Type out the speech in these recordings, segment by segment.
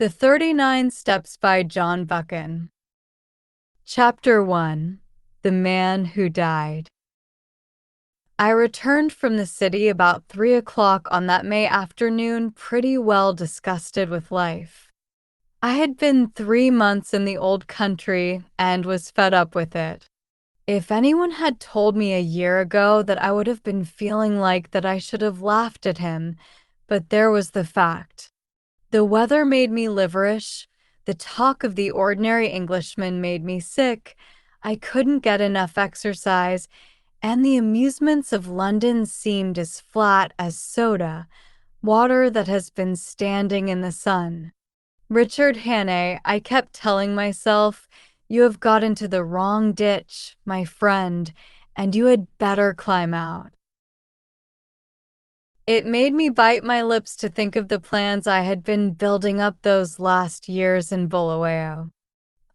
The 39 Steps by John Buchan. Chapter 1. The Man Who Died. I returned from the city about 3 o'clock on that May afternoon, pretty well disgusted with life. I had been 3 months in the old country and was fed up with it. If anyone had told me a year ago that I would have been feeling like that, I should have laughed at him, but there was the fact. The weather made me liverish, the talk of the ordinary Englishman made me sick, I couldn't get enough exercise, and the amusements of London seemed as flat as soda, water that has been standing in the sun. Richard Hannay, I kept telling myself, you have got into the wrong ditch, my friend, and you had better climb out. It made me bite my lips to think of the plans I had been building up those last years in Bulawayo.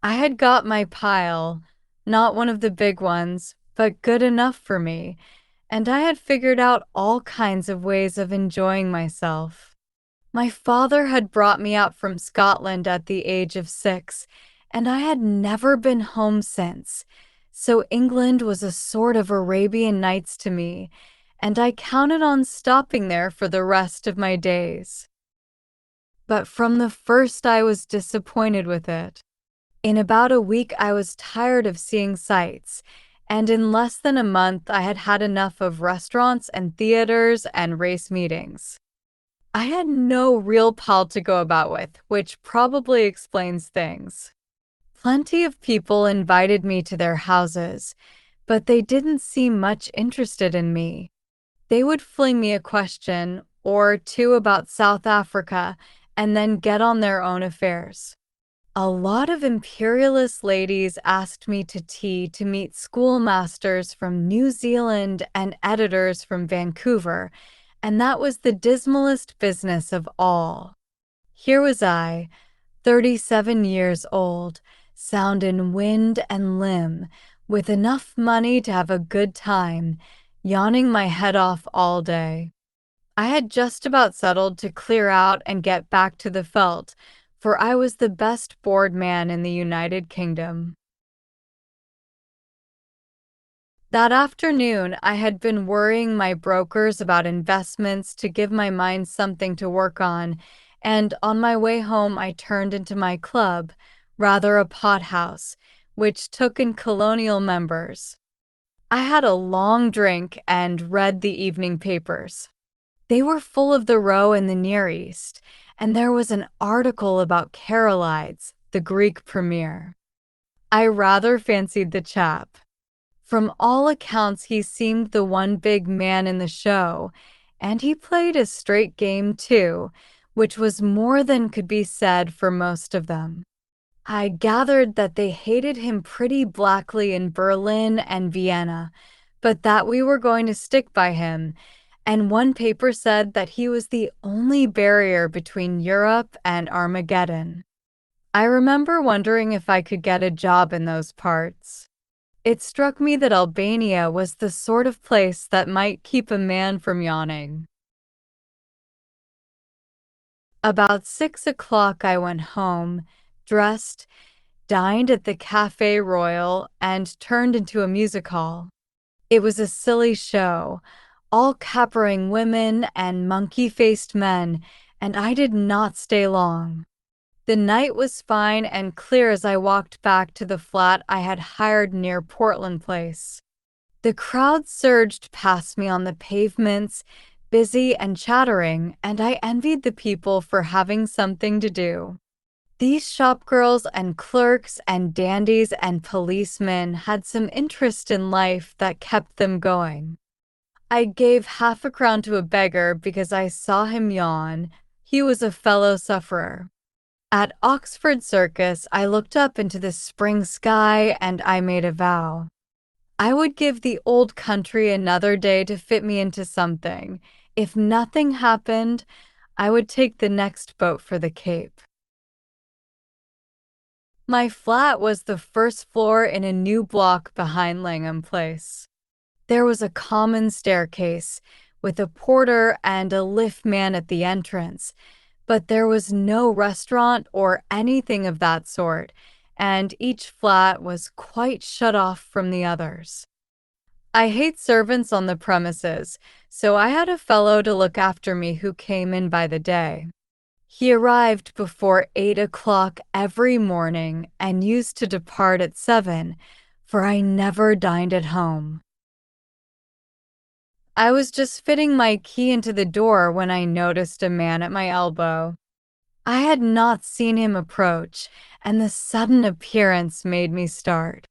I had got my pile, not one of the big ones, but good enough for me, and I had figured out all kinds of ways of enjoying myself. My father had brought me out from Scotland at the age of 6, and I had never been home since, so England was a sort of Arabian Nights to me, and I counted on stopping there for the rest of my days. But from the first I was disappointed with it. In about a week I was tired of seeing sights, and in less than a month I had had enough of restaurants and theaters and race meetings. I had no real pal to go about with, which probably explains things. Plenty of people invited me to their houses, but they didn't seem much interested in me. They would fling me a question or two about South Africa and then get on their own affairs. A lot of imperialist ladies asked me to tea to meet schoolmasters from New Zealand and editors from Vancouver, and that was the dismalest business of all. Here was I, 37 years old, sound in wind and limb, with enough money to have a good time, yawning my head off all day. I had just about settled to clear out and get back to the veldt, for I was the best bored man in the United Kingdom. That afternoon, I had been worrying my brokers about investments to give my mind something to work on, and on my way home I turned into my club, rather a pothouse, which took in colonial members. I had a long drink and read the evening papers. They were full of the row in the Near East, and there was an article about Carolides, the Greek premier. I rather fancied the chap. From all accounts, he seemed the one big man in the show, and he played a straight game too, which was more than could be said for most of them. I gathered that they hated him pretty blackly in Berlin and Vienna, but that we were going to stick by him, and one paper said that he was the only barrier between Europe and Armageddon. I remember wondering if I could get a job in those parts. It struck me that Albania was the sort of place that might keep a man from yawning. About 6 o'clock I went home, dressed, dined at the Café Royal, and turned into a music hall. It was a silly show, all capering women and monkey-faced men, and I did not stay long. The night was fine and clear as I walked back to the flat I had hired near Portland Place. The crowd surged past me on the pavements, busy and chattering, and I envied the people for having something to do. These shopgirls and clerks and dandies and policemen had some interest in life that kept them going. I gave half a crown to a beggar because I saw him yawn. He was a fellow sufferer. At Oxford Circus, I looked up into the spring sky and I made a vow. I would give the old country another day to fit me into something. If nothing happened, I would take the next boat for the Cape. My flat was the first floor in a new block behind Langham Place. There was a common staircase, with a porter and a lift man at the entrance, but there was no restaurant or anything of that sort, and each flat was quite shut off from the others. I hate servants on the premises, so I had a fellow to look after me who came in by the day. He arrived before 8 o'clock every morning and used to depart at 7, for I never dined at home. I was just fitting my key into the door when I noticed a man at my elbow. I had not seen him approach, and the sudden appearance made me start.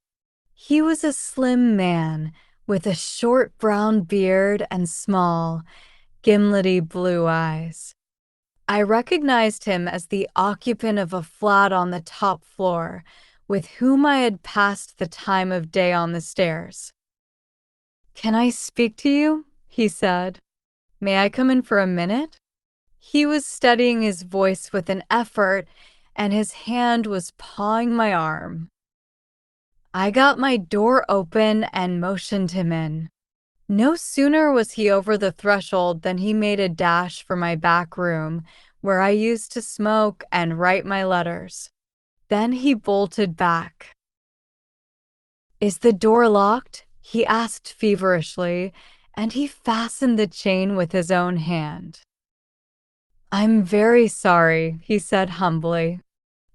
He was a slim man with a short brown beard and small, gimlety blue eyes. I recognized him as the occupant of a flat on the top floor, with whom I had passed the time of day on the stairs. "Can I speak to you?" he said. "May I come in for a minute?" He was steadying his voice with an effort, and his hand was pawing my arm. I got my door open and motioned him in. No sooner was he over the threshold than he made a dash for my back room, where I used to smoke and write my letters. Then he bolted back. "Is the door locked?" he asked feverishly, and he fastened the chain with his own hand. "I'm very sorry," he said humbly.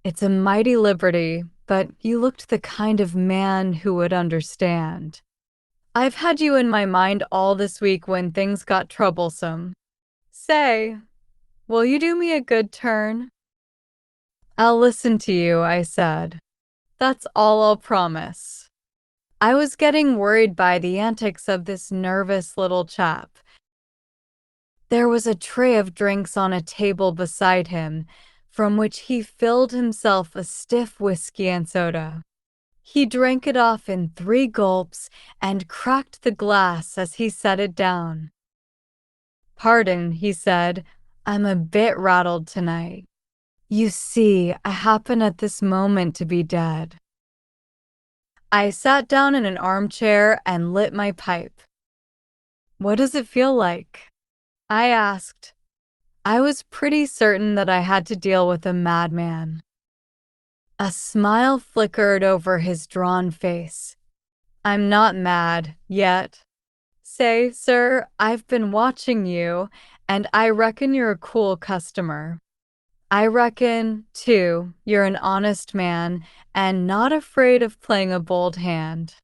"It's a mighty liberty, but you looked the kind of man who would understand. I've had you in my mind all this week when things got troublesome. Say, will you do me a good turn?" "I'll listen to you," I said. "That's all I'll promise." I was getting worried by the antics of this nervous little chap. There was a tray of drinks on a table beside him, from which he filled himself a stiff whiskey and soda. He drank it off in 3 gulps and cracked the glass as he set it down. "Pardon," he said, "I'm a bit rattled tonight. You see, I happen at this moment to be dead." I sat down in an armchair and lit my pipe. "What does it feel like?" I asked. I was pretty certain that I had to deal with a madman. A smile flickered over his drawn face. "I'm not mad, yet. Say, sir, I've been watching you, and I reckon you're a cool customer. I reckon, too, you're an honest man and not afraid of playing a bold hand.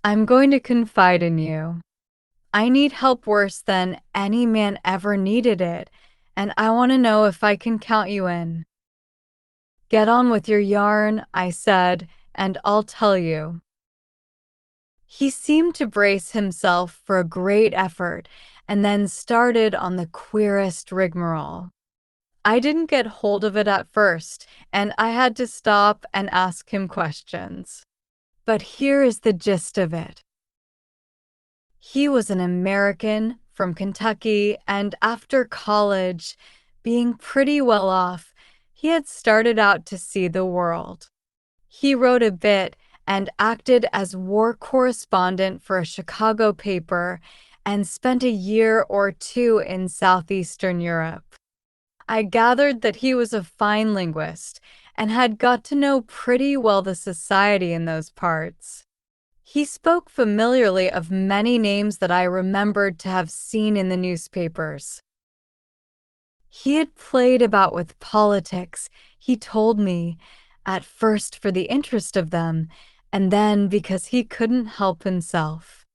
I'm going to confide in you. I need help worse than any man ever needed it, and I want to know if I can count you in." "Get on with your yarn," I said, "and I'll tell you." He seemed to brace himself for a great effort and then started on the queerest rigmarole. I didn't get hold of it at first, and I had to stop and ask him questions. But here is the gist of it. He was an American from Kentucky, and after college, being pretty well off, he had started out to see the world. He wrote a bit and acted as war correspondent for a Chicago paper and spent a year or 2 in southeastern Europe. I gathered that he was a fine linguist and had got to know pretty well the society in those parts. He spoke familiarly of many names that I remembered to have seen in the newspapers. He had played about with politics, he told me, at first for the interest of them, and then because he couldn't help himself.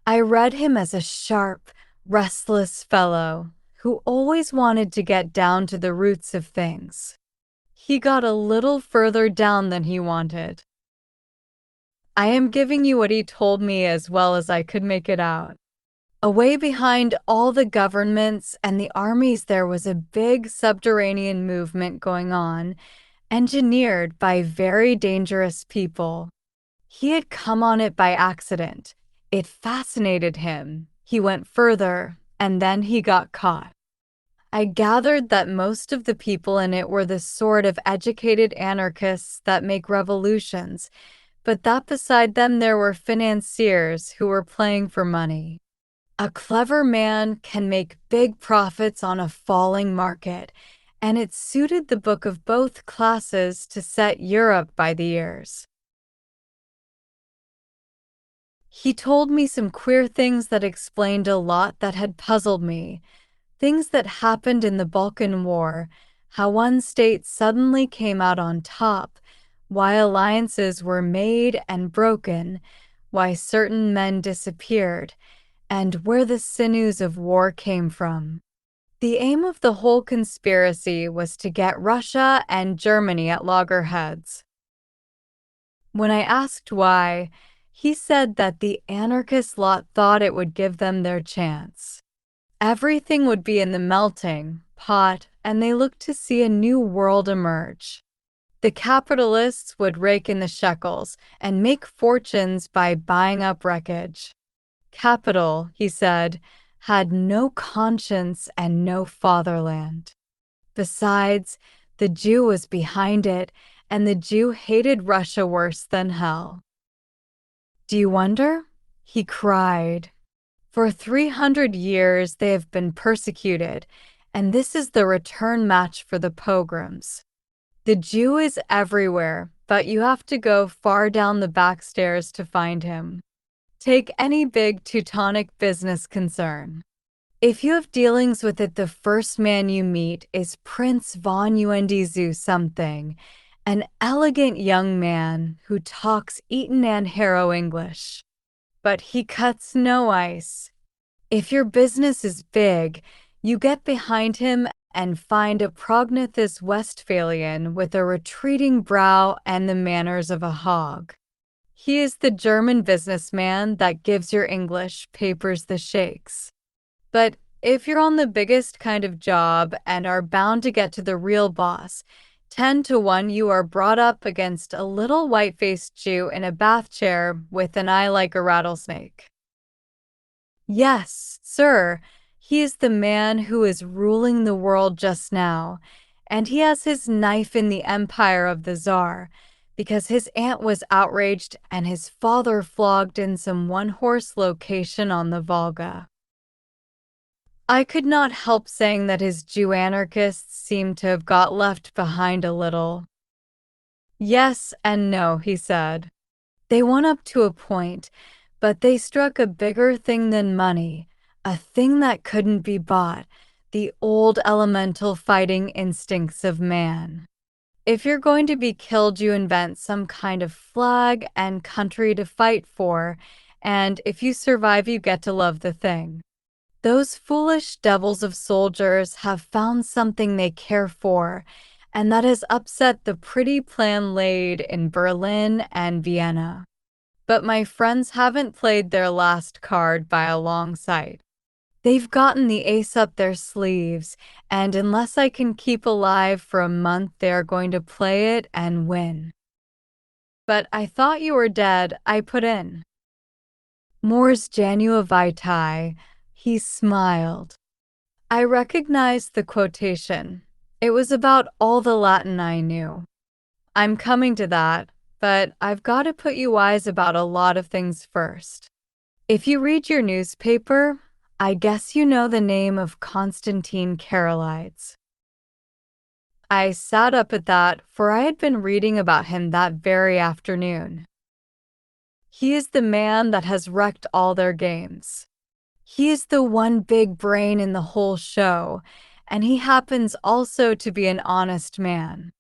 I read him as a sharp, restless fellow who always wanted to get down to the roots of things. He got a little further down than he wanted. I am giving you what he told me as well as I could make it out. Away behind all the governments and the armies there was a big subterranean movement going on, engineered by very dangerous people. He had come on it by accident. It fascinated him. He went further, and then he got caught. I gathered that most of the people in it were the sort of educated anarchists that make revolutions, but that beside them there were financiers who were playing for money. A clever man can make big profits on a falling market, and it suited the book of both classes to set Europe by the ears. He told me some queer things that explained a lot that had puzzled me, things that happened in the Balkan War, how one state suddenly came out on top, why alliances were made and broken, why certain men disappeared, and where the sinews of war came from. The aim of the whole conspiracy was to get Russia and Germany at loggerheads. When I asked why, he said that the anarchist lot thought it would give them their chance. Everything would be in the melting pot, and they looked to see a new world emerge. The capitalists would rake in the shekels and make fortunes by buying up wreckage. Capital, he said, had no conscience and no fatherland. Besides, the Jew was behind it, and the Jew hated Russia worse than hell. Do you wonder? He cried. For 300 years they have been persecuted, and this is the return match for the pogroms. The Jew is everywhere, but you have to go far down the back stairs to find him. Take any big Teutonic business concern. If you have dealings with it, the first man you meet is Prince von Undizu something, an elegant young man who talks Eton and Harrow English. But he cuts no ice. If your business is big, you get behind him and find a Prognathes Westphalian with a retreating brow and the manners of a hog. He is the German businessman that gives your English papers the shakes. But if you're on the biggest kind of job and are bound to get to the real boss, 10 to 1 you are brought up against a little white-faced Jew in a bath chair with an eye like a rattlesnake. Yes, sir, he is the man who is ruling the world just now, and he has his knife in the empire of the Tsar, because his aunt was outraged and his father flogged in some one-horse location on the Volga. I could not help saying that his Jew anarchists seemed to have got left behind a little. Yes and no, he said. They went up to a point, but they struck a bigger thing than money, a thing that couldn't be bought, the old elemental fighting instincts of man. If you're going to be killed, you invent some kind of flag and country to fight for, and if you survive, you get to love the thing. Those foolish devils of soldiers have found something they care for, and that has upset the pretty plan laid in Berlin and Vienna. But my friends haven't played their last card by a long sight. They've gotten the ace up their sleeves, and unless I can keep alive for a month, they are going to play it and win. But I thought you were dead, I put in. Mors janua vitae. He smiled. I recognized the quotation. It was about all the Latin I knew. I'm coming to that, but I've got to put you wise about a lot of things first. If you read your newspaper, I guess you know the name of Constantine Karolides. I sat up at that, for I had been reading about him that very afternoon. He is the man that has wrecked all their games. He is the one big brain in the whole show, and he happens also to be an honest man.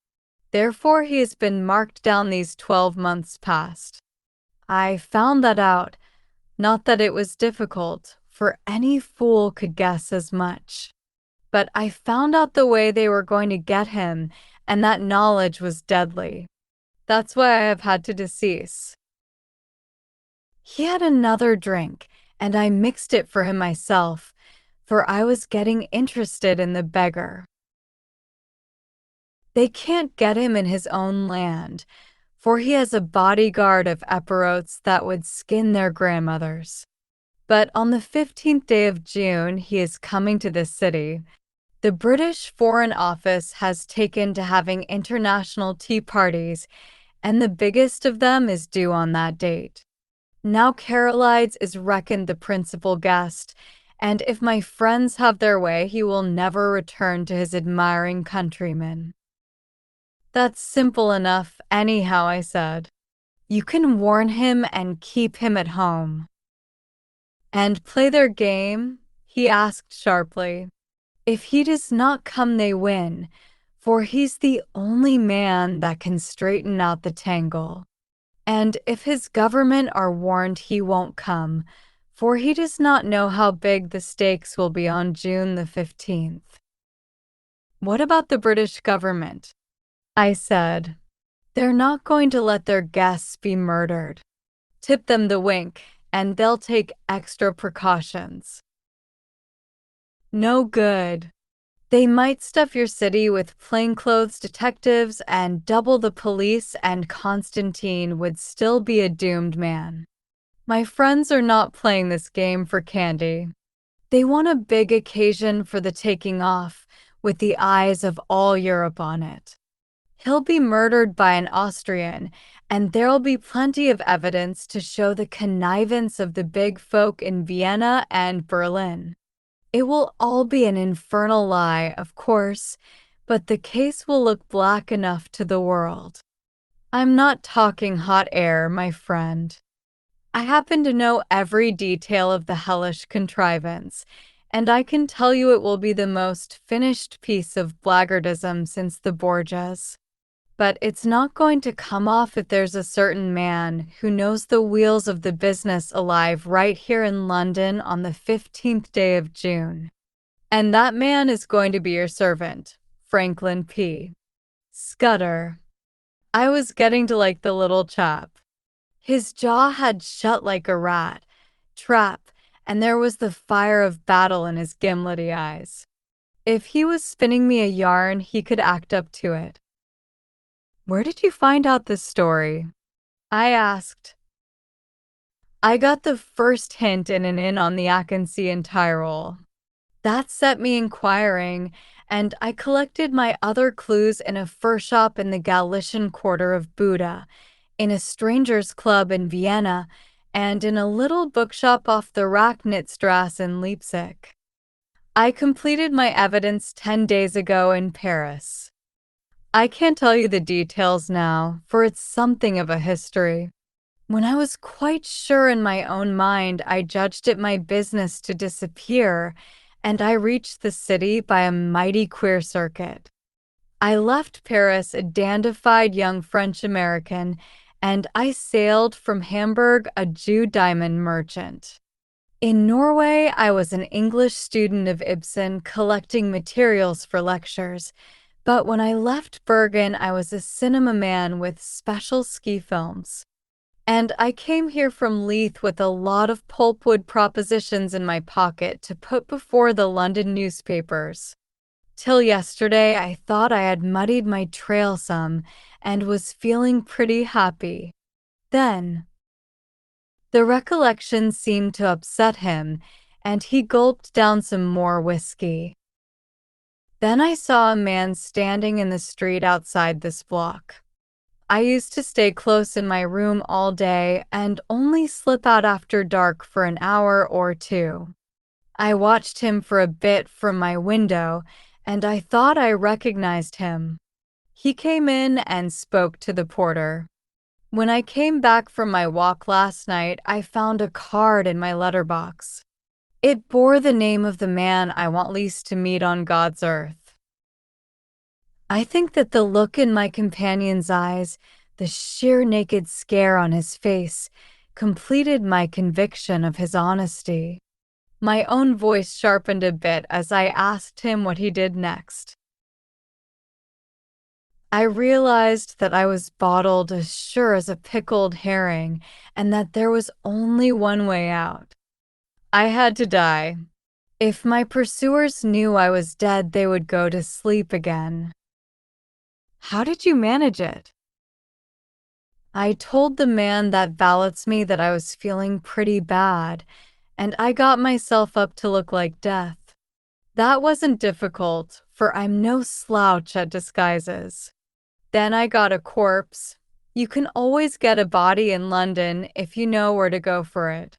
Therefore, he has been marked down these 12 months past. I found that out, not that it was difficult, for any fool could guess as much. But I found out the way they were going to get him, and that knowledge was deadly. That's why I have had to decease. He had another drink, and I mixed it for him myself, for I was getting interested in the beggar. They can't get him in his own land, for he has a bodyguard of Epirotes that would skin their grandmothers. But on the 15th day of June, he is coming to this city. The British Foreign Office has taken to having international tea parties, and the biggest of them is due on that date. Now Karolides is reckoned the principal guest, and if my friends have their way, he will never return to his admiring countrymen. That's simple enough, anyhow, I said. You can warn him and keep him at home. And play their game? He asked sharply. If he does not come, they win, for he's the only man that can straighten out the tangle. And if his government are warned, he won't come, for he does not know how big the stakes will be on June the 15th. What about the British government? I said. They're not going to let their guests be murdered. Tip them the wink, and they'll take extra precautions. No good. They might stuff your city with plainclothes detectives and double the police, and Constantine would still be a doomed man. My friends are not playing this game for candy. They want a big occasion for the taking off, with the eyes of all Europe on it. He'll be murdered by an Austrian, and there'll be plenty of evidence to show the connivance of the big folk in Vienna and Berlin. It will all be an infernal lie, of course, but the case will look black enough to the world. I'm not talking hot air, my friend. I happen to know every detail of the hellish contrivance, and I can tell you it will be the most finished piece of blackguardism since the Borgias. But it's not going to come off if there's a certain man who knows the wheels of the business alive right here in London on the 15th day of June. And that man is going to be your servant, Franklin P. Scudder. I was getting to like the little chap. His jaw had shut like a rat trap, and there was the fire of battle in his gimlety eyes. If he was spinning me a yarn, he could act up to it. Where did you find out this story? I asked. I got the first hint in an inn on the Achensee in Tyrol. That set me inquiring, and I collected my other clues in a fur shop in the Galician quarter of Buda, in a stranger's club in Vienna, and in a little bookshop off the Racknitzstrasse in Leipzig. I completed my evidence 10 days ago in Paris. I can't tell you the details now, for it's something of a history. When I was quite sure in my own mind, I judged it my business to disappear, and I reached the city by a mighty queer circuit. I left Paris a dandified young French-American, and I sailed from Hamburg a Jew diamond merchant. In Norway, I was an English student of Ibsen collecting materials for lectures, but when I left Bergen, I was a cinema man with special ski films. And I came here from Leith with a lot of pulpwood propositions in my pocket to put before the London newspapers. Till yesterday, I thought I had muddied my trail some and was feeling pretty happy. Then, the recollection seemed to upset him, and he gulped down some more whiskey. Then I saw a man standing in the street outside this block. I used to stay close in my room all day and only slip out after dark for an hour or two. I watched him for a bit from my window, and I thought I recognized him. He came in and spoke to the porter. When I came back from my walk last night, I found a card in my letterbox. It bore the name of the man I want least to meet on God's earth. I think that the look in my companion's eyes, the sheer naked scare on his face, completed my conviction of his honesty. My own voice sharpened a bit as I asked him what he did next. I realized that I was bottled as sure as a pickled herring, and that there was only one way out. I had to die. If my pursuers knew I was dead, they would go to sleep again. How did you manage it? I told the man that valets me that I was feeling pretty bad, and I got myself up to look like death. That wasn't difficult, for I'm no slouch at disguises. Then I got a corpse. You can always get a body in London if you know where to go for it.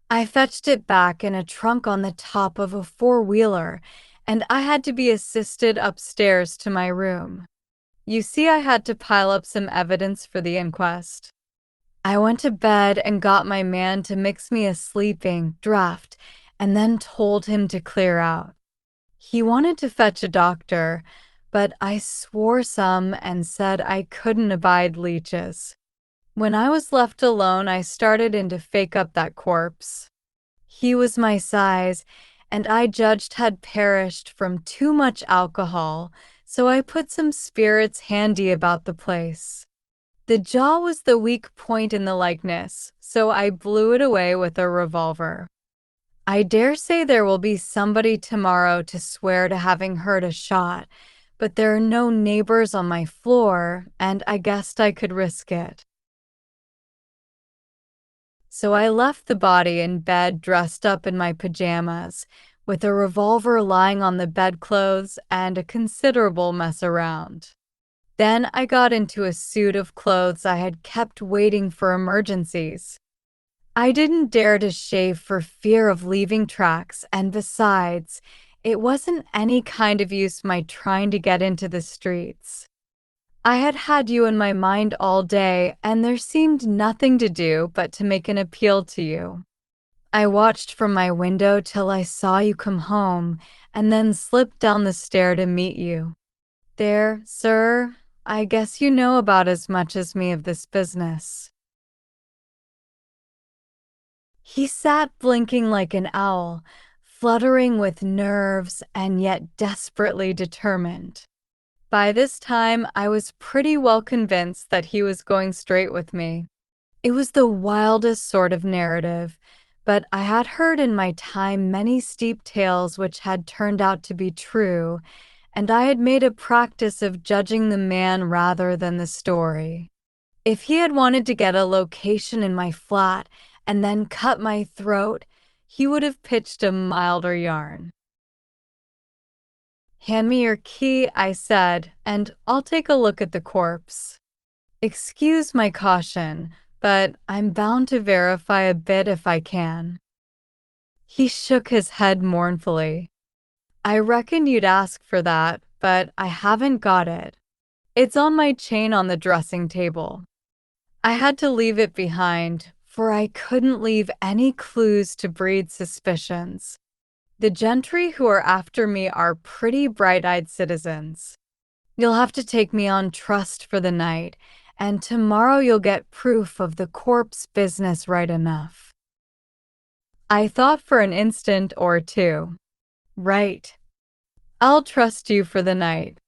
I fetched it back in a trunk on the top of a four-wheeler, and I had to be assisted upstairs to my room. You see, I had to pile up some evidence for the inquest. I went to bed and got my man to mix me a sleeping draught and then told him to clear out. He wanted to fetch a doctor, but I swore some and said I couldn't abide leeches. When I was left alone, I started in to fake up that corpse. He was my size, and I judged had perished from too much alcohol, so I put some spirits handy about the place. The jaw was the weak point in the likeness, so I blew it away with a revolver. I dare say there will be somebody tomorrow to swear to having heard a shot, but there are no neighbors on my floor, and I guessed I could risk it. So I left the body in bed dressed up in my pajamas, with a revolver lying on the bedclothes and a considerable mess around. Then I got into a suit of clothes I had kept waiting for emergencies. I didn't dare to shave for fear of leaving tracks, and besides, it wasn't any kind of use my trying to get into the streets. I had had you in my mind all day, and there seemed nothing to do but to make an appeal to you. I watched from my window till I saw you come home, and then slipped down the stair to meet you. There, sir, I guess you know about as much as me of this business. He sat blinking like an owl, fluttering with nerves and yet desperately determined. By this time, I was pretty well convinced that he was going straight with me. It was the wildest sort of narrative, but I had heard in my time many steep tales which had turned out to be true, and I had made a practice of judging the man rather than the story. If he had wanted to get a location in my flat and then cut my throat, he would have pitched a milder yarn. "Hand me your key," I said, "and I'll take a look at the corpse. Excuse my caution, but I'm bound to verify a bit if I can." He shook his head mournfully. "I reckon you'd ask for that, but I haven't got it. It's on my chain on the dressing table. I had to leave it behind, for I couldn't leave any clues to breed suspicions. The gentry who are after me are pretty bright-eyed citizens. You'll have to take me on trust for the night, and tomorrow you'll get proof of the corpse business right enough." I thought for an instant or two. Right. I'll trust you for the night.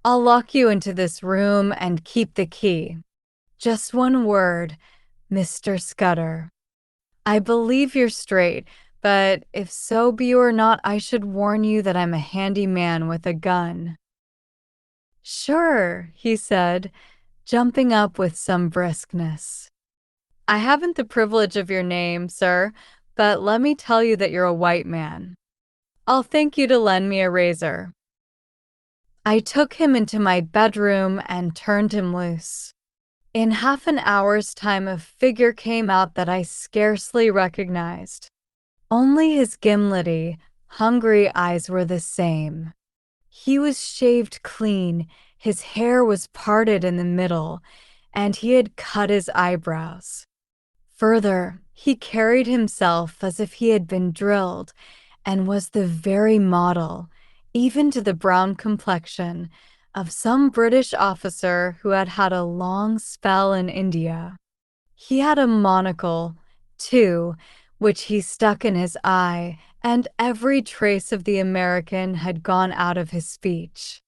I'll lock you into this room and keep the key. Just one word, Mr. Scudder. I believe you're straight, but if so be you are not, I should warn you that I'm a handy man with a gun. "Sure," he said, jumping up with some briskness. "I haven't the privilege of your name, sir, but let me tell you that you're a white man. I'll thank you to lend me a razor." I took him into my bedroom and turned him loose. In half an hour's time, a figure came out that I scarcely recognized. Only his gimlety, hungry eyes were the same. He was shaved clean, his hair was parted in the middle, and he had cut his eyebrows. Further, he carried himself as if he had been drilled, and was the very model, even to the brown complexion, of some British officer who had had a long spell in India. He had a monocle, too, which he stuck in his eye, and every trace of the American had gone out of his speech.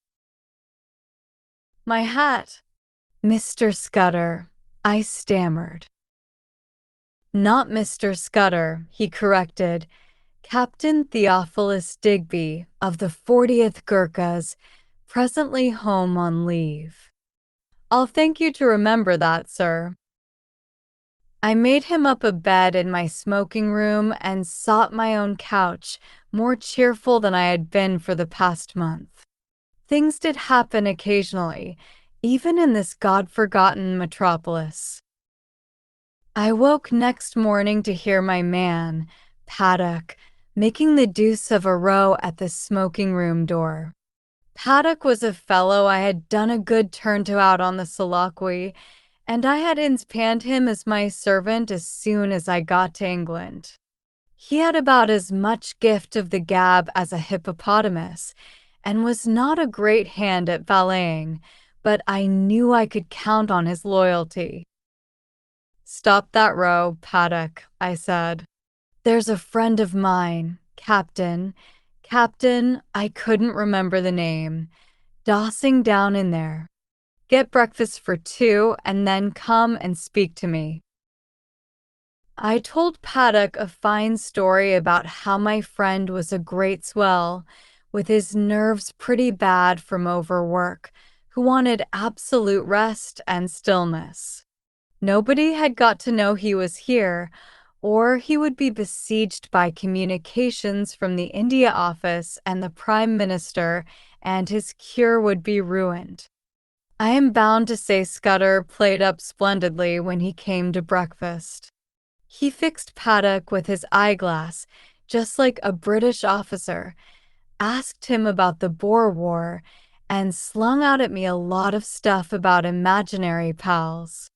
"My hat, Mr. Scudder," I stammered. "Not Mr. Scudder," he corrected. "Captain Theophilus Digby, of the 40th Gurkhas, presently home on leave." "I'll thank you to remember that, sir." I made him up a bed in my smoking room and sought my own couch, more cheerful than I had been for the past month. Things did happen occasionally, even in this God-forgotten metropolis. I woke next morning to hear my man, Paddock, making the deuce of a row at the smoking room door. Paddock was a fellow I had done a good turn to out on the soliloquy, and I had inspanned him as my servant as soon as I got to England. He had about as much gift of the gab as a hippopotamus, and was not a great hand at valeting, but I knew I could count on his loyalty. "Stop that row, Paddock," I said. "There's a friend of mine, Captain, I couldn't remember the name, dossing down in there. Get breakfast for two and then come and speak to me." I told Paddock a fine story about how my friend was a great swell, with his nerves pretty bad from overwork, who wanted absolute rest and stillness. Nobody had got to know he was here, or he would be besieged by communications from the India office and the Prime Minister, and his cure would be ruined. I am bound to say Scudder played up splendidly when he came to breakfast. He fixed Paddock with his eyeglass, just like a British officer, asked him about the Boer War, and slung out at me a lot of stuff about imaginary pals.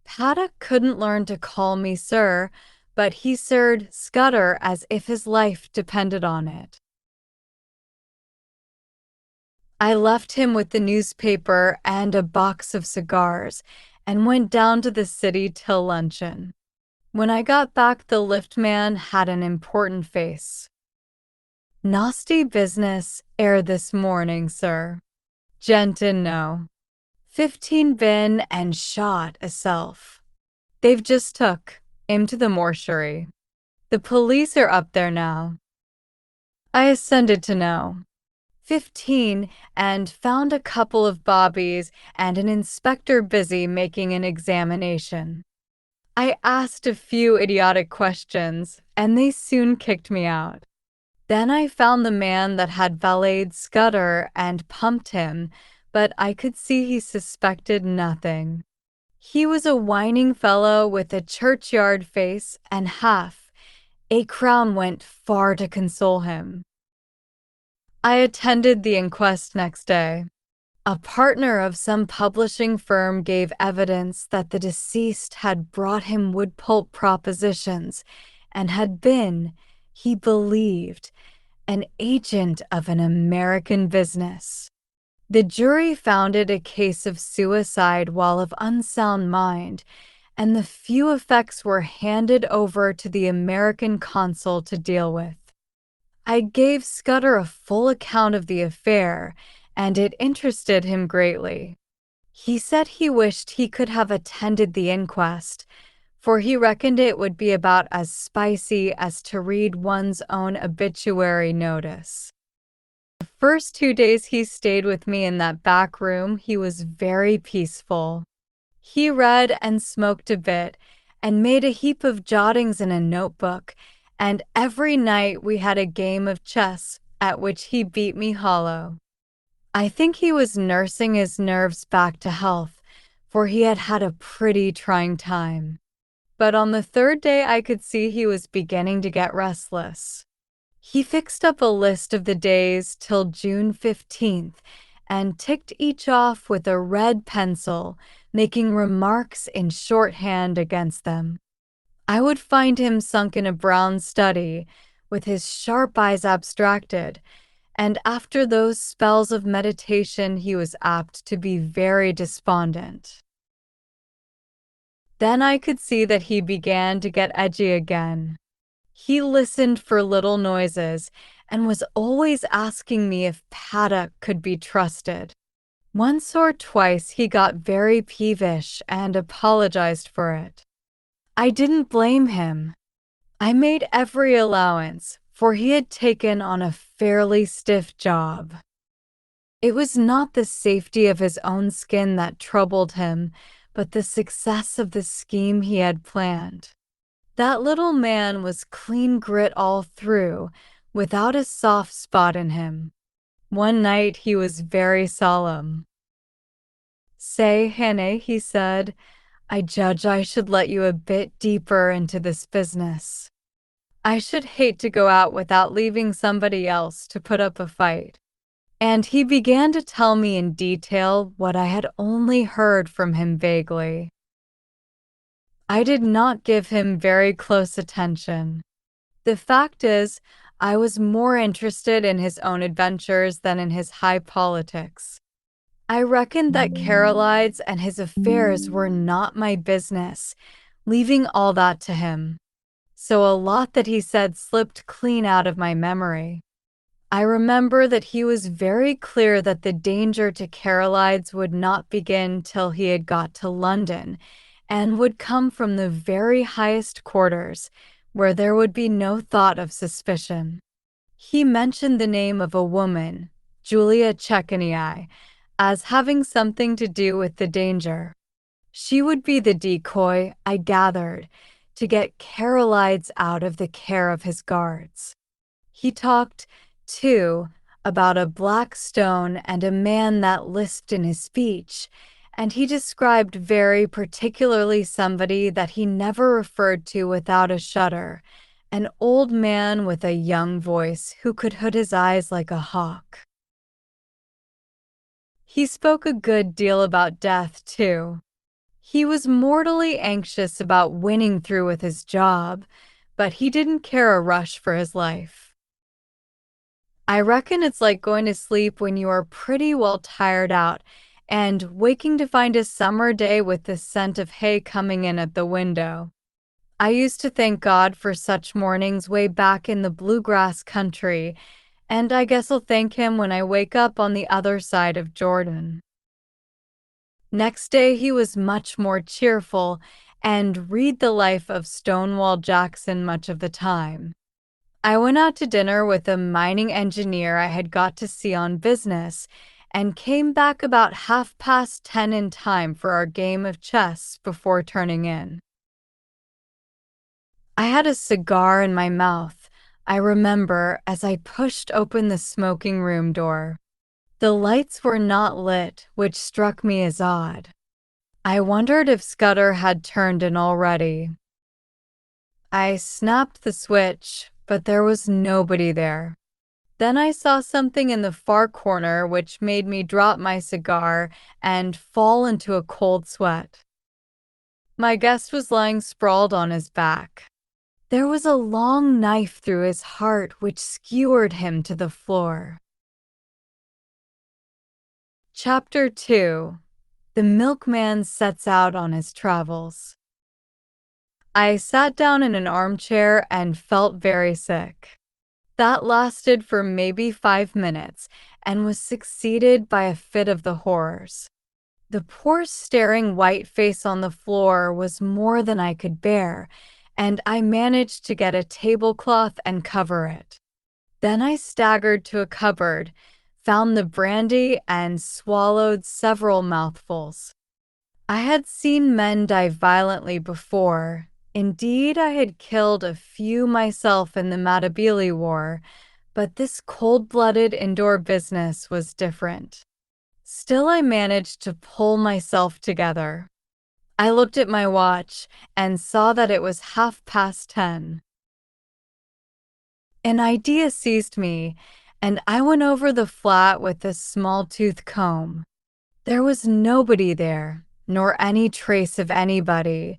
Paddock couldn't learn to call me sir, but he sirred Scudder as if his life depended on it. I left him with the newspaper and a box of cigars, and went down to the city till luncheon. When I got back, the liftman had an important face. "Nasty business ere this morning, sir. Gentin no. 15 been and shot aself. They've just took him to the mortuary. The police are up there now." I ascended to know. 15, and found a couple of bobbies and an inspector busy making an examination. I asked a few idiotic questions, and they soon kicked me out. Then I found the man that had valeted Scudder and pumped him, but I could see he suspected nothing. He was a whining fellow with a churchyard face and a crown went far to console him. I attended the inquest next day. A partner of some publishing firm gave evidence that the deceased had brought him wood pulp propositions and had been, he believed, an agent of an American business. The jury found it a case of suicide while of unsound mind, and the few effects were handed over to the American consul to deal with. I gave Scudder a full account of the affair, and it interested him greatly. He said he wished he could have attended the inquest, for he reckoned it would be about as spicy as to read one's own obituary notice. The first 2 days he stayed with me in that back room, he was very peaceful. He read and smoked a bit, and made a heap of jottings in a notebook, and every night we had a game of chess, at which he beat me hollow. I think he was nursing his nerves back to health, for he had had a pretty trying time. But on the third day I could see he was beginning to get restless. He fixed up a list of the days till June 15th, and ticked each off with a red pencil, making remarks in shorthand against them. I would find him sunk in a brown study, with his sharp eyes abstracted, and after those spells of meditation he was apt to be very despondent. Then I could see that he began to get edgy again. He listened for little noises, and was always asking me if Paddock could be trusted. Once or twice he got very peevish and apologized for it. I didn't blame him. I made every allowance, for he had taken on a fairly stiff job. It was not the safety of his own skin that troubled him, but the success of the scheme he had planned. That little man was clean grit all through, without a soft spot in him. One night he was very solemn. "Say, Hannah," he said, I judge I should let you a bit deeper into this business. I should hate to go out without leaving somebody else to put up a fight. And he began to tell me in detail what I had only heard from him vaguely. I did not give him very close attention. The fact is, I was more interested in his own adventures than in his high politics. I reckoned that Carolides and his affairs were not my business, leaving all that to him. So a lot that he said slipped clean out of my memory. I remember that he was very clear that the danger to Carolides would not begin till he had got to London, and would come from the very highest quarters, where there would be no thought of suspicion. He mentioned the name of a woman, Julia Chekenii, as having something to do with the danger. She would be the decoy, I gathered, to get Carolides out of the care of his guards. He talked, too, about a black stone and a man that lisped in his speech, and he described very particularly somebody that he never referred to without a shudder, an old man with a young voice who could hood his eyes like a hawk. He spoke a good deal about death, too. He was mortally anxious about winning through with his job, but he didn't care a rush for his life. I reckon it's like going to sleep when you are pretty well tired out and waking to find a summer day with the scent of hay coming in at the window. I used to thank God for such mornings way back in the bluegrass country, and I guess I'll thank him when I wake up on the other side of Jordan. Next day he was much more cheerful and read the life of Stonewall Jackson much of the time. I went out to dinner with a mining engineer I had got to see on business and came back about 10:30 in time for our game of chess before turning in. I had a cigar in my mouth, I remember, as I pushed open the smoking room door. The lights were not lit, which struck me as odd. I wondered if Scudder had turned in already. I snapped the switch, but there was nobody there. Then I saw something in the far corner which made me drop my cigar and fall into a cold sweat. My guest was lying sprawled on his back. There was a long knife through his heart which skewered him to the floor. Chapter 2. The Milkman Sets Out on His Travels. I sat down in an armchair and felt very sick. That lasted for maybe 5 minutes and was succeeded by a fit of the horrors. The poor staring white face on the floor was more than I could bear, and I managed to get a tablecloth and cover it. Then I staggered to a cupboard, found the brandy, and swallowed several mouthfuls. I had seen men die violently before. Indeed, I had killed a few myself in the Matabele War, but this cold-blooded indoor business was different. Still, I managed to pull myself together. I looked at my watch and saw that it was 10:30. An idea seized me, and I went over the flat with a small-tooth comb. There was nobody there, nor any trace of anybody,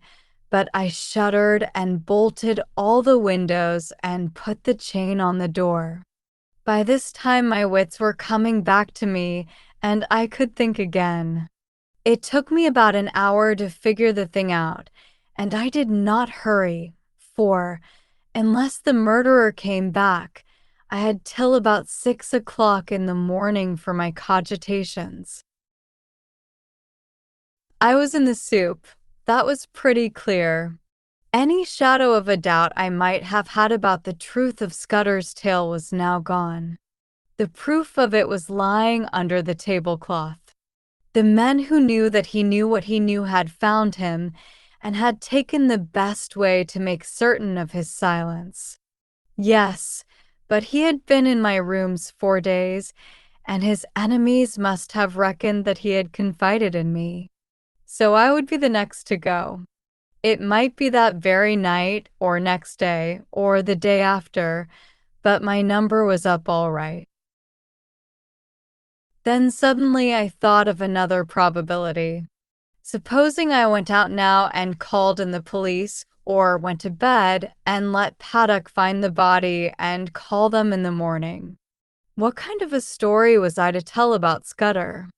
but I shuddered and bolted all the windows and put the chain on the door. By this time my wits were coming back to me, and I could think again. It took me about an hour to figure the thing out, and I did not hurry, for, unless the murderer came back, I had till about 6 o'clock in the morning for my cogitations. I was in the soup. That was pretty clear. Any shadow of a doubt I might have had about the truth of Scudder's tale was now gone. The proof of it was lying under the tablecloth. The men who knew that he knew what he knew had found him, and had taken the best way to make certain of his silence. Yes, but he had been in my rooms 4 days, and his enemies must have reckoned that he had confided in me. so I would be the next to go. It might be that very night, or next day, or the day after, but my number was up all right. Then suddenly I thought of another probability. Supposing I went out now and called in the police, or went to bed and let Paddock find the body and call them in the morning. What kind of a story was I to tell about Scudder?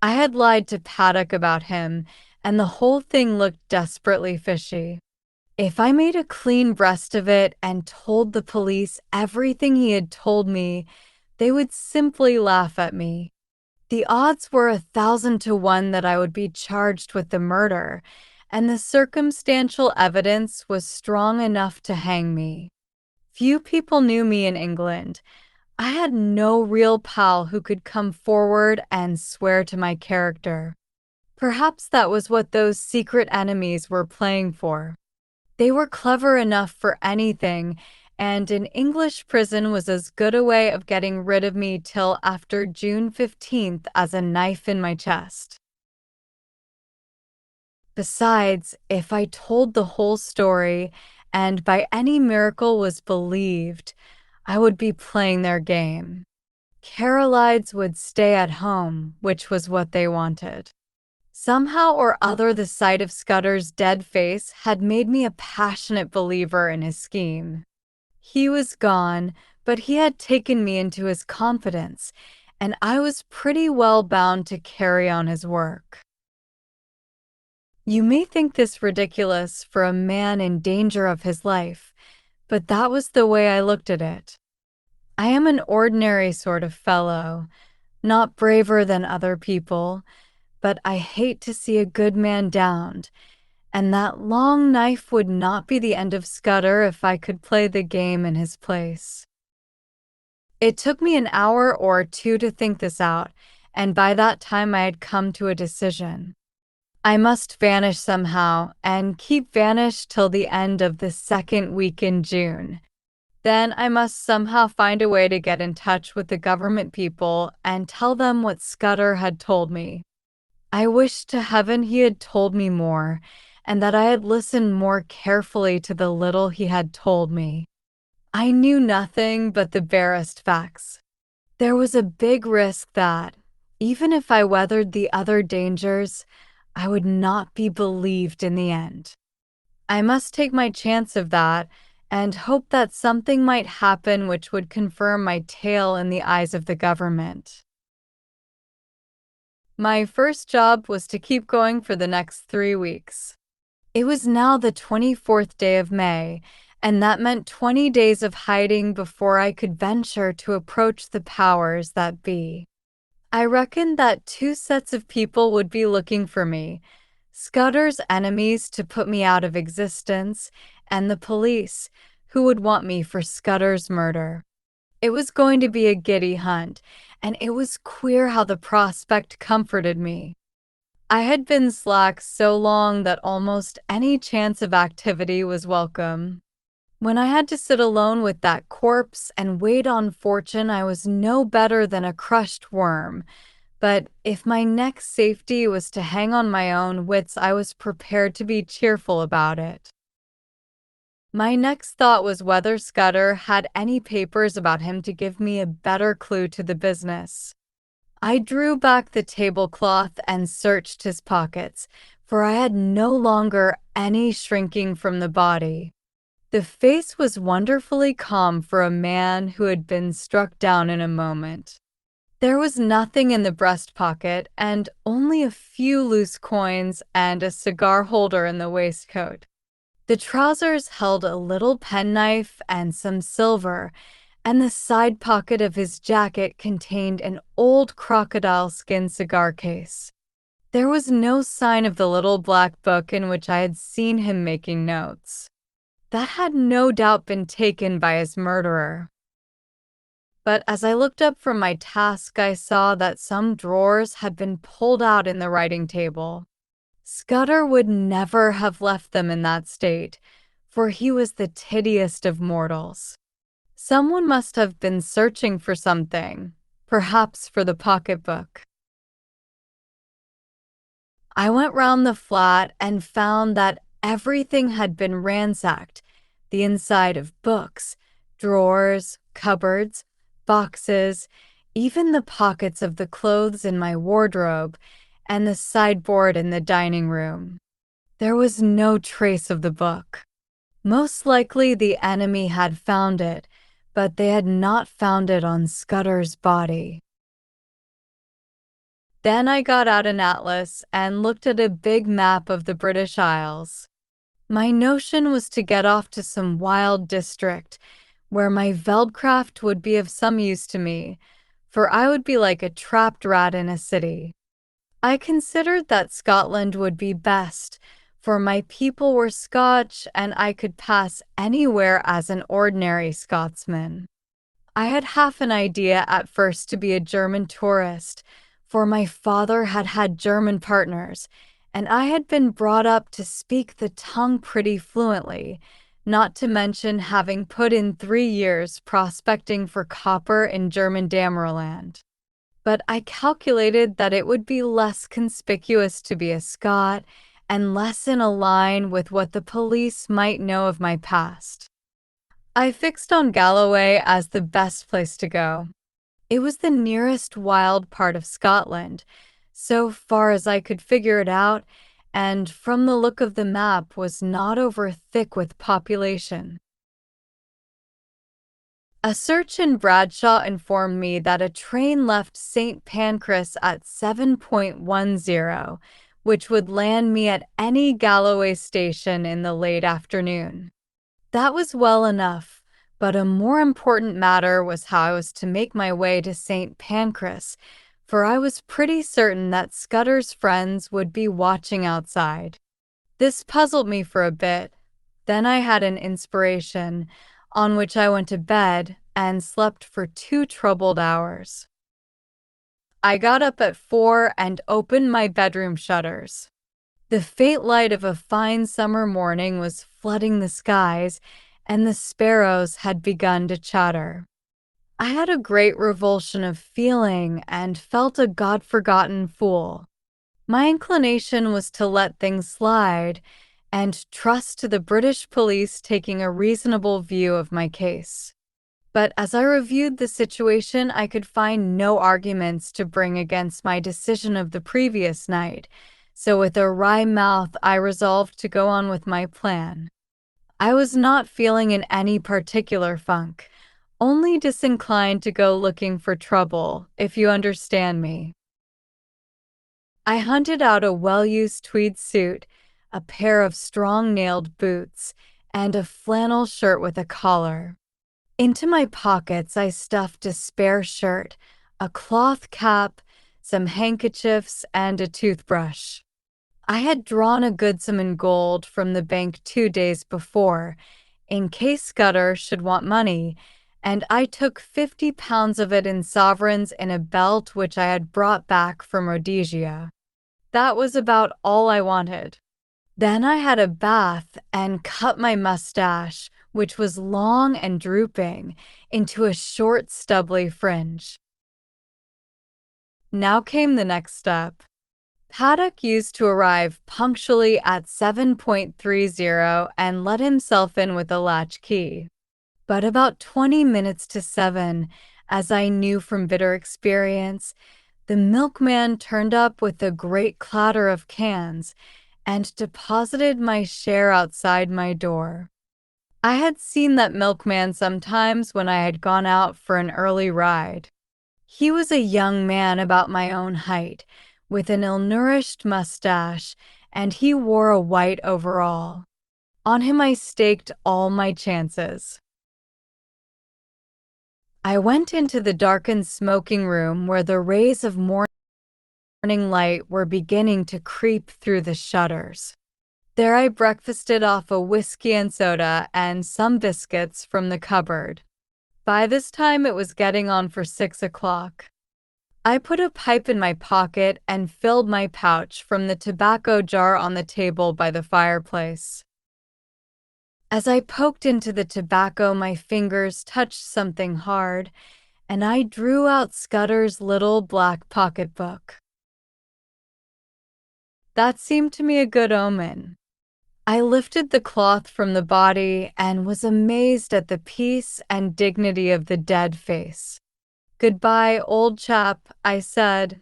I had lied to Paddock about him, and the whole thing looked desperately fishy. If I made a clean breast of it and told the police everything he had told me, they would simply laugh at me. The odds were 1,000 to 1 that I would be charged with the murder, and the circumstantial evidence was strong enough to hang me. Few people knew me in England. I had no real pal who could come forward and swear to my character. Perhaps that was what those secret enemies were playing for. They were clever enough for anything, and an English prison was as good a way of getting rid of me till after June 15th as a knife in my chest. Besides, if I told the whole story, and by any miracle was believed, I would be playing their game. Carolides would stay at home, which was what they wanted. Somehow or other, the sight of Scudder's dead face had made me a passionate believer in his scheme. He was gone, but he had taken me into his confidence, and I was pretty well bound to carry on his work. You may think this ridiculous for a man in danger of his life, but that was the way I looked at it. I am an ordinary sort of fellow, not braver than other people, but I hate to see a good man downed, and that long knife would not be the end of Scudder if I could play the game in his place. It took me an hour or two to think this out, and by that time I had come to a decision. I must vanish somehow, and keep vanished till the end of the second week in June. Then I must somehow find a way to get in touch with the government people and tell them what Scudder had told me. I wished to heaven he had told me more, and that I had listened more carefully to the little he had told me. I knew nothing but the barest facts. There was a big risk that, even if I weathered the other dangers, I would not be believed in the end. I must take my chance of that, and hope that something might happen which would confirm my tale in the eyes of the government. My first job was to keep going for the next 3 weeks. It was now the 24th day of May, and that meant 20 days of hiding before I could venture to approach the powers that be. I reckoned that 2 sets of people would be looking for me: Scudder's enemies to put me out of existence, and the police, who would want me for Scudder's murder. It was going to be a giddy hunt, and it was queer how the prospect comforted me. I had been slack so long that almost any chance of activity was welcome. When I had to sit alone with that corpse and wait on fortune, I was no better than a crushed worm. But if my next safety was to hang on my own wits, I was prepared to be cheerful about it. My next thought was whether Scudder had any papers about him to give me a better clue to the business. I drew back the tablecloth and searched his pockets, for I had no longer any shrinking from the body. The face was wonderfully calm for a man who had been struck down in a moment. There was nothing in the breast pocket, and only a few loose coins and a cigar holder in the waistcoat. The trousers held a little penknife and some silver, and the side pocket of his jacket contained an old crocodile skin cigar case. There was no sign of the little black book in which I had seen him making notes. That had no doubt been taken by his murderer. But as I looked up from my task, I saw that some drawers had been pulled out in the writing table. Scudder would never have left them in that state, for he was the tiddiest of mortals. Someone must have been searching for something, perhaps for the pocketbook. I went round the flat and found that everything had been ransacked. The inside of books, drawers, cupboards, boxes, even the pockets of the clothes in my wardrobe, and the sideboard in the dining room. There was no trace of the book. Most likely the enemy had found it, but they had not found it on Scudder's body. Then I got out an atlas and looked at a big map of the British Isles. My notion was to get off to some wild district where my Veldcraft would be of some use to me, for I would be like a trapped rat in a city. I considered that Scotland would be best, for my people were Scotch and I could pass anywhere as an ordinary Scotsman. I had half an idea at first to be a German tourist, for my father had had German partners, and I had been brought up to speak the tongue pretty fluently, not to mention having put in 3 years prospecting for copper in German Damerland. But I calculated that it would be less conspicuous to be a Scot and less in a line with what the police might know of my past. I fixed on Galloway as the best place to go. It was the nearest wild part of Scotland, so far as I could figure it out, and from the look of the map was not over thick with population. A search in Bradshaw informed me that a train left St. Pancras at 7:10, which would land me at any Galloway station in the late afternoon. That was well enough, but a more important matter was how I was to make my way to St. Pancras, for I was pretty certain that Scudder's friends would be watching outside. This puzzled me for a bit. Then I had an inspiration, on which I went to bed and slept for 2 troubled hours. I got up at 4 and opened my bedroom shutters. The faint light of a fine summer morning was flooding the skies, and the sparrows had begun to chatter. I had a great revulsion of feeling and felt a God-forgotten fool. My inclination was to let things slide and trust to the British police taking a reasonable view of my case. But as I reviewed the situation, I could find no arguments to bring against my decision of the previous night, so with a wry mouth I resolved to go on with my plan. I was not feeling in any particular funk, only disinclined to go looking for trouble, if you understand me. I hunted out a well-used tweed suit, a pair of strong-nailed boots, and a flannel shirt with a collar. Into my pockets I stuffed a spare shirt, a cloth cap, some handkerchiefs, and a toothbrush. I had drawn a good sum in gold from the bank 2 days before, in case Scudder should want money, and I took 50 pounds of it in sovereigns in a belt which I had brought back from Rhodesia. That was about all I wanted. Then I had a bath and cut my mustache, which was long and drooping, into a short stubbly fringe. Now came the next step. Paddock used to arrive punctually at 7:30 and let himself in with a latch key. But about 20 minutes to 7, as I knew from bitter experience, the milkman turned up with a great clatter of cans and deposited my share outside my door. I had seen that milkman sometimes when I had gone out for an early ride. He was a young man about my own height, with an ill-nourished mustache, and he wore a white overall. On him I staked all my chances. I went into the darkened smoking room where the rays of morning light were beginning to creep through the shutters. There I breakfasted off a whiskey and soda and some biscuits from the cupboard. By this time it was getting on for 6 o'clock. I put a pipe in my pocket and filled my pouch from the tobacco jar on the table by the fireplace. As I poked into the tobacco, my fingers touched something hard, and I drew out Scudder's little black pocketbook. That seemed to me a good omen. I lifted the cloth from the body and was amazed at the peace and dignity of the dead face. "Goodbye, old chap," I said.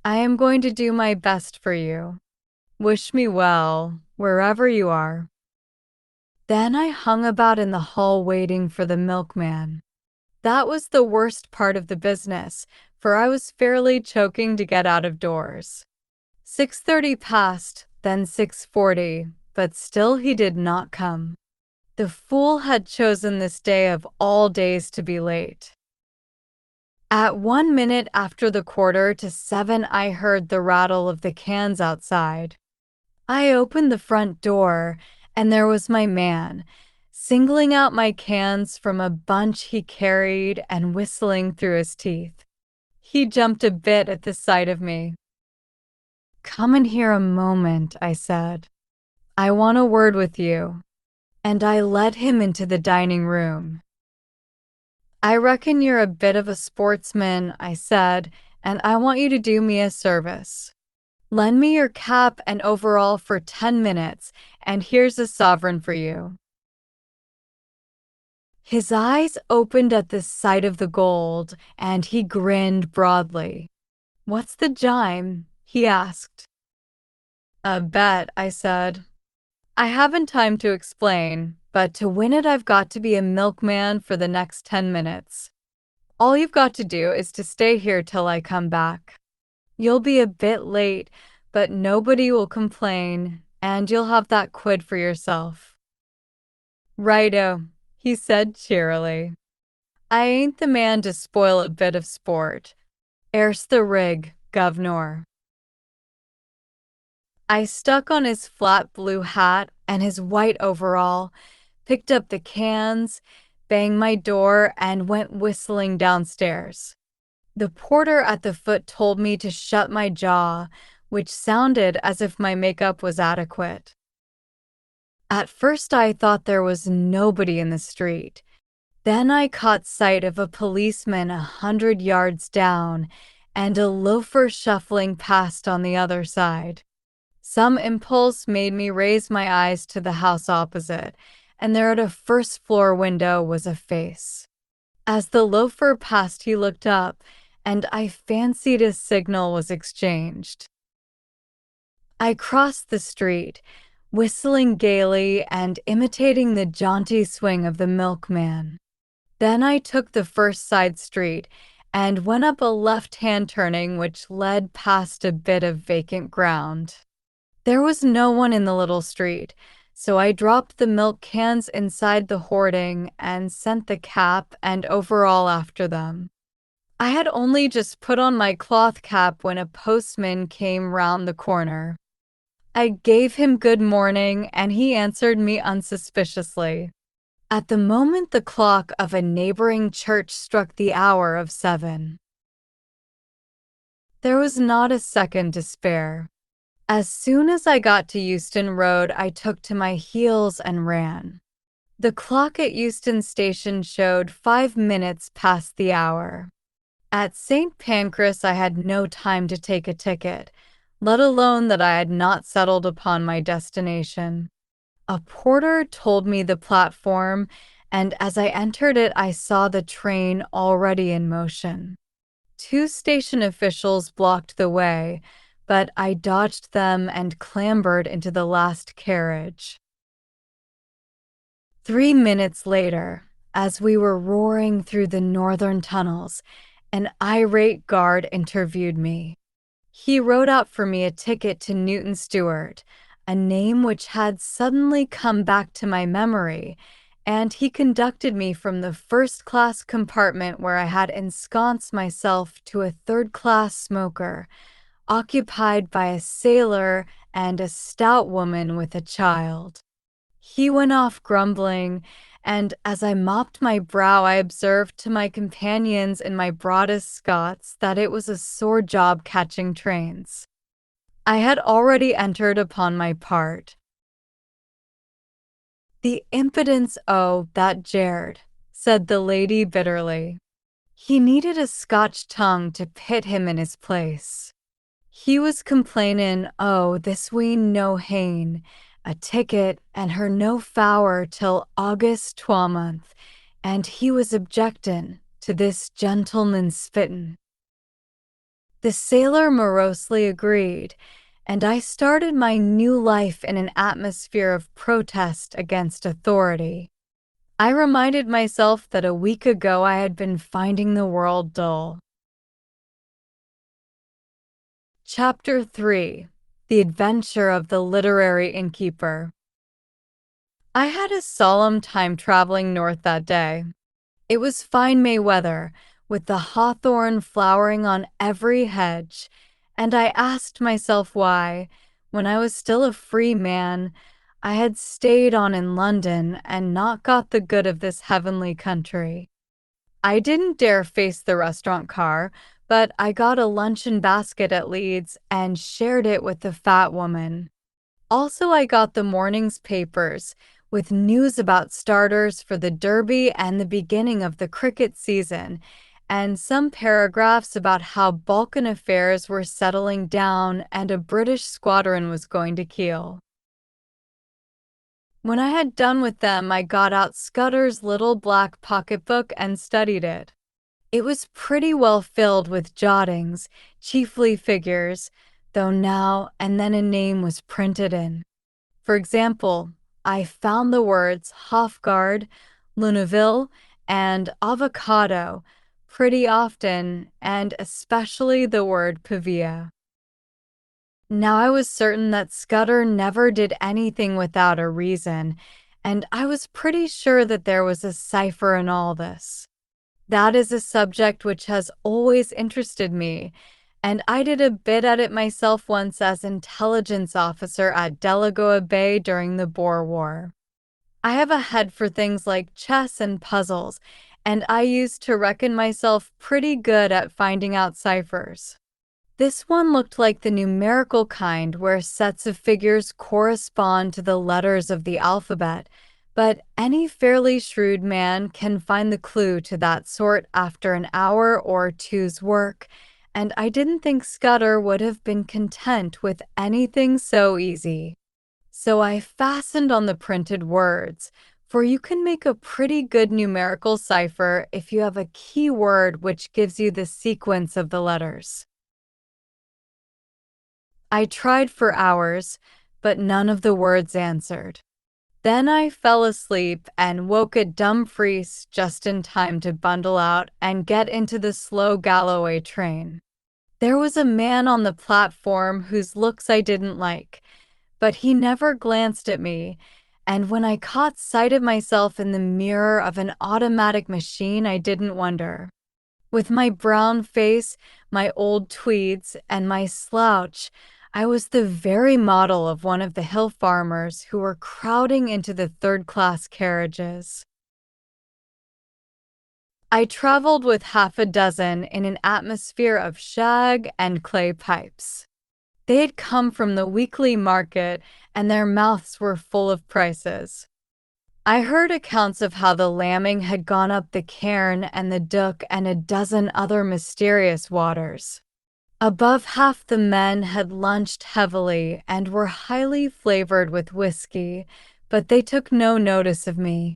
"I am going to do my best for you. Wish me well, wherever you are." Then I hung about in the hall waiting for the milkman. That was the worst part of the business, for I was fairly choking to get out of doors. 6:30 passed, then 6:40, but still he did not come. The fool had chosen this day of all days to be late. At 1 minute after the 6:45, I heard the rattle of the cans outside. I opened the front door, and there was my man, singling out my cans from a bunch he carried and whistling through his teeth. He jumped a bit at the sight of me. "Come in here a moment," I said. "I want a word with you." And I led him into the dining room. "I reckon you're a bit of a sportsman," I said, "and I want you to do me a service. Lend me your cap and overall for 10 minutes, and here's a sovereign for you." His eyes opened at the sight of the gold, and he grinned broadly. "What's the jime?" he asked. "A bet," I said. "I haven't time to explain, but to win it I've got to be a milkman for the next 10 minutes. All you've got to do is to stay here till I come back. You'll be a bit late, but nobody will complain, and you'll have that quid for yourself." "Righto," he said cheerily. "I ain't the man to spoil a bit of sport. Ere's the rig, guv'nor." I stuck on his flat blue hat and his white overall, picked up the cans, banged my door, and went whistling downstairs. The porter at the foot told me to shut my jaw, which sounded as if my makeup was adequate. At first I thought there was nobody in the street. Then I caught sight of a policeman 100 yards down and a loafer shuffling past on the other side. Some impulse made me raise my eyes to the house opposite, and there at a first-floor window was a face. As the loafer passed, he looked up, and I fancied a signal was exchanged. I crossed the street, whistling gaily and imitating the jaunty swing of the milkman. Then I took the first side street and went up a left-hand turning which led past a bit of vacant ground. There was no one in the little street, so I dropped the milk cans inside the hoarding and sent the cap and overall after them. I had only just put on my cloth cap when a postman came round the corner. I gave him good morning, and he answered me unsuspiciously. At the moment the clock of a neighboring church struck the hour of 7. There was not a second to spare. As soon as I got to Euston Road, I took to my heels and ran. The clock at Euston Station showed 5 minutes past the hour. At St. Pancras I had no time to take a ticket, let alone that I had not settled upon my destination. A porter told me the platform, and as I entered it I saw the train already in motion. 2 station officials blocked the way, but I dodged them and clambered into the last carriage. 3 minutes later, as we were roaring through the northern tunnels, an irate guard interviewed me. He wrote out for me a ticket to Newton Stewart, a name which had suddenly come back to my memory, and he conducted me from the first-class compartment where I had ensconced myself to a third-class smoker, occupied by a sailor and a stout woman with a child. He went off grumbling, and as I mopped my brow I observed to my companions in my broadest Scots that it was a sore job catching trains. I had already entered upon my part. "The impudence o' that Jared," said the lady bitterly. "He needed a Scotch tongue to pit him in his place. He was complaining, oh, this wean no hain, a ticket and her no fower till August twelmonth, and he was objectin' to this gentleman's fittin'. The sailor morosely agreed, and I started my new life in an atmosphere of protest against authority. I reminded myself that a week ago I had been finding the world dull. Chapter 3: The Adventure of the Literary Innkeeper. I had a solemn time traveling north that day. It was fine May weather, with the hawthorn flowering on every hedge, and I asked myself why, when I was still a free man, I had stayed on in London and not got the good of this heavenly country. I didn't dare face the restaurant car, but I got a luncheon basket at Leeds and shared it with the fat woman. Also, I got the morning's papers with news about starters for the Derby and the beginning of the cricket season, and some paragraphs about how Balkan affairs were settling down and a British squadron was going to Kiel. When I had done with them, I got out Scudder's little black pocketbook and studied it. It was pretty well filled with jottings, chiefly figures, though now and then a name was printed in. For example, I found the words Hofgaard, Luneville, and avocado pretty often, and especially the word Pavia. Now I was certain that Scudder never did anything without a reason, and I was pretty sure that there was a cipher in all this. That is a subject which has always interested me, and I did a bit at it myself once as intelligence officer at Delagoa Bay during the Boer War. I have a head for things like chess and puzzles, and I used to reckon myself pretty good at finding out ciphers. This one looked like the numerical kind where sets of figures correspond to the letters of the alphabet, but any fairly shrewd man can find the clue to that sort after an hour or two's work, and I didn't think Scudder would have been content with anything so easy. So I fastened on the printed words, for you can make a pretty good numerical cipher if you have a key word which gives you the sequence of the letters. I tried for hours, but none of the words answered. Then I fell asleep and woke at Dumfries just in time to bundle out and get into the slow Galloway train. There was a man on the platform whose looks I didn't like, but he never glanced at me, and when I caught sight of myself in the mirror of an automatic machine, I didn't wonder. With my brown face, my old tweeds, and my slouch, I was the very model of one of the hill farmers who were crowding into the third-class carriages. I traveled with half a dozen in an atmosphere of shag and clay pipes. They had come from the weekly market, and their mouths were full of prices. I heard accounts of how the lambing had gone up the Cairn and the Duck and a dozen other mysterious waters. Above half the men had lunched heavily and were highly flavored with whiskey, but they took no notice of me.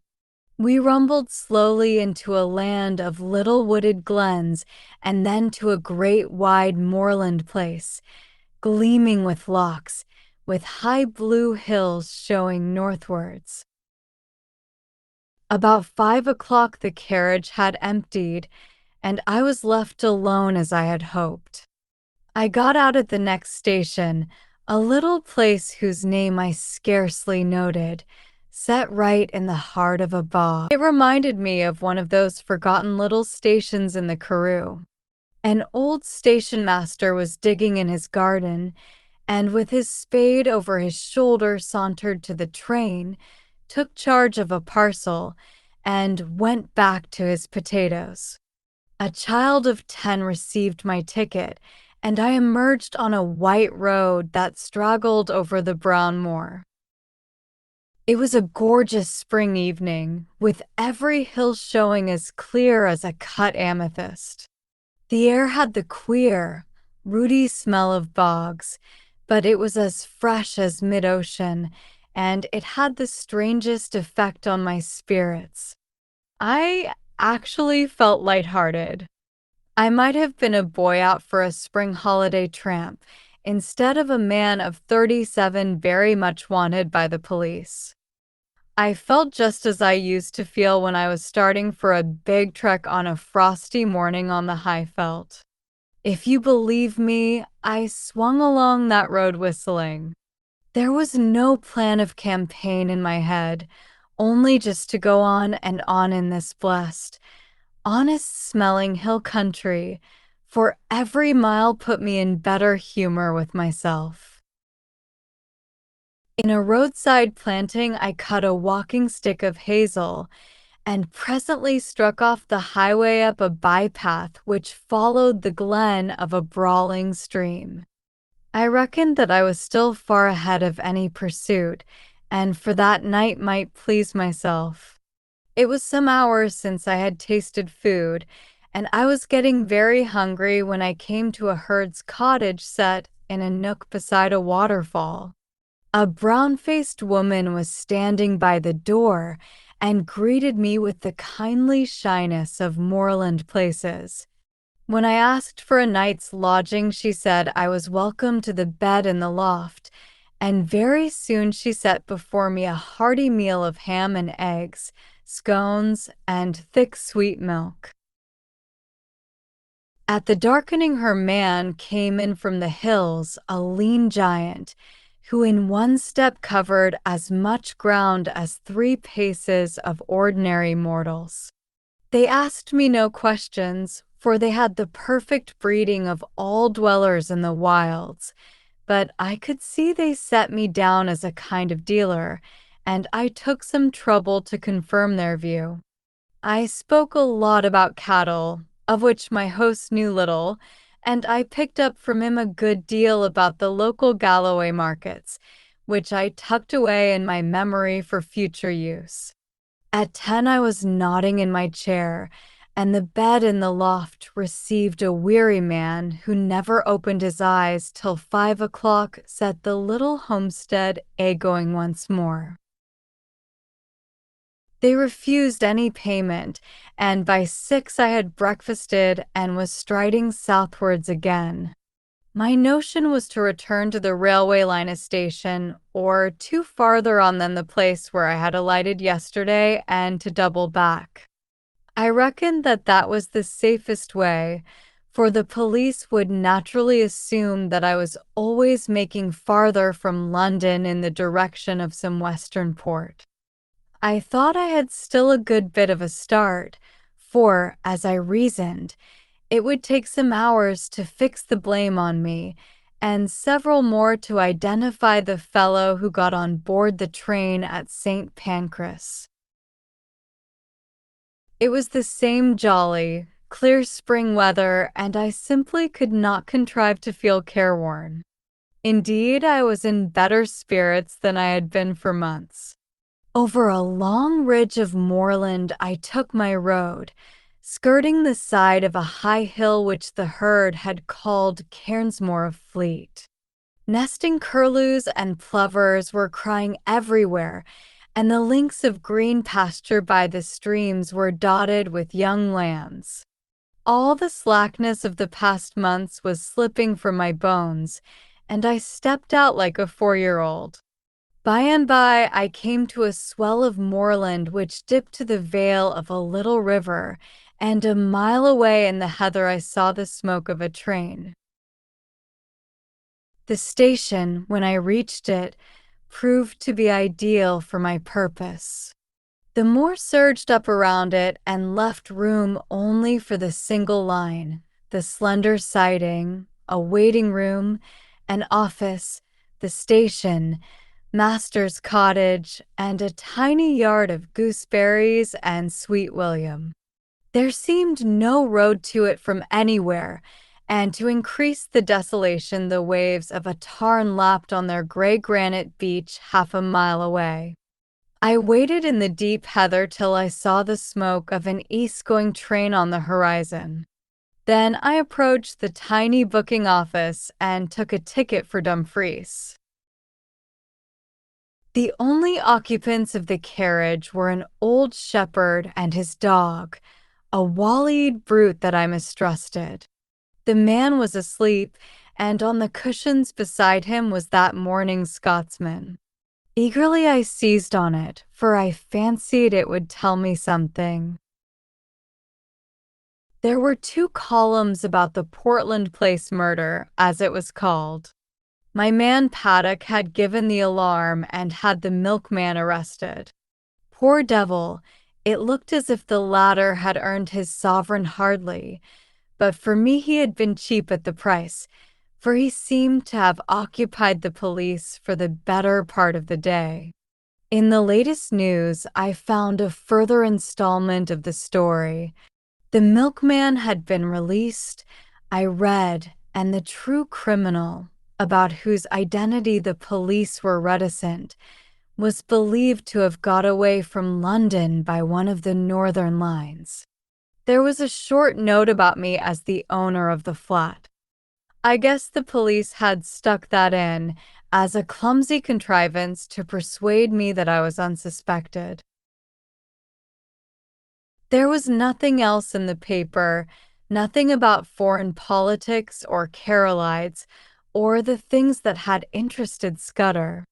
We rumbled slowly into a land of little wooded glens and then to a great wide moorland place, gleaming with lochs, with high blue hills showing northwards. About 5 o'clock the carriage had emptied, and I was left alone as I had hoped. I got out at the next station, a little place whose name I scarcely noted, set right in the heart of a bog. It reminded me of one of those forgotten little stations in the Karoo. An old station master was digging in his garden, and with his spade over his shoulder sauntered to the train, took charge of a parcel, and went back to his potatoes. A child of 10 received my ticket, and I emerged on a white road that straggled over the brown moor. It was a gorgeous spring evening, with every hill showing as clear as a cut amethyst. The air had the queer, rooty smell of bogs, but it was as fresh as mid-ocean, and it had the strangest effect on my spirits. I actually felt lighthearted. I might have been a boy out for a spring holiday tramp, instead of a man of 37 very much wanted by the police. I felt just as I used to feel when I was starting for a big trek on a frosty morning on the Highveld. If you believe me, I swung along that road whistling. There was no plan of campaign in my head, only just to go on and on in this blessed, honest-smelling hill country, for every mile put me in better humor with myself. In a roadside planting, I cut a walking stick of hazel and presently struck off the highway up a bypath which followed the glen of a brawling stream. I reckoned that I was still far ahead of any pursuit, and for that night might please myself. It was some hours since I had tasted food, and I was getting very hungry when I came to a herd's cottage set in a nook beside a waterfall. A brown-faced woman was standing by the door and greeted me with the kindly shyness of moorland places. When I asked for a night's lodging, she said I was welcome to the bed in the loft, and very soon she set before me a hearty meal of ham and eggs, scones, and thick sweet milk. At the darkening her man came in from the hills, a lean giant, who in one step covered as much ground as 3 paces of ordinary mortals. They asked me no questions, for they had the perfect breeding of all dwellers in the wilds, but I could see they set me down as a kind of dealer, and I took some trouble to confirm their view. I spoke a lot about cattle, of which my host knew little, and I picked up from him a good deal about the local Galloway markets, which I tucked away in my memory for future use. At 10 I was nodding in my chair, and the bed in the loft received a weary man who never opened his eyes till 5 o'clock set the little homestead a-going once more. They refused any payment, and by 6 I had breakfasted and was striding southwards again. My notion was to return to the railway line station, or 2 farther on than the place where I had alighted yesterday, and to double back. I reckoned that that was the safest way, for the police would naturally assume that I was always making farther from London in the direction of some western port. I thought I had still a good bit of a start, for, as I reasoned, it would take some hours to fix the blame on me, and several more to identify the fellow who got on board the train at St. Pancras. It was the same jolly, clear spring weather, and I simply could not contrive to feel careworn. Indeed, I was in better spirits than I had been for months. Over a long ridge of moorland I took my road, skirting the side of a high hill which the herd had called Cairnsmore of Fleet. Nesting curlews and plovers were crying everywhere, and the links of green pasture by the streams were dotted with young lambs. All the slackness of the past months was slipping from my bones, and I stepped out like a 4-year-old. By and by, I came to a swell of moorland which dipped to the vale of a little river, and a mile away in the heather I saw the smoke of a train. The station, when I reached it, proved to be ideal for my purpose. The moor surged up around it and left room only for the single line, the slender siding, a waiting room, an office, the station, master's cottage, and a tiny yard of gooseberries and sweet William. There seemed no road to it from anywhere, and to increase the desolation, the waves of a tarn lapped on their gray granite beach half a mile away. I waited in the deep heather till I saw the smoke of an east-going train on the horizon. Then I approached the tiny booking office and took a ticket for Dumfries. The only occupants of the carriage were an old shepherd and his dog, a wall-eyed brute that I mistrusted. The man was asleep, and on the cushions beside him was that morning Scotsman. Eagerly I seized on it, for I fancied it would tell me something. There were 2 columns about the Portland Place murder, as it was called. My man Paddock had given the alarm and had the milkman arrested. Poor devil, it looked as if the latter had earned his sovereign hardly, but for me he had been cheap at the price, for he seemed to have occupied the police for the better part of the day. In the latest news, I found a further installment of the story. The milkman had been released, I read, and the true criminal, about whose identity the police were reticent, was believed to have got away from London by one of the northern lines. There was a short note about me as the owner of the flat. I guess the police had stuck that in as a clumsy contrivance to persuade me that I was unsuspected. There was nothing else in the paper, nothing about foreign politics or Carolides, or the things that had interested Scudder.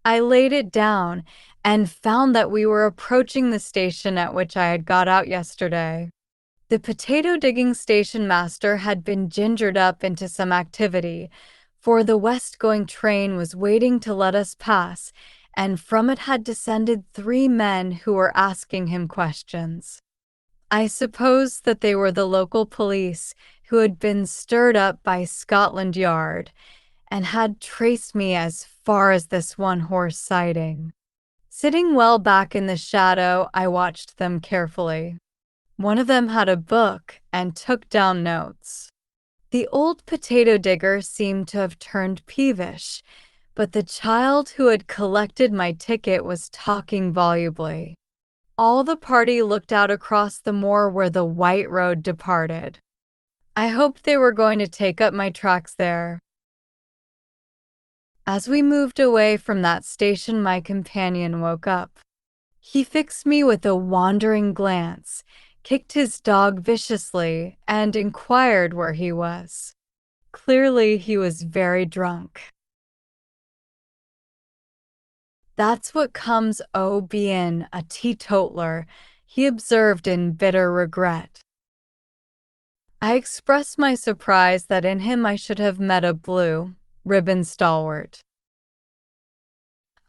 I laid it down and found that we were approaching the station at which I had got out yesterday. The potato-digging station master had been gingered up into some activity, for the west-going train was waiting to let us pass, and from it had descended 3 men who were asking him questions. I suppose that they were the local police who had been stirred up by Scotland Yard and had traced me as far as this one-horse siding. Sitting well back in the shadow, I watched them carefully. One of them had a book and took down notes. The old potato digger seemed to have turned peevish, but the child who had collected my ticket was talking volubly. All the party looked out across the moor where the white road departed. I hoped they were going to take up my tracks there. As we moved away from that station, my companion woke up. He fixed me with a wandering glance, kicked his dog viciously, and inquired where he was. Clearly, he was very drunk. That's what comes o' bein' a teetotaler, he observed in bitter regret. I expressed my surprise that in him I should have met a blue ribbon stalwart.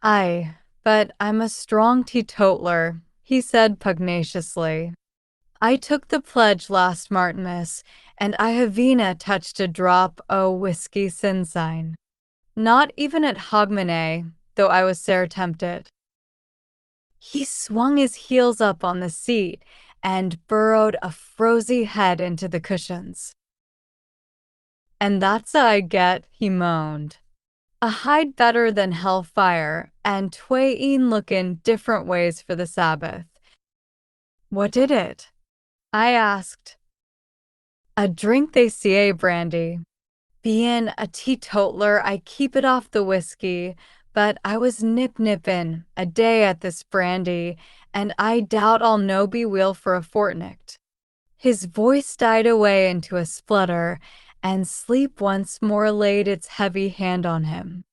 Aye, but I'm a strong teetotaler, he said pugnaciously. I took the pledge last Martinmas, and I haveena touched a drop o' whiskey sinsyne. Not even at Hogmanay, though I was sair tempted. He swung his heels up on the seat and burrowed a frosy head into the cushions. And that's a I get, he moaned. A hide better than hellfire, and twain lookin' different ways for the Sabbath. What did it? I asked. A drink they say brandy. Bein' a teetotaler, I keep it off the whiskey, but I was nip-nippin' a day at this brandy, and I doubt I'll no be weel for a fortnicht. His voice died away into a splutter, and sleep once more laid its heavy hand on him.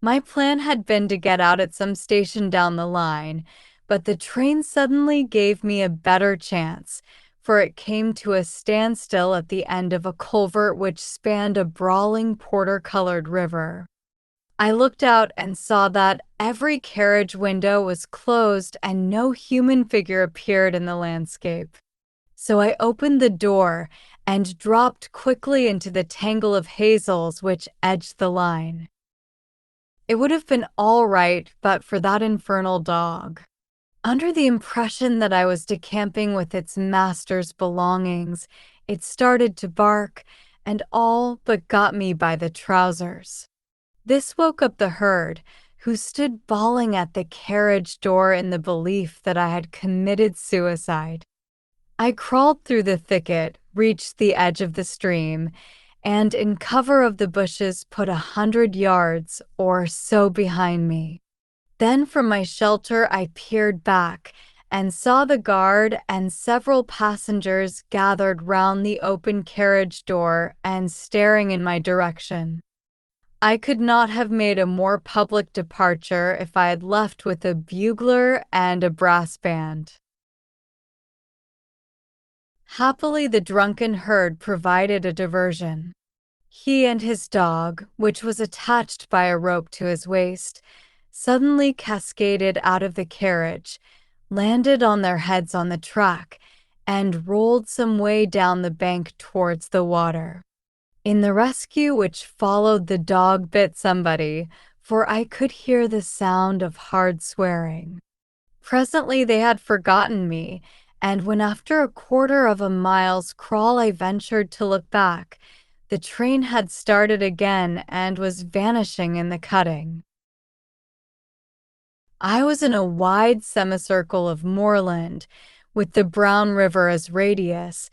My plan had been to get out at some station down the line, but the train suddenly gave me a better chance, for it came to a standstill at the end of a culvert which spanned a brawling porter-colored river. I looked out and saw that every carriage window was closed and no human figure appeared in the landscape. So I opened the door and dropped quickly into the tangle of hazels which edged the line. It would have been all right but for that infernal dog. Under the impression that I was decamping with its master's belongings, it started to bark and all but got me by the trousers. This woke up the herd, who stood bawling at the carriage door in the belief that I had committed suicide. I crawled through the thicket, reached the edge of the stream, and in cover of the bushes put 100 yards or so behind me. Then from my shelter I peered back and saw the guard and several passengers gathered round the open carriage door and staring in my direction. I could not have made a more public departure if I had left with a bugler and a brass band. Happily, the drunken herd provided a diversion. He and his dog, which was attached by a rope to his waist, suddenly cascaded out of the carriage, landed on their heads on the track, and rolled some way down the bank towards the water. In the rescue which followed, the dog bit somebody, for I could hear the sound of hard swearing. Presently they had forgotten me, and when after a quarter of a mile's crawl I ventured to look back, the train had started again and was vanishing in the cutting. I was in a wide semicircle of moorland, with the Brown River as radius,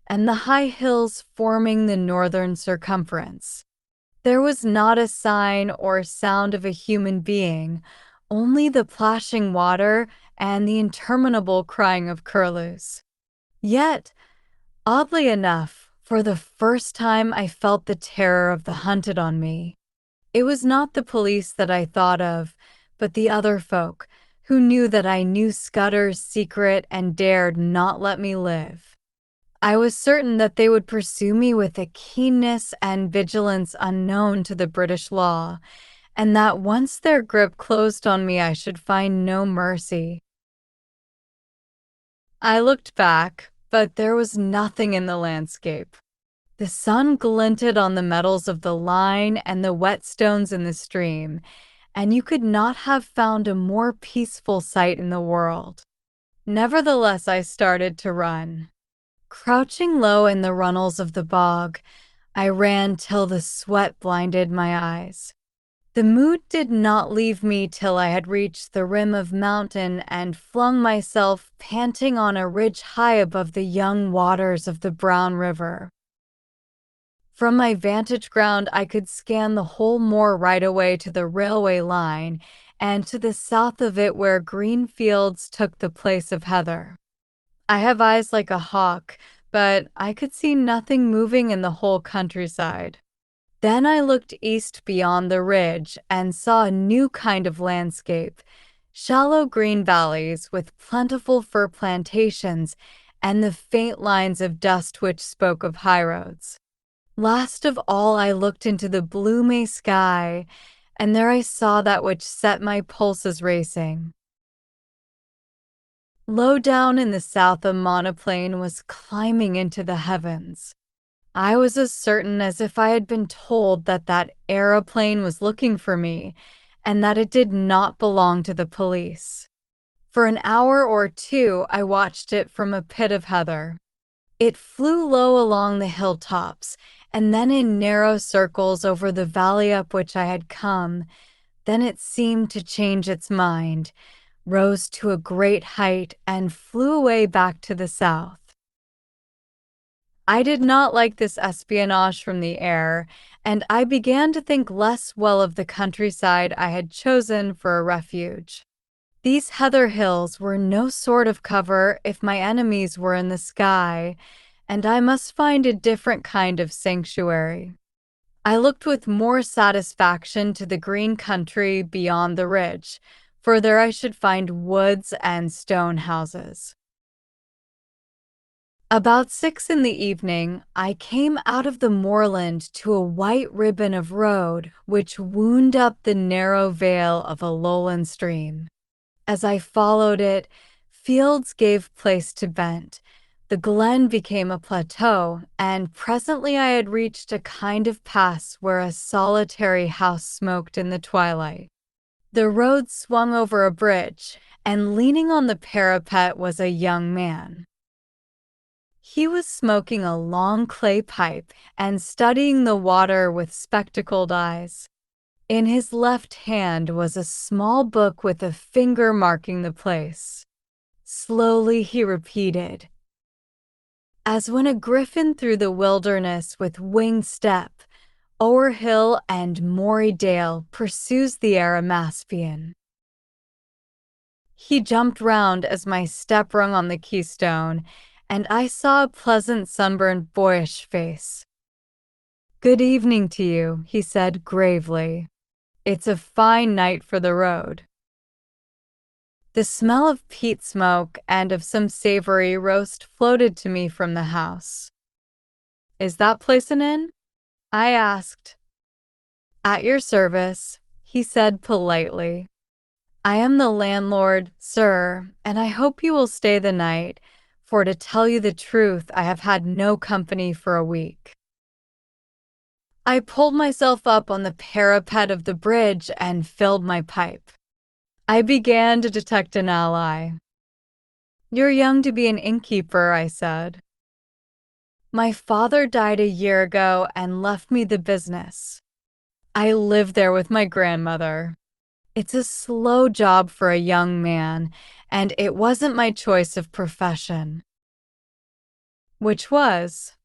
and the high hills forming the northern circumference. There was not a sign or sound of a human being, only the plashing water and the interminable crying of curlews. Yet, oddly enough, for the first time I felt the terror of the hunted on me. It was not the police that I thought of, but the other folk, who knew that I knew Scudder's secret and dared not let me live. I was certain that they would pursue me with a keenness and vigilance unknown to the British law, and that once their grip closed on me I should find no mercy. I looked back, but there was nothing in the landscape. The sun glinted on the metals of the line and the whetstones in the stream, and you could not have found a more peaceful sight in the world. Nevertheless, I started to run. Crouching low in the runnels of the bog, I ran till the sweat blinded my eyes. The mood did not leave me till I had reached the rim of mountain and flung myself panting on a ridge high above the young waters of the Brown River. From my vantage ground, I could scan the whole moor right away to the railway line and to the south of it where green fields took the place of heather. I have eyes like a hawk, but I could see nothing moving in the whole countryside. Then I looked east beyond the ridge and saw a new kind of landscape, shallow green valleys with plentiful fir plantations and the faint lines of dust which spoke of highroads. Last of all, I looked into the blue May sky, and there I saw that which set my pulses racing. Low down in the south, a monoplane was climbing into the heavens. I was as certain as if I had been told that that aeroplane was looking for me, and that it did not belong to the police. For an hour or two, I watched it from a pit of heather. It flew low along the hilltops, and then in narrow circles over the valley up which I had come. Then it seemed to change its mind, rose to a great height, and flew away back to the south. I did not like this espionage from the air, and I began to think less well of the countryside I had chosen for a refuge. These heather hills were no sort of cover if my enemies were in the sky, and I must find a different kind of sanctuary. I looked with more satisfaction to the green country beyond the ridge, for there I should find woods and stone houses. About 6 in the evening, I came out of the moorland to a white ribbon of road which wound up the narrow vale of a lowland stream. As I followed it, fields gave place to bent, the glen became a plateau, and presently I had reached a kind of pass where a solitary house smoked in the twilight. The road swung over a bridge, and leaning on the parapet was a young man. He was smoking a long clay pipe and studying the water with spectacled eyes. In his left hand was a small book with a finger marking the place. Slowly he repeated, as when a griffin through the wilderness with winged step, o'er hill and moory dale pursues the Arimaspian. He jumped round as my step rung on the keystone, and I saw a pleasant sunburned boyish face. "Good evening to you," he said gravely. "It's a fine night for the road." The smell of peat smoke and of some savory roast floated to me from the house. "Is that place an inn?" I asked. "At your service," he said politely. "I am the landlord, sir, and I hope you will stay the night, for to tell you the truth, I have had no company for a week." I pulled myself up on the parapet of the bridge and filled my pipe. I began to detect an ally. "You're young to be an innkeeper," I said. "My father died a year ago and left me the business. I live there with my grandmother. It's a slow job for a young man, and it wasn't my choice of profession." "Which was?"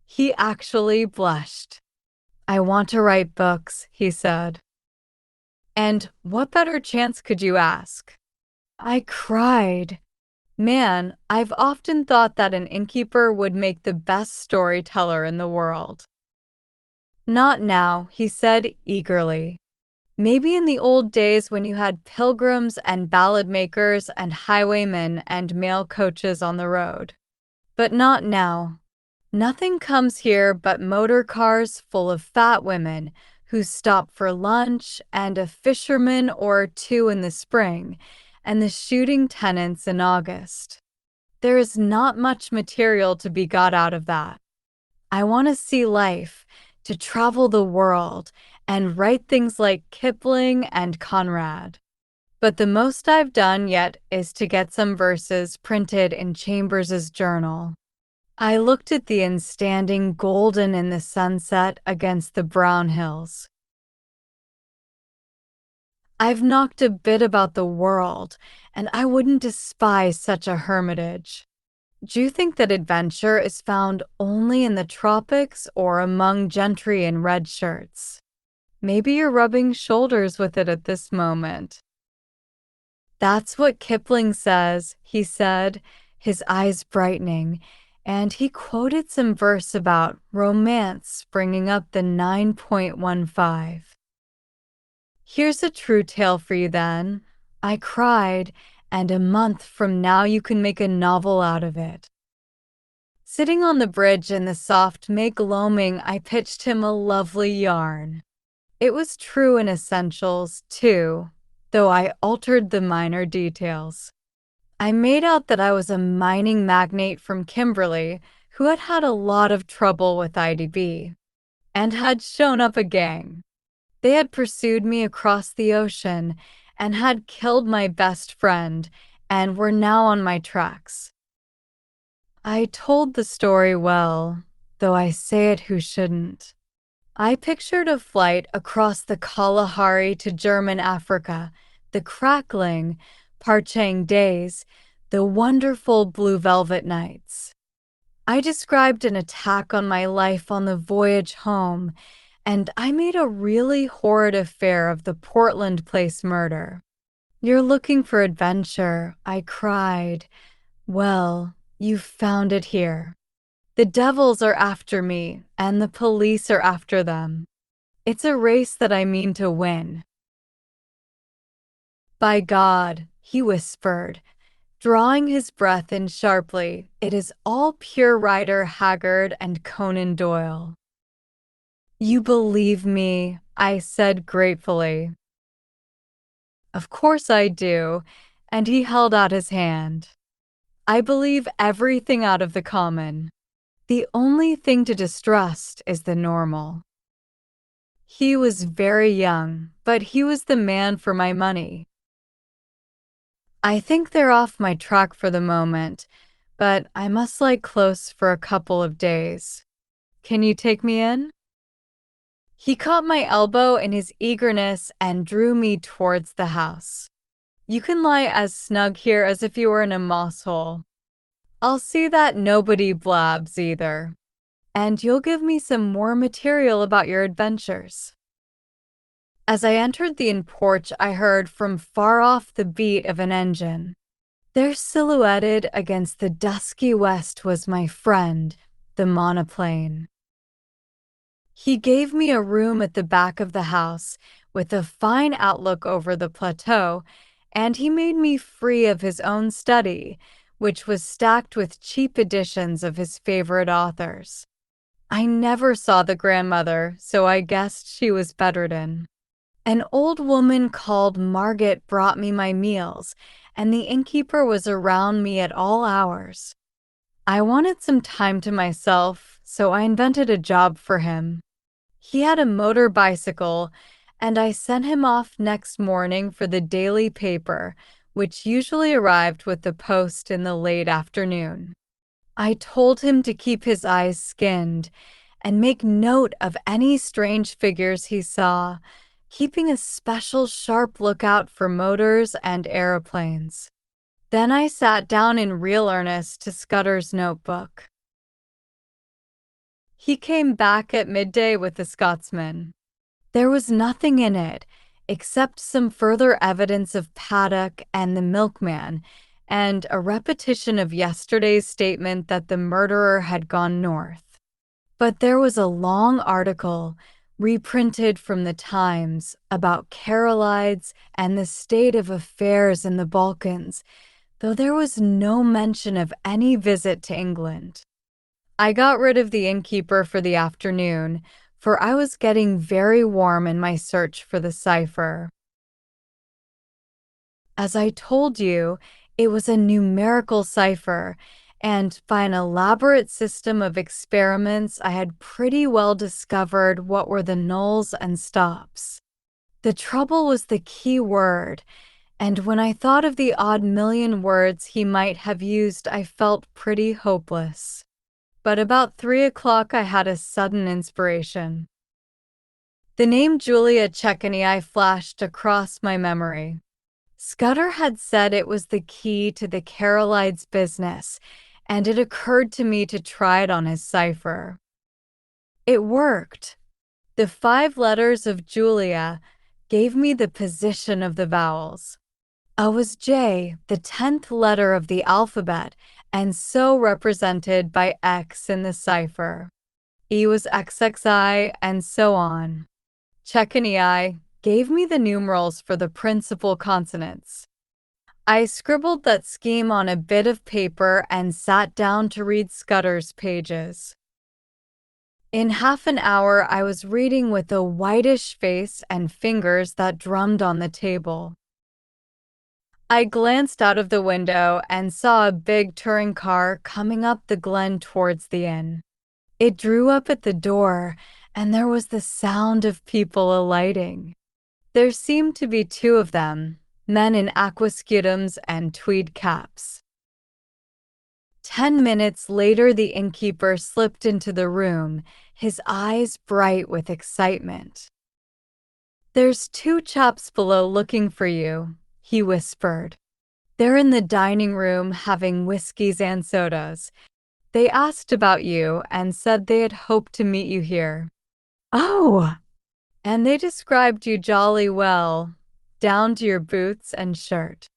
He actually blushed. "I want to write books," he said. "And what better chance could you ask?" I cried. Man, I've often thought that an innkeeper would make the best storyteller in the world. "Not now," he said eagerly. "Maybe in the old days when you had pilgrims and ballad makers and highwaymen and mail coaches on the road. But not now. Nothing comes here but motor cars full of fat women who stop for lunch, and a fisherman or two in the spring, and the shooting tenants in August. There is not much material to be got out of that. I want to see life, to travel the world, and write things like Kipling and Conrad. But the most I've done yet is to get some verses printed in Chambers's journal." I looked at the inn standing golden in the sunset against the brown hills. "I've knocked a bit about the world, and I wouldn't despise such a hermitage. Do you think that adventure is found only in the tropics or among gentry in red shirts? Maybe you're rubbing shoulders with it at this moment." "That's what Kipling says," he said, his eyes brightening, and he quoted some verse about romance bringing up the 9.15. "Here's a true tale for you then," I cried, "and a month from now you can make a novel out of it." Sitting on the bridge in the soft May gloaming, I pitched him a lovely yarn. It was true in essentials, too, though I altered the minor details. I made out that I was a mining magnate from Kimberley who had had a lot of trouble with IDB and had shown up a gang. They had pursued me across the ocean and had killed my best friend and were now on my tracks. I told the story well, though I say it who shouldn't. I pictured a flight across the Kalahari to German Africa, the crackling, parching days, the wonderful blue velvet nights. I described an attack on my life on the voyage home, and I made a really horrid affair of the Portland Place murder. "You're looking for adventure," I cried. "Well, you've found it here. The devils are after me, and the police are after them. It's a race that I mean to win." "By God," he whispered, drawing his breath in sharply, "it is all pure Rider Haggard and Conan Doyle." "You believe me," I said gratefully. "Of course I do," and he held out his hand. "I believe everything out of the common. The only thing to distrust is the normal." He was very young, but he was the man for my money. "I think they're off my track for the moment, but I must lie close for a couple of days. Can you take me in?" He caught my elbow in his eagerness and drew me towards the house. "You can lie as snug here as if you were in a moss hole." I'll see that nobody blabs either. And you'll give me some more material about your adventures. As I entered the inn porch, I heard from far off the beat of an engine. There, silhouetted against the dusky west, was my friend, the monoplane. He gave me a room at the back of the house with a fine outlook over the plateau, and he made me free of his own study, which was stacked with cheap editions of his favorite authors. I never saw the grandmother, so I guessed she was bedridden. An old woman called Margaret brought me my meals, and the innkeeper was around me at all hours. I wanted some time to myself, so I invented a job for him. He had a motor bicycle, and I sent him off next morning for the daily paper, which usually arrived with the post in the late afternoon. I told him to keep his eyes skinned and make note of any strange figures he saw, keeping a special sharp lookout for motors and aeroplanes. Then I sat down in real earnest to Scudder's notebook. He came back at midday with the Scotsman. There was nothing in it, except some further evidence of Paddock and the Milkman, and a repetition of yesterday's statement that the murderer had gone north. But there was a long article, reprinted from the Times, about Carolides and the state of affairs in the Balkans, though there was no mention of any visit to England. I got rid of the innkeeper for the afternoon, for I was getting very warm in my search for the cipher. As I told you, it was a numerical cipher, and by an elaborate system of experiments, I had pretty well discovered what were the nulls and stops. The trouble was the key word, and when I thought of the odd million words he might have used, I felt pretty hopeless. But about 3 o'clock I had a sudden inspiration. The name Julia Chekenyi flashed across my memory. Scudder had said it was the key to the Carolides business, and it occurred to me to try it on his cipher. It worked. The 5 letters of Julia gave me the position of the vowels. O was J, the 10th letter of the alphabet, and so represented by X in the cipher. E was XXI, and so on. Chekenyi gave me the numerals for the principal consonants. I scribbled that scheme on a bit of paper and sat down to read Scudder's pages. In half an hour, I was reading with a whitish face and fingers that drummed on the table. I glanced out of the window and saw a big touring car coming up the glen towards the inn. It drew up at the door, and there was the sound of people alighting. There seemed to be 2 of them, men in aquascutums and tweed caps. 10 minutes later, the innkeeper slipped into the room, his eyes bright with excitement. "There's 2 chaps below looking for you," he whispered. "They're in the dining room having whiskeys and sodas. They asked about you and said they had hoped to meet you here." "Oh!" "And they described you jolly well, down to your boots and shirt.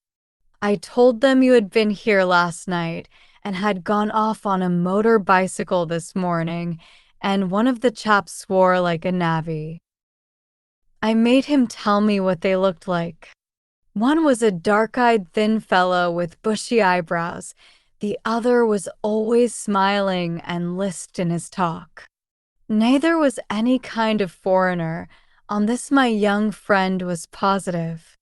I told them you had been here last night and had gone off on a motor bicycle this morning, and one of the chaps swore like a navvy. I made him tell me what they looked like. One was a dark-eyed thin fellow with bushy eyebrows. The other was always smiling and lisped in his talk. Neither was any kind of foreigner. On this my young friend was positive."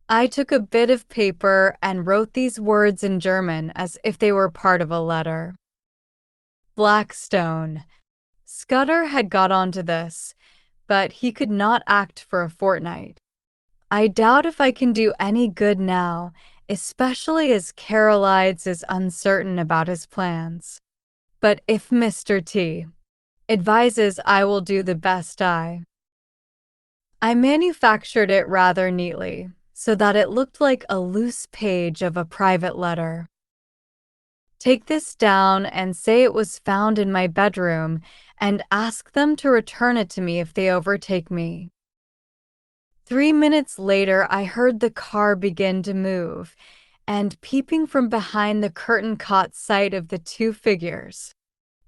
I took a bit of paper and wrote these words in German as if they were part of a letter. Blackstone. Scudder had got onto this, but he could not act for a fortnight. I doubt if I can do any good now, especially as Carolides is uncertain about his plans. But if Mr. T advises, I will do the best I manufactured it rather neatly, so that it looked like a loose page of a private letter. Take this down and say it was found in my bedroom, and ask them to return it to me if they overtake me." 3 minutes later, I heard the car begin to move, and peeping from behind the curtain caught sight of the two figures.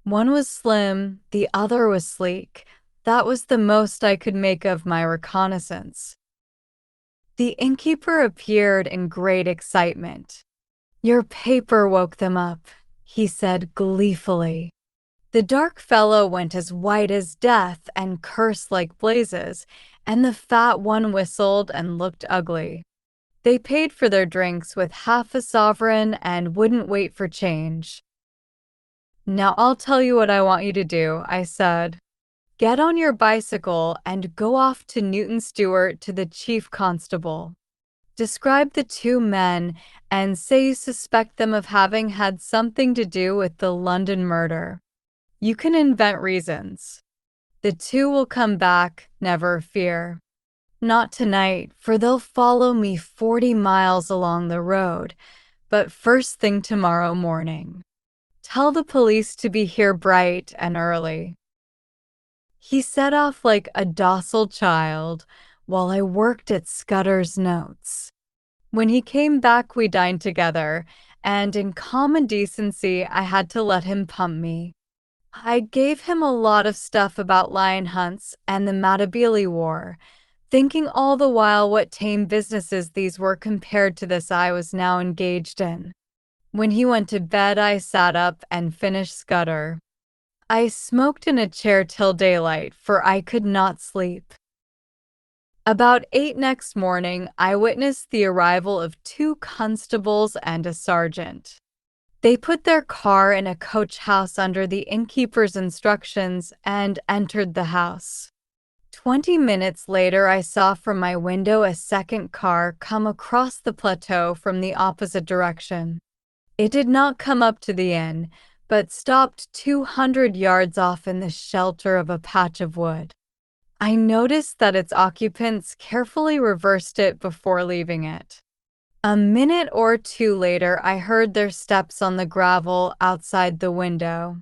One was slim, the other was sleek. That was the most I could make of my reconnaissance. The innkeeper appeared in great excitement. "Your paper woke them up," he said gleefully. The dark fellow went as white as death and cursed like blazes, and the fat one whistled and looked ugly. They paid for their drinks with half a sovereign and wouldn't wait for change. "Now I'll tell you what I want you to do," I said. "Get on your bicycle and go off to Newton Stewart to the chief constable. Describe the two men and say you suspect them of having had something to do with the London murder. You can invent reasons. The two will come back, never fear. Not tonight, for they'll follow me 40 miles along the road, but first thing tomorrow morning. Tell the police to be here bright and early." He set off like a docile child while I worked at Scudder's notes. When he came back, we dined together, and in common decency, I had to let him pump me. I gave him a lot of stuff about lion hunts and the Matabele War, thinking all the while what tame businesses these were compared to this I was now engaged in. When he went to bed, I sat up and finished Scudder. I smoked in a chair till daylight, for I could not sleep. About 8 next morning, I witnessed the arrival of 2 constables and a sergeant. They put their car in a coach house under the innkeeper's instructions and entered the house. 20 minutes later, I saw from my window a second car come across the plateau from the opposite direction. It did not come up to the inn, but stopped 200 yards off in the shelter of a patch of wood. I noticed that its occupants carefully reversed it before leaving it. A minute or two later, I heard their steps on the gravel outside the window.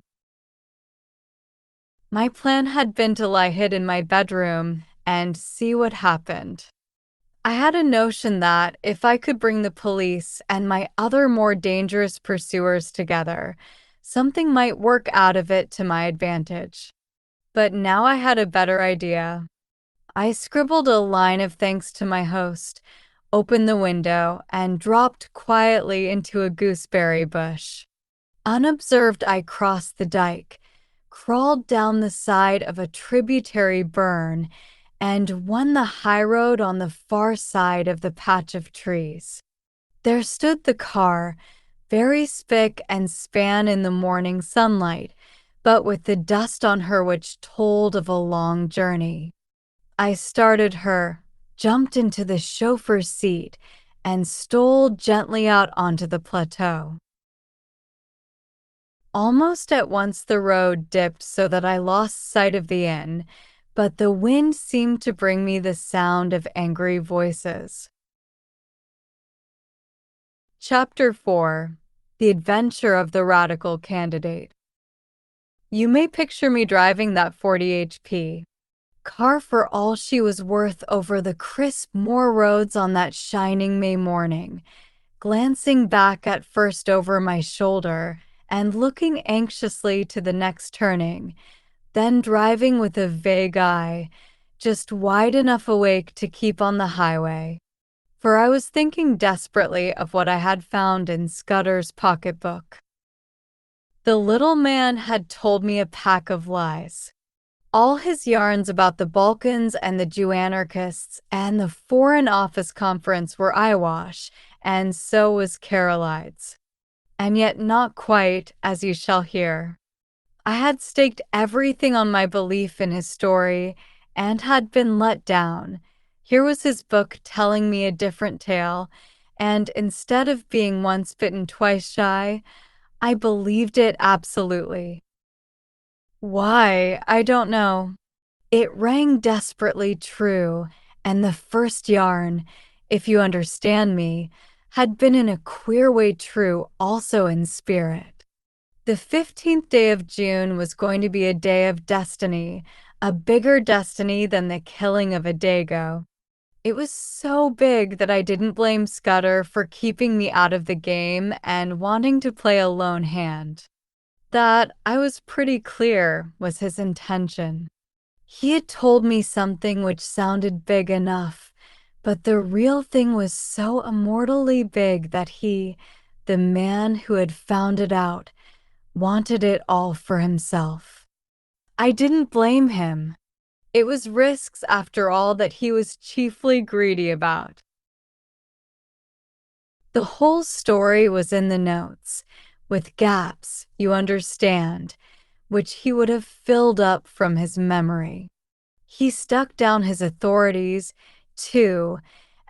My plan had been to lie hid in my bedroom and see what happened. I had a notion that if I could bring the police and my other more dangerous pursuers together, something might work out of it to my advantage. But now I had a better idea. I scribbled a line of thanks to my host, opened the window, and dropped quietly into a gooseberry bush. Unobserved, I crossed the dike, crawled down the side of a tributary burn, and won the high road on the far side of the patch of trees. There stood the car, very spick and span in the morning sunlight, but with the dust on her which told of a long journey. I started her, jumped into the chauffeur's seat, and stole gently out onto the plateau. Almost at once the road dipped so that I lost sight of the inn, but the wind seemed to bring me the sound of angry voices. Chapter 4: The Adventure of the Radical Candidate. You may picture me driving that 40 HP car for all she was worth over the crisp moor roads on that shining May morning, glancing back at first over my shoulder and looking anxiously to the next turning, then driving with a vague eye, just wide enough awake to keep on the highway. For I was thinking desperately of what I had found in Scudder's pocketbook. The little man had told me a pack of lies. All his yarns about the Balkans and the Jew anarchists and the Foreign Office Conference were eyewash, and so was Carolide's. And yet not quite, as you shall hear. I had staked everything on my belief in his story and had been let down. Here was his book telling me a different tale, and instead of being once bitten twice shy, I believed it absolutely. Why, I don't know. It rang desperately true, and the first yarn, if you understand me, had been in a queer way true also in spirit. The 15th day of June was going to be a day of destiny, a bigger destiny than the killing of a dago. It was so big that I didn't blame Scudder for keeping me out of the game and wanting to play a lone hand. That, I was pretty clear, was his intention. He had told me something which sounded big enough, but the real thing was so immortally big that he, the man who had found it out, wanted it all for himself. I didn't blame him. It was risks, after all, that he was chiefly greedy about. The whole story was in the notes, with gaps, you understand, which he would have filled up from his memory. He stuck down his authorities, too,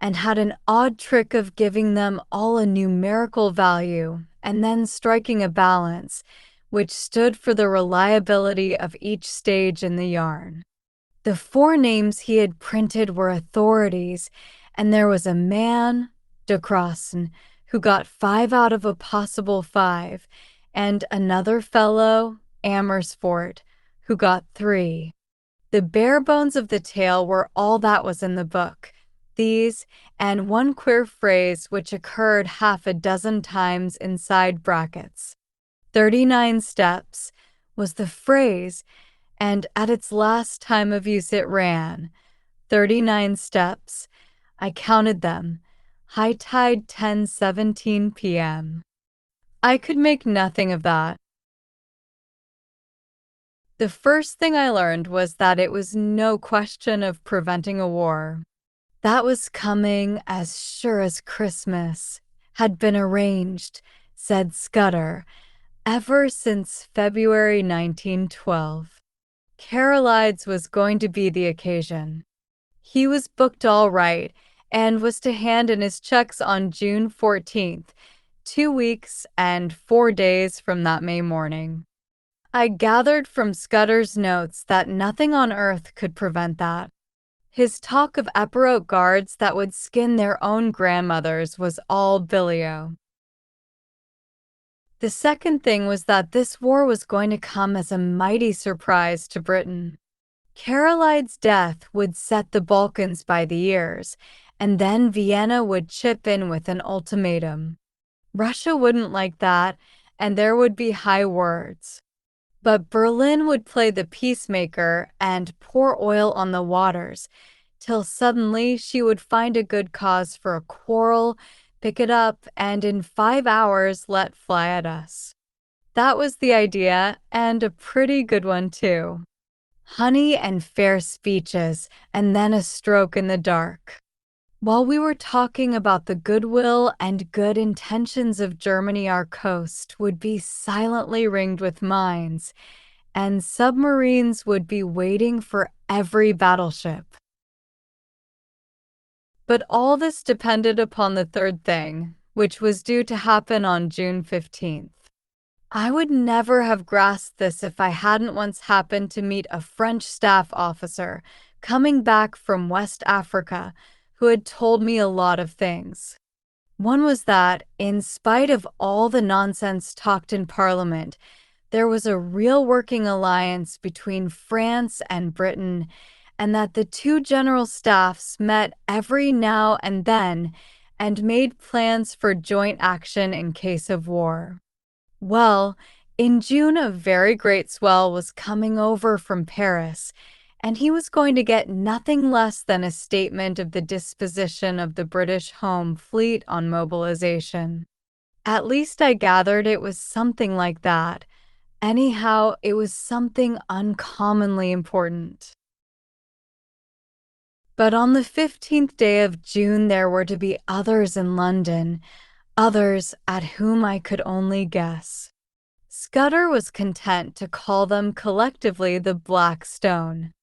and had an odd trick of giving them all a numerical value and then striking a balance, which stood for the reliability of each stage in the yarn. The 4 names he had printed were authorities, and there was a man, de Crossen, who got 5 out of a possible 5, and another fellow, Amersfoort, who got 3. The bare bones of the tale were all that was in the book. These, and one queer phrase which occurred half a dozen times inside brackets. 39 steps was the phrase, and at its last time of use it ran, 39 steps. I counted them. High tide 10:17 p.m. I could make nothing of that. The first thing I learned was that it was no question of preventing a war. That was coming as sure as Christmas had been arranged, said Scudder, ever since February 1912. Carolides was going to be the occasion. He was booked all right and was to hand in his checks on June 14th, 2 weeks and 4 days from that May morning. I gathered from Scudder's notes that nothing on earth could prevent that. His talk of Epirote guards that would skin their own grandmothers was all bilio. The second thing was that this war was going to come as a mighty surprise to Britain. Carolide's death would set the Balkans by the ears, and then Vienna would chip in with an ultimatum. Russia wouldn't like that, and there would be high words. But Berlin would play the peacemaker and pour oil on the waters, till suddenly she would find a good cause for a quarrel, pick it up, and in 5 hours let fly at us. That was the idea, and a pretty good one too. Honey and fair speeches, and then a stroke in the dark. While we were talking about the goodwill and good intentions of Germany, our coast would be silently ringed with mines, and submarines would be waiting for every battleship. But all this depended upon the third thing, which was due to happen on June 15th. I would never have grasped this if I hadn't once happened to meet a French staff officer coming back from West Africa who had told me a lot of things. One was that, in spite of all the nonsense talked in Parliament, there was a real working alliance between France and Britain, and that the 2 general staffs met every now and then and made plans for joint action in case of war. Well, in June a very great swell was coming over from Paris, and he was going to get nothing less than a statement of the disposition of the British home fleet on mobilization. At least I gathered it was something like that. Anyhow, it was something uncommonly important. But on the 15th day of June there were to be others in London, others at whom I could only guess. Scudder was content to call them collectively the Black Stone.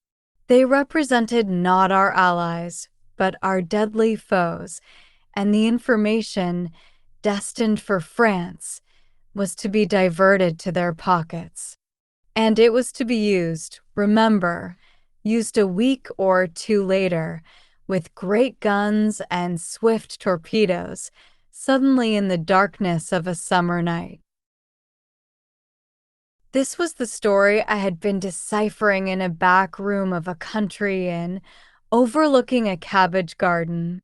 They represented not our allies, but our deadly foes, and the information, destined for France, was to be diverted to their pockets. And it was to be used, remember, used a week or 2 later, with great guns and swift torpedoes, suddenly in the darkness of a summer night. This was the story I had been deciphering in a back room of a country inn, overlooking a cabbage garden.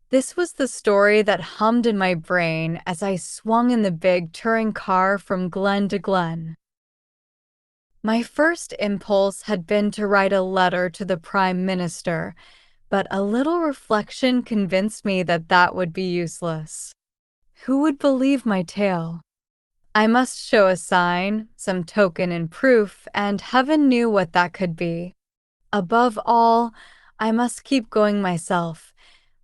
This was the story that hummed in my brain as I swung in the big touring car from glen to glen. My first impulse had been to write a letter to the Prime Minister, but a little reflection convinced me that that would be useless. Who would believe my tale? I must show a sign, some token and proof, and heaven knew what that could be. Above all, I must keep going myself,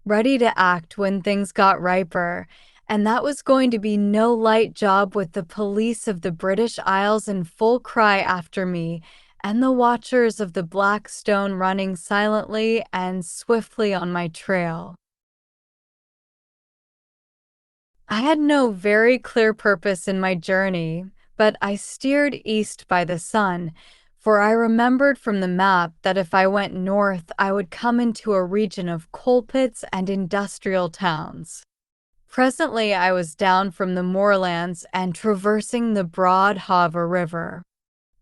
ready to act when things got riper, and that was going to be no light job with the police of the British Isles in full cry after me, and the watchers of the Black Stone running silently and swiftly on my trail. I had no very clear purpose in my journey, but I steered east by the sun, for I remembered from the map that if I went north, I would come into a region of coal pits and industrial towns. Presently, I was down from the moorlands and traversing the broad Hava River.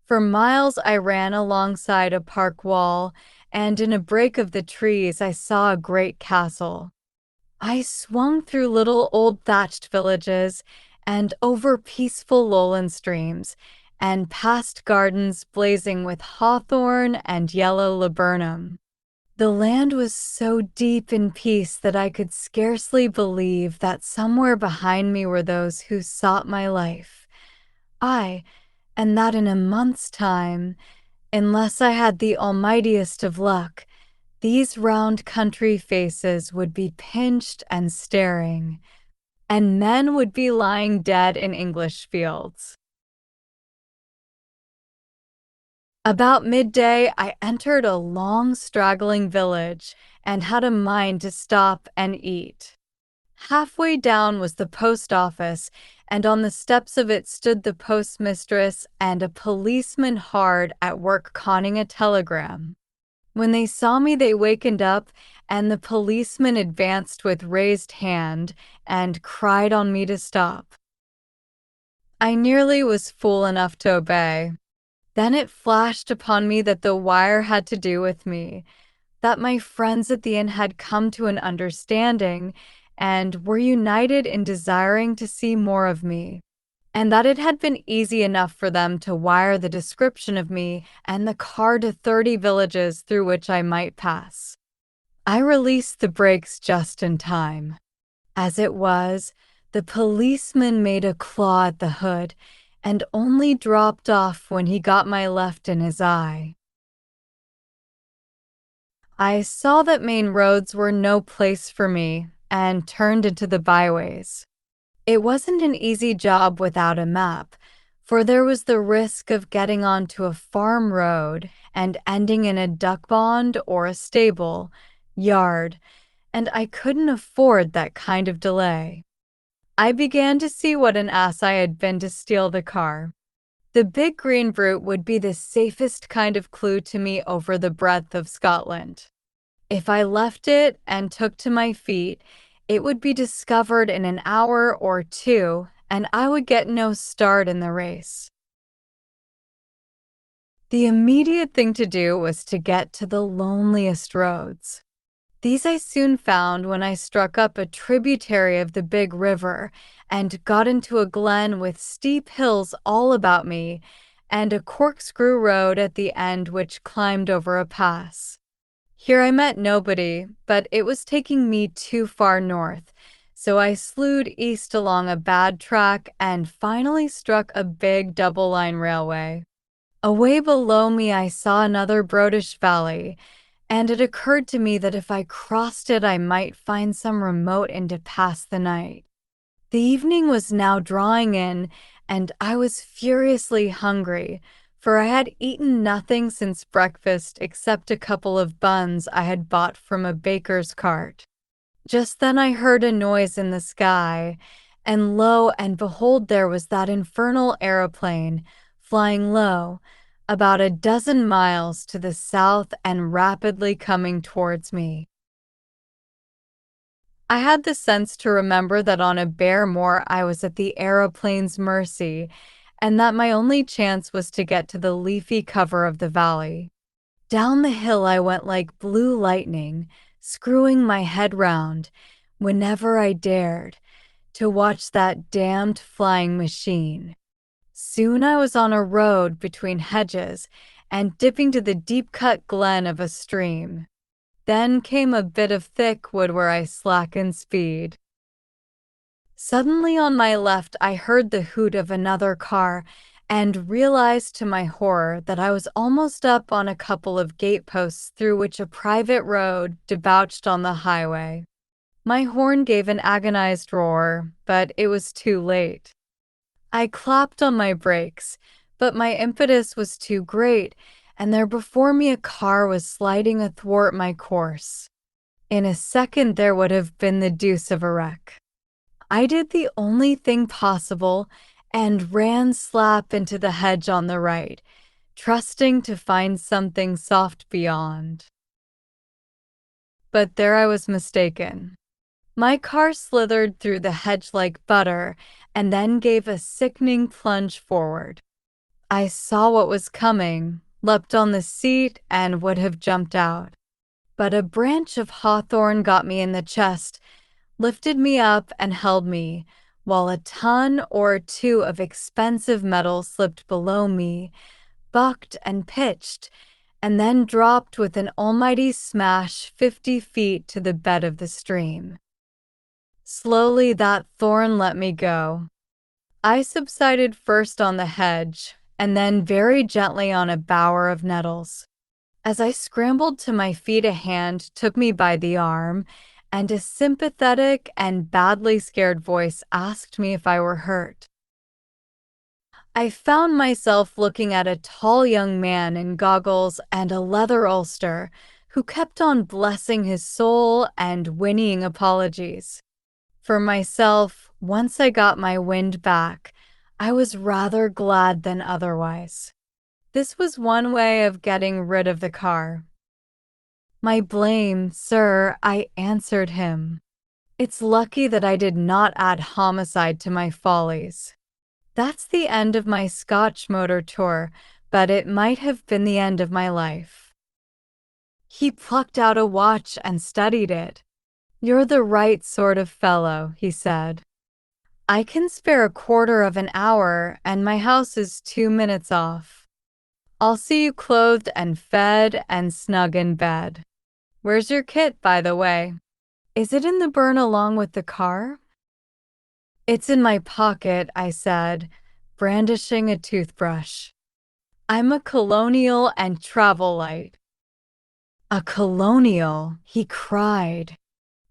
For miles, I ran alongside a park wall, and in a break of the trees, I saw a great castle. I swung through little old thatched villages and over peaceful lowland streams and past gardens blazing with hawthorn and yellow laburnum. The land was so deep in peace that I could scarcely believe that somewhere behind me were those who sought my life. And that in a month's time, unless I had the almightiest of luck, these round country faces would be pinched and staring, and men would be lying dead in English fields. About midday, I entered a long, straggling village and had a mind to stop and eat. Halfway down was the post office, and on the steps of it stood the postmistress and a policeman hard at work conning a telegram. When they saw me, they wakened up, and the policeman advanced with raised hand and cried on me to stop. I nearly was fool enough to obey. Then it flashed upon me that the wire had to do with me, that my friends at the inn had come to an understanding and were united in desiring to see more of me, and that it had been easy enough for them to wire the description of me and the car to 30 villages through which I might pass. I released the brakes just in time. As it was, the policeman made a claw at the hood and only dropped off when he got my left in his eye. I saw that main roads were no place for me and turned into the byways. It wasn't an easy job without a map, for there was the risk of getting onto a farm road and ending in a duck pond or a stable, yard, and I couldn't afford that kind of delay. I began to see what an ass I had been to steal the car. The big green brute would be the safest kind of clue to me over the breadth of Scotland. If I left it and took to my feet, it would be discovered in an hour or two, and I would get no start in the race. The immediate thing to do was to get to the loneliest roads. These I soon found when I struck up a tributary of the big river and got into a glen with steep hills all about me and a corkscrew road at the end which climbed over a pass. Here I met nobody, but it was taking me too far north, so I slewed east along a bad track and finally struck a big double-line railway. Away below me I saw another broadish valley, and it occurred to me that if I crossed it I might find some remote inn to pass the night. The evening was now drawing in, and I was furiously hungry, for I had eaten nothing since breakfast except a couple of buns I had bought from a baker's cart. Just then I heard a noise in the sky, and lo and behold there was that infernal aeroplane, flying low, about a dozen miles to the south and rapidly coming towards me. I had the sense to remember that on a bare moor I was at the aeroplane's mercy, and that my only chance was to get to the leafy cover of the valley. Down the hill I went like blue lightning, screwing my head round, whenever I dared, to watch that damned flying machine. Soon I was on a road between hedges and dipping to the deep-cut glen of a stream. Then came a bit of thick wood where I slackened speed. Suddenly on my left I heard the hoot of another car and realized to my horror that I was almost up on a couple of gateposts through which a private road debouched on the highway. My horn gave an agonized roar, but it was too late. I clapped on my brakes, but my impetus was too great, and there before me a car was sliding athwart my course. In a second there would have been the deuce of a wreck. I did the only thing possible and ran slap into the hedge on the right, trusting to find something soft beyond. But there I was mistaken. My car slithered through the hedge like butter and then gave a sickening plunge forward. I saw what was coming, leapt on the seat, and would have jumped out. But a branch of hawthorn got me in the chest, lifted me up and held me, while a ton or two of expensive metal slipped below me, bucked and pitched, and then dropped with an almighty smash 50 feet to the bed of the stream. Slowly that thorn let me go. I subsided first on the hedge, and then very gently on a bower of nettles. As I scrambled to my feet, a hand took me by the arm, and a sympathetic and badly scared voice asked me if I were hurt. I found myself looking at a tall young man in goggles and a leather ulster who kept on blessing his soul and whinnying apologies. For myself, once I got my wind back, I was rather glad than otherwise. This was one way of getting rid of the car. "My blame, sir," I answered him. "It's lucky that I did not add homicide to my follies. That's the end of my Scotch motor tour, but it might have been the end of my life." He plucked out a watch and studied it. "You're the right sort of fellow," he said. "I can spare a quarter of an hour, and my house is 2 minutes off. I'll see you clothed and fed and snug in bed. Where's your kit, by the way? Is it in the burn along with the car?" "It's in my pocket," I said, brandishing a toothbrush. "I'm a colonial and travel light." "A colonial?" he cried.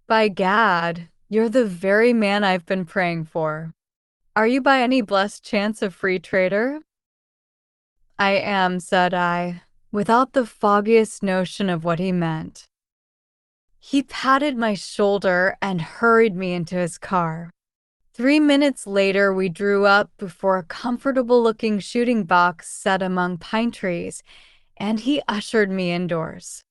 "By gad, you're the very man I've been praying for. Are you by any blessed chance a free trader?" "I am," said I, without the foggiest notion of what he meant. He patted my shoulder and hurried me into his car. 3 minutes later, we drew up before a comfortable-looking shooting box set among pine trees, and he ushered me indoors.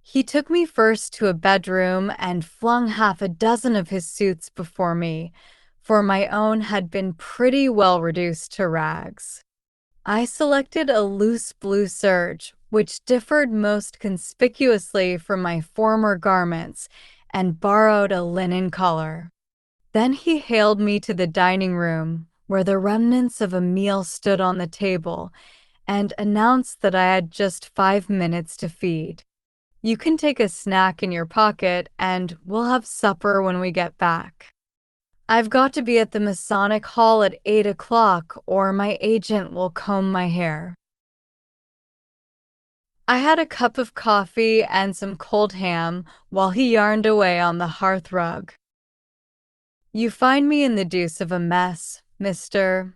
He took me first to a bedroom and flung half a dozen of his suits before me, for my own had been pretty well reduced to rags. I selected a loose blue serge, which differed most conspicuously from my former garments, and borrowed a linen collar. Then he hailed me to the dining room, where the remnants of a meal stood on the table, and announced that I had just 5 minutes to feed. "You can take a snack in your pocket, and we'll have supper when we get back. I've got to be at the Masonic Hall at 8 o'clock, or my agent will comb my hair." I had a cup of coffee and some cold ham while he yarned away on the hearth rug. "You find me in the deuce of a mess, Mr.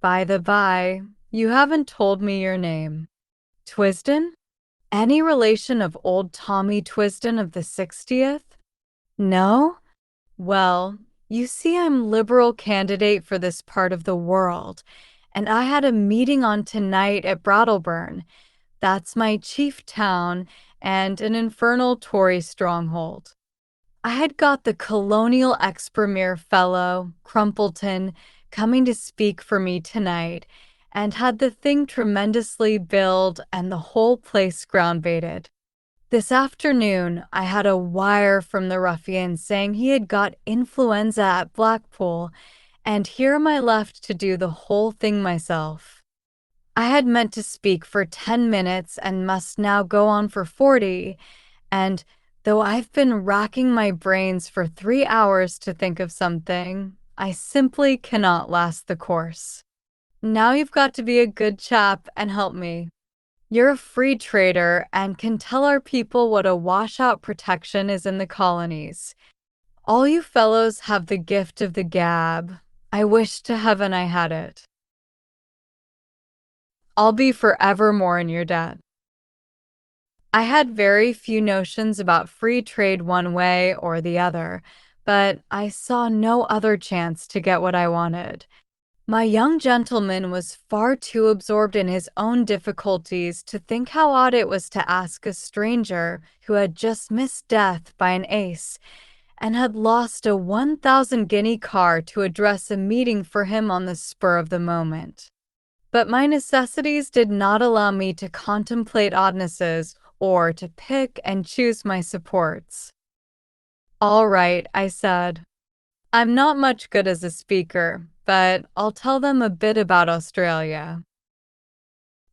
By the by, you haven't told me your name. Twisden? Any relation of old Tommy Twisden of the 60th? No? Well, you see I'm Liberal candidate for this part of the world, and I had a meeting on tonight at Brattleburn. That's my chief town and an infernal Tory stronghold. I had got the colonial ex-premier fellow, Crumpleton, coming to speak for me tonight, and had the thing tremendously billed and the whole place ground baited. This afternoon, I had a wire from the ruffian saying he had got influenza at Blackpool, and here am I left to do the whole thing myself. I had meant to speak for 10 minutes and must now go on for 40, and though I've been racking my brains for 3 hours to think of something, I simply cannot last the course. Now you've got to be a good chap and help me. You're a free trader and can tell our people what a washout protection is in the colonies. All you fellows have the gift of the gab. I wish to heaven I had it. I'll be forevermore in your debt. I had very few notions about free trade one way or the other, but I saw no other chance to get what I wanted. My young gentleman was far too absorbed in his own difficulties to think how odd it was to ask a stranger who had just missed death by an ace and had lost a 1,000 guinea car to address a meeting for him on the spur of the moment. But my necessities did not allow me to contemplate oddnesses or to pick and choose my supports. "All right," I said. "I'm not much good as a speaker, but I'll tell them a bit about Australia."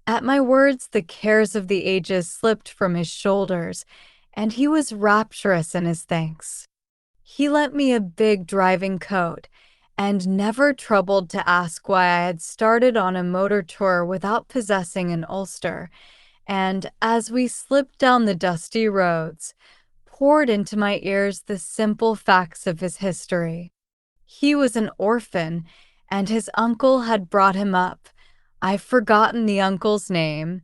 At my words, the cares of the ages slipped from his shoulders, and he was rapturous in his thanks. He lent me a big driving coat, and never troubled to ask why I had started on a motor tour without possessing an ulster, and as we slipped down the dusty roads, poured into my ears the simple facts of his history. He was an orphan, and his uncle had brought him up. I've forgotten the uncle's name,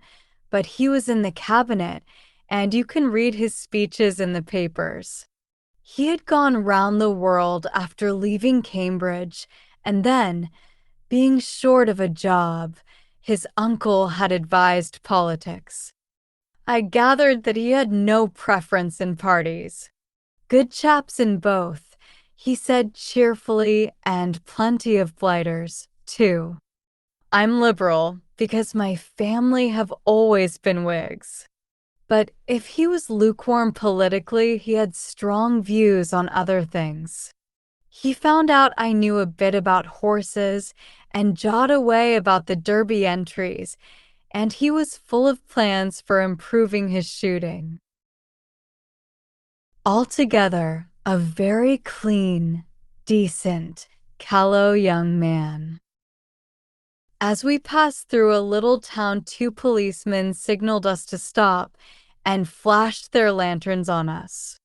but he was in the cabinet, and you can read his speeches in the papers. He had gone round the world after leaving Cambridge, and then, being short of a job, his uncle had advised politics. I gathered that he had no preference in parties. Good chaps in both, he said cheerfully, and plenty of blighters, too. I'm liberal because my family have always been Whigs. But if he was lukewarm politically, he had strong views on other things. He found out I knew a bit about horses and jawed away about the Derby entries, and he was full of plans for improving his shooting. Altogether, a very clean, decent, callow young man. As we passed through a little town, 2 policemen signaled us to stop and flashed their lanterns on us.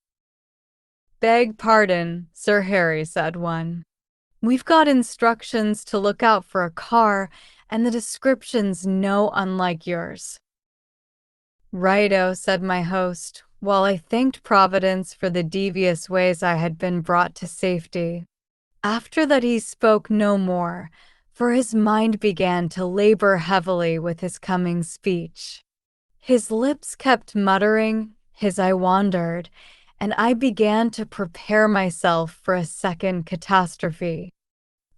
"Beg pardon, Sir Harry," said one. "We've got instructions to look out for a car, and the description's no unlike yours." "Righto," said my host, while I thanked Providence for the devious ways I had been brought to safety. After that he spoke no more, for his mind began to labor heavily with his coming speech. His lips kept muttering, his eye wandered, and I began to prepare myself for a second catastrophe.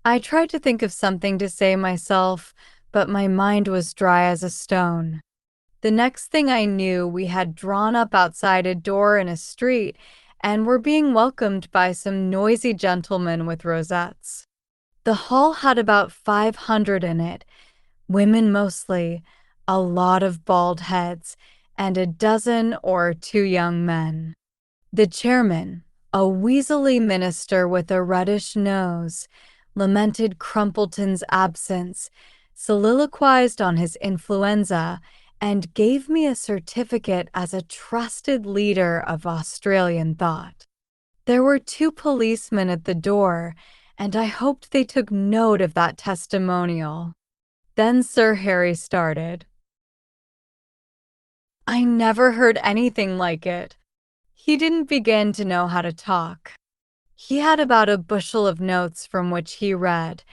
I tried to think of something to say myself, but my mind was dry as a stone. The next thing I knew, we had drawn up outside a door in a street and were being welcomed by some noisy gentlemen with rosettes. The hall had about 500 in it, women mostly, a lot of bald heads, and a dozen or 2 young men. The chairman, a weaselly minister with a reddish nose, lamented Crumpleton's absence, soliloquized on his influenza, and gave me a certificate as a trusted leader of Australian thought. There were 2 policemen at the door, and I hoped they took note of that testimonial. Then Sir Harry started. I never heard anything like it. He didn't begin to know how to talk. He had about a bushel of notes from which he read,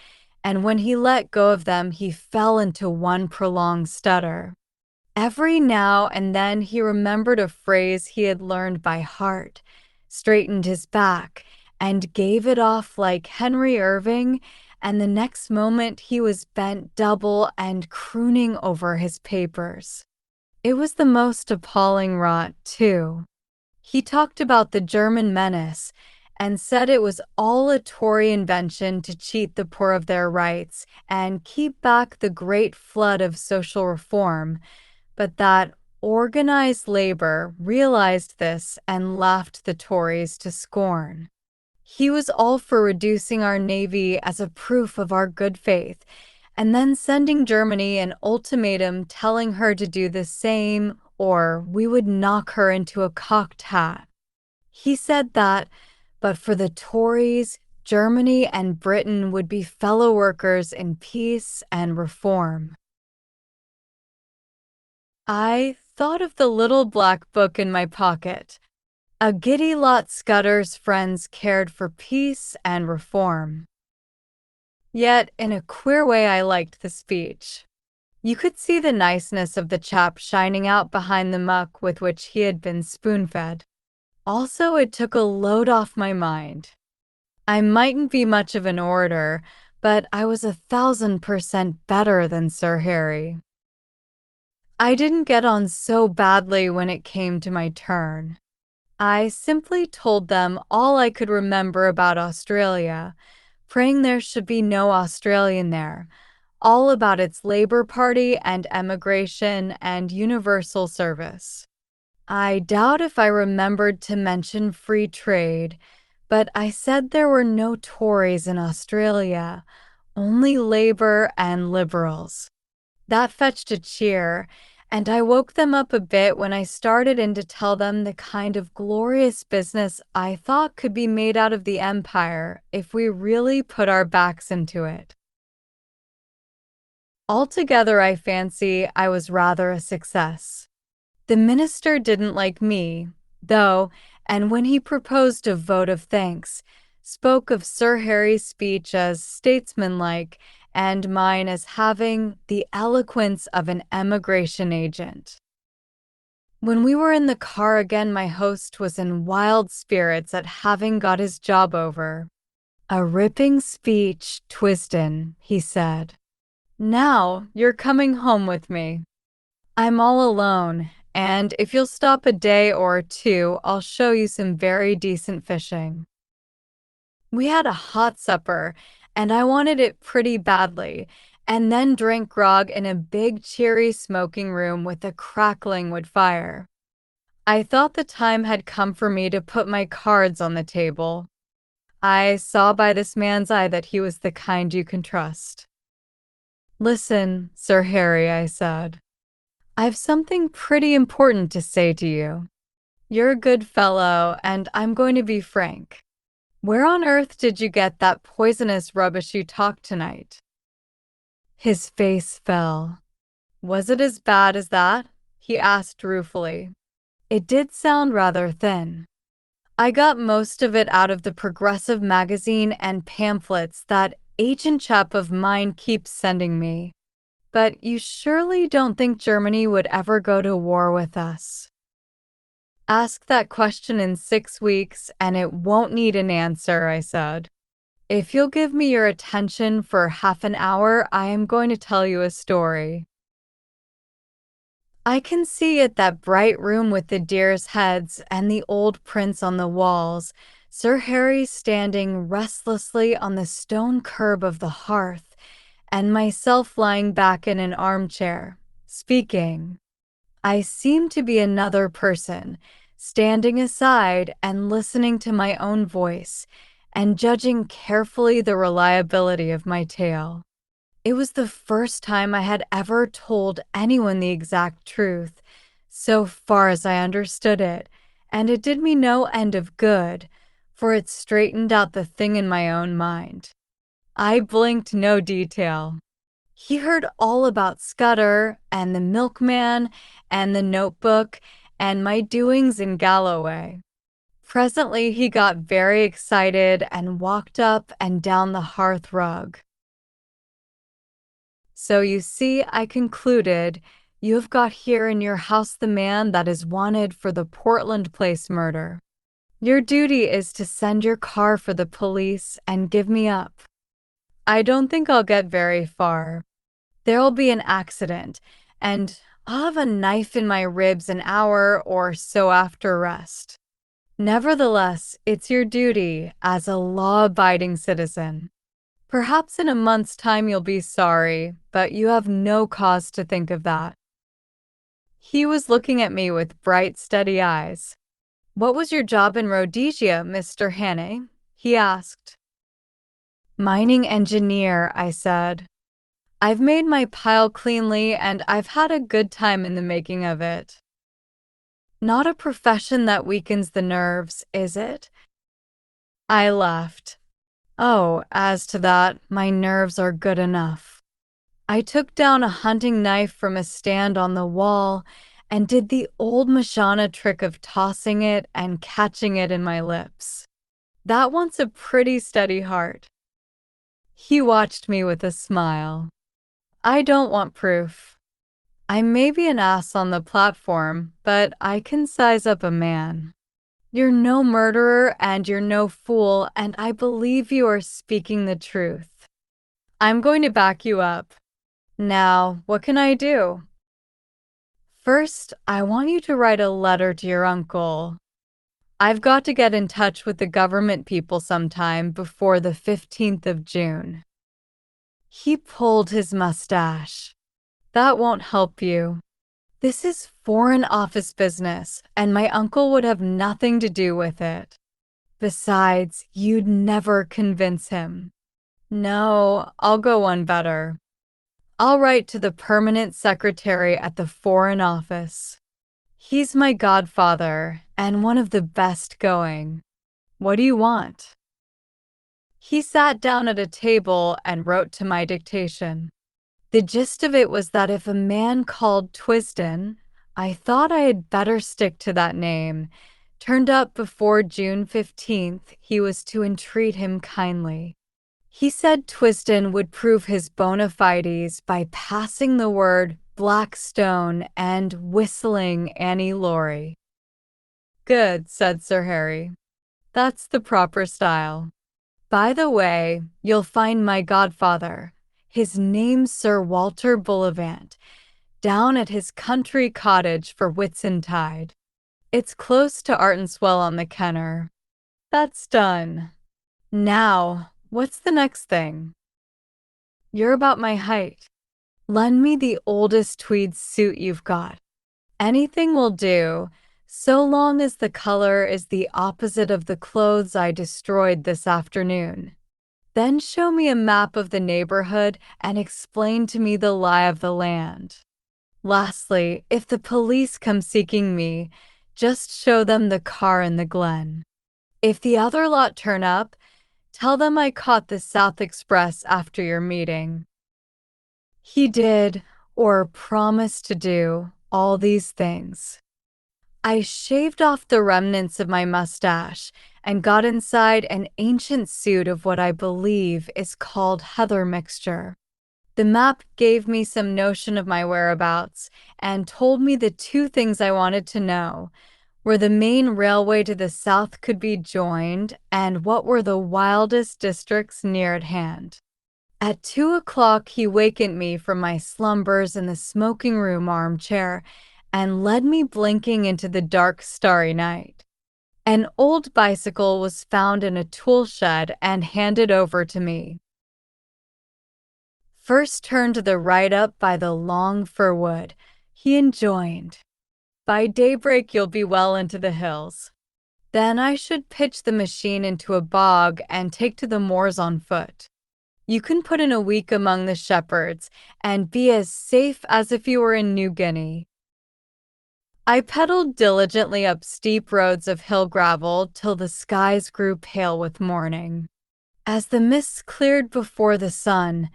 and when he let go of them, he fell into one prolonged stutter. Every now and then he remembered a phrase he had learned by heart, straightened his back, and gave it off like Henry Irving, and the next moment he was bent double and crooning over his papers. It was the most appalling rot, too. He talked about the German menace and said it was all a Tory invention to cheat the poor of their rights and keep back the great flood of social reform, but that organized labor realized this and laughed the Tories to scorn. He was all for reducing our navy as a proof of our good faith, and then sending Germany an ultimatum telling her to do the same, or we would knock her into a cocked hat. He said that, but for the Tories, Germany and Britain would be fellow workers in peace and reform. I thought of the little black book in my pocket. A giddy lot Scudder's friends cared for peace and reform. Yet, in a queer way, I liked the speech. You could see the niceness of the chap shining out behind the muck with which he had been spoon-fed. Also, it took a load off my mind. I mightn't be much of an orator, but I was 1,000% better than Sir Harry. I didn't get on so badly when it came to my turn. I simply told them all I could remember about Australia, praying there should be no Australian there, all about its Labour Party and emigration and universal service. I doubt if I remembered to mention free trade, but I said there were no Tories in Australia, only Labour and Liberals. That fetched a cheer, and I woke them up a bit when I started in to tell them the kind of glorious business I thought could be made out of the empire if we really put our backs into it. Altogether, I fancy I was rather a success. The minister didn't like me, though, and when he proposed a vote of thanks, spoke of Sir Harry's speech as statesmanlike and mine as having the eloquence of an emigration agent. When we were in the car again, my host was in wild spirits at having got his job over. "A ripping speech, Twisden," he said. "Now you're coming home with me. I'm all alone, and if you'll stop a day or two, I'll show you some very decent fishing." We had a hot supper, and I wanted it pretty badly, and then drank grog in a big cheery smoking room with a crackling wood fire. I thought the time had come for me to put my cards on the table. I saw by this man's eye that he was the kind you can trust. "Listen, Sir Harry," I said. "I've something pretty important to say to you. You're a good fellow, and I'm going to be frank. Where on earth did you get that poisonous rubbish you talked tonight?" His face fell. "Was it as bad as that?" he asked ruefully. "It did sound rather thin. I got most of it out of the Progressive magazine and pamphlets that agent chap of mine keeps sending me. But you surely don't think Germany would ever go to war with us?" "Ask that question in 6 weeks, and it won't need an answer," I said. "If you'll give me your attention for half an hour, I am going to tell you a story." I can see it, that bright room with the deer's heads and the old prints on the walls, Sir Harry standing restlessly on the stone curb of the hearth, and myself lying back in an armchair, speaking. I seemed to be another person, standing aside and listening to my own voice, and judging carefully the reliability of my tale. It was the first time I had ever told anyone the exact truth, so far as I understood it, and it did me no end of good, for it straightened out the thing in my own mind. I blinked no detail. He heard all about Scudder and the Milkman and the notebook and my doings in Galloway. Presently he got very excited and walked up and down the hearth rug. "So you see," I concluded, "you have got here in your house the man that is wanted for the Portland Place murder. Your duty is to send your car for the police and give me up." I don't think I'll get very far. There'll be an accident, and I'll have a knife in my ribs an hour or so after rest. Nevertheless, it's your duty as a law-abiding citizen. Perhaps in a month's time you'll be sorry, but you have no cause to think of that. He was looking at me with bright, steady eyes. What was your job in Rhodesia, Mr. Hannay? He asked. Mining engineer, I said. I've made my pile cleanly and I've had a good time in the making of it. Not a profession that weakens the nerves, is it? I laughed. Oh, as to that, my nerves are good enough. I took down a hunting knife from a stand on the wall and did the old Mashana trick of tossing it and catching it in my lips. That wants a pretty steady heart. He watched me with a smile. I don't want proof. I may be an ass on the platform, but I can size up a man. You're no murderer and you're no fool, and I believe you are speaking the truth. I'm going to back you up. Now, what can I do? First, I want you to write a letter to your uncle. I've got to get in touch with the government people sometime before the 15th of June. He pulled his mustache. That won't help you. This is Foreign Office business, and my uncle would have nothing to do with it. Besides, you'd never convince him. No, I'll go one better. I'll write to the permanent secretary at the Foreign Office. He's my godfather, and one of the best going. What do you want? He sat down at a table and wrote to my dictation. The gist of it was that if a man called Twisden, I thought I had better stick to that name, turned up before June 15th, he was to entreat him kindly. He said Twisden would prove his bona fides by passing the word Blackstone and whistling Annie Laurie. Good, said Sir Harry. That's the proper style. By the way, you'll find my godfather, his name's Sir Walter Bullivant, down at his country cottage for Whitsuntide. It's close to Artenswell on the Kenner. That's done. Now, what's the next thing? You're about my height. Lend me the oldest tweed suit you've got. Anything will do, so long as the color is the opposite of the clothes I destroyed this afternoon. Then show me a map of the neighborhood and explain to me the lie of the land. Lastly, if the police come seeking me, just show them the car in the glen. If the other lot turn up, tell them I caught the South Express after your meeting. He did, or promised to do, all these things. I shaved off the remnants of my mustache and got inside an ancient suit of what I believe is called heather mixture. The map gave me some notion of my whereabouts and told me the two things I wanted to know, where the main railway to the south could be joined and what were the wildest districts near at hand. At 2 o'clock, he wakened me from my slumbers in the smoking room armchair and led me blinking into the dark, starry night. An old bicycle was found in a tool shed and handed over to me. First turn to the right up by the long fir wood, he enjoined. By daybreak you'll be well into the hills. Then I should pitch the machine into a bog and take to the moors on foot. You can put in a week among the shepherds and be as safe as if you were in New Guinea. I pedaled diligently up steep roads of hill gravel till the skies grew pale with morning. As the mists cleared before the sun,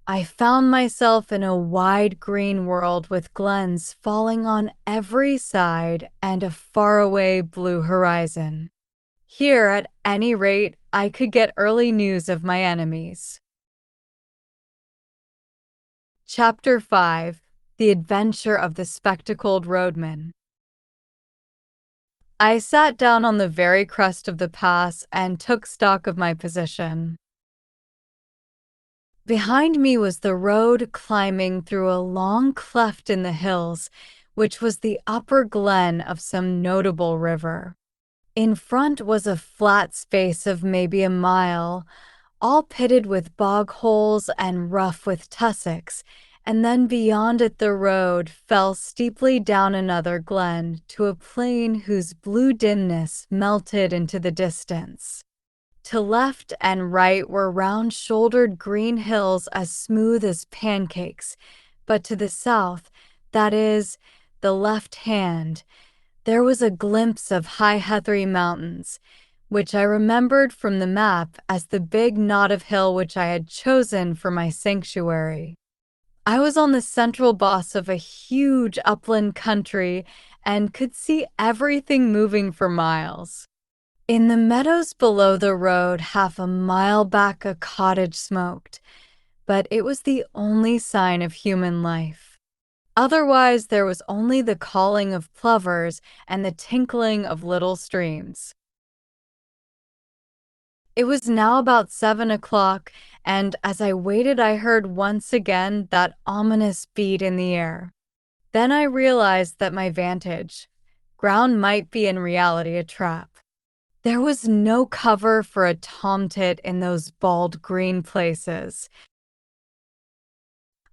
I found myself in a wide green world with glens falling on every side and a faraway blue horizon. Here, at any rate, I could get early news of my enemies. Chapter 5: The Adventure of the Spectacled Roadman. I sat down on the very crest of the pass and took stock of my position. Behind me was the road climbing through a long cleft in the hills, which was the upper glen of some notable river. In front was a flat space of maybe a mile, all pitted with bog holes and rough with tussocks, and then beyond it the road fell steeply down another glen to a plain whose blue dimness melted into the distance. To left and right were round-shouldered green hills as smooth as pancakes, but to the south, that is, the left hand, there was a glimpse of high heathery mountains, which I remembered from the map as the big knot of hill which I had chosen for my sanctuary. I was on the central boss of a huge upland country and could see everything moving for miles. In the meadows below the road, half a mile back, a cottage smoked, but it was the only sign of human life. Otherwise, there was only the calling of plovers and the tinkling of little streams. It was now about 7 o'clock, and as I waited, I heard once again that ominous beat in the air. Then I realized that my vantage ground might be in reality a trap. There was no cover for a tomtit in those bald green places.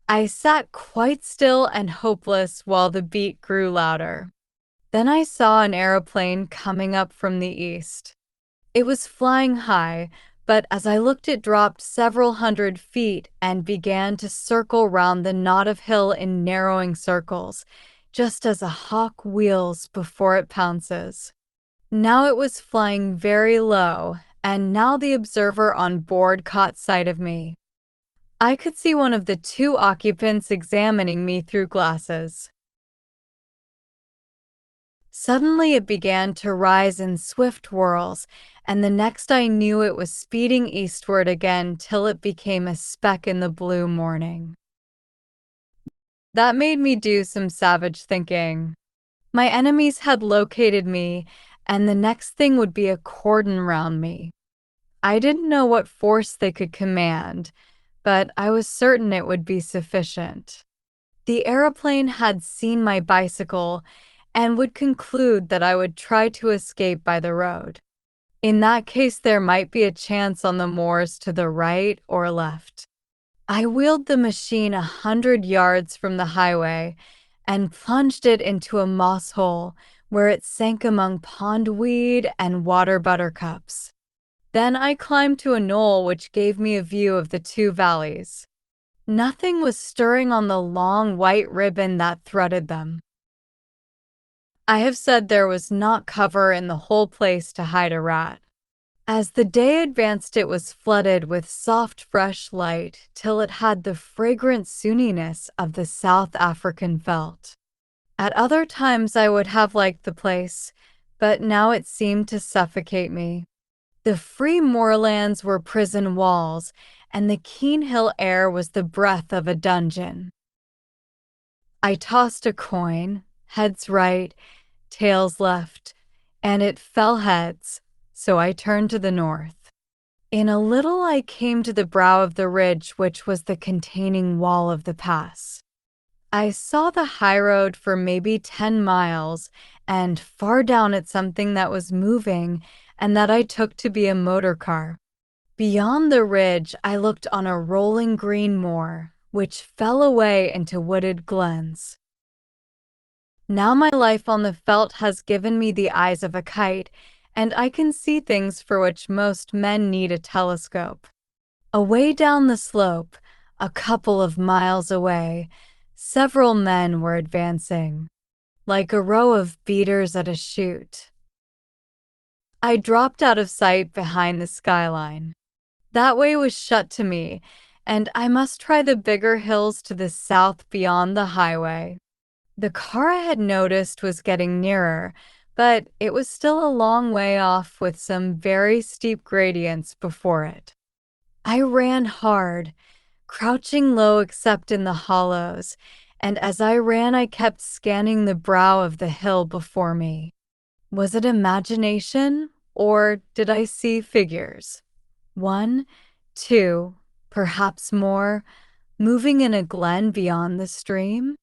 I sat quite still and hopeless while the beat grew louder. Then I saw an aeroplane coming up from the east. It was flying high, but as I looked it dropped several hundred feet and began to circle round the knot of hill in narrowing circles, just as a hawk wheels before it pounces. Now it was flying very low, and now the observer on board caught sight of me. I could see one of the two occupants examining me through glasses. Suddenly it began to rise in swift whirls, and the next I knew it was speeding eastward again till it became a speck in the blue morning. That made me do some savage thinking. My enemies had located me, and the next thing would be a cordon round me. I didn't know what force they could command, but I was certain it would be sufficient. The aeroplane had seen my bicycle and would conclude that I would try to escape by the road. In that case, there might be a chance on the moors to the right or left. I wheeled the machine 100 yards from the highway and plunged it into a moss hole where it sank among pondweed and water buttercups. Then I climbed to a knoll which gave me a view of the two valleys. Nothing was stirring on the long white ribbon that threaded them. I have said there was not cover in the whole place to hide a rat. As the day advanced, it was flooded with soft, fresh light till it had the fragrant sunniness of the South African veldt. At other times I would have liked the place, but now it seemed to suffocate me. The free moorlands were prison walls, and the keen hill air was the breath of a dungeon. I tossed a coin, heads right, tails left, and it fell heads, so I turned to the north. In a little I came to the brow of the ridge which was the containing wall of the pass. I saw the highroad for maybe 10 miles, and far down it something that was moving and that I took to be a motor car. Beyond the ridge I looked on a rolling green moor, which fell away into wooded glens. Now my life on the veldt has given me the eyes of a kite, and I can see things for which most men need a telescope. Away down the slope, a couple of miles away, several men were advancing, like a row of beaters at a shoot. I dropped out of sight behind the skyline. That way was shut to me, and I must try the bigger hills to the south beyond the highway. The car I had noticed was getting nearer, but it was still a long way off with some very steep gradients before it. I ran hard, crouching low except in the hollows, and as I ran I kept scanning the brow of the hill before me. Was it imagination, or did I see figures? 1, 2, perhaps more, moving in a glen beyond the stream?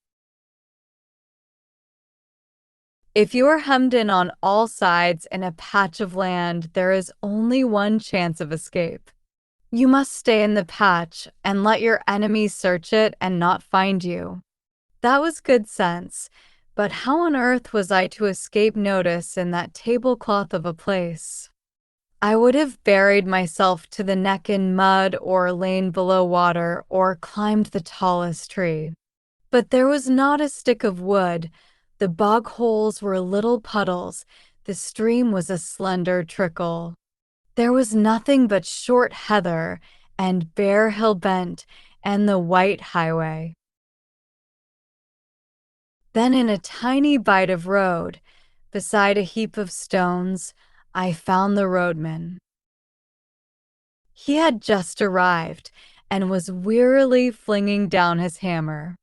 If you are hemmed in on all sides in a patch of land, there is only one chance of escape. You must stay in the patch and let your enemies search it and not find you. That was good sense, but how on earth was I to escape notice in that tablecloth of a place? I would have buried myself to the neck in mud or lain below water or climbed the tallest tree. But there was not a stick of wood. The bog holes were little puddles. The stream was a slender trickle. There was nothing but short heather and bare hill bent and the white highway. Then in a tiny bite of road, beside a heap of stones, I found the roadman. He had just arrived and was wearily flinging down his hammer.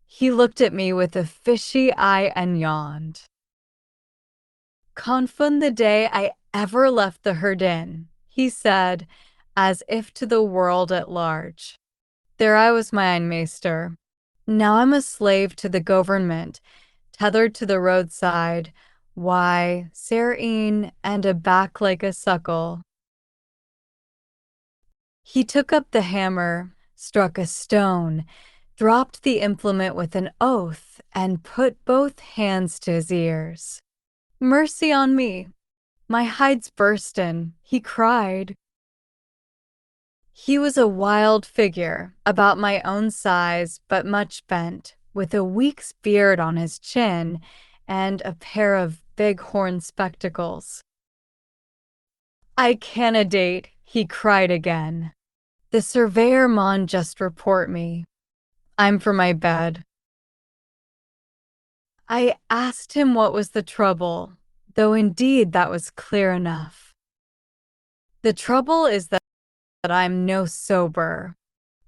He looked at me with a fishy eye and yawned. "Confound the day I ever left the herd in," he said, as if to the world at large. There I was my own master. Now I'm a slave to the government, tethered to the roadside, why, serene and a back like a suckle. He took up the hammer, struck a stone, dropped the implement with an oath, and put both hands to his ears. "Mercy on me! My hide's bursten," he cried. He was a wild figure, about my own size, but much bent, with a week's beard on his chin and a pair of big-horn spectacles. "I candidate," he cried again. "The surveyor maun just report me. I'm for my bed." I asked him what was the trouble, though indeed that was clear enough. "The trouble is that I'm no sober.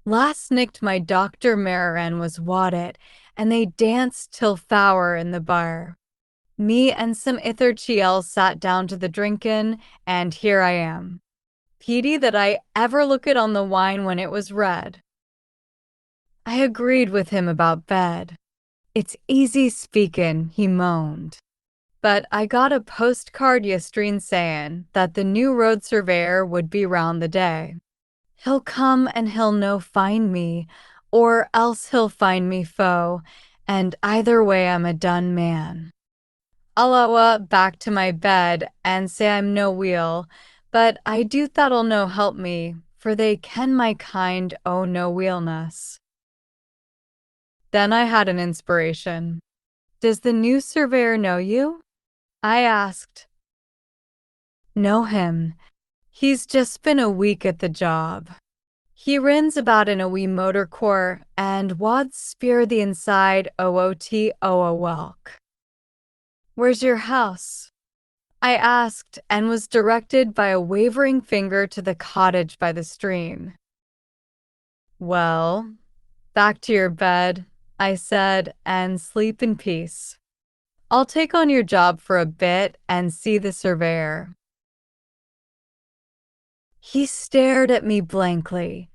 Last nicht my Dr. Marin was waddit, and they danced till fower in the bar. Me and some ither chiels sat down to the drinkin', and here I am. Pity that I ever looked on the wine when it was red." I agreed with him about bed. "It's easy speakin'," he moaned. But I got a postcard yestreen sayin' that the new road surveyor would be round the day. "He'll come and he'll no find me, or else he'll find me foe, and either way I'm a done man." I'll awa back to my bed and say I'm no weel, but I do that'll no help me, for they ken my kind o' no weelness. Then I had an inspiration. "Does the new surveyor know you?" I asked. "Know him. He's just been a week at the job. He rins about in a wee motor core and wad spear the inside OOT o a welk." "Where's your house?" I asked, and was directed by a wavering finger to the cottage by the stream. "Well, back to your bed," I said, "and sleep in peace. I'll take on your job for a bit and see the surveyor." He stared at me blankly.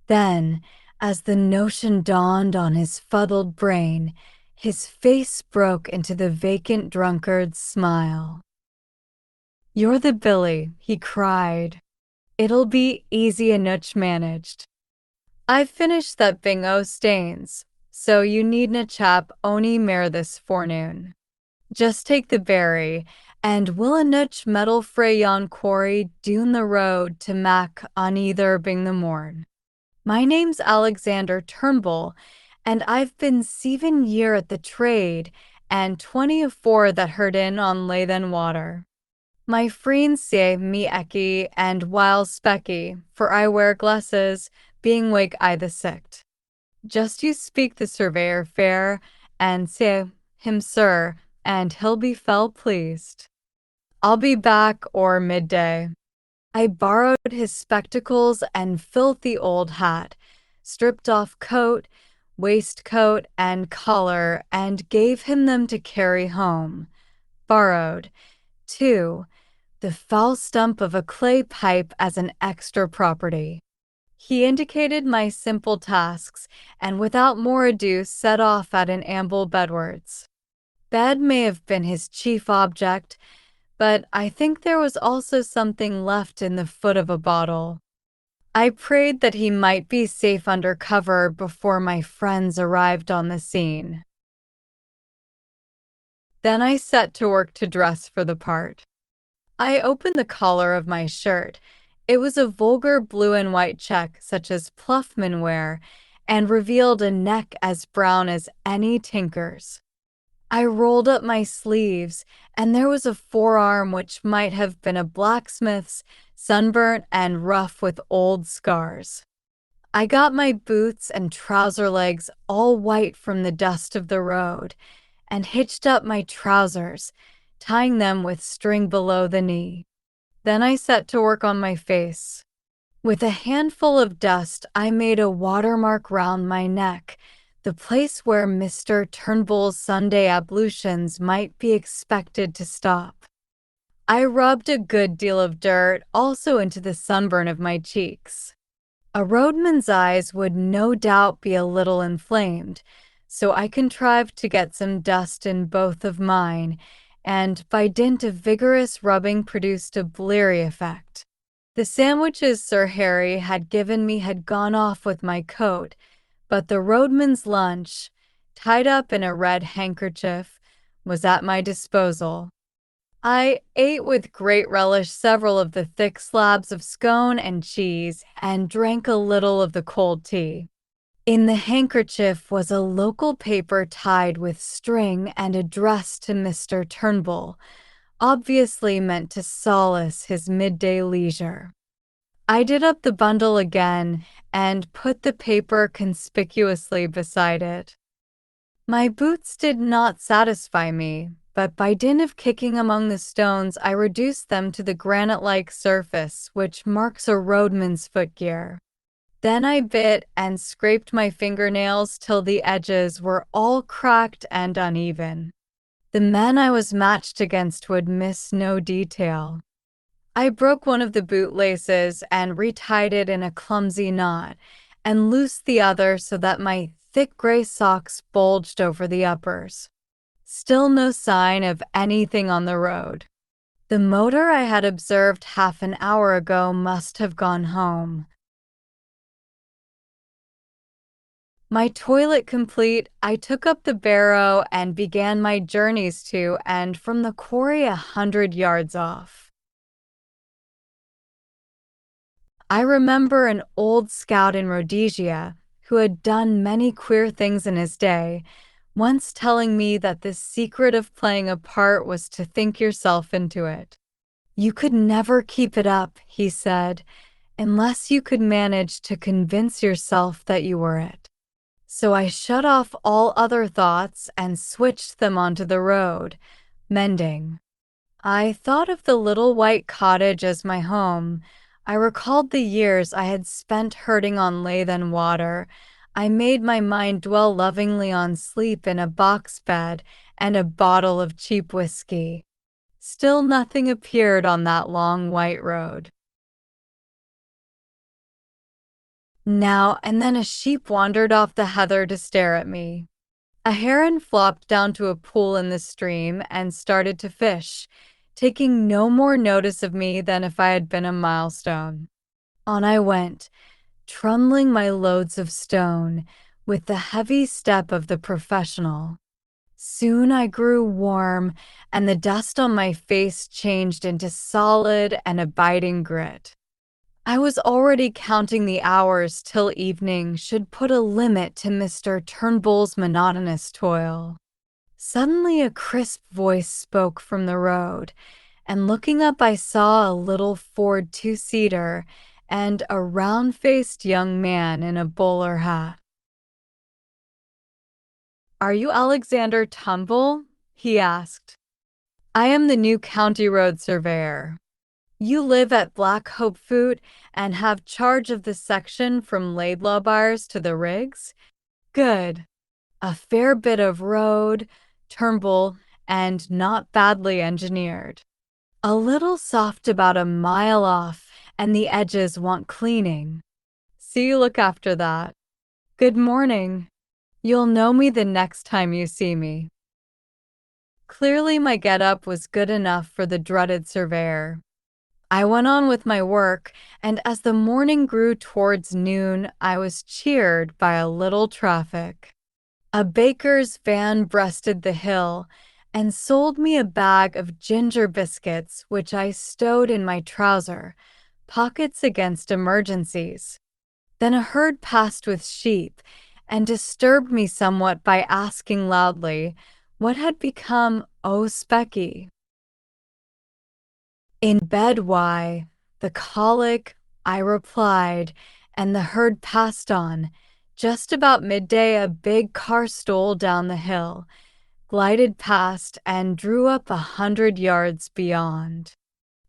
Then, as the notion dawned on his fuddled brain, his face broke into the vacant drunkard's smile. "You're the Billy," he cried. "It'll be easy enough managed. I've finished that bingo stains, so you needna chap ony mair this forenoon. Just take the berry, and we'll enough metal frae yon quarry doon the road to Mac on either bing the morn. My name's Alexander Turnbull, and I've been 7 year at the trade, and 24 that herd in on Lothian water. My friends say me Ecky and while specky, for I wear glasses, being wake I the sicht. Just you speak the surveyor fair, and say him sir, and he'll be fell pleased. I'll be back o'er midday." I borrowed his spectacles and filthy old hat, stripped off coat, waistcoat, and collar, and gave him them to carry home. Borrowed, too, the foul stump of a clay pipe as an extra property. He indicated my simple tasks, and without more ado set off at an amble bedwards. Bed may have been his chief object, but I think there was also something left in the foot of a bottle. I prayed that he might be safe under cover before my friends arrived on the scene. Then I set to work to dress for the part. I opened the collar of my shirt. It was a vulgar blue and white check, such as Pluffmen wear, and revealed a neck as brown as any tinker's. I rolled up my sleeves, and there was a forearm which might have been a blacksmith's, sunburnt and rough with old scars. I got my boots and trouser legs all white from the dust of the road, and hitched up my trousers, tying them with string below the knee. Then I set to work on my face. With a handful of dust, I made a watermark round my neck, the place where Mr. Turnbull's Sunday ablutions might be expected to stop. I rubbed a good deal of dirt also into the sunburn of my cheeks. A roadman's eyes would no doubt be a little inflamed, so I contrived to get some dust in both of mine, and by dint of vigorous rubbing produced a bleary effect. The sandwiches Sir Harry had given me had gone off with my coat, but the roadman's lunch, tied up in a red handkerchief, was at my disposal. I ate with great relish several of the thick slabs of scone and cheese, and drank a little of the cold tea. In the handkerchief was a local paper tied with string and addressed to Mr. Turnbull, obviously meant to solace his midday leisure. I did up the bundle again and put the paper conspicuously beside it. My boots did not satisfy me, but by dint of kicking among the stones I reduced them to the granite-like surface which marks a roadman's footgear. Then I bit and scraped my fingernails till the edges were all cracked and uneven. The men I was matched against would miss no detail. I broke one of the bootlaces and retied it in a clumsy knot, and loosed the other so that my thick gray socks bulged over the uppers. Still no sign of anything on the road. The motor I had observed half an hour ago must have gone home. My toilet complete, I took up the barrow and began my journeys to and from the quarry 100 yards off. I remember an old scout in Rhodesia, who had done many queer things in his day, once telling me that the secret of playing a part was to think yourself into it. You could never keep it up, he said, unless you could manage to convince yourself that you were it. So I shut off all other thoughts and switched them onto the road, mending. I thought of the little white cottage as my home. I recalled the years I had spent herding on lathe water. I made my mind dwell lovingly on sleep in a box bed and a bottle of cheap whiskey. Still nothing appeared on that long white road. Now and then a sheep wandered off the heather to stare at me. A heron flopped down to a pool in the stream and started to fish, taking no more notice of me than if I had been a milestone. On I went, trundling my loads of stone with the heavy step of the professional. Soon I grew warm, and the dust on my face changed into solid and abiding grit. I was already counting the hours till evening should put a limit to Mr. Turnbull's monotonous toil. Suddenly a crisp voice spoke from the road, and looking up I saw a little Ford two-seater and a round-faced young man in a bowler hat. "Are you Alexander Turnbull?" he asked. "I am the new county road surveyor. You live at Black Hope Foot and have charge of the section from Laidlaw Bars to the Rigs? Good. A fair bit of road, Turnbull, and not badly engineered. A little soft about a mile off, and the edges want cleaning. See you look after that. Good morning. You'll know me the next time you see me. Clearly my get-up was good enough for the dreaded surveyor. I went on with my work, and as the morning grew towards noon, I was cheered by a little traffic. A baker's van breasted the hill and sold me a bag of ginger biscuits, which I stowed in my trouser pockets against emergencies. Then a herd passed with sheep and disturbed me somewhat by asking loudly what had become "Oh, Specky." "In bed, why?" "The colic," I replied, and the herd passed on. Just about midday, a big car stole down the hill, glided past, and drew up 100 yards beyond.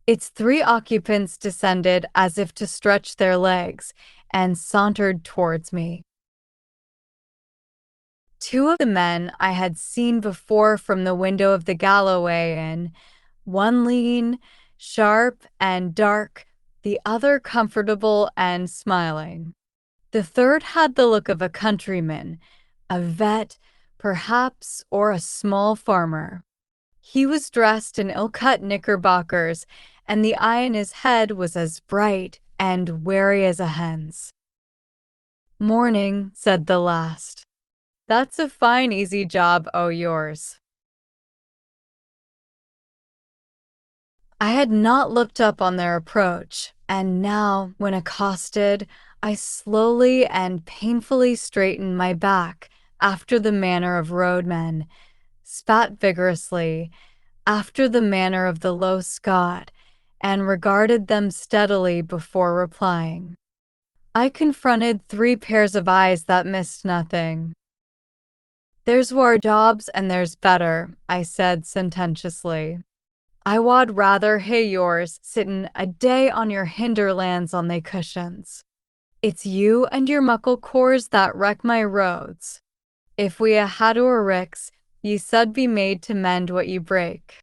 Its 3 occupants descended as if to stretch their legs and sauntered towards me. 2 of the men I had seen before from the window of the Galloway Inn, one lean, sharp, and dark, the other comfortable and smiling. The third had the look of a countryman, a vet, perhaps, or a small farmer. He was dressed in ill-cut knickerbockers, and the eye in his head was as bright and wary as a hen's. "Morning," said the last. "That's a fine easy job, yours." I had not looked up on their approach, and now, when accosted, I slowly and painfully straightened my back after the manner of roadmen, spat vigorously after the manner of the low Scot, and regarded them steadily before replying. I confronted 3 pairs of eyes that missed nothing. "There's war jobs and there's better," I said sententiously. "I wad rather hae yours sittin' a day on your hinderlands on they cushions. It's you and your muckle cores that wreck my roads. If we had oor ricks, ye sud be made to mend what ye break."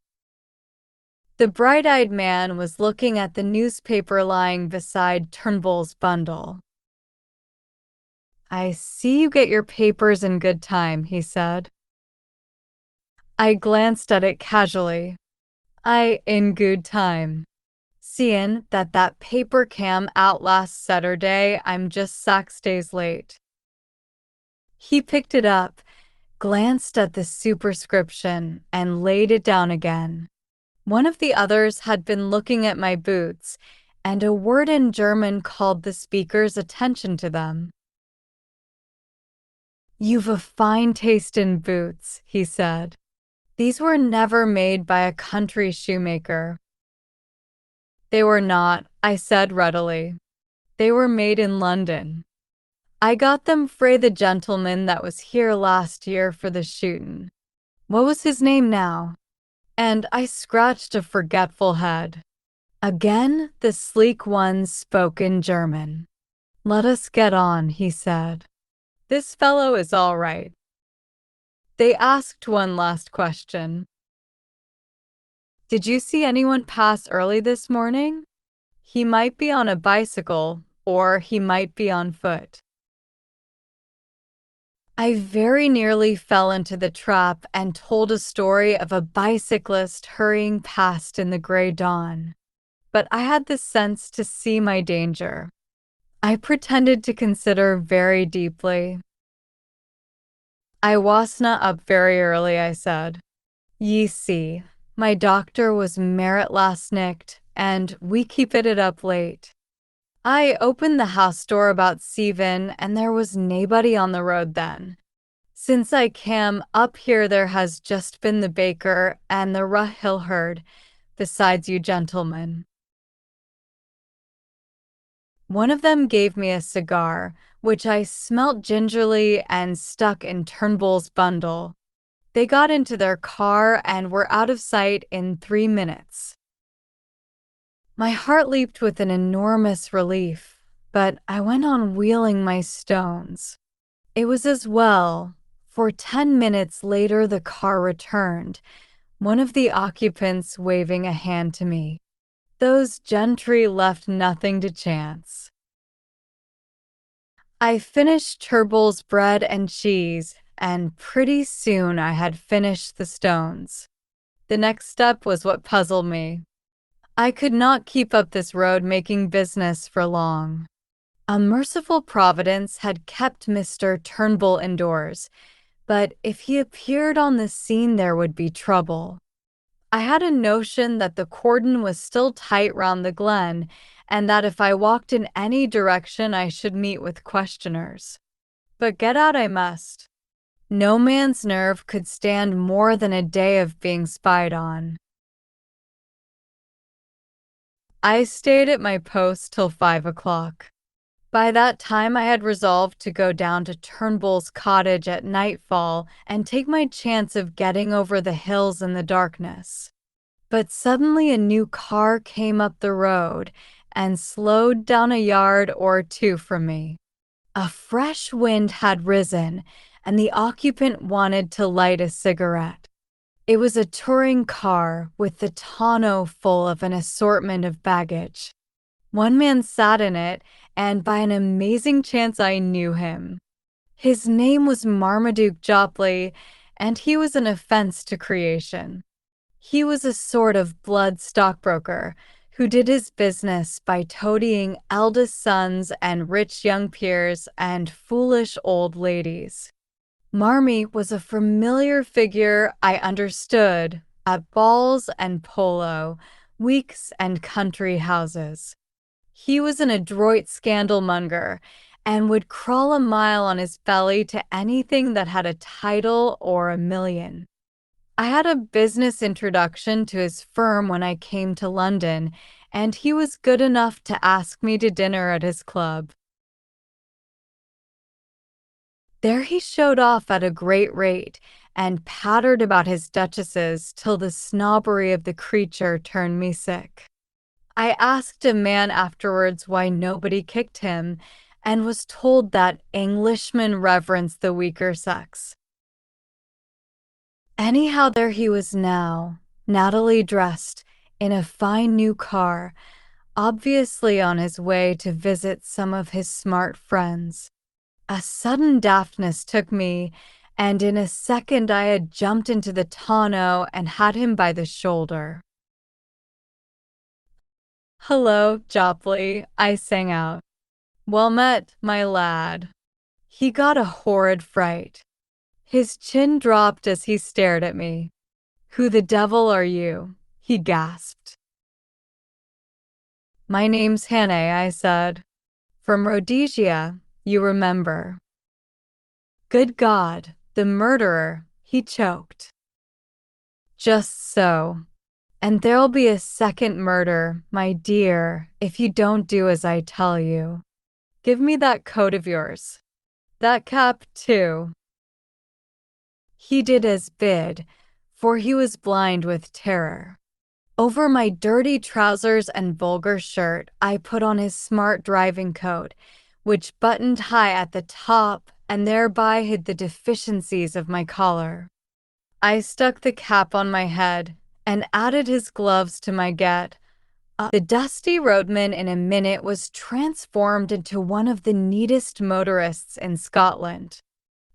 The bright-eyed man was looking at the newspaper lying beside Turnbull's bundle. "I see you get your papers in good time," he said. I glanced at it casually. In good time. Seein' that paper cam out last Saturday, I'm just 6 days late. He picked it up, glanced at the superscription, and laid it down again. One of the others had been looking at my boots, and a word in German called the speaker's attention to them. "You've a fine taste in boots," he said. "These were never made by a country shoemaker." "They were not," I said readily. "They were made in London. I got them frae the gentleman that was here last year for the shootin'. What was his name now?" And I scratched a forgetful head. Again the sleek one spoke in German. "Let us get on," he said. "This fellow is all right." They asked one last question. "Did you see anyone pass early this morning? He might be on a bicycle, or he might be on foot." I very nearly fell into the trap and told a story of a bicyclist hurrying past in the gray dawn. But I had the sense to see my danger. I pretended to consider very deeply. "I wasna up very early," I said. "Ye see, my doctor was marrit last nicht, and we keepit it up late. I opened the house door about 7, and there was naebody on the road then. Since I cam up here there has just been the baker and the Hill herd, besides you gentlemen." One of them gave me a cigar, which I smelt gingerly and stuck in Turnbull's bundle. They got into their car and were out of sight in 3 minutes. My heart leaped with an enormous relief, but I went on wheeling my stones. It was as well, for 10 minutes later the car returned, one of the occupants waving a hand to me. Those gentry left nothing to chance. I finished Turble's bread and cheese, and pretty soon I had finished the stones. The next step was what puzzled me. I could not keep up this road-making business for long. A merciful providence had kept Mr. Turnbull indoors, but if he appeared on the scene there would be trouble. I had a notion that the cordon was still tight round the glen, and that if I walked in any direction I should meet with questioners. But get out I must. No man's nerve could stand more than a day of being spied on. I stayed at my post till 5 o'clock. By that time I had resolved to go down to Turnbull's cottage at nightfall and take my chance of getting over the hills in the darkness. But suddenly a new car came up the road and slowed down a yard or two from me. A fresh wind had risen, and the occupant wanted to light a cigarette. It was a touring car with the tonneau full of an assortment of baggage. One man sat in it, and by an amazing chance I knew him. His name was Marmaduke Jopley, and he was an offense to creation. He was a sort of blood stockbroker who did his business by toadying eldest sons and rich young peers and foolish old ladies. Marmee was a familiar figure I understood at balls and polo, weeks and country houses. He was an adroit scandalmonger and would crawl a mile on his belly to anything that had a title or a million. I had a business introduction to his firm when I came to London, and he was good enough to ask me to dinner at his club. There he showed off at a great rate and pattered about his duchesses till the snobbery of the creature turned me sick. I asked a man afterwards why nobody kicked him, and was told that Englishmen reverence the weaker sex. Anyhow, there he was now, nattily dressed, in a fine new car, obviously on his way to visit some of his smart friends. A sudden daftness took me, and in a second I had jumped into the tonneau and had him by the shoulder. "Hello, Jopley," I sang out. "Well met, my lad." He got a horrid fright. His chin dropped as he stared at me. "Who the devil are you?" he gasped. "My name's Hannah," I said. "From Rhodesia, you remember." "Good God, the murderer," he choked. "Just so. And there'll be a second murder, my dear, if you don't do as I tell you. Give me that coat of yours. That cap, too." He did as bid, for he was blind with terror. Over my dirty trousers and vulgar shirt, I put on his smart driving coat, which buttoned high at the top and thereby hid the deficiencies of my collar. I stuck the cap on my head and added his gloves to my get. The dusty roadman in a minute was transformed into one of the neatest motorists in Scotland.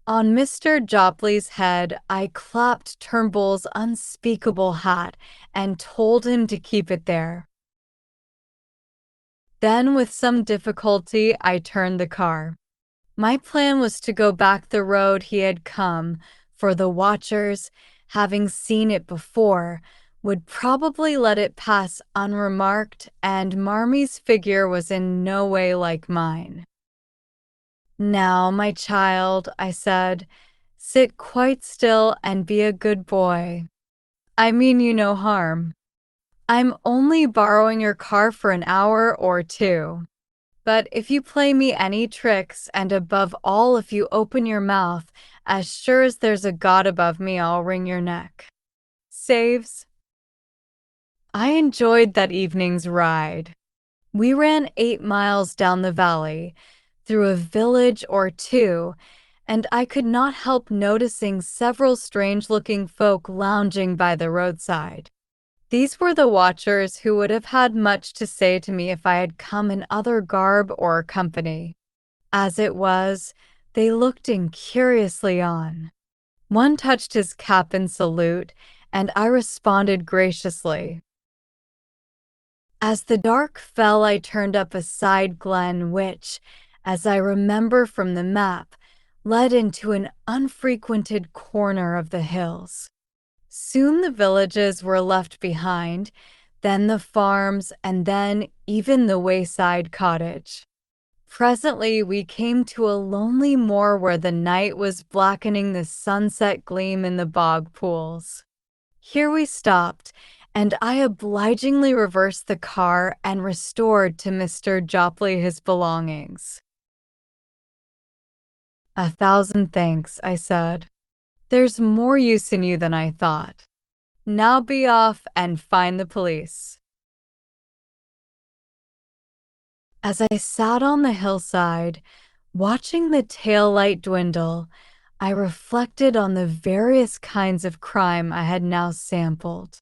On Mr. Jopley's head, I clapped Turnbull's unspeakable hat and told him to keep it there. Then, with some difficulty, I turned the car. My plan was to go back the road he had come, for the watchers, having seen it before, would probably let it pass unremarked, and Marmee's figure was in no way like mine. "Now, my child," I said, "sit quite still and be a good boy. I mean you no harm. I'm only borrowing your car for an hour or two. But if you play me any tricks, and above all if you open your mouth, as sure as there's a God above me, I'll wring your neck. Saves?" I enjoyed that evening's ride. We ran 8 miles down the valley, through a village or two, and I could not help noticing several strange-looking folk lounging by the roadside. These were the watchers who would have had much to say to me if I had come in other garb or company. As it was, they looked incuriously on. One touched his cap in salute, and I responded graciously. As the dark fell, I turned up a side glen which, as I remember from the map, led into an unfrequented corner of the hills. Soon the villages were left behind, then the farms, and then even the wayside cottage. Presently we came to a lonely moor where the night was blackening the sunset gleam in the bog pools. Here we stopped, and I obligingly reversed the car and restored to Mr. Jopley his belongings. "1,000 thanks," I said. "There's more use in you than I thought. Now be off and find the police." As I sat on the hillside, watching the taillight dwindle, I reflected on the various kinds of crime I had now sampled.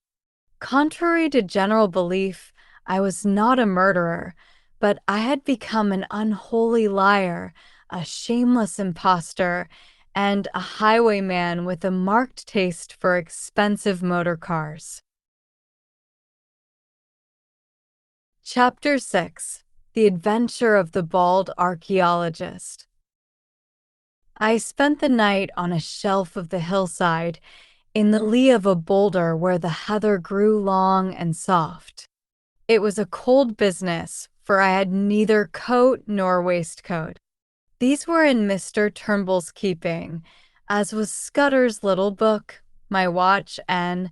Contrary to general belief, I was not a murderer, but I had become an unholy liar, a shameless impostor, and a highwayman with a marked taste for expensive motor cars. Chapter 6: The Adventure of the Bald Archaeologist. I spent the night on a shelf of the hillside, in the lee of a boulder where the heather grew long and soft. It was a cold business, for I had neither coat nor waistcoat. These were in Mr. Turnbull's keeping, as was Scudder's little book, my watch, and,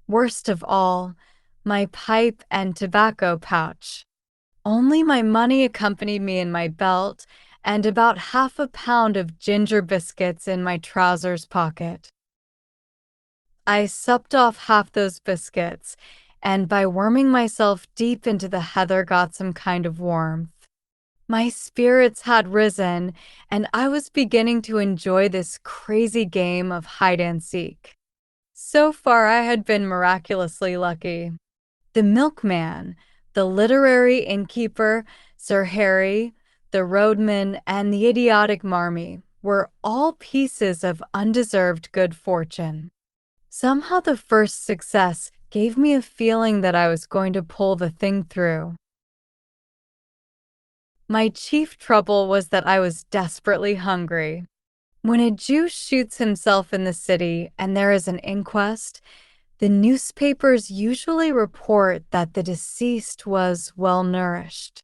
worst of all, my pipe and tobacco pouch. Only my money accompanied me in my belt, and about half a pound of ginger biscuits in my trousers pocket. I supped off half those biscuits, and by worming myself deep into the heather got some kind of warmth. My spirits had risen, and I was beginning to enjoy this crazy game of hide-and-seek. So far I had been miraculously lucky. The Milkman, the literary innkeeper, Sir Harry, the Roadman, and the idiotic Marmee were all pieces of undeserved good fortune. Somehow the first success gave me a feeling that I was going to pull the thing through. My chief trouble was that I was desperately hungry. When a Jew shoots himself in the city and there is an inquest, the newspapers usually report that the deceased was well-nourished.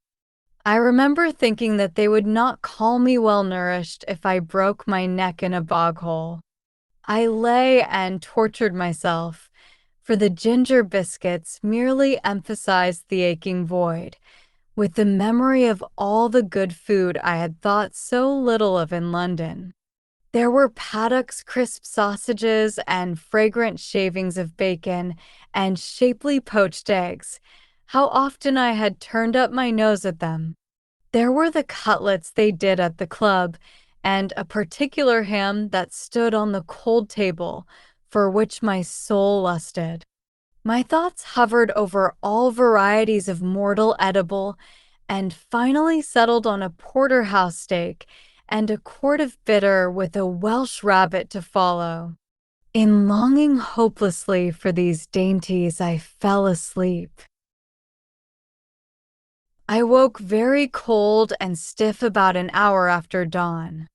I remember thinking that they would not call me well-nourished if I broke my neck in a bog hole. I lay and tortured myself, for the ginger biscuits merely emphasized the aching void, with the memory of all the good food I had thought so little of in London. There were Paddock's crisp sausages and fragrant shavings of bacon and shapely poached eggs. How often I had turned up my nose at them. There were the cutlets they did at the club, and a particular ham that stood on the cold table, for which my soul lusted. My thoughts hovered over all varieties of mortal edible, and finally settled on a porterhouse steak and a quart of bitter with a Welsh rabbit to follow. In longing hopelessly for these dainties, I fell asleep. I woke very cold and stiff about an hour after dawn.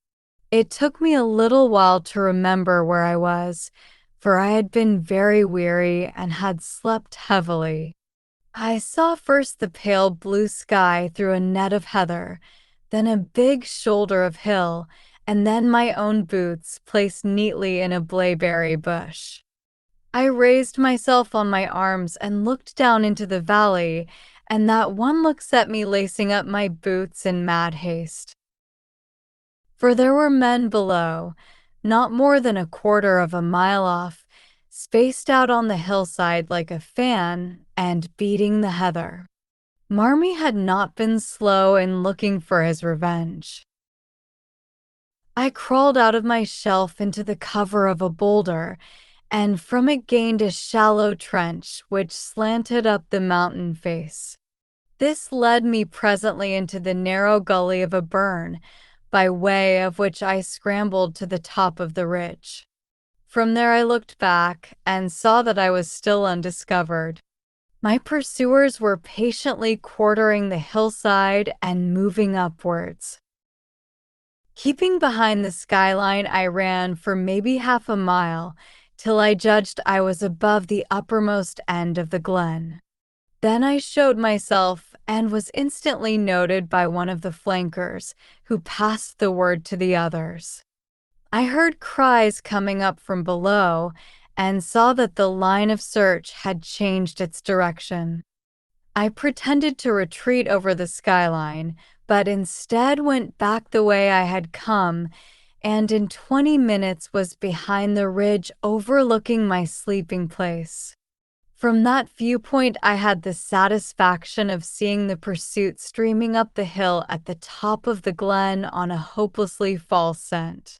It took me a little while to remember where I was, for I had been very weary and had slept heavily. I saw first the pale blue sky through a net of heather, then a big shoulder of hill, and then my own boots placed neatly in a blaeberry bush. I raised myself on my arms and looked down into the valley, and that one look set me lacing up my boots in mad haste. For there were men below, not more than a quarter of a mile off, spaced out on the hillside like a fan and beating the heather. Marmee had not been slow in looking for his revenge. I crawled out of my shelf into the cover of a boulder, and from it gained a shallow trench which slanted up the mountain face. This led me presently into the narrow gully of a burn, by way of which I scrambled to the top of the ridge. From there I looked back and saw that I was still undiscovered. My pursuers were patiently quartering the hillside and moving upwards. Keeping behind the skyline, I ran for maybe half a mile till I judged I was above the uppermost end of the glen. Then I showed myself and was instantly noted by one of the flankers, who passed the word to the others. I heard cries coming up from below and saw that the line of search had changed its direction. I pretended to retreat over the skyline, but instead went back the way I had come, and in 20 minutes was behind the ridge overlooking my sleeping place. From that viewpoint, I had the satisfaction of seeing the pursuit streaming up the hill at the top of the glen on a hopelessly false scent.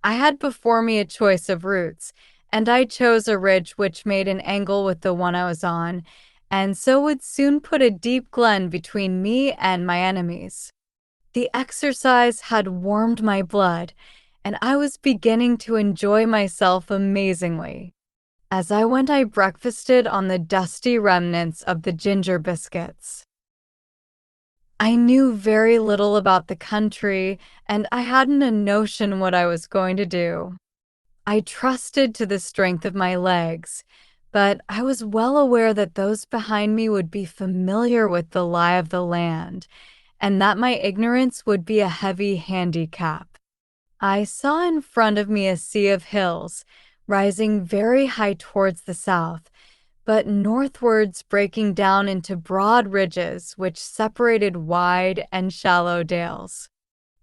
I had before me a choice of routes, and I chose a ridge which made an angle with the one I was on, and so would soon put a deep glen between me and my enemies. The exercise had warmed my blood, and I was beginning to enjoy myself amazingly. As I went, I breakfasted on the dusty remnants of the ginger biscuits. I knew very little about the country, and I hadn't a notion what I was going to do. I trusted to the strength of my legs, but I was well aware that those behind me would be familiar with the lie of the land, and that my ignorance would be a heavy handicap. I saw in front of me a sea of hills, rising very high towards the south, but northwards breaking down into broad ridges which separated wide and shallow dales.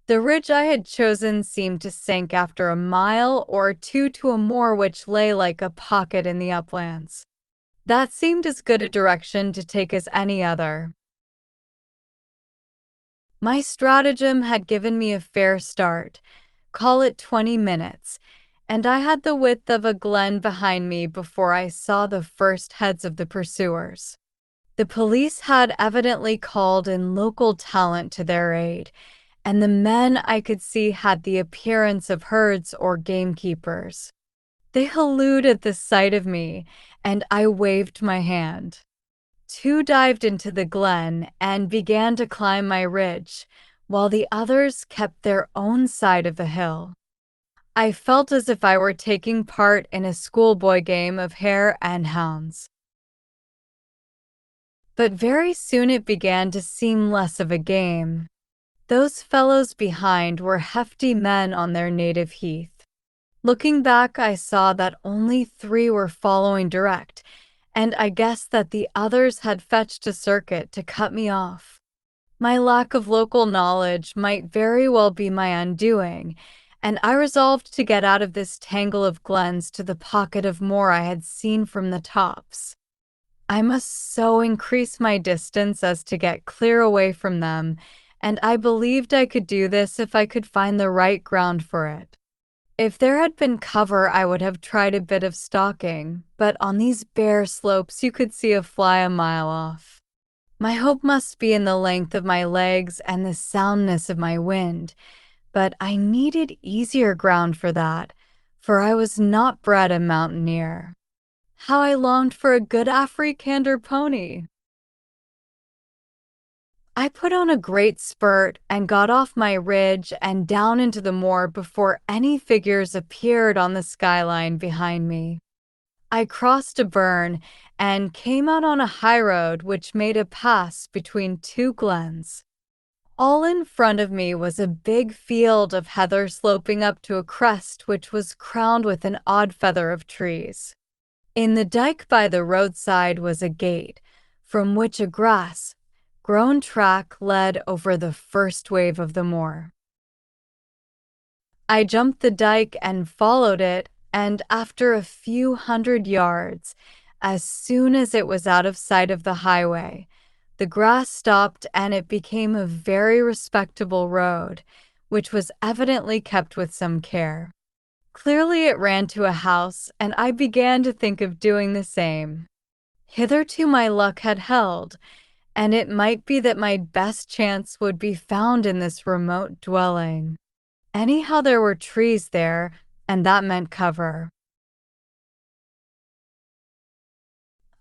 The ridge I had chosen seemed to sink after a mile or two to a moor which lay like a pocket in the uplands. That seemed as good a direction to take as any other. My stratagem had given me a fair start, call it 20 minutes, and I had the width of a glen behind me before I saw the first heads of the pursuers. The police had evidently called in local talent to their aid, and the men I could see had the appearance of herds or gamekeepers. They hallooed at the sight of me, and I waved my hand. Two dived into the glen and began to climb my ridge, while the others kept their own side of the hill. I felt as if I were taking part in a schoolboy game of hare and hounds. But very soon it began to seem less of a game. Those fellows behind were hefty men on their native heath. Looking back, I saw that only 3 were following direct, and I guessed that the others had fetched a circuit to cut me off. My lack of local knowledge might very well be my undoing, and I resolved to get out of this tangle of glens to the pocket of moor I had seen from the tops. I must so increase my distance as to get clear away from them, and I believed I could do this if I could find the right ground for it. If there had been cover, I would have tried a bit of stalking, but on these bare slopes you could see a fly a mile off. My hope must be in the length of my legs and the soundness of my wind, but I needed easier ground for that, for I was not bred a mountaineer. How I longed for a good Afrikander pony! I put on a great spurt and got off my ridge and down into the moor before any figures appeared on the skyline behind me. I crossed a burn and came out on a highroad which made a pass between 2 glens. All in front of me was a big field of heather sloping up to a crest which was crowned with an odd feather of trees. In the dike by the roadside was a gate, from which a grass-grown track led over the first wave of the moor. I jumped the dike and followed it, and after a few hundred yards, as soon as it was out of sight of the highway, the grass stopped and it became a very respectable road, which was evidently kept with some care. Clearly it ran to a house, and I began to think of doing the same. Hitherto my luck had held, and it might be that my best chance would be found in this remote dwelling. Anyhow, there were trees there, and that meant cover.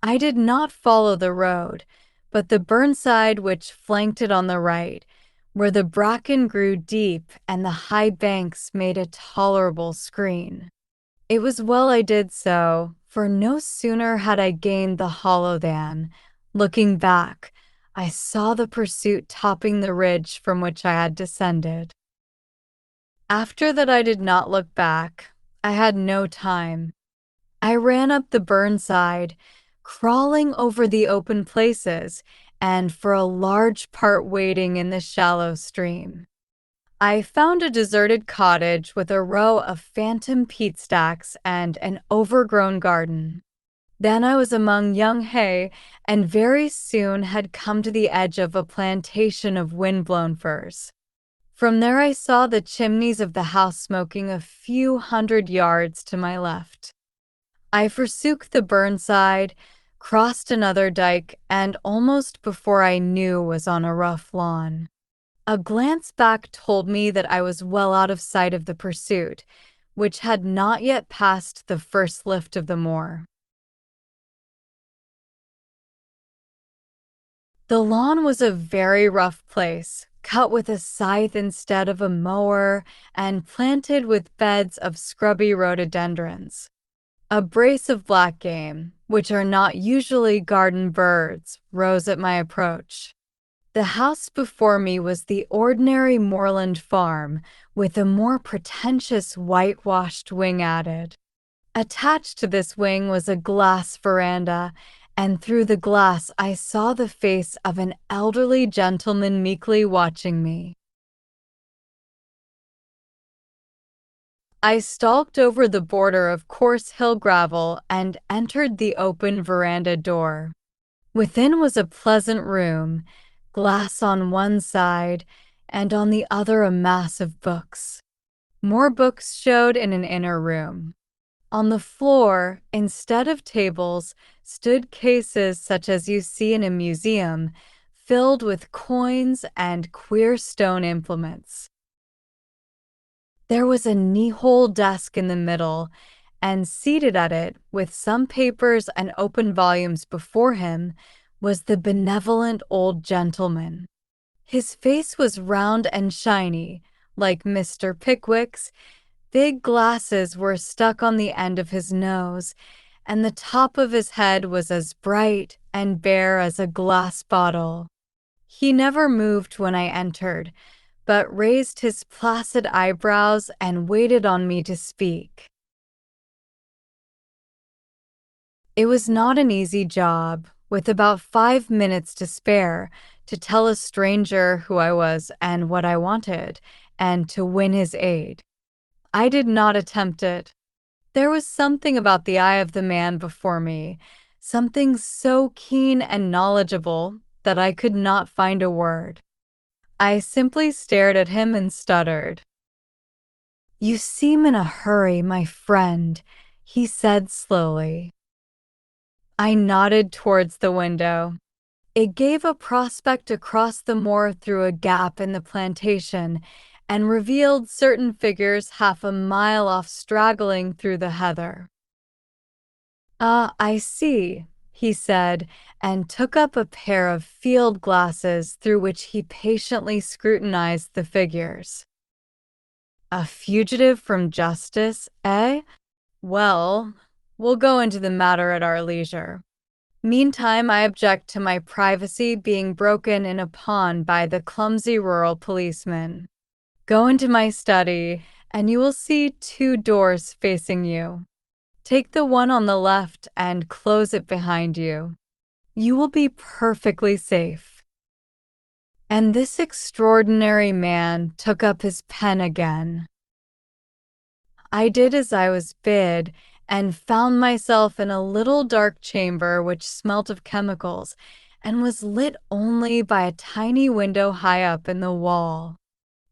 I did not follow the road, but the burnside which flanked it on the right, where the bracken grew deep and the high banks made a tolerable screen. It was well I did so, for no sooner had I gained the hollow than, looking back, I saw the pursuit topping the ridge from which I had descended. After that I did not look back. I had no time. I ran up the burnside, crawling over the open places, and for a large part wading in the shallow stream. I found a deserted cottage with a row of phantom peat stacks and an overgrown garden. Then I was among young hay and very soon had come to the edge of a plantation of wind-blown firs. From there I saw the chimneys of the house smoking a few hundred yards to my left. I forsook the burnside, crossed another dike, and almost before I knew was on a rough lawn. A glance back told me that I was well out of sight of the pursuit, which had not yet passed the first lift of the moor. The lawn was a very rough place, cut with a scythe instead of a mower, and planted with beds of scrubby rhododendrons. A brace of black game, which are not usually garden birds, rose at my approach. The house before me was the ordinary moorland farm, with a more pretentious whitewashed wing added. Attached to this wing was a glass veranda, and through the glass I saw the face of an elderly gentleman meekly watching me. I stalked over the border of coarse hill gravel and entered the open veranda door. Within was a pleasant room, glass on one side, and on the other a mass of books. More books showed in an inner room. On the floor, instead of tables, stood cases such as you see in a museum, filled with coins and queer stone implements. There was a knee-hole desk in the middle, and seated at it, with some papers and open volumes before him, was the benevolent old gentleman. His face was round and shiny, like Mr. Pickwick's. Big glasses were stuck on the end of his nose, and the top of his head was as bright and bare as a glass bottle. He never moved when I entered, but raised his placid eyebrows and waited on me to speak. It was not an easy job, with about 5 minutes to spare, to tell a stranger who I was and what I wanted, and to win his aid. I did not attempt it. There was something about the eye of the man before me, something so keen and knowledgeable that I could not find a word. I simply stared at him and stuttered. "You seem in a hurry, my friend," he said slowly. I nodded towards the window. It gave a prospect across the moor through a gap in the plantation, and revealed certain figures half a mile off straggling through the heather. "Ah, I see," he said, and took up a pair of field glasses through which he patiently scrutinized the figures. "A fugitive from justice, eh? Well, we'll go into the matter at our leisure. Meantime, I object to my privacy being broken in upon by the clumsy rural policeman. Go into my study, and you will see 2 doors facing you. Take the one on the left and close it behind you. You will be perfectly safe." And this extraordinary man took up his pen again. I did as I was bid, and found myself in a little dark chamber which smelt of chemicals, and was lit only by a tiny window high up in the wall.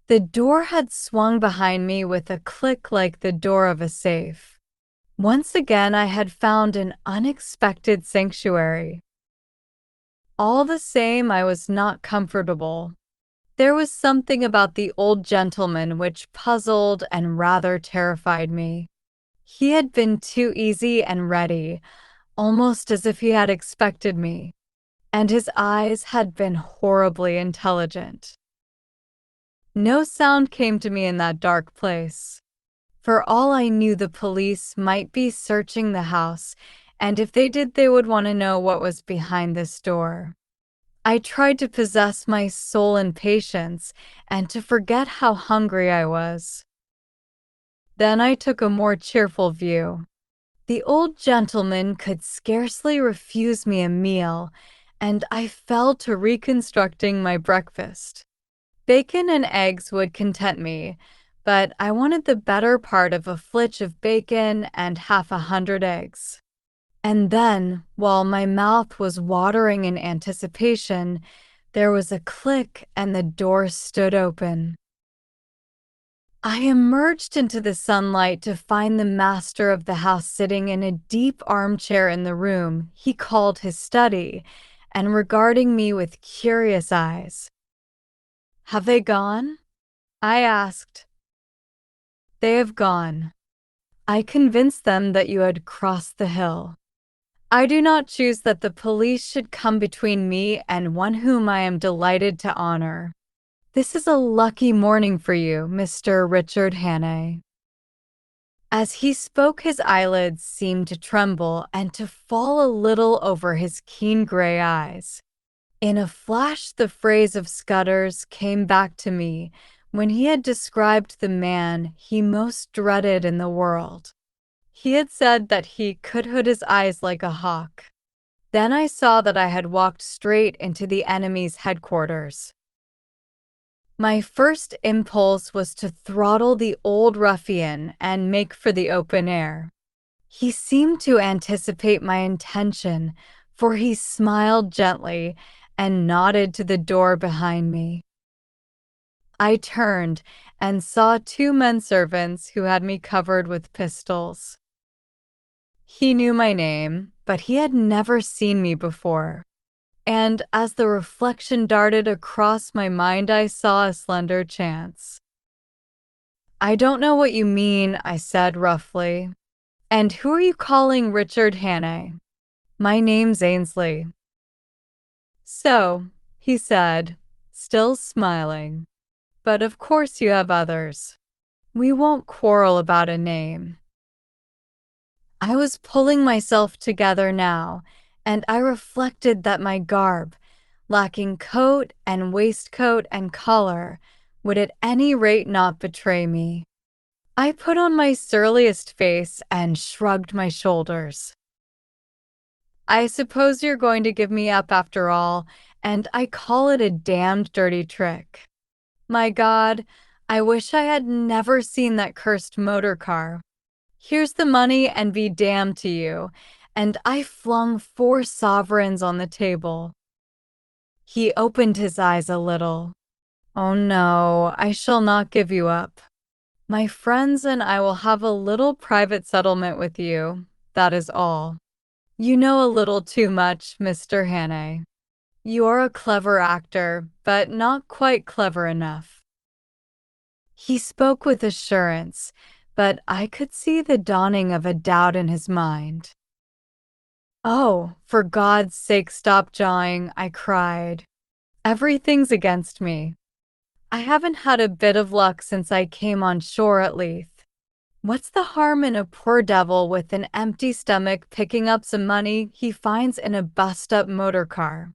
The door had swung behind me with a click like the door of a safe. Once again I had found an unexpected sanctuary. All the same, I was not comfortable. There was something about the old gentleman which puzzled and rather terrified me. He had been too easy and ready, almost as if he had expected me, and his eyes had been horribly intelligent. No sound came to me in that dark place. For all I knew, the police might be searching the house, and if they did, they would want to know what was behind this door. I tried to possess my soul in patience and to forget how hungry I was. Then I took a more cheerful view. The old gentleman could scarcely refuse me a meal, and I fell to reconstructing my breakfast. Bacon and eggs would content me, but I wanted the better part of a flitch of bacon and 100 eggs. And then, while my mouth was watering in anticipation, there was a click and the door stood open. I emerged into the sunlight to find the master of the house sitting in a deep armchair in the room he called his study and regarding me with curious eyes. "Have they gone?" I asked. "They have gone. I convinced them that you had crossed the hill. I do not choose that the police should come between me and one whom I am delighted to honor. This is a lucky morning for you, Mr. Richard Hannay." As he spoke, his eyelids seemed to tremble and to fall a little over his keen gray eyes. In a flash, the phrase of Scudder's came back to me when he had described the man he most dreaded in the world. He had said that he could hood his eyes like a hawk. Then I saw that I had walked straight into the enemy's headquarters. My first impulse was to throttle the old ruffian and make for the open air. He seemed to anticipate my intention, for he smiled gently and nodded to the door behind me. I turned and saw 2 men-servants who had me covered with pistols. He knew my name, but he had never seen me before. And as the reflection darted across my mind, I saw a slender chance. "I don't know what you mean," I said roughly. "And who are you calling Richard Hannay?" "My name's Ainsley." "So," he said, still smiling. "But of course you have others. We won't quarrel about a name." I was pulling myself together now, and I reflected that my garb, lacking coat and waistcoat and collar, would at any rate not betray me. I put on my surliest face and shrugged my shoulders. "I suppose you're going to give me up after all, and I call it a damned dirty trick. My God, I wish I had never seen that cursed motor car. Here's the money and be damned to you," and I flung 4 sovereigns on the table. He opened his eyes a little. "Oh no, I shall not give you up. My friends and I will have a little private settlement with you, that is all. You know a little too much, Mr. Hannay. You are a clever actor, but not quite clever enough." He spoke with assurance, but I could see the dawning of a doubt in his mind. "Oh, for God's sake, stop jawing," I cried. "Everything's against me. I haven't had a bit of luck since I came on shore at Leith. What's the harm in a poor devil with an empty stomach picking up some money he finds in a bust-up motor car?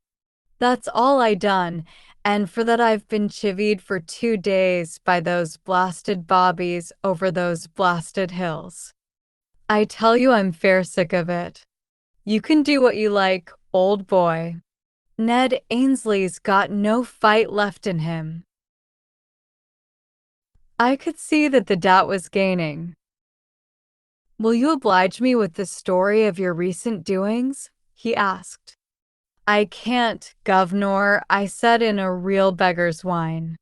That's all I done, and for that I've been chivied for 2 days by those blasted bobbies over those blasted hills. I tell you, I'm fair sick of it. You can do what you like, old boy. Ned Ainsley's got no fight left in him." I could see that the doubt was gaining. "Will you oblige me with the story of your recent doings?" he asked. "I can't, governor," I said in a real beggar's whine.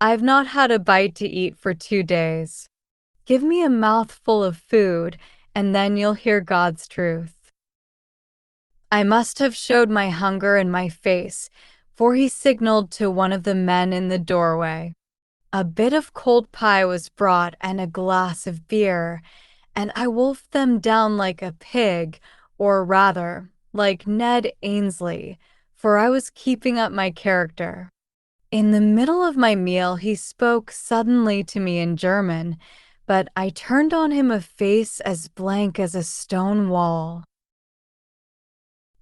"I've not had a bite to eat for 2 days. Give me a mouthful of food, and then you'll hear God's truth." I must have showed my hunger in my face, for he signaled to one of the men in the doorway. A bit of cold pie was brought and a glass of beer, and I wolfed them down like a pig, or rather, like Ned Ainsley, for I was keeping up my character. In the middle of my meal, he spoke suddenly to me in German, but I turned on him a face as blank as a stone wall.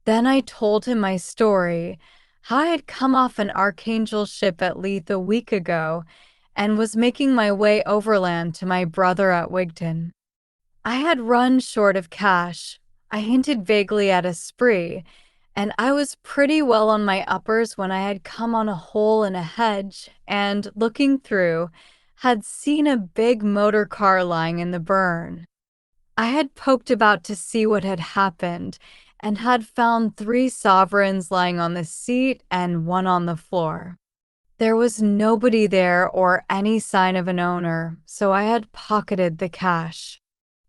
Then I told him my story, how I had come off an Archangel ship at Leith a week ago and was making my way overland to my brother at Wigton. I had run short of cash. I hinted vaguely at a spree, and I was pretty well on my uppers when I had come on a hole in a hedge and, looking through, had seen a big motor car lying in the burn. I had poked about to see what had happened and had found 3 sovereigns lying on the seat and 1 on the floor. There was nobody there or any sign of an owner, so I had pocketed the cash.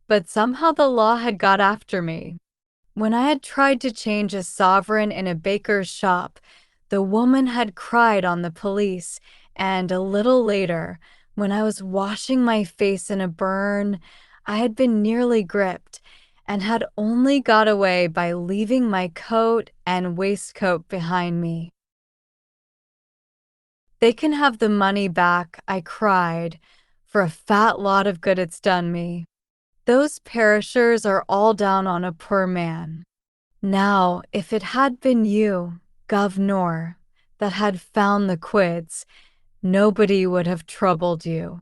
But somehow the law had got after me. When I had tried to change a sovereign in a baker's shop, the woman had cried on the police, and a little later, when I was washing my face in a burn, I had been nearly gripped and had only got away by leaving my coat and waistcoat behind me. "They can have the money back," I cried, "for a fat lot of good it's done me. Those perishers are all down on a poor man. Now, if it had been you, Governor, that had found the quids, nobody would have troubled you."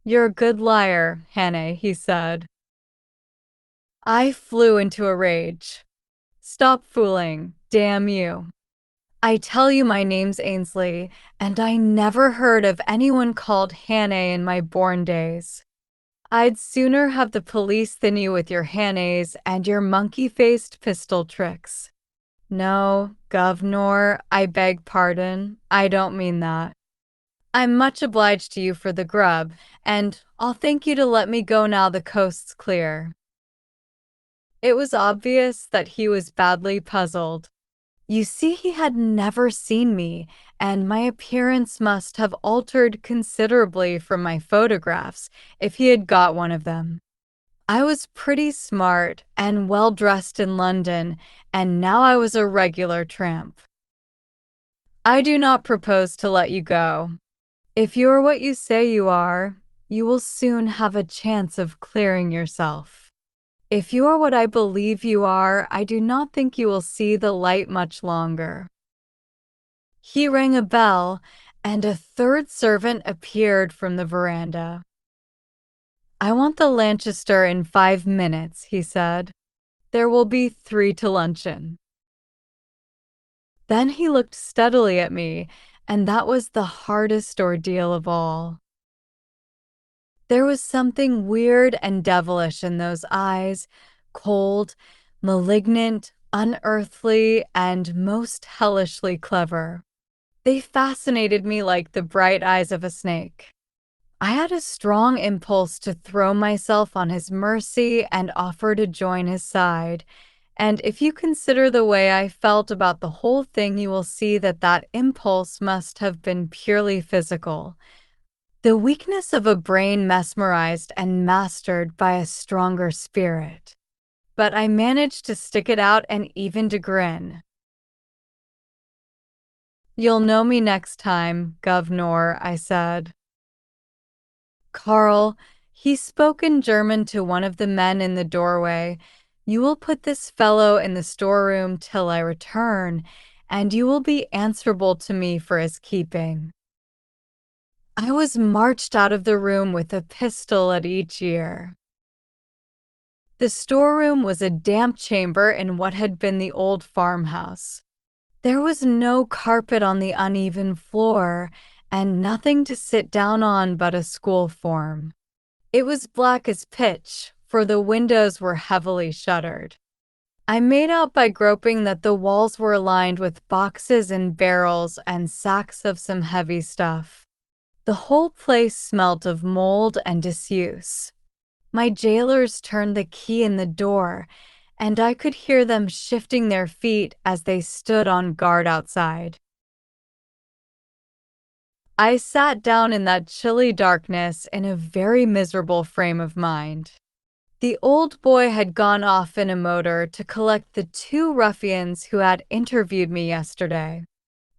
"You're a good liar, Hannah," he said. I flew into a rage. "Stop fooling, damn you. I tell you my name's Ainsley, and I never heard of anyone called Hannah in my born days. I'd sooner have the police than you with your Hannays and your monkey-faced pistol tricks." "No, Governor, I beg pardon. I don't mean that. I'm much obliged to you for the grub, and I'll thank you to let me go now the coast's clear." It was obvious that he was badly puzzled. You see, he had never seen me, and my appearance must have altered considerably from my photographs if he had got one of them. I was pretty smart and well dressed in London, and now I was a regular tramp. "I do not propose to let you go. If you are what you say you are, you will soon have a chance of clearing yourself. If you are what I believe you are, I do not think you will see the light much longer." He rang a bell, and a 3rd servant appeared from the veranda. "I want the Lanchester in 5 minutes," he said. "There will be 3 to luncheon." Then he looked steadily at me, and that was the hardest ordeal of all. There was something weird and devilish in those eyes, cold, malignant, unearthly, and most hellishly clever. They fascinated me like the bright eyes of a snake. I had a strong impulse to throw myself on his mercy and offer to join his side, and if you consider the way I felt about the whole thing, you will see that that impulse must have been purely physical. The weakness of a brain mesmerized and mastered by a stronger spirit. But I managed to stick it out and even to grin. "You'll know me next time, Governor," I said. "Carl," he spoke in German to one of the men in the doorway, "you will put this fellow in the storeroom till I return, and you will be answerable to me for his keeping." I was marched out of the room with a pistol at each ear. The storeroom was a damp chamber in what had been the old farmhouse. There was no carpet on the uneven floor, and nothing to sit down on but a school form. It was black as pitch, for the windows were heavily shuttered. I made out by groping that the walls were lined with boxes and barrels and sacks of some heavy stuff. The whole place smelt of mold and disuse. My jailers turned the key in the door, and I could hear them shifting their feet as they stood on guard outside. I sat down in that chilly darkness in a very miserable frame of mind. The old boy had gone off in a motor to collect the two ruffians who had interviewed me yesterday.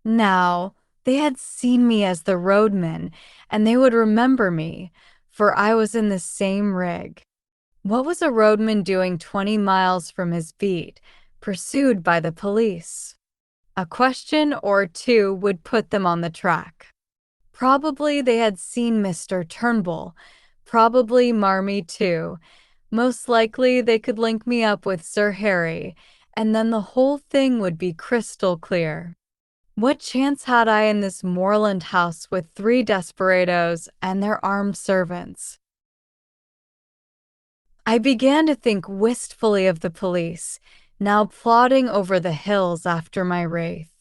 Now, they had seen me as the Roadman, and they would remember me, for I was in the same rig. What was a roadman doing 20 miles from his beat, pursued by the police? A question or two would put them on the track. Probably they had seen Mr. Turnbull, probably Marmee too. Most likely they could link me up with Sir Harry, and then the whole thing would be crystal clear. What chance had I in this moorland house with 3 desperados and their armed servants? I began to think wistfully of the police, now plodding over the hills after my wraith.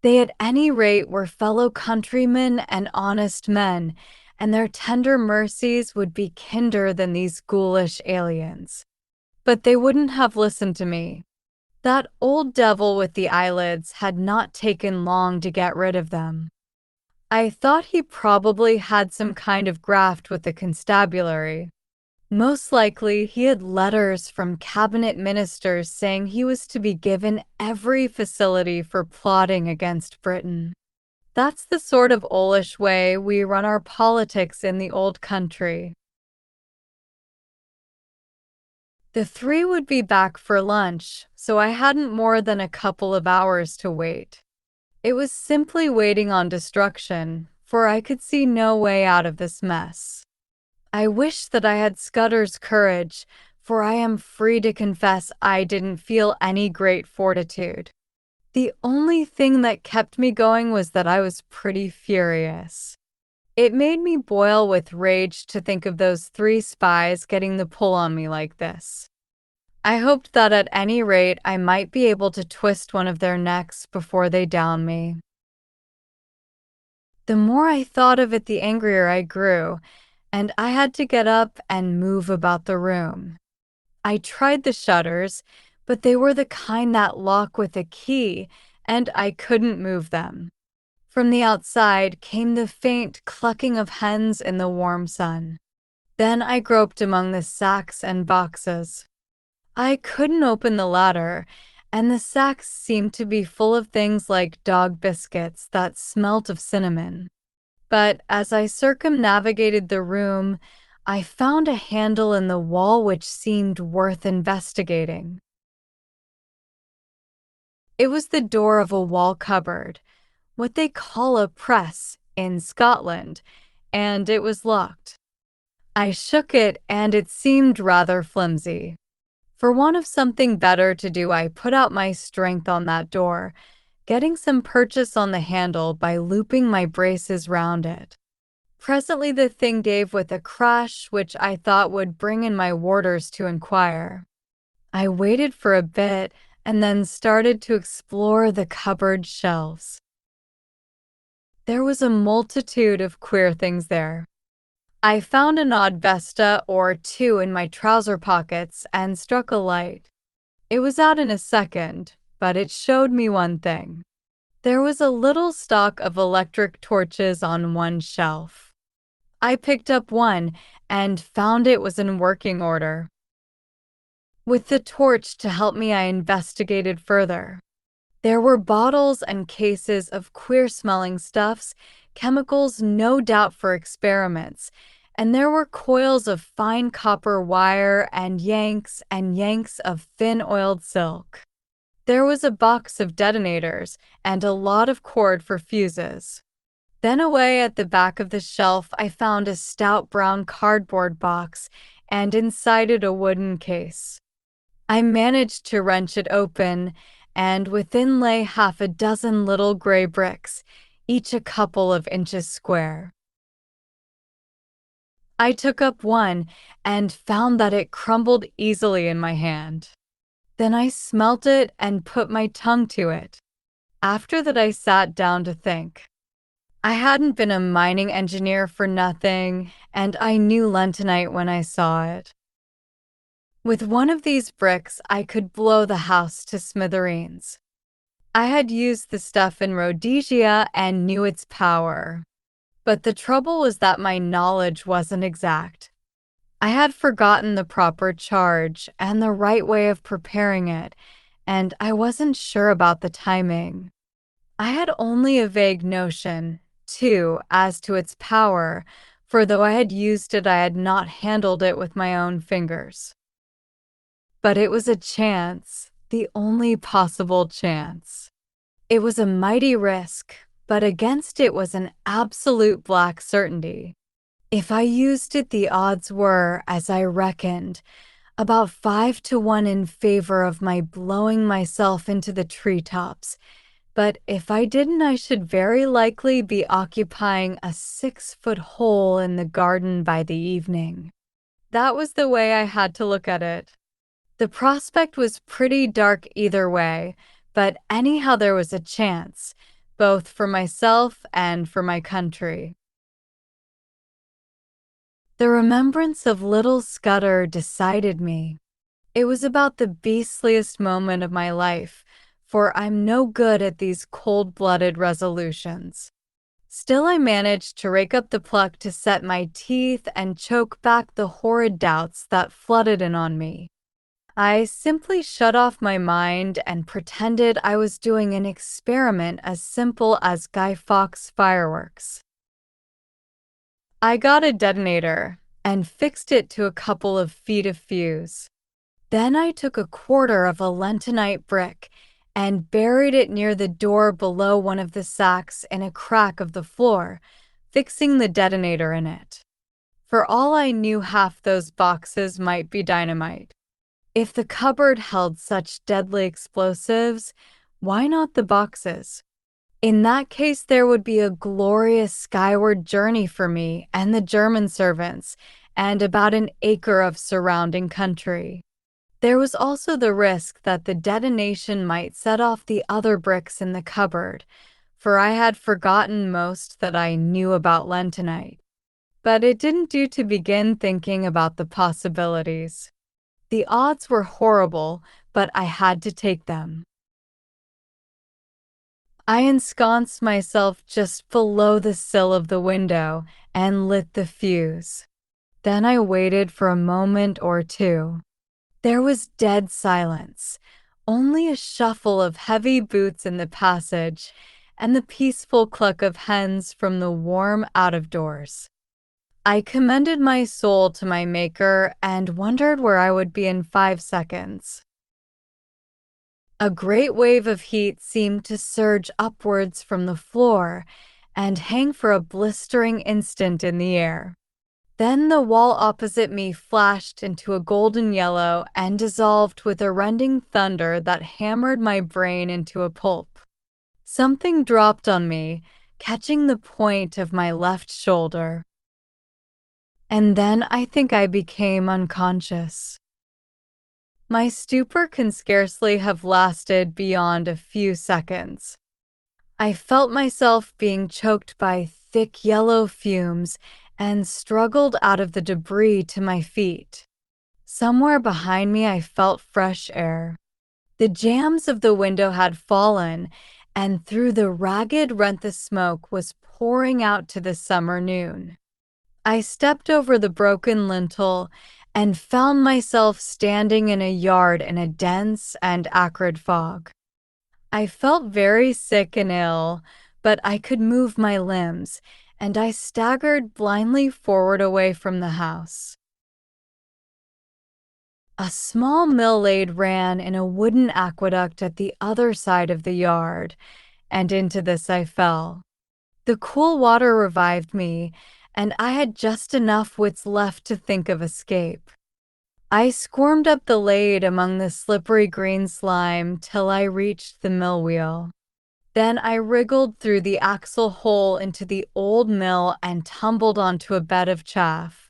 They at any rate were fellow countrymen and honest men, and their tender mercies would be kinder than these ghoulish aliens. But they wouldn't have listened to me. That old devil with the eyelids had not taken long to get rid of them. I thought he probably had some kind of graft with the constabulary. Most likely he had letters from cabinet ministers saying he was to be given every facility for plotting against Britain. That's the sort of owlish way we run our politics in the old country. The 3 would be back for lunch, so I hadn't more than a couple of hours to wait. It was simply waiting on destruction, for I could see no way out of this mess. I wish that I had Scudder's courage, for I am free to confess I didn't feel any great fortitude. The only thing that kept me going was that I was pretty furious. It made me boil with rage to think of those 3 spies getting the pull on me like this. I hoped that at any rate I might be able to twist one of their necks before they downed me. The more I thought of it, the angrier I grew, and I had to get up and move about the room. I tried the shutters, but they were the kind that lock with a key, and I couldn't move them. From the outside came the faint clucking of hens in the warm sun. Then I groped among the sacks and boxes. I couldn't open the latter, and the sacks seemed to be full of things like dog biscuits that smelt of cinnamon. But as I circumnavigated the room, I found a handle in the wall which seemed worth investigating. It was the door of a wall cupboard, what they call a press in Scotland, and it was locked. I shook it, and it seemed rather flimsy. For want of something better to do, I put out my strength on that door, getting some purchase on the handle by looping my braces round it. Presently the thing gave with a crash which I thought would bring in my warders to inquire. I waited for a bit and then started to explore the cupboard shelves. There was a multitude of queer things there. I found an odd vesta or 2 in my trouser pockets and struck a light. It was out in a second, but it showed me one thing. There was a little stock of electric torches on one shelf. I picked up one and found it was in working order. With the torch to help me, I investigated further. There were bottles and cases of queer-smelling stuffs, chemicals no doubt for experiments, and there were coils of fine copper wire and yanks of thin-oiled silk. There was a box of detonators and a lot of cord for fuses. Then away at the back of the shelf I found a stout brown cardboard box, and inside it a wooden case. I managed to wrench it open, and within lay 6 little gray bricks, each a couple of inches square. I took up one and found that it crumbled easily in my hand. Then I smelt it and put my tongue to it. After that I sat down to think. I hadn't been a mining engineer for nothing, and I knew lentonite when I saw it. With one of these bricks, I could blow the house to smithereens. I had used the stuff in Rhodesia and knew its power. But the trouble was that my knowledge wasn't exact. I had forgotten the proper charge and the right way of preparing it, and I wasn't sure about the timing. I had only a vague notion, too, as to its power, for though I had used it, I had not handled it with my own fingers. But it was a chance, the only possible chance. It was a mighty risk, but against it was an absolute black certainty. If I used it, the odds were, as I reckoned, about 5-1 in favor of my blowing myself into the treetops. But if I didn't, I should very likely be occupying a 6-foot hole in the garden by the evening. That was the way I had to look at it. The prospect was pretty dark either way, but anyhow there was a chance, both for myself and for my country. The remembrance of little Scudder decided me. It was about the beastliest moment of my life, for I'm no good at these cold-blooded resolutions. Still, I managed to rake up the pluck to set my teeth and choke back the horrid doubts that flooded in on me. I simply shut off my mind and pretended I was doing an experiment as simple as Guy Fawkes fireworks. I got a detonator and fixed it to a couple of feet of fuse. Then I took a quarter of a lentonite brick and buried it near the door below one of the sacks in a crack of the floor, fixing the detonator in it. For all I knew, half those boxes might be dynamite. If the cupboard held such deadly explosives, why not the boxes? In that case, there would be a glorious skyward journey for me and the German servants, and about an acre of surrounding country. There was also the risk that the detonation might set off the other bricks in the cupboard, for I had forgotten most that I knew about lentonite. But it didn't do to begin thinking about the possibilities. The odds were horrible, but I had to take them. I ensconced myself just below the sill of the window and lit the fuse. Then I waited for a moment or two. There was dead silence, only a shuffle of heavy boots in the passage and the peaceful cluck of hens from the warm out-of-doors. I commended my soul to my Maker and wondered where I would be in 5 seconds. A great wave of heat seemed to surge upwards from the floor and hang for a blistering instant in the air. Then the wall opposite me flashed into a golden yellow and dissolved with a rending thunder that hammered my brain into a pulp. Something dropped on me, catching the point of my left shoulder. And then I think I became unconscious. My stupor can scarcely have lasted beyond a few seconds. I felt myself being choked by thick yellow fumes and struggled out of the debris to my feet. Somewhere behind me I felt fresh air. The jambs of the window had fallen, and through the ragged rent the smoke was pouring out to the summer noon. I stepped over the broken lintel and found myself standing in a yard in a dense and acrid fog. I felt very sick and ill, but I could move my limbs, and I staggered blindly forward away from the house. A small mill lade ran in a wooden aqueduct at the other side of the yard, and into this I fell. The cool water revived me, and I had just enough wits left to think of escape. I squirmed up the lade among the slippery green slime till I reached the mill wheel. Then I wriggled through the axle hole into the old mill and tumbled onto a bed of chaff.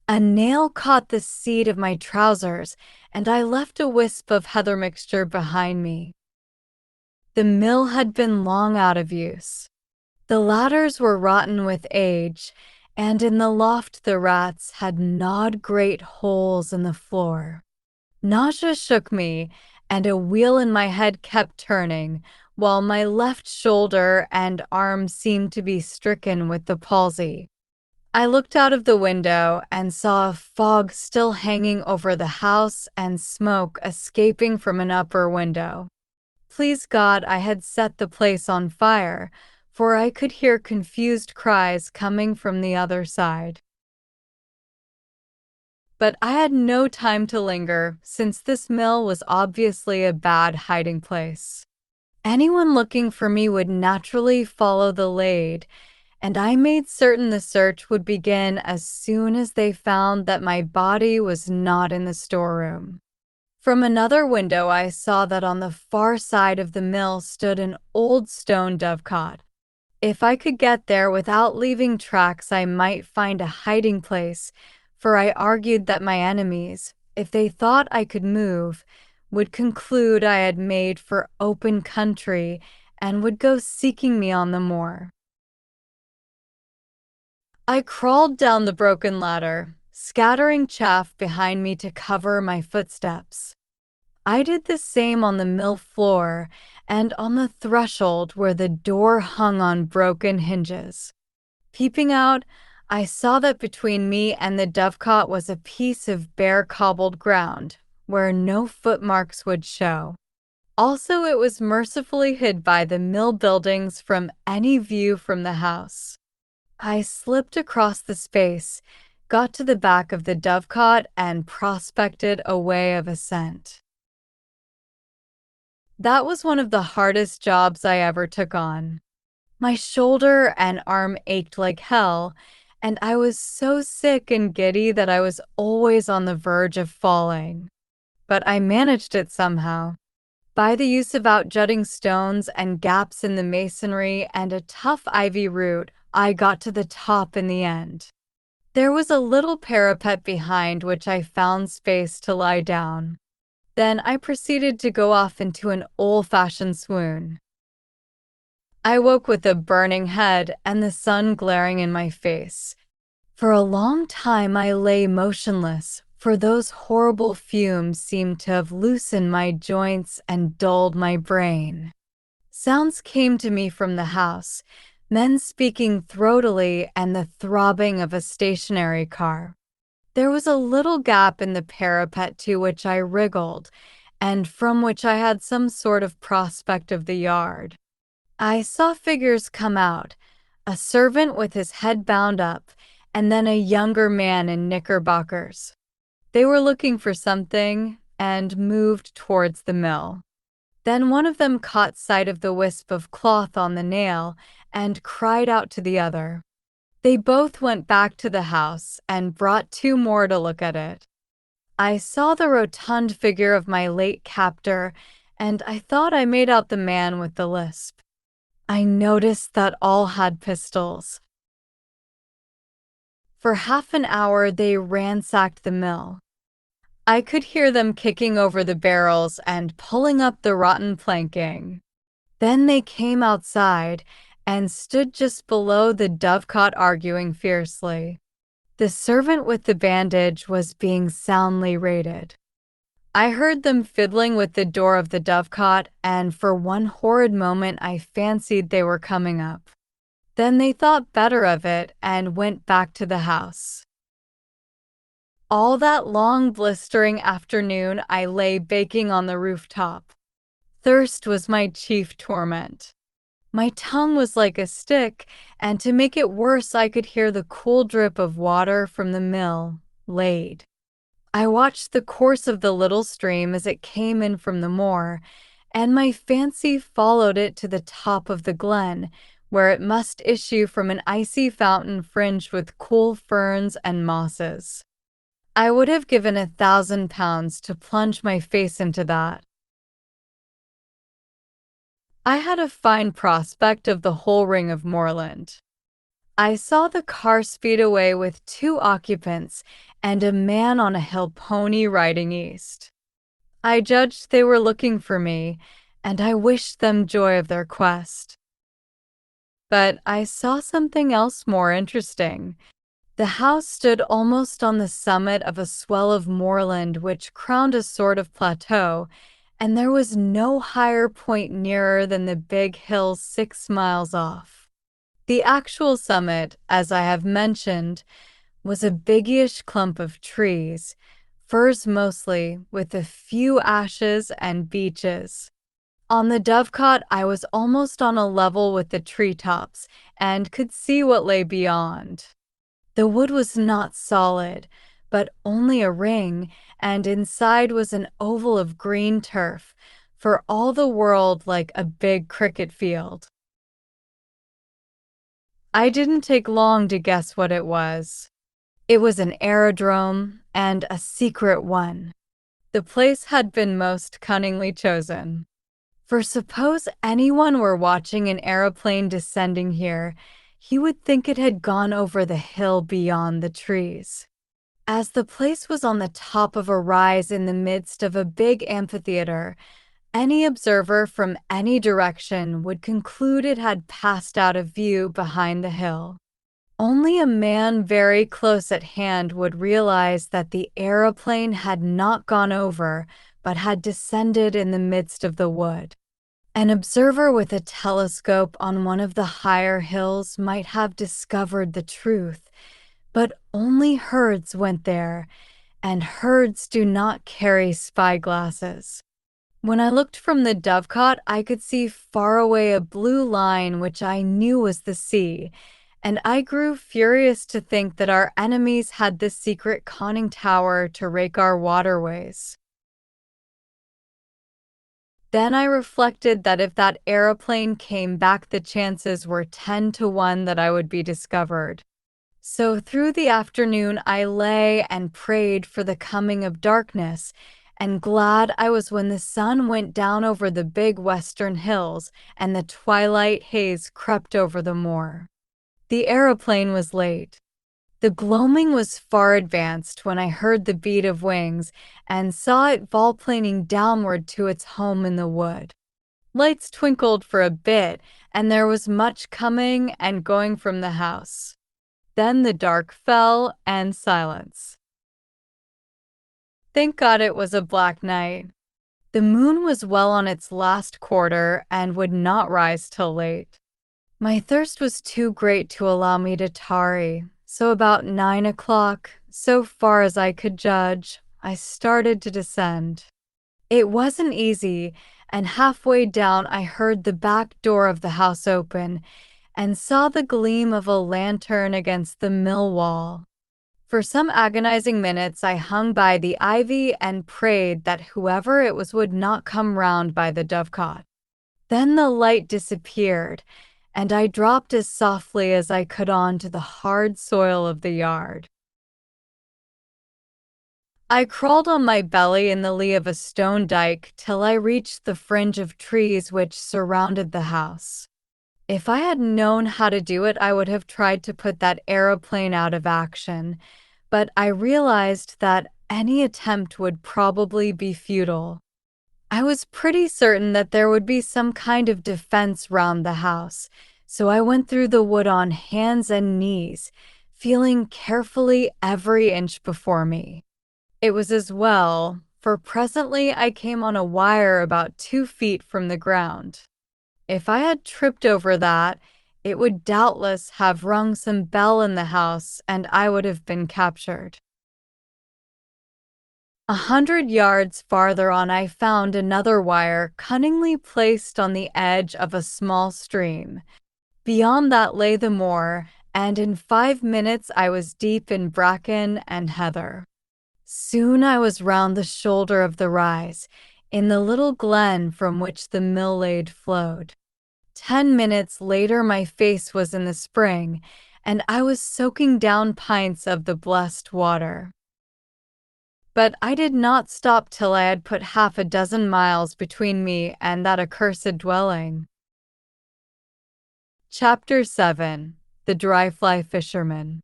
A nail caught the seat of my trousers, and I left a wisp of heather mixture behind me. The mill had been long out of use. The ladders were rotten with age, and in the loft the rats had gnawed great holes in the floor. Nausea shook me, and a wheel in my head kept turning, while my left shoulder and arm seemed to be stricken with the palsy. I looked out of the window and saw a fog still hanging over the house and smoke escaping from an upper window. Please God, I had set the place on fire, for I could hear confused cries coming from the other side. But I had no time to linger, since this mill was obviously a bad hiding place. Anyone looking for me would naturally follow the lead, and I made certain the search would begin as soon as they found that my body was not in the storeroom. From another window, I saw that on the far side of the mill stood an old stone dovecot. If I could get there without leaving tracks, I might find a hiding place, for I argued that my enemies, if they thought I could move, would conclude I had made for open country and would go seeking me on the moor. I crawled down the broken ladder, scattering chaff behind me to cover my footsteps. I did the same on the mill floor and on the threshold where the door hung on broken hinges. Peeping out, I saw that between me and the dovecot was a piece of bare cobbled ground, where no footmarks would show. Also, it was mercifully hid by the mill buildings from any view from the house. I slipped across the space, got to the back of the dovecot, and prospected a way of ascent. That was one of the hardest jobs I ever took on. My shoulder and arm ached like hell, and I was so sick and giddy that I was always on the verge of falling. But I managed it somehow. By the use of outjutting stones and gaps in the masonry and a tough ivy root, I got to the top in the end. There was a little parapet behind which I found space to lie down. Then I proceeded to go off into an old-fashioned swoon. I woke with a burning head and the sun glaring in my face. For a long time I lay motionless, for those horrible fumes seemed to have loosened my joints and dulled my brain. Sounds came to me from the house, men speaking throatily and the throbbing of a stationary car. There was a little gap in the parapet to which I wriggled, and from which I had some sort of prospect of the yard. I saw figures come out, a servant with his head bound up, and then a younger man in knickerbockers. They were looking for something and moved towards the mill. Then one of them caught sight of the wisp of cloth on the nail and cried out to the other. They both went back to the house and brought two more to look at it. I saw the rotund figure of my late captor, and I thought I made out the man with the lisp. I noticed that all had pistols. For half an hour they ransacked the mill. I could hear them kicking over the barrels and pulling up the rotten planking. Then they came outside and stood just below the dovecot arguing fiercely. The servant with the bandage was being soundly rated. I heard them fiddling with the door of the dovecot, and for one horrid moment I fancied they were coming up. Then they thought better of it and went back to the house. All that long blistering afternoon I lay baking on the rooftop. Thirst was my chief torment. My tongue was like a stick, and to make it worse I could hear the cool drip of water from the mill laid. I watched the course of the little stream as it came in from the moor, and my fancy followed it to the top of the glen, where it must issue from an icy fountain fringed with cool ferns and mosses. I would have given £1,000 to plunge my face into that. I had a fine prospect of the whole ring of moorland. I saw the car speed away with two occupants and a man on a hill pony riding east. I judged they were looking for me, and I wished them joy of their quest. But I saw something else more interesting. The house stood almost on the summit of a swell of moorland which crowned a sort of plateau, and there was no higher point nearer than the big hill 6 miles off. The actual summit, as I have mentioned, was a biggyish clump of trees, firs mostly, with a few ashes and beeches. On the dovecot, I was almost on a level with the treetops and could see what lay beyond. The wood was not solid, but only a ring, and inside was an oval of green turf, for all the world like a big cricket field. I didn't take long to guess what it was. It was an aerodrome, and a secret one. The place had been most cunningly chosen. For suppose anyone were watching an aeroplane descending here, he would think it had gone over the hill beyond the trees. As the place was on the top of a rise in the midst of a big amphitheater, any observer from any direction would conclude it had passed out of view behind the hill. Only a man very close at hand would realize that the aeroplane had not gone over, but had descended in the midst of the wood. An observer with a telescope on one of the higher hills might have discovered the truth, but only herds went there, and herds do not carry spyglasses. When I looked from the dovecot, I could see far away a blue line which I knew was the sea, and I grew furious to think that our enemies had this secret conning tower to rake our waterways. Then I reflected that if that aeroplane came back, the chances were 10 to 1 that I would be discovered. So through the afternoon I lay and prayed for the coming of darkness, and glad I was when the sun went down over the big western hills and the twilight haze crept over the moor. The aeroplane was late. The gloaming was far advanced when I heard the beat of wings and saw it volplaning downward to its home in the wood. Lights twinkled for a bit, and there was much coming and going from the house. Then the dark fell and silence. Thank God it was a black night. The moon was well on its last quarter and would not rise till late. My thirst was too great to allow me to tarry, so about 9 o'clock, so far as I could judge, I started to descend. It wasn't easy, and halfway down I heard the back door of the house open and saw the gleam of a lantern against the mill wall. For some agonizing minutes I hung by the ivy and prayed that whoever it was would not come round by the dovecot. Then the light disappeared, and I dropped as softly as I could onto the hard soil of the yard. I crawled on my belly in the lee of a stone dike till I reached the fringe of trees which surrounded the house. If I had known how to do it, I would have tried to put that aeroplane out of action, but I realized that any attempt would probably be futile. I was pretty certain that there would be some kind of defense round the house, so I went through the wood on hands and knees, feeling carefully every inch before me. It was as well, for presently I came on a wire about 2 feet from the ground. If I had tripped over that, it would doubtless have rung some bell in the house, and I would have been captured. 100 yards farther on I found another wire cunningly placed on the edge of a small stream. Beyond that lay the moor, and in 5 minutes I was deep in bracken and heather. Soon I was round the shoulder of the rise, in the little glen from which the mill lade flowed. 10 minutes later my face was in the spring, and I was soaking down pints of the blessed water. But I did not stop till I had put 6 miles between me and that accursed dwelling. Chapter 7. The Dryfly Fisherman.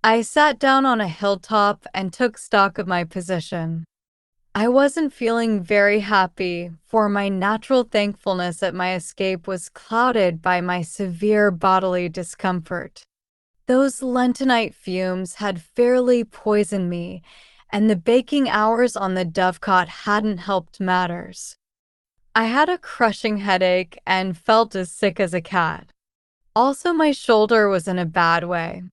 I sat down on a hilltop and took stock of my position. I wasn't feeling very happy, for my natural thankfulness at my escape was clouded by my severe bodily discomfort. Those lentonite fumes had fairly poisoned me, and the baking hours on the dovecot hadn't helped matters. I had a crushing headache and felt as sick as a cat. Also, my shoulder was in a bad way.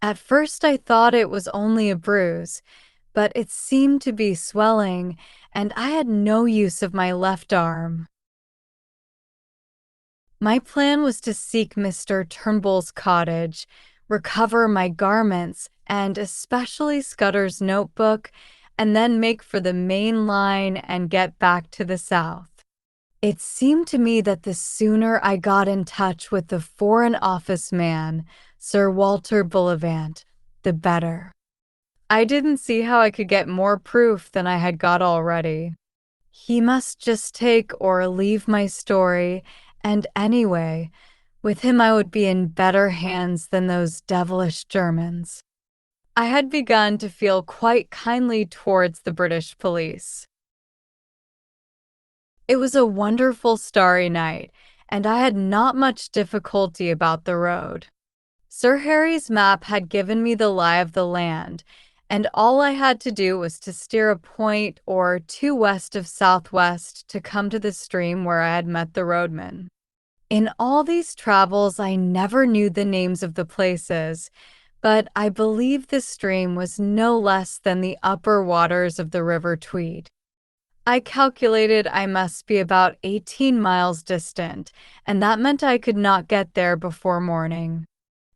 At first, I thought it was only a bruise, but it seemed to be swelling, and I had no use of my left arm. My plan was to seek Mr. Turnbull's cottage, recover my garments, and especially Scudder's notebook, and then make for the main line and get back to the south. It seemed to me that the sooner I got in touch with the Foreign Office man, Sir Walter Bullivant, the better. I didn't see how I could get more proof than I had got already. He must just take or leave my story, and anyway, with him I would be in better hands than those devilish Germans. I had begun to feel quite kindly towards the British police. It was a wonderful starry night, and I had not much difficulty about the road. Sir Harry's map had given me the lie of the land, and all I had to do was to steer a point or two west of southwest to come to the stream where I had met the roadman. In all these travels, I never knew the names of the places, but I believe the stream was no less than the upper waters of the River Tweed. I calculated I must be about 18 miles distant, and that meant I could not get there before morning.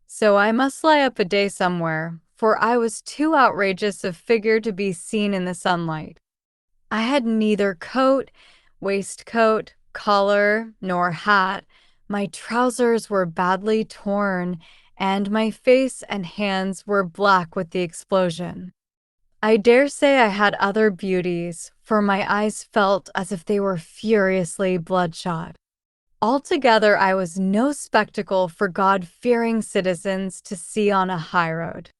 So I must lie up a day somewhere, for I was too outrageous of figure to be seen in the sunlight. I had neither coat, waistcoat, collar, nor hat. My trousers were badly torn, and my face and hands were black with the explosion. I dare say I had other beauties, for my eyes felt as if they were furiously bloodshot. Altogether, I was no spectacle for God-fearing citizens to see on a highroad.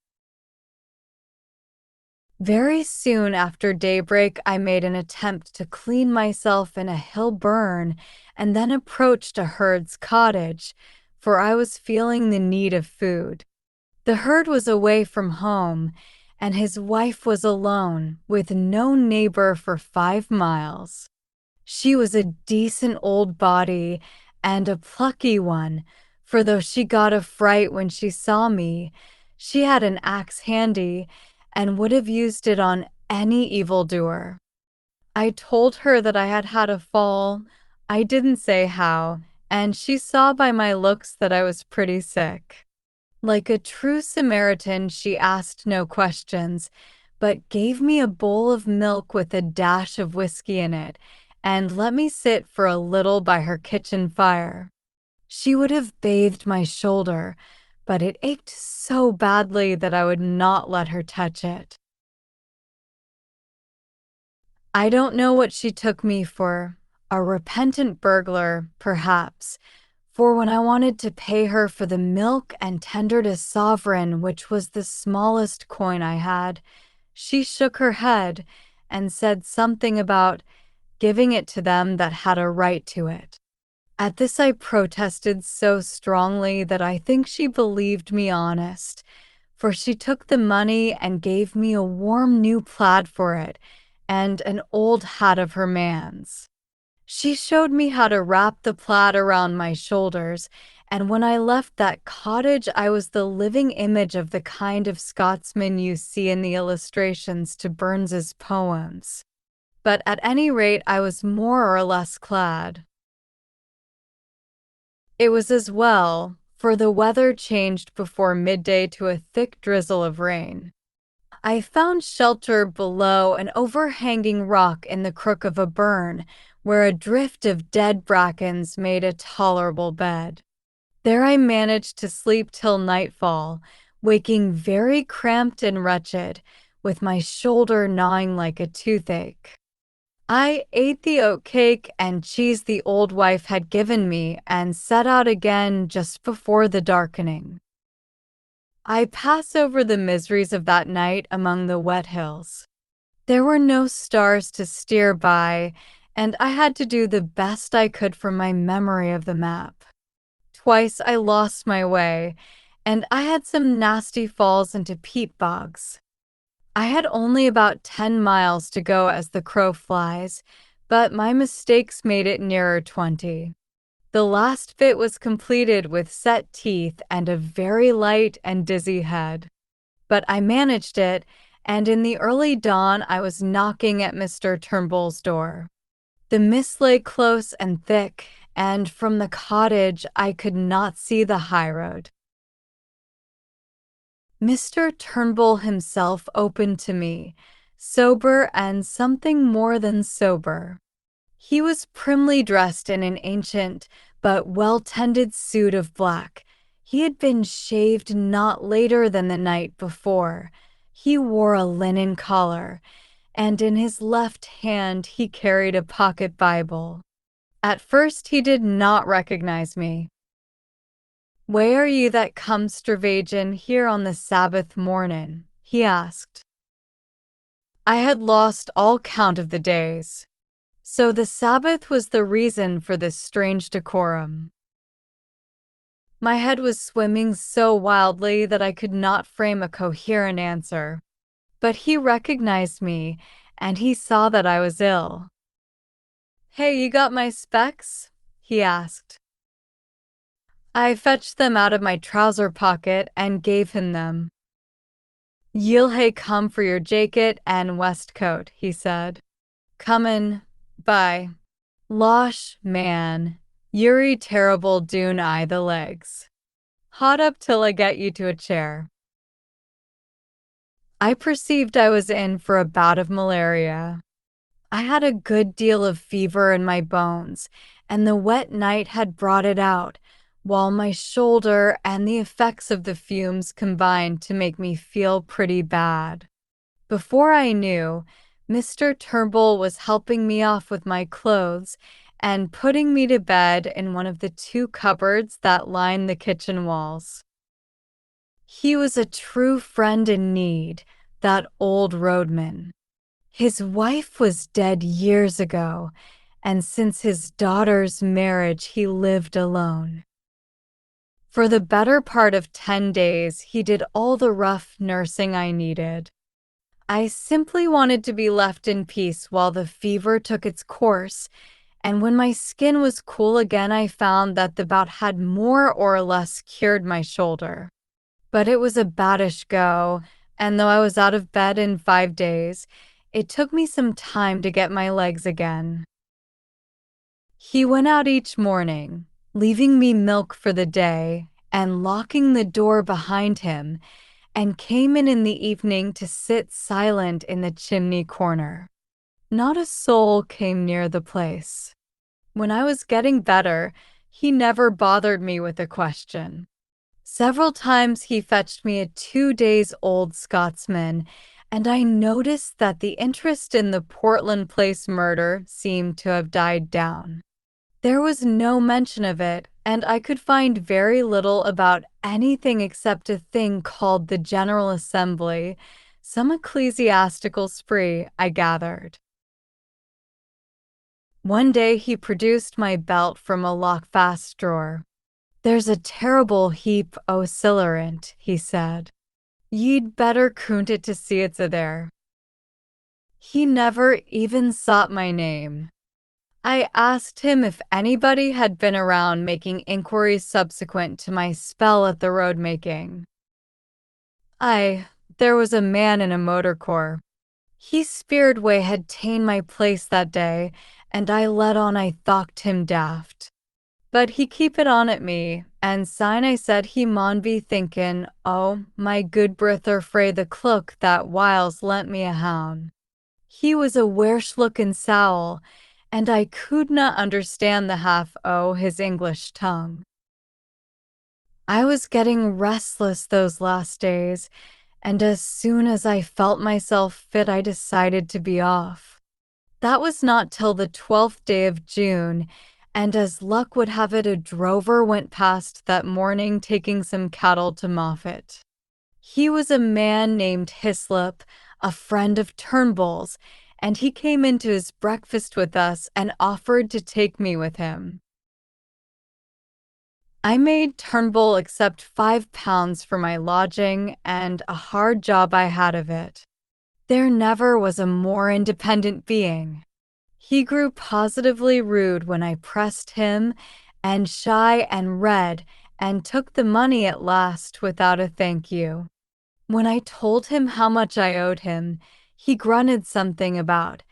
Very soon after daybreak, I made an attempt to clean myself in a hill burn and then approached a herd's cottage, for I was feeling the need of food. The herd was away from home, and his wife was alone, with no neighbor for 5 miles. She was a decent old body and a plucky one, for though she got a fright when she saw me, she had an axe handy and would have used it on any evildoer. I told her that I had had a fall. I didn't say how, and she saw by my looks that I was pretty sick. Like a true Samaritan, she asked no questions, but gave me a bowl of milk with a dash of whiskey in it, and let me sit for a little by her kitchen fire. She would have bathed my shoulder, but it ached so badly that I would not let her touch it. I don't know what she took me for, a repentant burglar, perhaps, for when I wanted to pay her for the milk and tendered a sovereign, which was the smallest coin I had, she shook her head and said something about giving it to them that had a right to it. At this I protested so strongly that I think she believed me honest, for she took the money and gave me a warm new plaid for it and an old hat of her man's. She showed me how to wrap the plaid around my shoulders, and when I left that cottage I was the living image of the kind of Scotsman you see in the illustrations to Burns's poems. But at any rate I was more or less clad. It was as well, for the weather changed before midday to a thick drizzle of rain. I found shelter below an overhanging rock in the crook of a burn, where a drift of dead brackens made a tolerable bed. There I managed to sleep till nightfall, waking very cramped and wretched, with my shoulder gnawing like a toothache. I ate the oatcake and cheese the old wife had given me and set out again just before the darkening. I pass over the miseries of that night among the wet hills. There were no stars to steer by, and I had to do the best I could from my memory of the map. Twice I lost my way, and I had some nasty falls into peat bogs. I had only about 10 miles to go as the crow flies, but my mistakes made it nearer 20. The last bit was completed with set teeth and a very light and dizzy head. But I managed it, and in the early dawn I was knocking at Mr. Turnbull's door. The mist lay close and thick, and from the cottage I could not see the highroad. Mr. Turnbull himself opened to me, sober and something more than sober. He was primly dressed in an ancient but well-tended suit of black. He had been shaved not later than the night before. He wore a linen collar, and in his left hand he carried a pocket Bible. At first he did not recognize me. "Where are you that come stravagin here on the Sabbath mornin'?" he asked. I had lost all count of the days. So the Sabbath was the reason for this strange decorum. My head was swimming so wildly that I could not frame a coherent answer. But he recognized me, and he saw that I was ill. "Hey, you got my specs?" he asked. I fetched them out of my trouser pocket and gave him them. "You'll hae come for your jacket and waistcoat," he said. "Comin'. Bye. Losh, man, you're terrible doon I the legs. Hot up till I get you to a chair." I perceived I was in for a bout of malaria. I had a good deal of fever in my bones, and the wet night had brought it out, while my shoulder and the effects of the fumes combined to make me feel pretty bad. Before I knew, Mr. Turnbull was helping me off with my clothes and putting me to bed in one of the two cupboards that lined the kitchen walls. He was a true friend in need, that old Roadman. His wife was dead years ago, and since his daughter's marriage he lived alone. For the better part of 10 days he did all the rough nursing I needed. I simply wanted to be left in peace while the fever took its course, and when my skin was cool again I found that the bout had more or less cured my shoulder. But it was a baddish go, and though I was out of bed in 5 days, it took me some time to get my legs again. He went out each morning, leaving me milk for the day and locking the door behind him, and came in the evening to sit silent in the chimney corner. Not a soul came near the place. When I was getting better, he never bothered me with a question. Several times he fetched me a 2-days-old Scotsman, and I noticed that the interest in the Portland Place murder seemed to have died down. There was no mention of it, and I could find very little about anything except a thing called the General Assembly, some ecclesiastical spree, I gathered. One day he produced my belt from a lockfast drawer. "There's a terrible heap o' siller in't," he said. "Ye'd better coont it to see it's a there." He never even sought my name. I asked him if anybody had been around making inquiries subsequent to my spell at the road making. There was a man in a motor car. He speered way had ta'en my place that day, and I let on I thocht him daft. But he keep it on at me, and syne I said he maun be thinkin', "Oh, my good brither frae the clook that whiles lent me a hound." He was a wersh-lookin' sowl, and I could not understand the half o' his English tongue. I was getting restless those last days, and as soon as I felt myself fit I decided to be off. That was not till the 12th day of June, and as luck would have it a drover went past that morning taking some cattle to Moffat. He was a man named Hislop, a friend of Turnbull's, and he came into his breakfast with us and offered to take me with him. I made Turnbull accept £5 for my lodging and a hard job I had of it. There never was a more independent being. He grew positively rude when I pressed him, and shy and red, and took the money at last without a thank you. When I told him how much I owed him, he grunted something about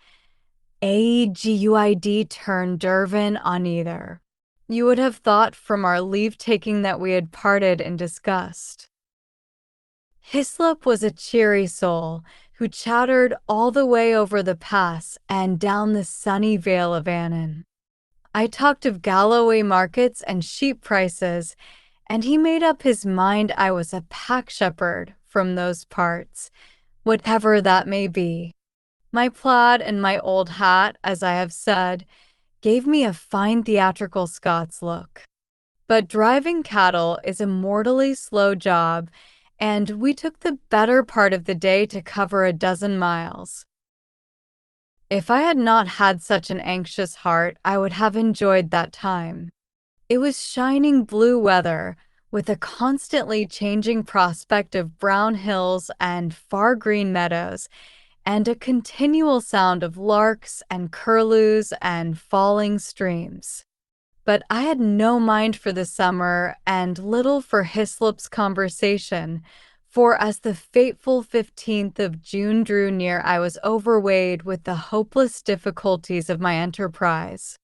AGUID turn Dervin on either. You would have thought from our leave-taking that we had parted in disgust. Hislop was a cheery soul who chattered all the way over the pass and down the sunny vale of Annan. I talked of Galloway markets and sheep prices, and he made up his mind I was a pack shepherd from those parts, whatever that may be. My plaid and my old hat, as I have said, gave me a fine theatrical Scots look. But driving cattle is a mortally slow job, and we took the better part of the day to cover a dozen miles. If I had not had such an anxious heart, I would have enjoyed that time. It was shining blue weather, with a constantly changing prospect of brown hills and far green meadows, and a continual sound of larks and curlews and falling streams. But I had no mind for the summer and little for Hislop's conversation, for as the fateful 15th of June drew near, I was overweighed with the hopeless difficulties of my enterprise.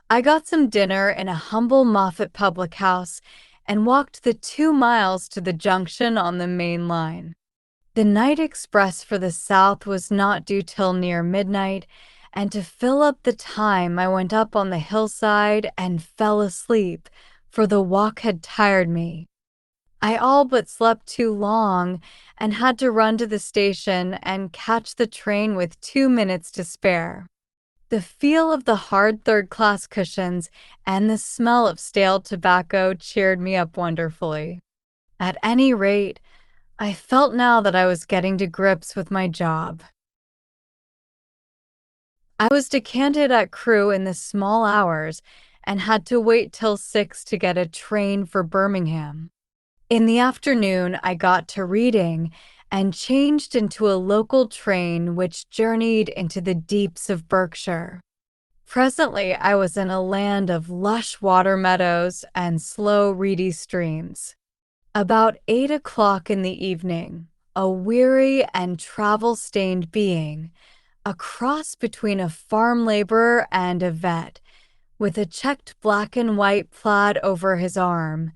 I got some dinner in a humble Moffat public house and walked the 2 miles to the junction on the main line. The night express for the south was not due till near midnight, and to fill up the time I went up on the hillside and fell asleep, for the walk had tired me. I all but slept too long and had to run to the station and catch the train with 2 minutes to spare. The feel of the hard third-class cushions and the smell of stale tobacco cheered me up wonderfully. At any rate, I felt now that I was getting to grips with my job. I was decanted at Crewe in the small hours and had to wait till 6 to get a train for Birmingham. In the afternoon, I got to Reading and changed into a local train which journeyed into the deeps of Berkshire. Presently, I was in a land of lush water meadows and slow, reedy streams. About 8 o'clock in the evening, a weary and travel-stained being, a cross between a farm laborer and a vet, with a checked black and white plaid over his arm,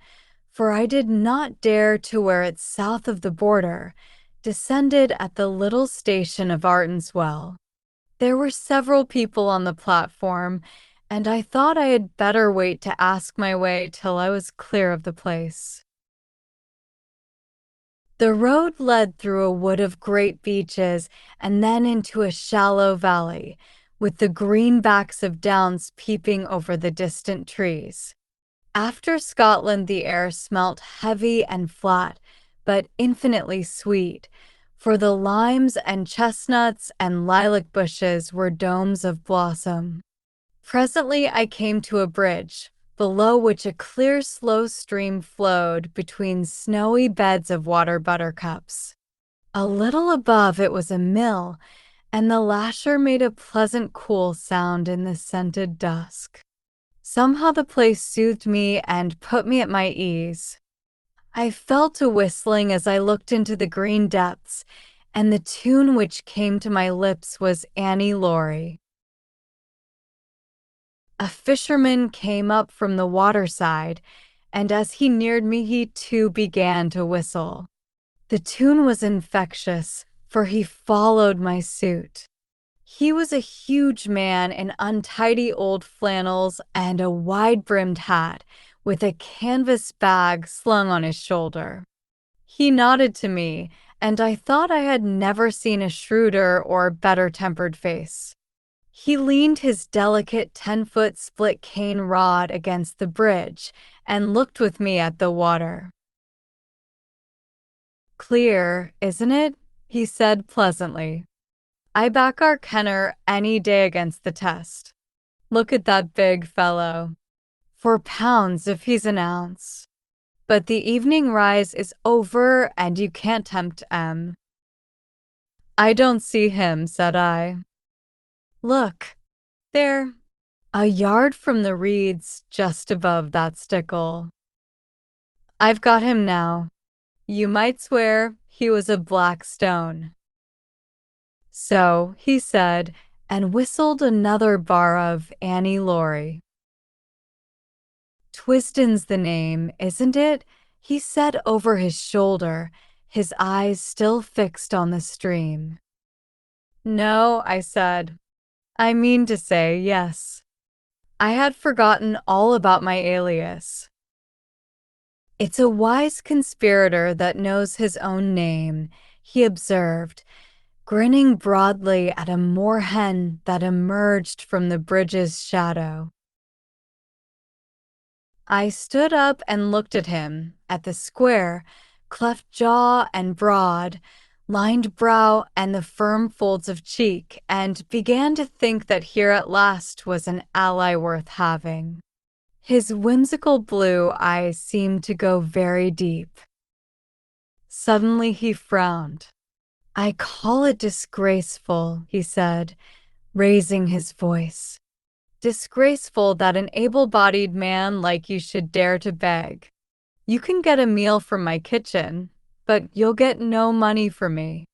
for I did not dare to wear it south of the border, descended at the little station of Artonswell. There were several people on the platform, and I thought I had better wait to ask my way till I was clear of the place. The road led through a wood of great beeches and then into a shallow valley, with the green backs of downs peeping over the distant trees. After Scotland, the air smelt heavy and flat, but infinitely sweet, for the limes and chestnuts and lilac bushes were domes of blossom. Presently I came to a bridge, below which a clear, slow stream flowed between snowy beds of water buttercups. A little above it was a mill, and the lasher made a pleasant cool sound in the scented dusk. Somehow the place soothed me and put me at my ease. I fell to whistling as I looked into the green depths, and the tune which came to my lips was Annie Laurie. A fisherman came up from the waterside, and as he neared me he too began to whistle. The tune was infectious, for he followed my suit. He was a huge man in untidy old flannels and a wide-brimmed hat, with a canvas bag slung on his shoulder. He nodded to me, and I thought I had never seen a shrewder or better-tempered face. He leaned his delicate 10-foot split cane rod against the bridge and looked with me at the water. "Clear, isn't it?" he said pleasantly. "I back our Kenner any day against the test. Look at that big fellow." £4 if he's an ounce. But the evening rise is over and you can't tempt M. I don't see him, said I. Look, there, a yard from the reeds just above that stickle. I've got him now. You might swear he was a black stone. So, he said, and whistled another bar of Annie Laurie. Twiston's the name, isn't it? He said over his shoulder, his eyes still fixed on the stream. No, I said. I mean to say yes. I had forgotten all about my alias. It's a wise conspirator that knows his own name, he observed, grinning broadly at a moorhen that emerged from the bridge's shadow. I stood up and looked at him, at the square, cleft jaw and broad, lined brow and the firm folds of cheek, and began to think that here at last was an ally worth having. His whimsical blue eyes seemed to go very deep. Suddenly he frowned. I call it disgraceful, he said, raising his voice. Disgraceful that an able-bodied man like you should dare to beg. You can get a meal from my kitchen, but you'll get no money from me.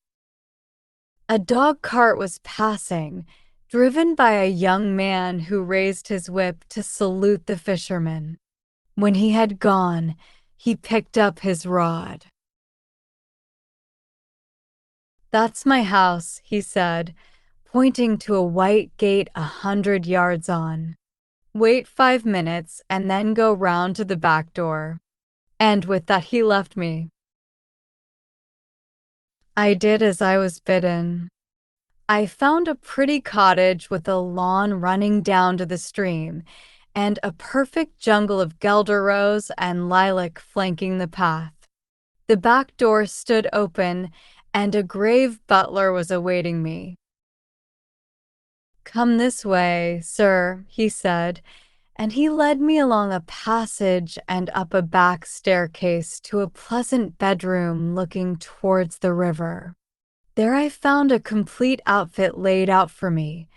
A dog cart was passing, driven by a young man who raised his whip to salute the fisherman. When he had gone, he picked up his rod. That's my house, he said, pointing to a white gate 100 yards on. Wait 5 minutes and then go round to the back door. And with that he left me. I did as I was bidden. I found a pretty cottage with a lawn running down to the stream, and a perfect jungle of guelder rose and lilac flanking the path. The back door stood open, and a grave butler was awaiting me. Come this way, sir, he said, and he led me along a passage and up a back staircase to a pleasant bedroom looking towards the river. There I found a complete outfit laid out for me,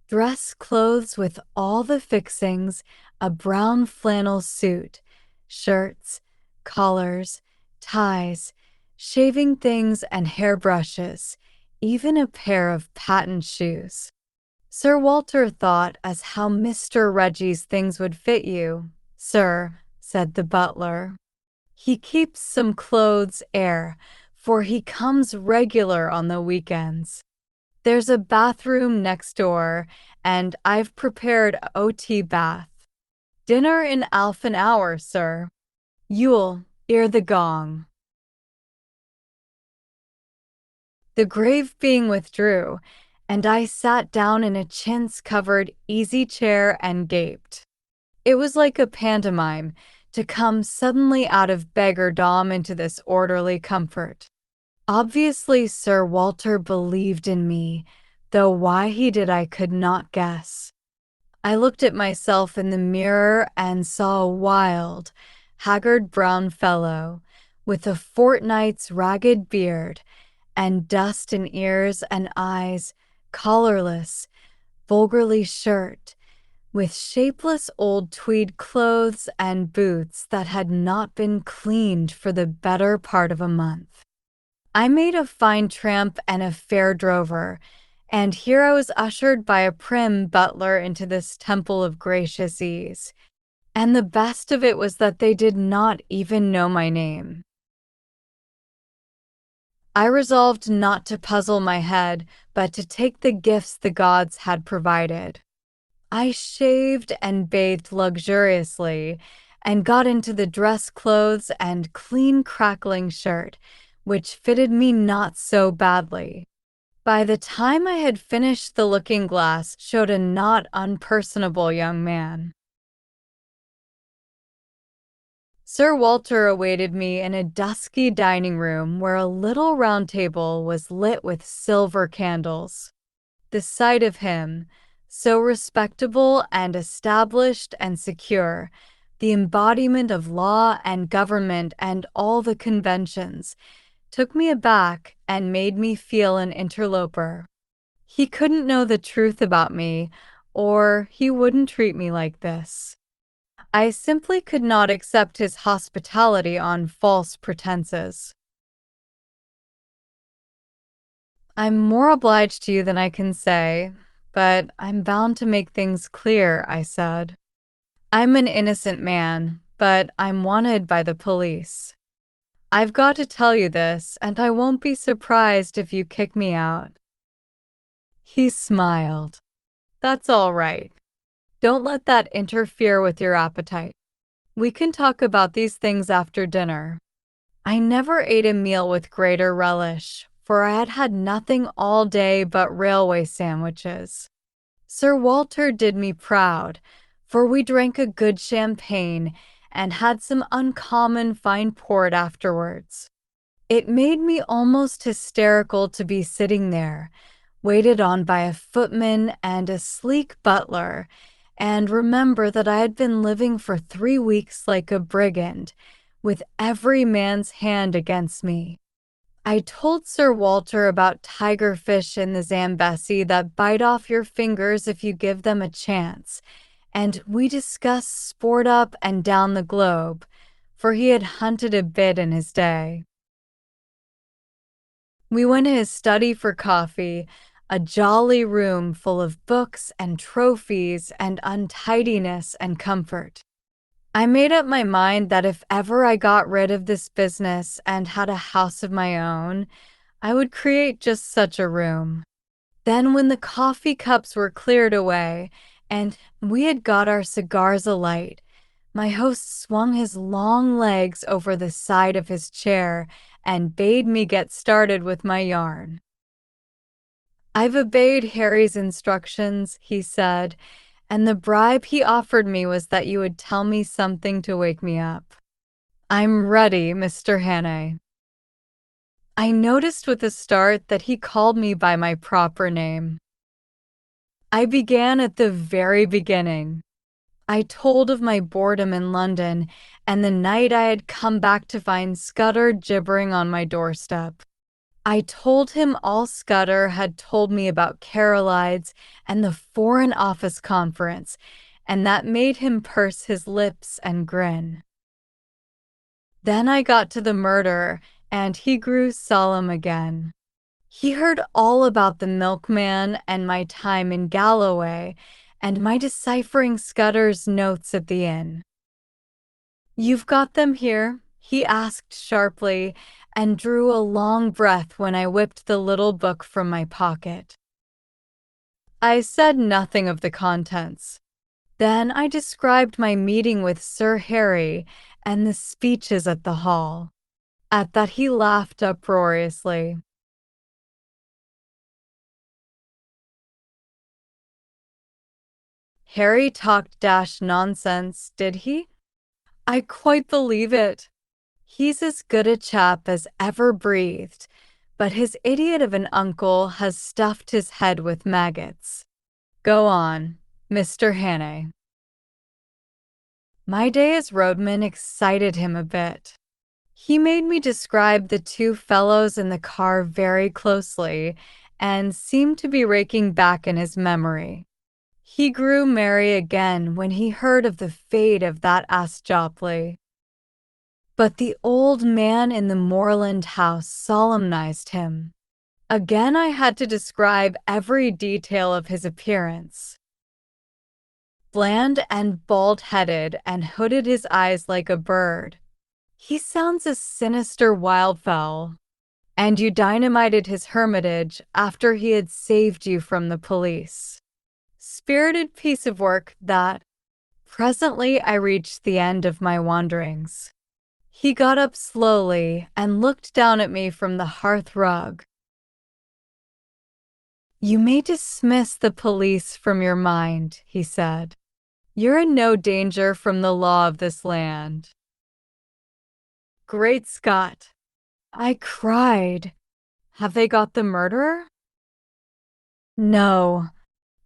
dress clothes with all the fixings, a brown flannel suit, shirts, collars, ties, shaving things and hairbrushes, even a pair of patent shoes. Sir Walter thought as how Mr. Reggie's things would fit you, sir, said the butler. He keeps some clothes for he comes regular on the weekends. There's a bathroom next door, and I've prepared a OT bath. Dinner in 1/2 an hour, sir. You'll hear the gong. The grave being withdrew, and I sat down in a chintz-covered easy chair and gaped. It was like a pantomime to come suddenly out of beggardom into this orderly comfort. Obviously, Sir Walter believed in me, though why he did I could not guess. I looked at myself in the mirror and saw a wild, haggard brown fellow, with a fortnight's ragged beard, and dust in ears and eyes, collarless, vulgarly shirt, with shapeless old tweed clothes and boots that had not been cleaned for the better part of a month. I made a fine tramp and a fair drover, and here I was ushered by a prim butler into this temple of gracious ease, and the best of it was that they did not even know my name. I resolved not to puzzle my head, but to take the gifts the gods had provided. I shaved and bathed luxuriously, and got into the dress clothes and clean crackling shirt, which fitted me not so badly. By the time I had finished, the looking-glass showed a not unpersonable young man. Sir Walter awaited me in a dusky dining room where a little round table was lit with silver candles. The sight of him, so respectable and established and secure, the embodiment of law and government and all the conventions, took me aback and made me feel an interloper. He couldn't know the truth about me, or he wouldn't treat me like this. I simply could not accept his hospitality on false pretenses. I'm more obliged to you than I can say, but I'm bound to make things clear, I said. I'm an innocent man, but I'm wanted by the police. I've got to tell you this, and I won't be surprised if you kick me out. He smiled. That's all right. Don't let that interfere with your appetite. We can talk about these things after dinner. I never ate a meal with greater relish, for I had had nothing all day but railway sandwiches. Sir Walter did me proud, for we drank a good champagne and had some uncommon fine port afterwards. It made me almost hysterical to be sitting there, waited on by a footman and a sleek butler, and remember that I had been living for 3 weeks like a brigand, with every man's hand against me. I told Sir Walter about tigerfish in the Zambesi that bite off your fingers if you give them a chance, and we discussed sport up and down the globe, for he had hunted a bit in his day. We went to his study for coffee, a jolly room full of books and trophies and untidiness and comfort. I made up my mind that if ever I got rid of this business and had a house of my own, I would create just such a room. Then when the coffee cups were cleared away and we had got our cigars alight, my host swung his long legs over the side of his chair and bade me get started with my yarn. I've obeyed Harry's instructions, he said, and the bribe he offered me was that you would tell me something to wake me up. I'm ready, Mr. Hannay. I noticed with a start that he called me by my proper name. I began at the very beginning. I told of my boredom in London and the night I had come back to find Scudder gibbering on my doorstep. I told him all Scudder had told me about Carolides and the Foreign Office Conference, and that made him purse his lips and grin. Then I got to the murder, and he grew solemn again. He heard all about the Milkman and my time in Galloway, and my deciphering Scudder's notes at the inn. "You've got them here?" he asked sharply, and drew a long breath when I whipped the little book from my pocket. I said nothing of the contents. Then I described my meeting with Sir Harry and the speeches at the hall. At that he laughed uproariously. Harry talked dash nonsense, did he? I quite believe it. He's as good a chap as ever breathed, but his idiot of an uncle has stuffed his head with maggots. Go on, Mr. Hannay. My day as roadman excited him a bit. He made me describe the two fellows in the car very closely and seemed to be raking back in his memory. He grew merry again when he heard of the fate of that ass Jopley. But the old man in the moorland house solemnized him. Again I had to describe every detail of his appearance. Bland and bald-headed and hooded his eyes like a bird. He sounds a sinister wildfowl. And you dynamited his hermitage after he had saved you from the police. Spirited piece of work that. Presently I reached the end of my wanderings. He got up slowly and looked down at me from the hearth rug. You may dismiss the police from your mind, he said. You're in no danger from the law of this land. Great Scott! I cried. Have they got the murderer? No,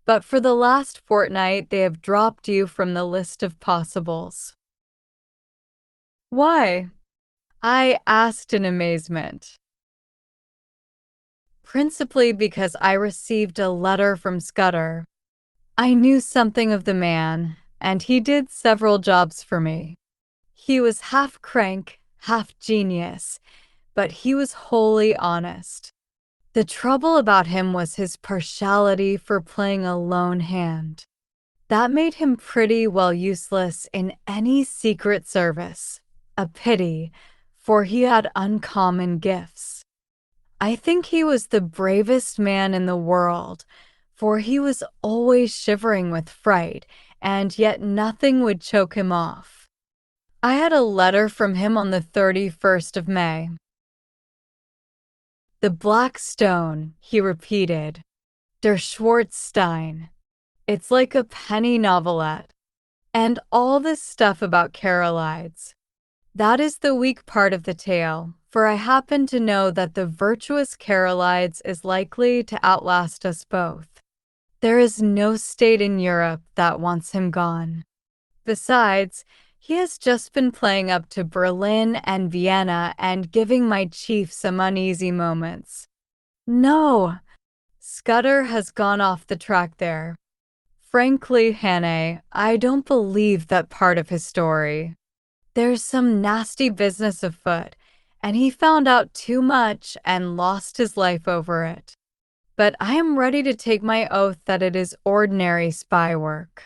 but for the last fortnight they have dropped you from the list of possibles. Why? I asked in amazement. Principally because I received a letter from Scudder. I knew something of the man, and he did several jobs for me. He was half crank, half genius, but he was wholly honest. The trouble about him was his partiality for playing a lone hand. That made him pretty well useless in any secret service. A pity, for he had uncommon gifts. I think he was the bravest man in the world, for he was always shivering with fright, and yet nothing would choke him off. I had a letter from him on the 31st of May. The Black Stone, he repeated. Der Schwarzstein. It's like a penny novelette. And all this stuff about Carolides. That is the weak part of the tale, for I happen to know that the virtuous Carolides is likely to outlast us both. There is no state in Europe that wants him gone. Besides, he has just been playing up to Berlin and Vienna and giving my chief some uneasy moments. No, Scudder has gone off the track there. Frankly, Hannah, I don't believe that part of his story. There's some nasty business afoot, and he found out too much and lost his life over it. But I am ready to take my oath that it is ordinary spy work.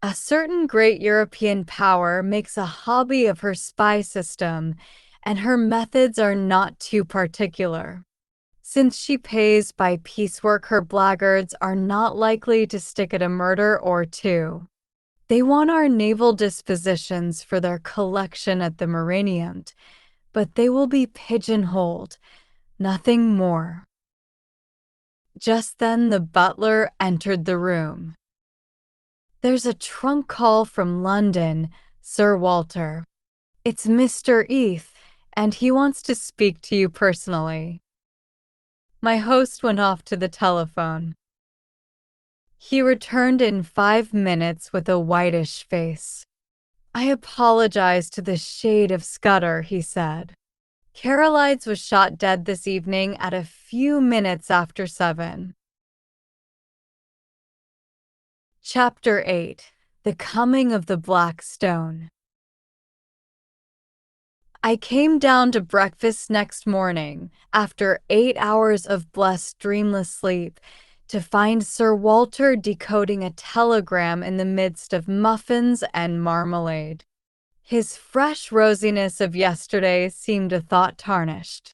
A certain great European power makes a hobby of her spy system, and her methods are not too particular. Since she pays by piecework, her blackguards are not likely to stick at a murder or two. They want our naval dispositions for their collection at the Marinium, but they will be pigeonholed, nothing more. Just then the butler entered the room. There's a trunk call from London, Sir Walter. It's Mr. Eth, and he wants to speak to you personally. My host went off to the telephone. He returned in 5 minutes with a whitish face. I apologize to the shade of Scudder, he said. Carolides was shot dead this evening at a few minutes after 7. Chapter 8. The Coming of the Black Stone. I came down to breakfast next morning, after 8 hours of blessed dreamless sleep, to find Sir Walter decoding a telegram in the midst of muffins and marmalade. His fresh rosiness of yesterday seemed a thought tarnished.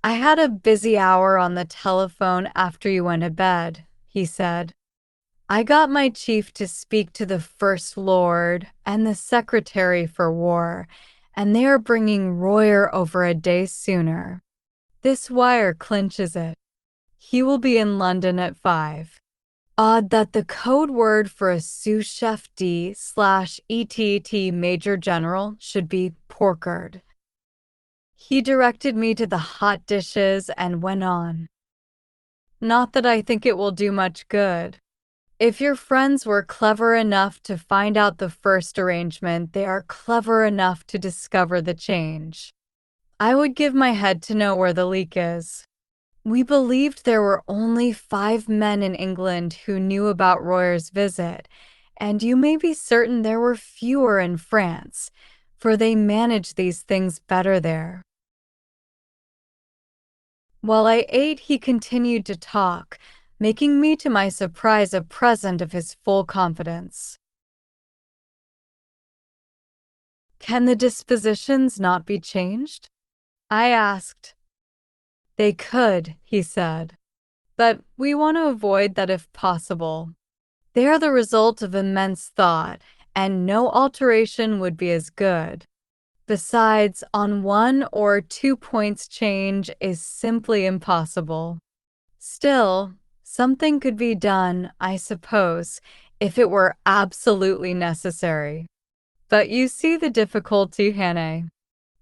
I had a busy hour on the telephone after you went to bed, he said. I got my chief to speak to the First Lord and the Secretary for War, and they are bringing Royer over a day sooner. This wire clinches it. He will be in London at 5. Odd that the code word for a sous chef d/ETT Major General should be porkered. He directed me to the hot dishes and went on. Not that I think it will do much good. If your friends were clever enough to find out the first arrangement, they are clever enough to discover the change. I would give my head to know where the leak is. We believed there were only 5 men in England who knew about Royer's visit, and you may be certain there were fewer in France, for they manage these things better there. While I ate, he continued to talk, making me to my surprise a present of his full confidence. Can the dispositions not be changed? I asked. They could, he said, but we want to avoid that if possible. They are the result of immense thought, and no alteration would be as good. Besides, on 1 or 2 points change is simply impossible. Still, something could be done, I suppose, if it were absolutely necessary. But you see the difficulty, Hannah.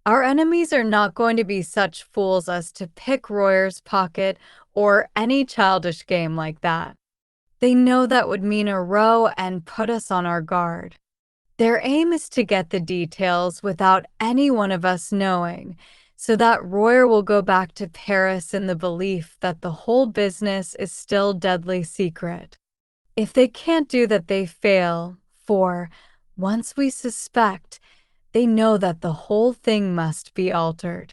Our enemies are not going to be such fools as to pick Royer's pocket or any childish game like that. They know that would mean a row and put us on our guard. Their aim is to get the details without any one of us knowing, so that Royer will go back to Paris in the belief that the whole business is still deadly secret. If they can't do that, they fail, for, once we suspect, they know that the whole thing must be altered.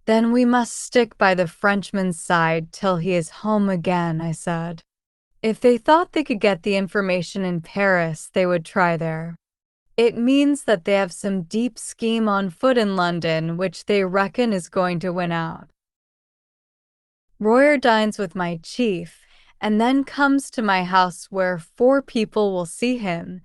Then we must stick by the Frenchman's side till he is home again, I said. If they thought they could get the information in Paris, they would try there. It means that they have some deep scheme on foot in London which they reckon is going to win out. Royer dines with my chief, and then comes to my house where 4 people will see him: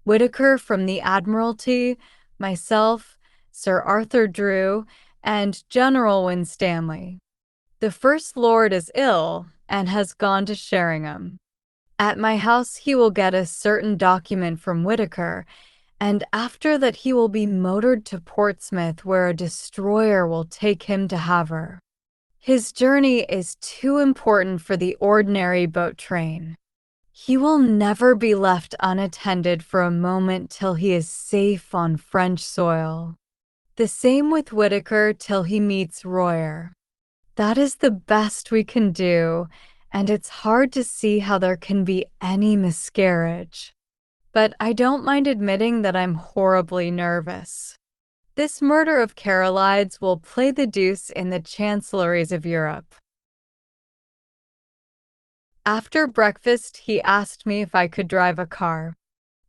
Whitaker from the Admiralty, myself, Sir Arthur Drew, and General Winstanley. The First Lord is ill and has gone to Sheringham. At my house he will get a certain document from Whitaker, and after that he will be motored to Portsmouth, where a destroyer will take him to Havre. His journey is too important for the ordinary boat train. He will never be left unattended for a moment till he is safe on French soil. The same with Whitaker till he meets Royer. That is the best we can do, and it's hard to see how there can be any miscarriage. But I don't mind admitting that I'm horribly nervous. This murder of Carolides will play the deuce in the chancelleries of Europe. After breakfast, he asked me if I could drive a car.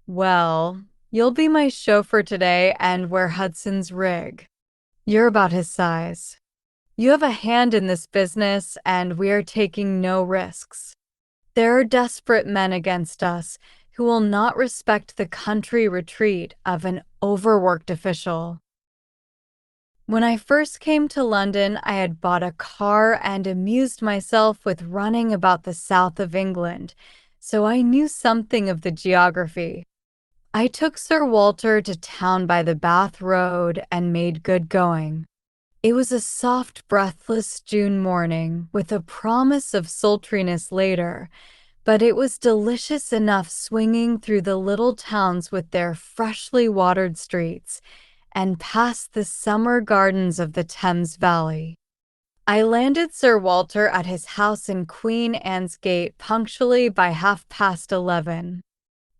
Well, you'll be my chauffeur today and wear Hudson's rig. You're about his size. You have a hand in this business, and we are taking no risks. There are desperate men against us who will not respect the country retreat of an overworked official. When I first came to London, I had bought a car and amused myself with running about the south of England, so I knew something of the geography. I took Sir Walter to town by the Bath Road and made good going. It was a soft, breathless June morning, with a promise of sultriness later, but it was delicious enough swinging through the little towns with their freshly watered streets, and past the summer gardens of the Thames Valley. I landed Sir Walter at his house in Queen Anne's Gate punctually by 11:30.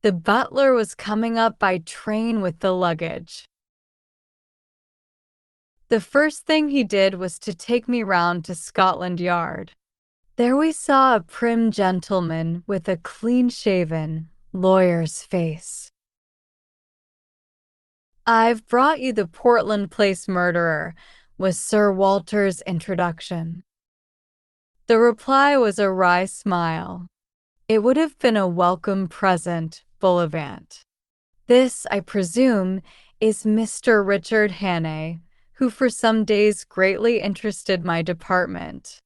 The butler was coming up by train with the luggage. The first thing he did was to take me round to Scotland Yard. There we saw a prim gentleman with a clean-shaven, lawyer's face. "I've brought you the Portland Place murderer," was Sir Walter's introduction. The reply was a wry smile. It would have been a welcome present, Bullivant. This, I presume, is Mr. Richard Hannay, who for some days greatly interested my department.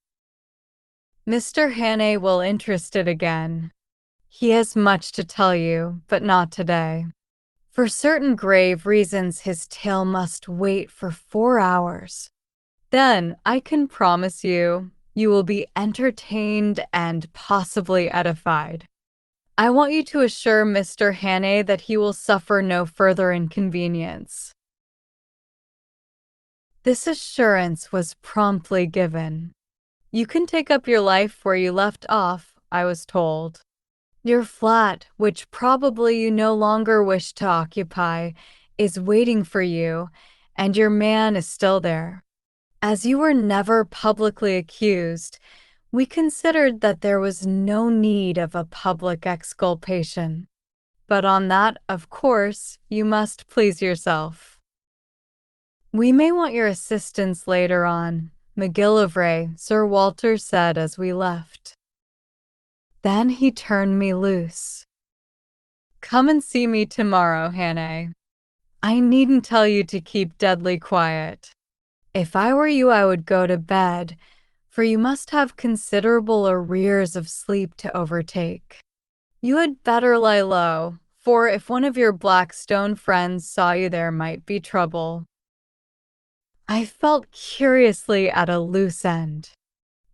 Mr. Hannay will interest it again. He has much to tell you, but not today. For certain grave reasons, his tale must wait for 4 hours. Then, I can promise you, you will be entertained and possibly edified. I want you to assure Mr. Hannay that he will suffer no further inconvenience. This assurance was promptly given. You can take up your life where you left off, I was told. Your flat, which probably you no longer wish to occupy, is waiting for you, and your man is still there. As you were never publicly accused, we considered that there was no need of a public exculpation. But on that, of course, you must please yourself. We may want your assistance later on, McGillivray, Sir Walter said as we left. Then he turned me loose. Come and see me tomorrow, Hannay. I needn't tell you to keep deadly quiet. If I were you, I would go to bed, for you must have considerable arrears of sleep to overtake. You had better lie low, for if one of your Blackstone friends saw you there might be trouble. I felt curiously at a loose end.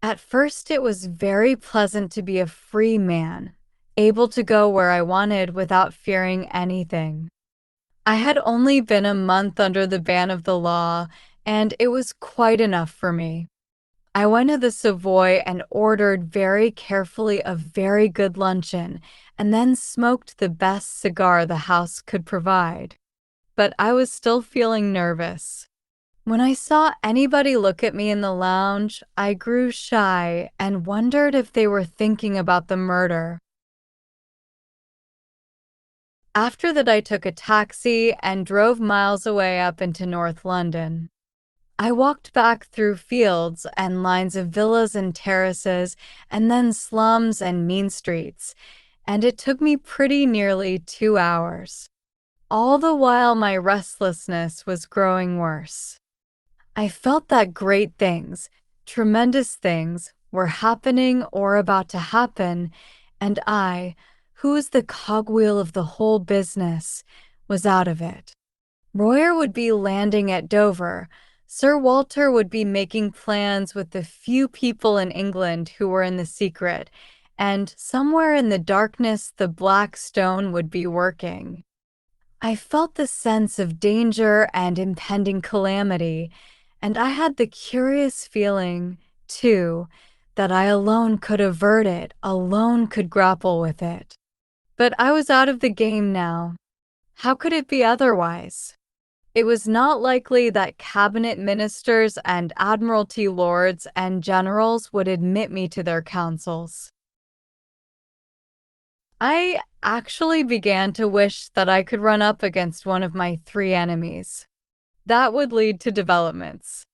At first it was very pleasant to be a free man, able to go where I wanted without fearing anything. I had only been a month under the ban of the law, and it was quite enough for me. I went to the Savoy and ordered very carefully a very good luncheon, and then smoked the best cigar the house could provide. But I was still feeling nervous. When I saw anybody look at me in the lounge, I grew shy and wondered if they were thinking about the murder. After that, I took a taxi and drove miles away up into North London. I walked back through fields and lines of villas and terraces, and then slums and mean streets, and it took me pretty nearly 2 hours. All the while, my restlessness was growing worse. I felt that great things, tremendous things, were happening or about to happen, and I, who was the cogwheel of the whole business, was out of it. Royer would be landing at Dover. Sir Walter would be making plans with the few people in England who were in the secret, and somewhere in the darkness the Black Stone would be working. I felt the sense of danger and impending calamity, and I had the curious feeling, too, that I alone could avert it, alone could grapple with it. But I was out of the game now. How could it be otherwise? It was not likely that cabinet ministers and admiralty lords and generals would admit me to their councils. I actually began to wish that I could run up against one of my three enemies. That would lead to developments.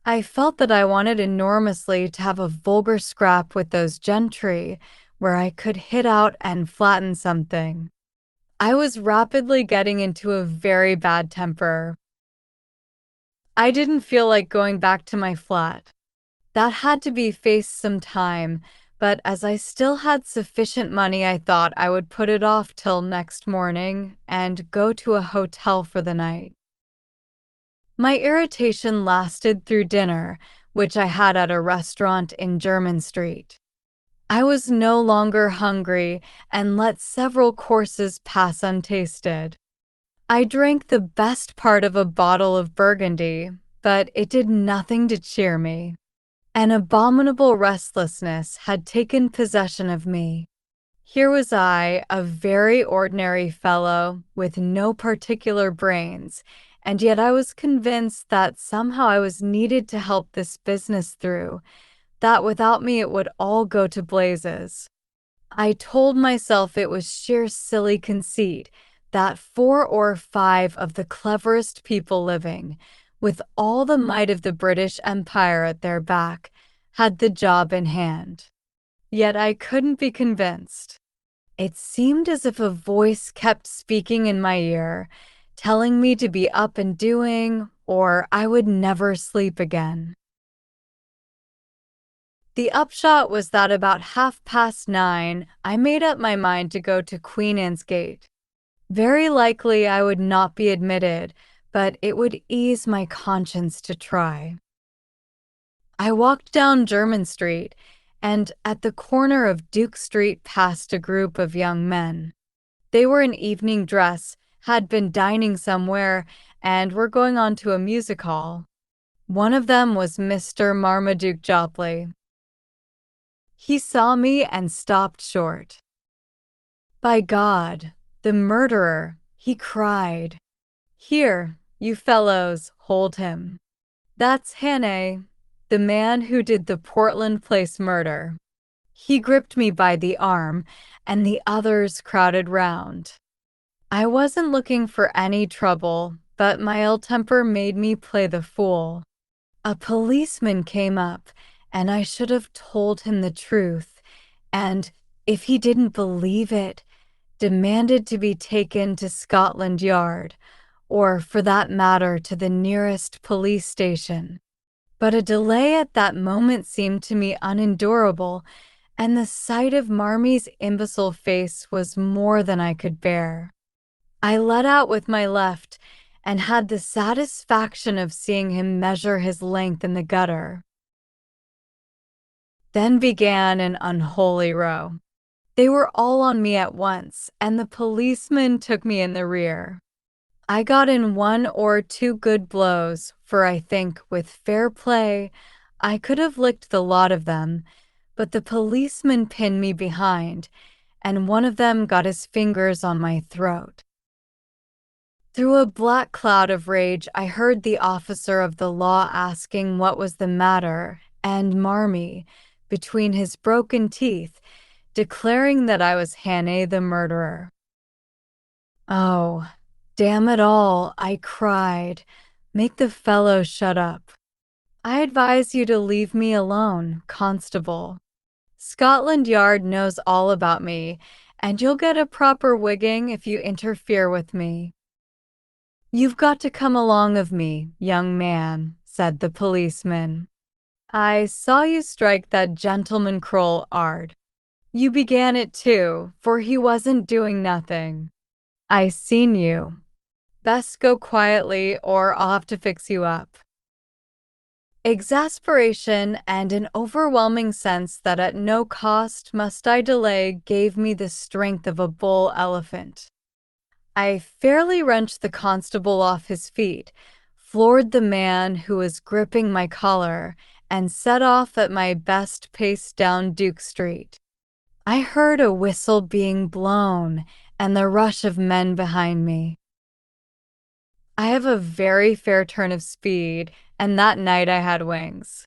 I felt that I wanted enormously to have a vulgar scrap with those gentry, where I could hit out and flatten something. I was rapidly getting into a very bad temper. I didn't feel like going back to my flat. That had to be faced some time, but as I still had sufficient money, I thought I would put it off till next morning and go to a hotel for the night. My irritation lasted through dinner, which I had at a restaurant in Jermyn Street. I was no longer hungry and let several courses pass untasted. I drank the best part of a bottle of Burgundy, but it did nothing to cheer me. An abominable restlessness had taken possession of me. Here was I, a very ordinary fellow with no particular brains, and yet I was convinced that somehow I was needed to help this business through, that without me it would all go to blazes. I told myself it was sheer silly conceit, that 4 or 5 of the cleverest people living, with all the might of the British Empire at their back, had the job in hand. Yet I couldn't be convinced. It seemed as if a voice kept speaking in my ear, telling me to be up and doing, or I would never sleep again. The upshot was that about 9:30, I made up my mind to go to Queen Anne's Gate. Very likely I would not be admitted, but it would ease my conscience to try. I walked down Jermyn Street, and at the corner of Duke Street passed a group of young men. They were in evening dress, had been dining somewhere, and were going on to a music hall. One of them was Mr. Marmaduke Jopley. He saw me and stopped short. "By God, the murderer!" he cried. "Here, you fellows, hold him. That's Hannay, the man who did the Portland Place murder." He gripped me by the arm, and the others crowded round. I wasn't looking for any trouble, but my ill temper made me play the fool. A policeman came up, and I should have told him the truth, and, if he didn't believe it, demanded to be taken to Scotland Yard, or for that matter to the nearest police station. But a delay at that moment seemed to me unendurable, and the sight of Marmy's imbecile face was more than I could bear. I let out with my left, and had the satisfaction of seeing him measure his length in the gutter. Then began an unholy row. They were all on me at once, and the policeman took me in the rear. I got in one or two good blows, for I think, with fair play, I could have licked the lot of them, but the policeman pinned me behind, and one of them got his fingers on my throat. Through a black cloud of rage, I heard the officer of the law asking what was the matter, and Marmee, between his broken teeth, declaring that I was Hannah the murderer. "Oh, damn it all," I cried. "Make the fellow shut up. I advise you to leave me alone, Constable. Scotland Yard knows all about me, and you'll get a proper wigging if you interfere with me." "You've got to come along of me, young man," said the policeman. "I saw you strike that gentleman Kroll 'ard. You began it too, for he wasn't doing nothing. I seen you. Best go quietly or I'll have to fix you up." Exasperation and an overwhelming sense that at no cost must I delay gave me the strength of a bull elephant. I fairly wrenched the constable off his feet, floored the man who was gripping my collar, and set off at my best pace down Duke Street. I heard a whistle being blown and the rush of men behind me. I have a very fair turn of speed, and that night I had wings.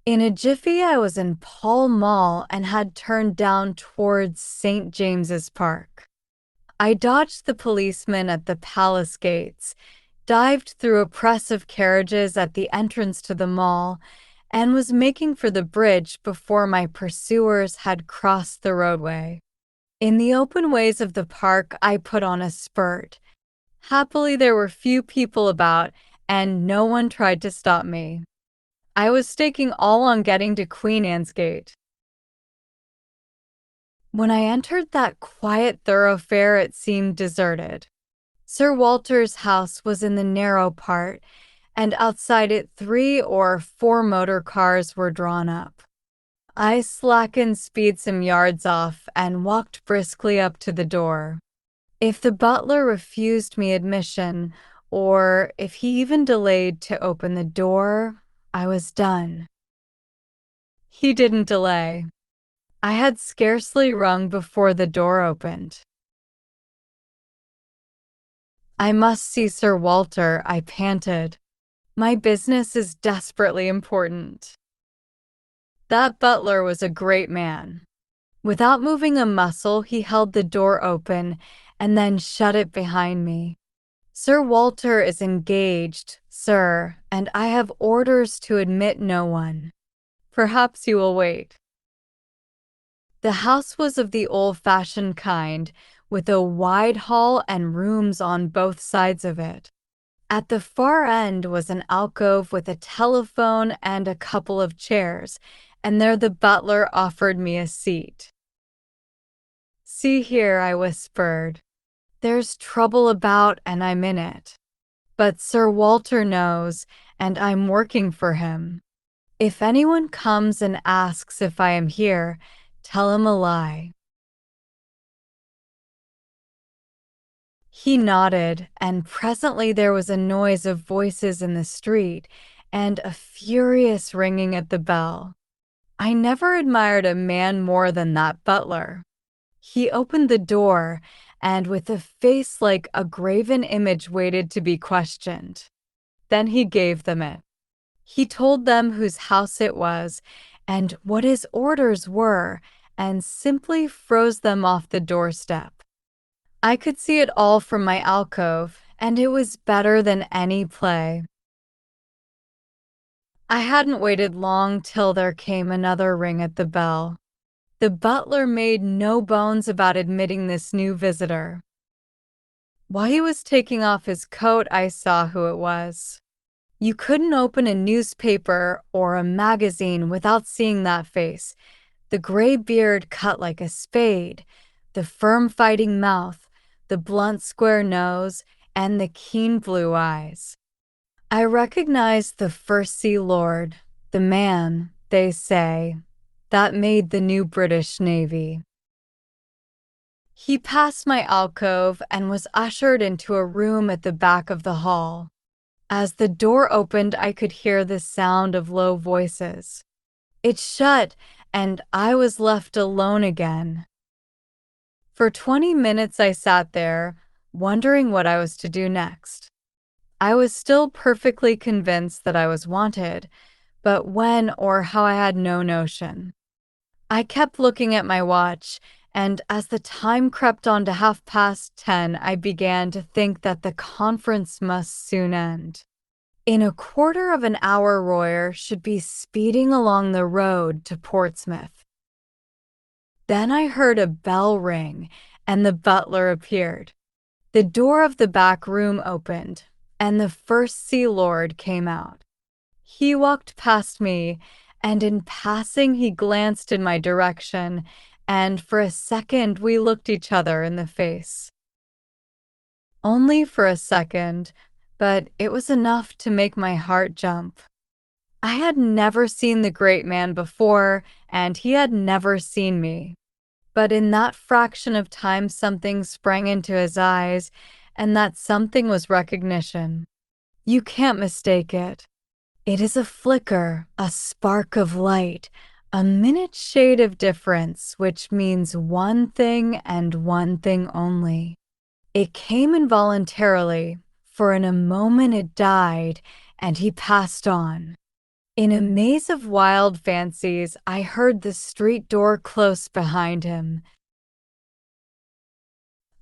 In a jiffy, I was in Pall Mall and had turned down towards St. James's Park. I dodged the policeman at the palace gates, dived through a press of carriages at the entrance to the mall, and was making for the bridge before my pursuers had crossed the roadway. In the open ways of the park, I put on a spurt. Happily, there were few people about, and no one tried to stop me. I was staking all on getting to Queen Anne's Gate. When I entered that quiet thoroughfare, it seemed deserted. Sir Walter's house was in the narrow part, and outside it 3 or 4 motor cars were drawn up. I slackened speed some yards off and walked briskly up to the door. If the butler refused me admission, or if he even delayed to open the door, I was done. He didn't delay. I had scarcely rung before the door opened. "I must see Sir Walter," I panted. "My business is desperately important." That butler was a great man. Without moving a muscle, he held the door open and then shut it behind me. "Sir Walter is engaged, sir, and I have orders to admit no one. Perhaps you will wait." The house was of the old-fashioned kind, with a wide hall and rooms on both sides of it. At the far end was an alcove with a telephone and a couple of chairs, and there the butler offered me a seat. "See here," I whispered. "There's trouble about and I'm in it. But Sir Walter knows, and I'm working for him. If anyone comes and asks if I am here, tell him a lie." He nodded, and presently there was a noise of voices in the street and a furious ringing at the bell. I never admired a man more than that butler. He opened the door, and with a face like a graven image waited to be questioned. Then he gave them it. He told them whose house it was and what his orders were, and simply froze them off the doorstep. I could see it all from my alcove, and it was better than any play. I hadn't waited long till there came another ring at the bell. The butler made no bones about admitting this new visitor. While he was taking off his coat, I saw who it was. You couldn't open a newspaper or a magazine without seeing that face. The gray beard cut like a spade, the firm fighting mouth, the blunt square nose, and the keen blue eyes. I recognized the First Sea Lord, the man, they say, that made the new British Navy. He passed my alcove and was ushered into a room at the back of the hall. As the door opened, I could hear the sound of low voices. It shut, and I was left alone again. For 20 minutes I sat there, wondering what I was to do next. I was still perfectly convinced that I was wanted, but when or how I had no notion. I kept looking at my watch, and as the time crept on to 10:30, I began to think that the conference must soon end. In a quarter of an hour, Royer should be speeding along the road to Portsmouth. Then I heard a bell ring, and the butler appeared. The door of the back room opened, and the First Sea Lord came out. He walked past me, and in passing he glanced in my direction, and for a second we looked each other in the face. Only for a second, but it was enough to make my heart jump. I had never seen the great man before, and he had never seen me. But in that fraction of time something sprang into his eyes, and that something was recognition. You can't mistake it. It is a flicker, a spark of light, a minute shade of difference, which means one thing and one thing only. It came involuntarily, for in a moment it died, and he passed on. In a maze of wild fancies, I heard the street door close behind him.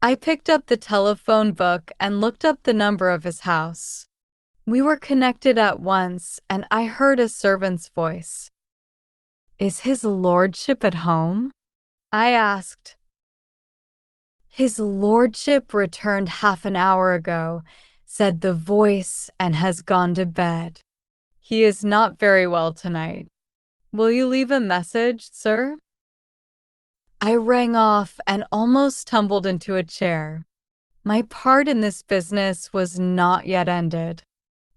I picked up the telephone book and looked up the number of his house. We were connected at once, and I heard a servant's voice. "Is his lordship at home?" I asked. "His lordship returned half an hour ago," said the voice, "and has gone to bed. He is not very well tonight. Will you leave a message, sir?" I rang off and almost tumbled into a chair. My part in this business was not yet ended.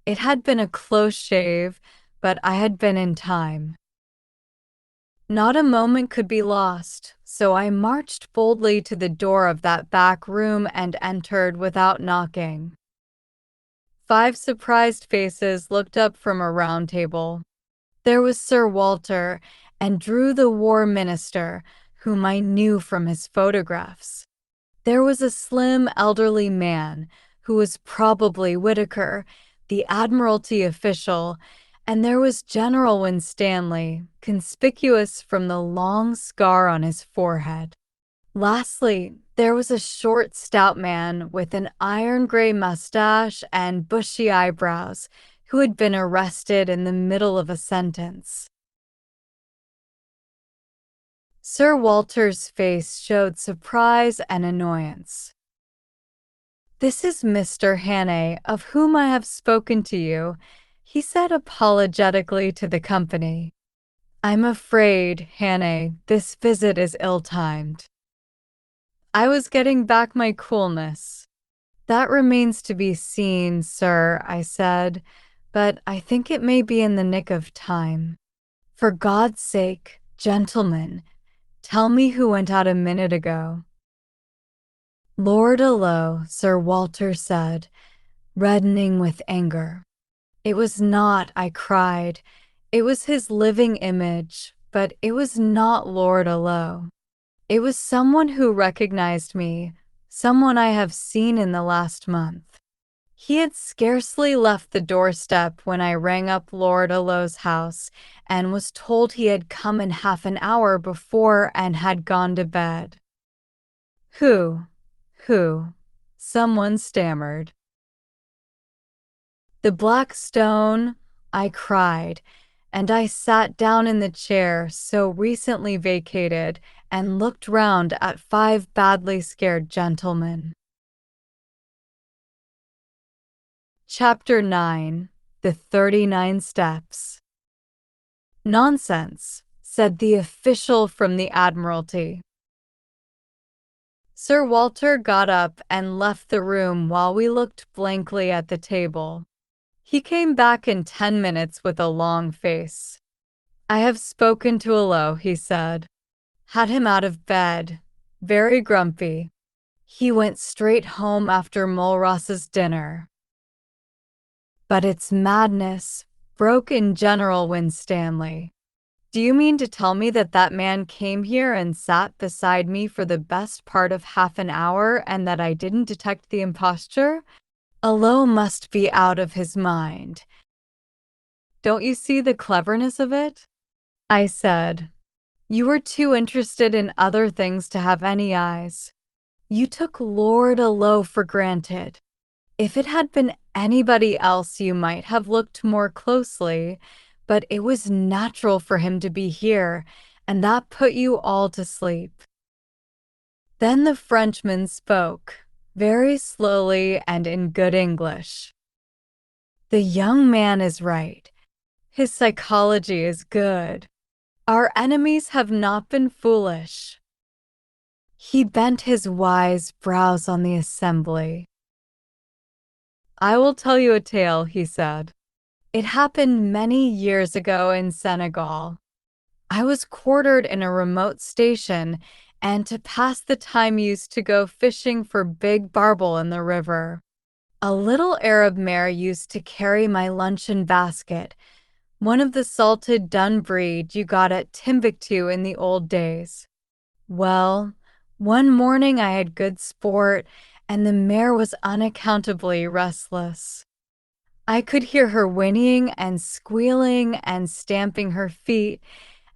It had been a close shave, but I had been in time. Not a moment could be lost, so I marched boldly to the door of that back room and entered without knocking. 5 surprised faces looked up from a round table. There was Sir Walter and Drew the War Minister, whom I knew from his photographs. There was a slim, elderly man, who was probably Whitaker, the Admiralty official, and there was General Winstanley, conspicuous from the long scar on his forehead. Lastly, there was a short, stout man with an iron-gray mustache and bushy eyebrows, who had been arrested in the middle of a sentence. Sir Walter's face showed surprise and annoyance. "This is Mr. Hannay, of whom I have spoken to you," he said apologetically to the company. "I'm afraid, Hannay, this visit is ill-timed." I was getting back my coolness. "That remains to be seen, sir," I said, "but I think it may be in the nick of time. For God's sake, gentlemen, tell me who went out a minute ago." "Lord Allo," Sir Walter said, reddening with anger. "It was not," I cried. "It was his living image, but it was not Lord Allo. It was someone who recognized me, someone I have seen in the last month." He had scarcely left the doorstep when I rang up Lord Allo's house and was told he had come in half an hour before and had gone to bed. Who? Someone stammered. "The Black Stone," I cried, and I sat down in the chair so recently vacated and looked round at 5 badly scared gentlemen. Chapter 9. The 39 Steps. "Nonsense," said the official from the Admiralty. Sir Walter got up and left the room while we looked blankly at the table. He came back in 10 minutes with a long face. "I have spoken to Allo," he said. "Had him out of bed. very grumpy. He went straight home after Mulross's dinner. But it's madness, broke in General Winstanley. Do you mean to tell me that that man came here and sat beside me for the best part of half an hour and that I didn't detect the imposture? Alo must be out of his mind. Don't you see the cleverness of it? I said. You were too interested in other things to have any eyes. You took Lord Alo for granted. If it had been anybody else, you might have looked more closely, but it was natural for him to be here, and that put you all to sleep. Then the Frenchman spoke, very slowly and in good English. The young man is right. His psychology is good. Our enemies have not been foolish. He bent his wise brows on the assembly. I will tell you a tale, he said. It happened many years ago in Senegal. I was quartered in a remote station and to pass the time used to go fishing for big barbel in the river. A little Arab mare used to carry my luncheon basket, one of the salted dun breed you got at Timbuktu in the old days. Well, one morning I had good sport, and the mare was unaccountably restless. I could hear her whinnying and squealing and stamping her feet,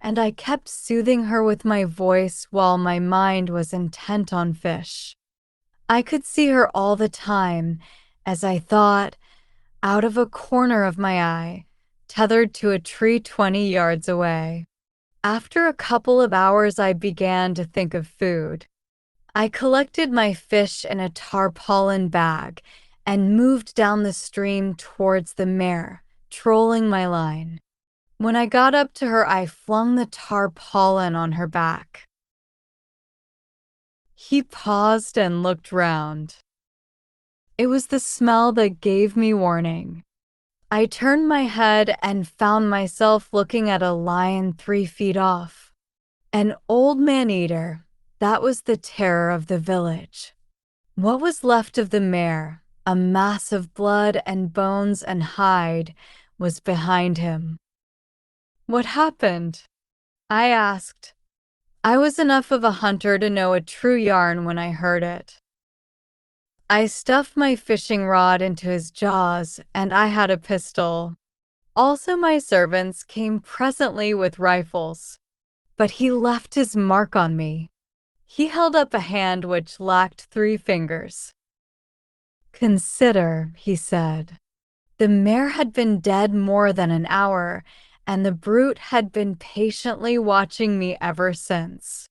and I kept soothing her with my voice while my mind was intent on fish. I could see her all the time, as I thought, out of a corner of my eye, tethered to a tree 20 yards away. After a couple of hours, I began to think of food. I collected my fish in a tarpaulin bag and moved down the stream towards the mare, trolling my line. When I got up to her, I flung the tarpaulin on her back. He paused and looked round. It was the smell that gave me warning. I turned my head and found myself looking at a lion 3 feet off. An old man-eater. That was the terror of the village. What was left of the mare, a mass of blood and bones and hide, was behind him. What happened? I asked. I was enough of a hunter to know a true yarn when I heard it. I stuffed my fishing rod into his jaws, and I had a pistol. Also, my servants came presently with rifles. But he left his mark on me. He held up a hand which lacked 3 fingers. Consider, he said. The mare had been dead more than an hour, and the brute had been patiently watching me ever since.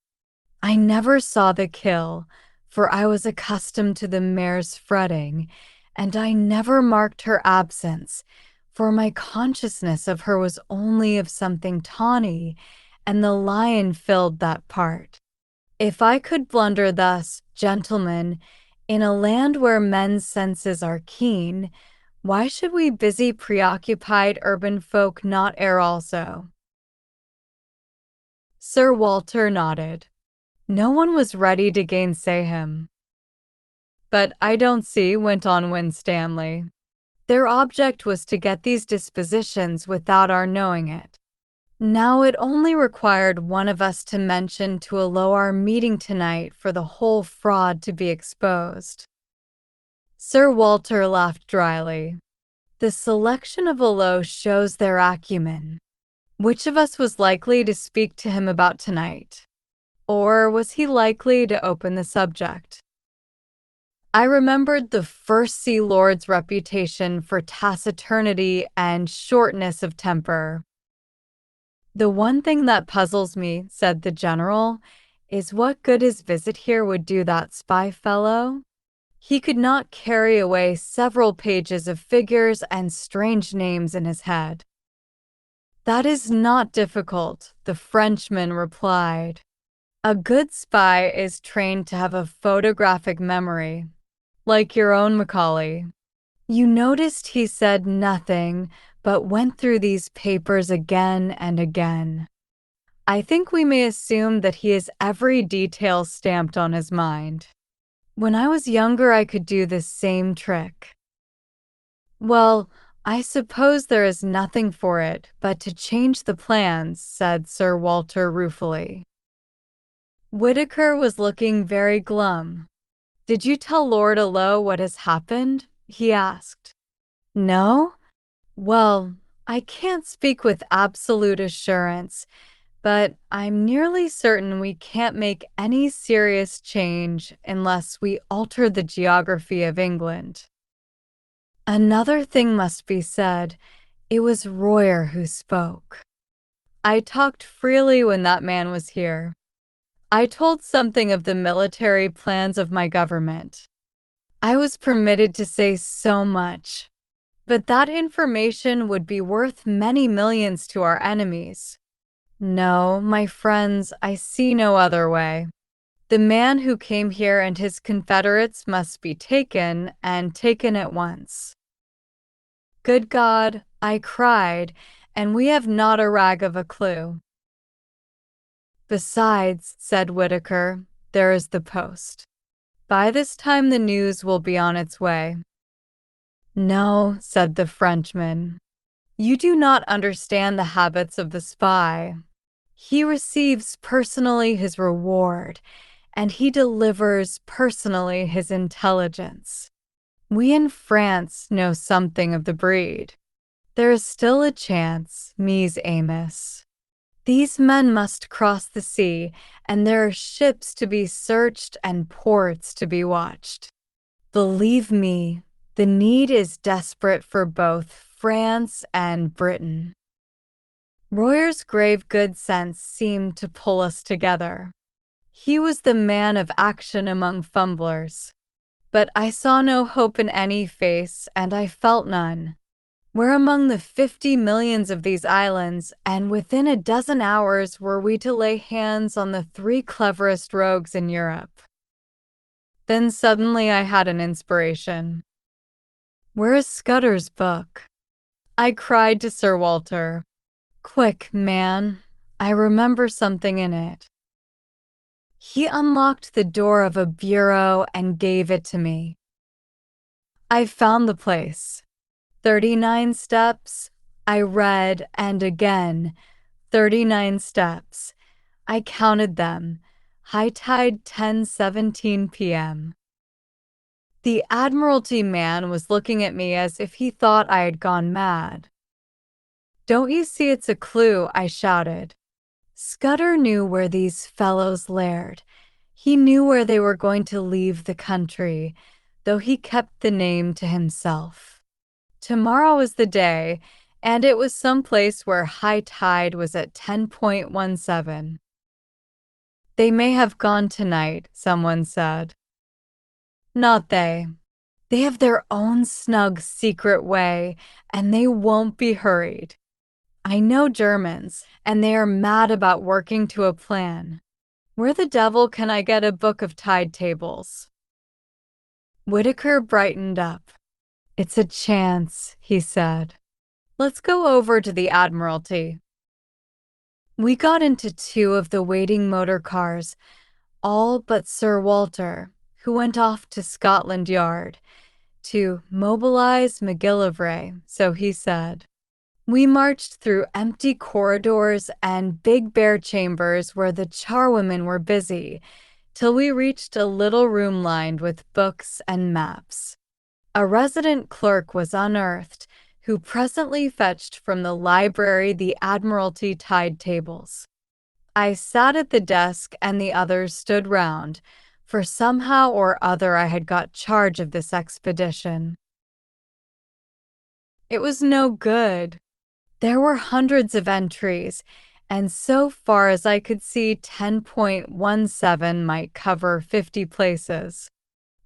I never saw the kill, for I was accustomed to the mare's fretting, and I never marked her absence, for my consciousness of her was only of something tawny, and the lion filled that part. If I could blunder thus, gentlemen, in a land where men's senses are keen, why should we busy preoccupied urban folk not err also? Sir Walter nodded. No one was ready to gainsay him. But I don't see, went on Winstanley. Their object was to get these dispositions without our knowing it. Now it only required one of us to mention to Alo our meeting tonight for the whole fraud to be exposed. Sir Walter laughed dryly. The selection of Alo shows their acumen. Which of us was likely to speak to him about tonight? Or was he likely to open the subject? I remembered the First Sea Lord's reputation for taciturnity and shortness of temper. The one thing that puzzles me, said the general, is what good his visit here would do that spy fellow. He could not carry away several pages of figures and strange names in his head. That is not difficult, the Frenchman replied. A good spy is trained to have a photographic memory, like your own Macaulay. You noticed he said nothing, but went through these papers again and again. I think we may assume that he has every detail stamped on his mind. When I was younger, I could do this same trick. Well, I suppose there is nothing for it but to change the plans, said Sir Walter ruefully. Whitaker was looking very glum. Did you tell Lord Allo what has happened? He asked. No? Well, I can't speak with absolute assurance, but I'm nearly certain we can't make any serious change unless we alter the geography of England. Another thing must be said. It was Royer who spoke. I talked freely when that man was here. I told something of the military plans of my government. I was permitted to say so much, but that information would be worth many millions to our enemies. No, my friends, I see no other way. The man who came here and his confederates must be taken, and taken at once. Good God, I cried, and we have not a rag of a clue. Besides, said Whitaker, there is the post. By this time the news will be on its way. No, said the Frenchman. You do not understand the habits of the spy. He receives personally his reward, and he delivers personally his intelligence. We in France know something of the breed. There is still a chance, Mies Amos. These men must cross the sea, and there are ships to be searched and ports to be watched. Believe me, the need is desperate for both France and Britain. Royer's grave good sense seemed to pull us together. He was the man of action among fumblers. But I saw no hope in any face, and I felt none. We're among the 50 millions of these islands, and within a dozen hours were we to lay hands on the 3 cleverest rogues in Europe. Then suddenly I had an inspiration. Where is Scudder's book? I cried to Sir Walter. Quick, man, I remember something in it. He unlocked the door of a bureau and gave it to me. I found the place. 39 steps. I read, and again, 39 steps. I counted them. High tide 10:17 p.m. The Admiralty man was looking at me as if he thought I had gone mad. Don't you see it's a clue? I shouted. Scudder knew where these fellows laired. He knew where they were going to leave the country, though he kept the name to himself. Tomorrow was the day, and it was some place where high tide was at 10.17. They may have gone tonight, someone said. Not they. They have their own snug secret way, and they won't be hurried. I know Germans, and they are mad about working to a plan. Where the devil can I get a book of tide tables? Whitaker brightened up. It's a chance, he said. Let's go over to the Admiralty. We got into 2 of the waiting motor cars, all but Sir Walter, who went off to Scotland Yard to mobilize MacGillivray, so he said. We marched through empty corridors and big bare chambers where the charwomen were busy, till we reached a little room lined with books and maps. A resident clerk was unearthed, who presently fetched from the library the Admiralty tide tables. I sat at the desk and the others stood round, for somehow or other I had got charge of this expedition. It was no good. There were hundreds of entries, and so far as I could see, 10.17 might cover 50 places.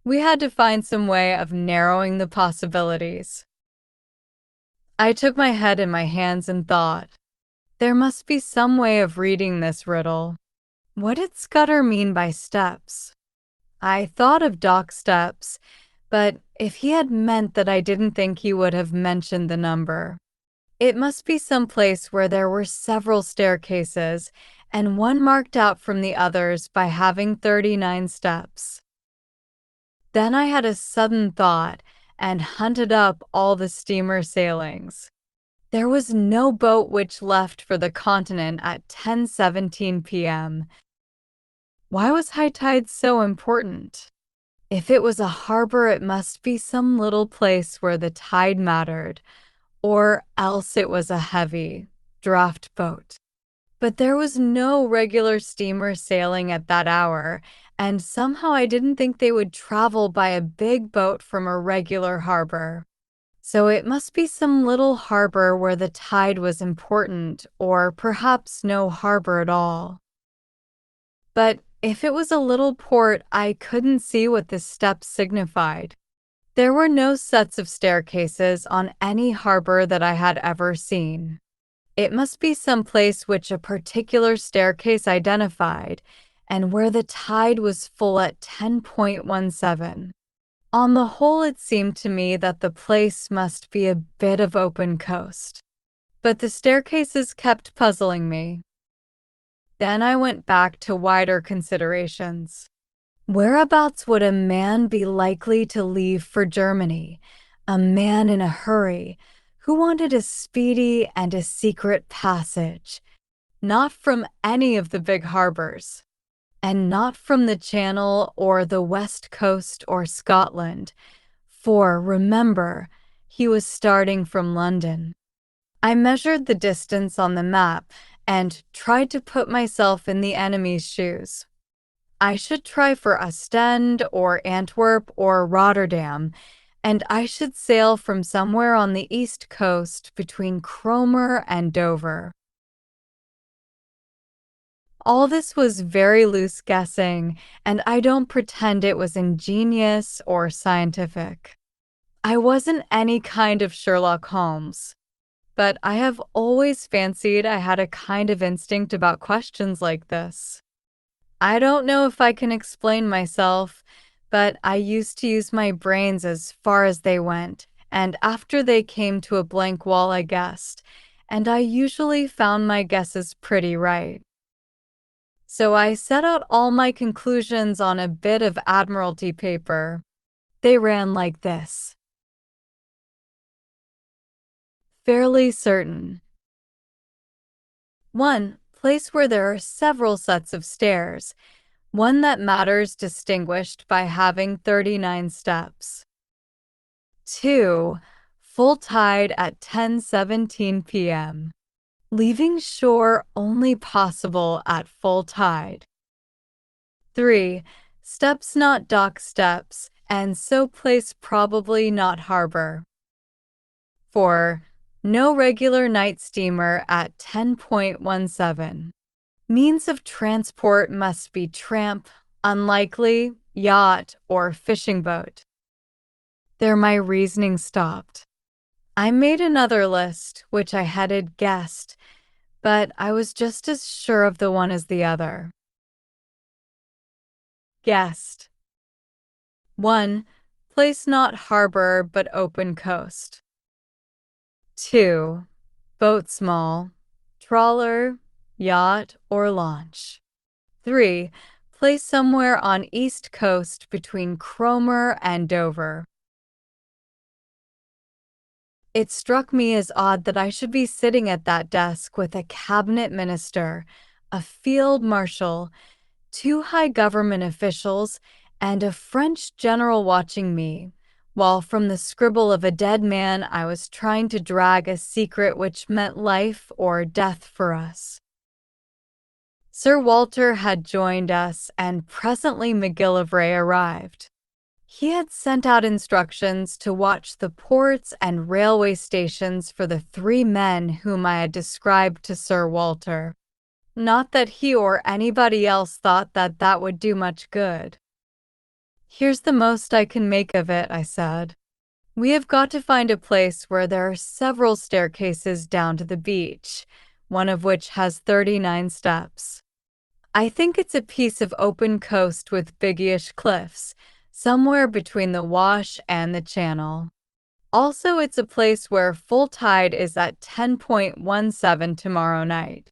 We had to find some way of narrowing the possibilities. I took my head in my hands and thought, there must be some way of reading this riddle. What did Scudder mean by steps? I thought of dock steps, but if he had meant that, I didn't think he would have mentioned the number. It must be some place where there were several staircases, and one marked out from the others by having 39 steps. Then I had a sudden thought and hunted up all the steamer sailings. There was no boat which left for the continent at 10:17 p.m. Why was high tide so important? If it was a harbor, it must be some little place where the tide mattered, or else it was a heavy draft boat. But there was no regular steamer sailing at that hour, and somehow I didn't think they would travel by a big boat from a regular harbor. So it must be some little harbor where the tide was important, or perhaps no harbor at all. But if it was a little port, I couldn't see what the steps signified. There were no sets of staircases on any harbor that I had ever seen. It must be some place which a particular staircase identified, and where the tide was full at 10:17. On the whole, it seemed to me that the place must be a bit of open coast. But the staircases kept puzzling me. Then I went back to wider considerations. Whereabouts would a man be likely to leave for Germany? A man in a hurry, who wanted a speedy and a secret passage, not from any of the big harbors, and not from the Channel or the West Coast or Scotland, for, remember, he was starting from London. I measured the distance on the map and tried to put myself in the enemy's shoes. I should try for Ostend or Antwerp or Rotterdam, and I should sail from somewhere on the east coast between Cromer and Dover. All this was very loose guessing, and I don't pretend it was ingenious or scientific. I wasn't any kind of Sherlock Holmes, but I have always fancied I had a kind of instinct about questions like this. I don't know if I can explain myself, but I used to use my brains as far as they went, and after they came to a blank wall, I guessed, and I usually found my guesses pretty right. So I set out all my conclusions on a bit of Admiralty paper. They ran like this. Fairly certain. 1. Place where there are several sets of stairs. One that matters distinguished by having 39 steps. 2. Full tide at 10:17 p.m. Leaving shore only possible at full tide. 3. Steps not dock steps, and so place probably not harbor. 4. No regular night steamer at 10:17. Means of transport must be tramp, unlikely, yacht, or fishing boat. There my reasoning stopped. I made another list, which I headed guessed, but I was just as sure of the one as the other. Guessed. 1. Place not harbor, but open coast. 2. Boat small, trawler, yacht, or launch. 3. Place somewhere on east coast between Cromer and Dover. It struck me as odd that I should be sitting at that desk with a cabinet minister, a field marshal, 2 high government officials, and a French general watching me, while from the scribble of a dead man I was trying to drag a secret which meant life or death for us. Sir Walter had joined us, and presently McGillivray arrived. He had sent out instructions to watch the ports and railway stations for the 3 men whom I had described to Sir Walter. Not that he or anybody else thought that that would do much good. Here's the most I can make of it, I said. We have got to find a place where there are several staircases down to the beach, one of which has 39 steps. I think it's a piece of open coast with biggyish cliffs, somewhere between the Wash and the Channel. Also, it's a place where full tide is at 10:17 tomorrow night.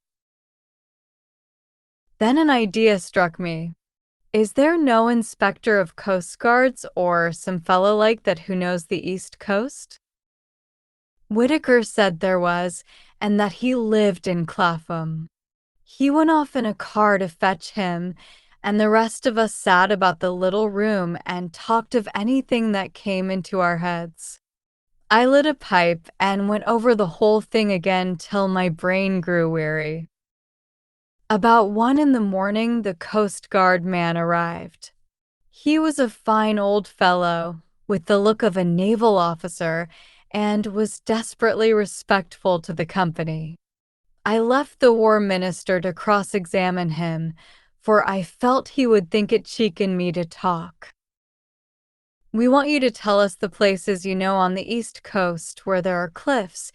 Then an idea struck me. Is there no inspector of Coast Guards or some fellow like that who knows the East Coast? Whitaker said there was, and that he lived in Clapham. He went off in a car to fetch him, and the rest of us sat about the little room and talked of anything that came into our heads. I lit a pipe and went over the whole thing again till my brain grew weary. About 1 in the morning, the Coast Guard man arrived. He was a fine old fellow, with the look of a naval officer, and was desperately respectful to the company. I left the war minister to cross-examine him, for I felt he would think it cheek in me to talk. We want you to tell us the places you know on the East Coast where there are cliffs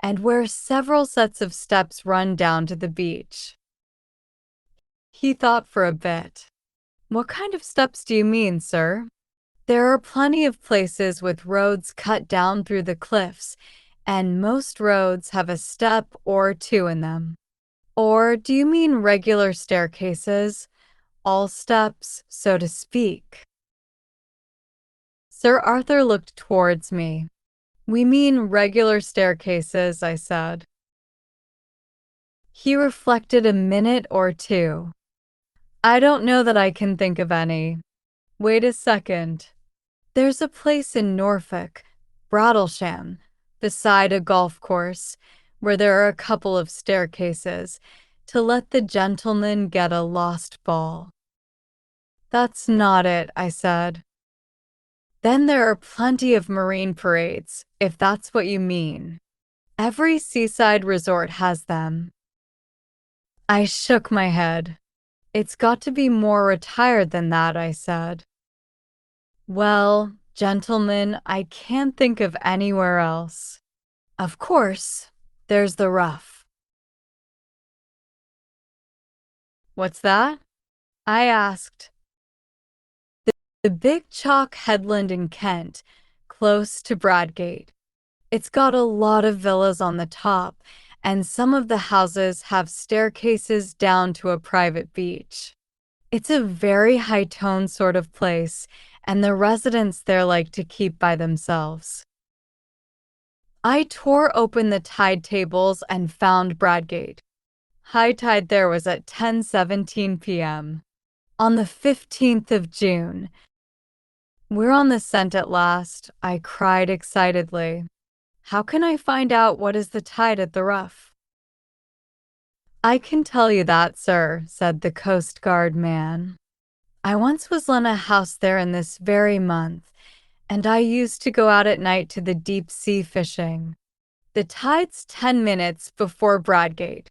and where several sets of steps run down to the beach. He thought for a bit. What kind of steps do you mean, sir? There are plenty of places with roads cut down through the cliffs, and most roads have a step or two in them. Or do you mean regular staircases, all steps, so to speak? Sir Arthur looked towards me. We mean regular staircases, I said. He reflected a minute or two. I don't know that I can think of any. Wait a second. There's a place in Norfolk, Brattlesham, beside a golf course, where there are a couple of staircases, to let the gentleman get a lost ball. That's not it, I said. Then there are plenty of marine parades, if that's what you mean. Every seaside resort has them. I shook my head. It's got to be more retired than that, I said. Well, gentlemen, I can't think of anywhere else. Of course, there's the Rough. What's that? I asked. The big chalk headland in Kent, close to Bradgate. It's got a lot of villas on the top, and some of the houses have staircases down to a private beach. It's a very high-tone sort of place, and the residents there like to keep by themselves. I tore open the tide tables and found Bradgate. High tide there was at 10:17 p.m. on the 15th of June. We're on the scent at last, I cried excitedly. How can I find out what is the tide at the Rough? I can tell you that, sir, said the Coast Guard man. I once was lent a house there in this very month, and I used to go out at night to the deep sea fishing. The tide's 10 minutes before Bradgate.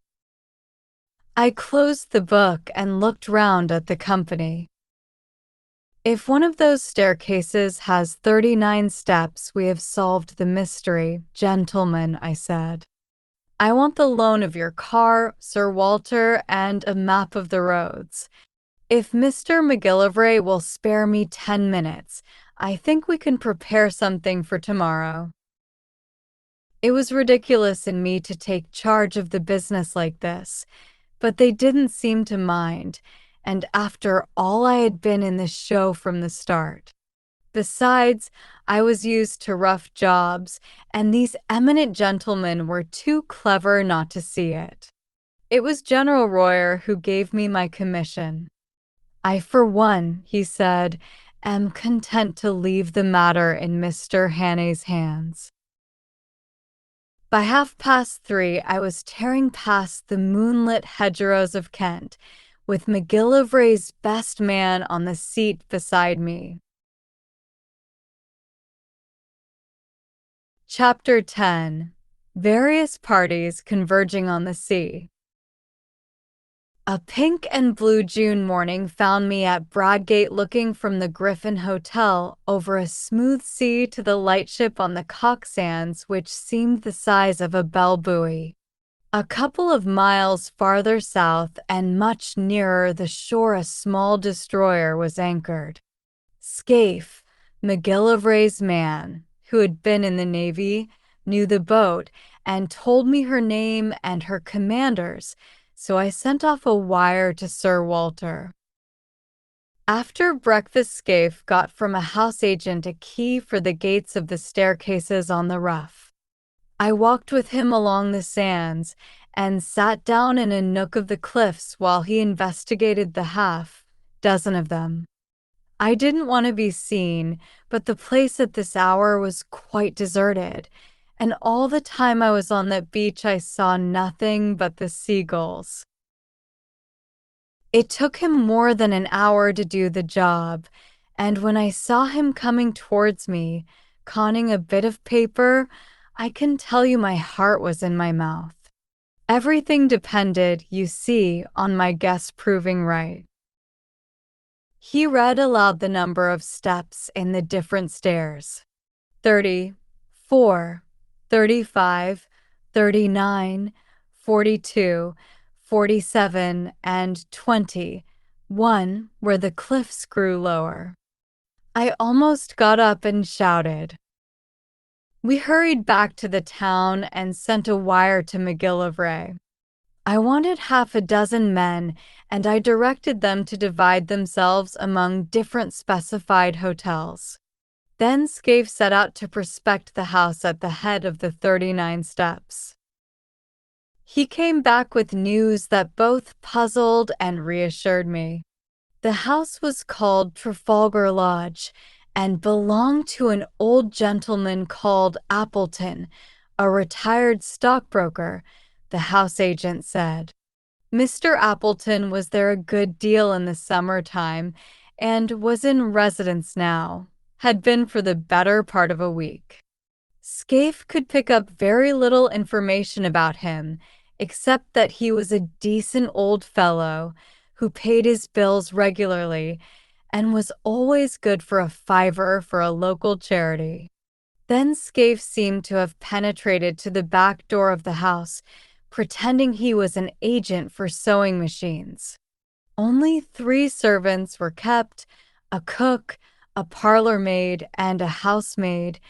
I closed the book and looked round at the company. If one of those staircases has 39 steps, we have solved the mystery, gentlemen, I said. I want the loan of your car, Sir Walter, and a map of the roads. If Mr. McGillivray will spare me 10 minutes, I think we can prepare something for tomorrow. It was ridiculous in me to take charge of the business like this, but they didn't seem to mind, and after all I had been in this show from the start. Besides, I was used to rough jobs, and these eminent gentlemen were too clever not to see it. It was General Royer who gave me my commission. I, for one, he said, am content to leave the matter in Mr. Hannay's hands. By 3:30, I was tearing past the moonlit hedgerows of Kent, with McGillivray's best man on the seat beside me. Chapter 10. Various Parties Converging on the Sea. A pink and blue June morning found me at Bradgate looking from the Griffin Hotel over a smooth sea to the lightship on the Cock Sands, which seemed the size of a bell buoy. A couple of miles farther south and much nearer the shore a small destroyer was anchored. Scaife, McGillivray's man, who had been in the Navy, knew the boat and told me her name and her commander's, so I sent off a wire to Sir Walter. After breakfast, Scaife got from a house agent a key for the gates of the staircases on the Rough. I walked with him along the sands and sat down in a nook of the cliffs while he investigated the half-dozen of them. I didn't want to be seen, but the place at this hour was quite deserted, and all the time I was on that beach I saw nothing but the seagulls. It took him more than an hour to do the job, and when I saw him coming towards me, conning a bit of paper, I can tell you my heart was in my mouth. Everything depended, you see, on my guess proving right. He read aloud the number of steps in the different stairs. 34, 35, 39, 42, 47, and 20, one where the cliffs grew lower. I almost got up and shouted. We hurried back to the town and sent a wire to McGillivray. I wanted half a dozen men, and I directed them to divide themselves among different specified hotels. Then Scaife set out to prospect the house at the head of the 39 steps. He came back with news that both puzzled and reassured me. The house was called Trafalgar Lodge and belonged to an old gentleman called Appleton, a retired stockbroker, the house agent said. Mr. Appleton was there a good deal in the summertime and was in residence now, had been for the better part of a week. Scaife could pick up very little information about him, except that he was a decent old fellow who paid his bills regularly and was always good for a fiver for a local charity. Then Scaife seemed to have penetrated to the back door of the house, pretending he was an agent for sewing machines. Only 3 servants were kept, a cook, a parlor maid, and a housemaid,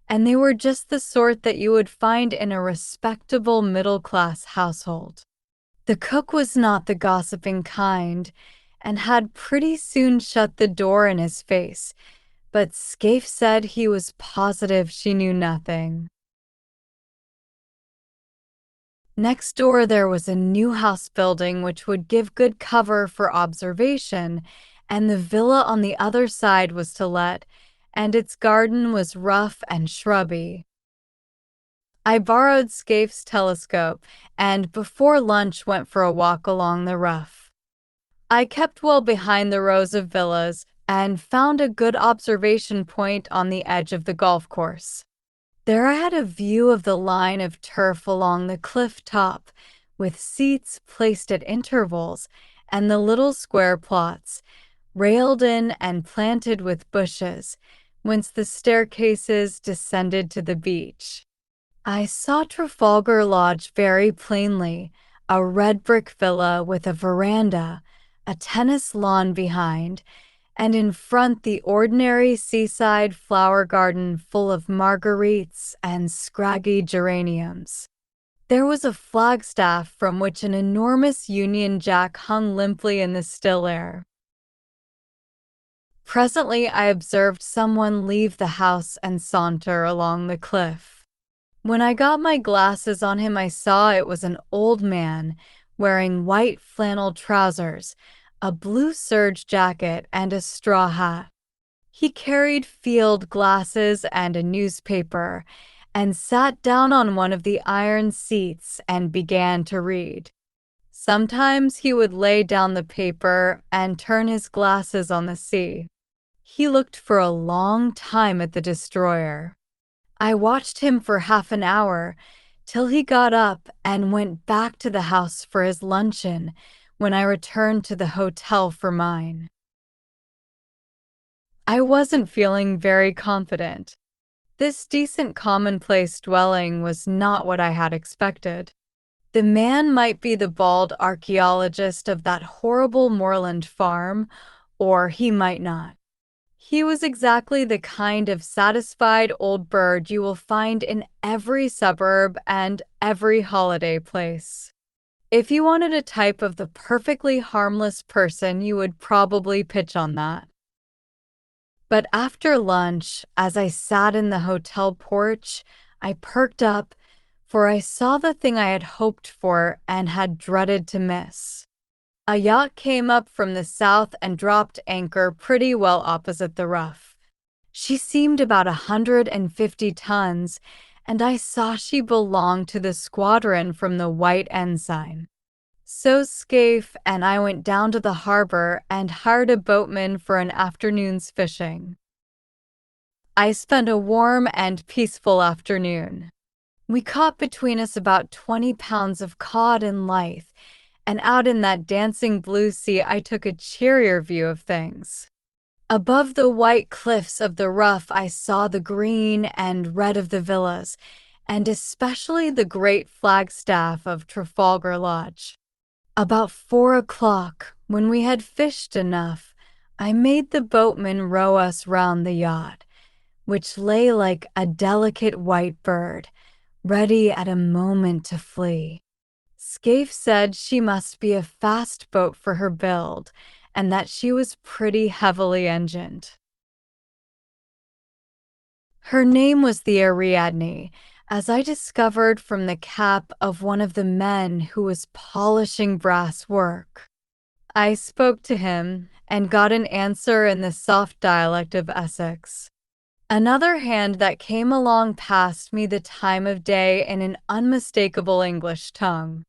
and they were just the sort that you would find in a respectable middle-class household. The cook was not the gossiping kind, and had pretty soon shut the door in his face, but Scaife said he was positive she knew nothing. Next door there was a new house building which would give good cover for observation, and the villa on the other side was to let, and its garden was rough and shrubby. I borrowed Scaife's telescope, and before lunch went for a walk along the Rough. I kept well behind the rows of villas and found a good observation point on the edge of the golf course. There I had a view of the line of turf along the cliff top, with seats placed at intervals, and the little square plots, railed in and planted with bushes, whence the staircases descended to the beach. I saw Trafalgar Lodge very plainly, a red brick villa with a veranda, a tennis lawn behind, and in front the ordinary seaside flower garden full of marguerites and scraggy geraniums. There was a flagstaff from which an enormous Union Jack hung limply in the still air. Presently I observed someone leave the house and saunter along the cliff. When I got my glasses on him, I saw it was an old man wearing white flannel trousers, a blue serge jacket, and a straw hat. He carried field glasses and a newspaper, and sat down on one of the iron seats and began to read. Sometimes he would lay down the paper and turn his glasses on the sea. He looked for a long time at the destroyer. I watched him for half an hour, till he got up and went back to the house for his luncheon, when I returned to the hotel for mine. I wasn't feeling very confident. This decent commonplace dwelling was not what I had expected. The man might be the bald archaeologist of that horrible moorland farm, or he might not. He was exactly the kind of satisfied old bird you will find in every suburb and every holiday place. If you wanted a type of the perfectly harmless person, you would probably pitch on that. But after lunch, as I sat in the hotel porch, I perked up, for I saw the thing I had hoped for and had dreaded to miss. A yacht came up from the south and dropped anchor pretty well opposite the rough. She seemed about 150 tons, and I saw she belonged to the squadron from the White Ensign. So Scaife and I went down to the harbor and hired a boatman for an afternoon's fishing. I spent a warm and peaceful afternoon. We caught between us about 20 pounds of cod and lythe, and out in that dancing blue sea I took a cheerier view of things. Above the white cliffs of the Rough I saw the green and red of the villas, and especially the great flagstaff of Trafalgar Lodge. About 4 o'clock, when we had fished enough, I made the boatman row us round the yacht, which lay like a delicate white bird, ready at a moment to flee. Scaife said she must be a fast boat for her build, and that she was pretty heavily engined. Her name was the Ariadne, as I discovered from the cap of one of the men who was polishing brass work. I spoke to him and got an answer in the soft dialect of Essex. Another hand that came along passed me the time of day in an unmistakable English tongue.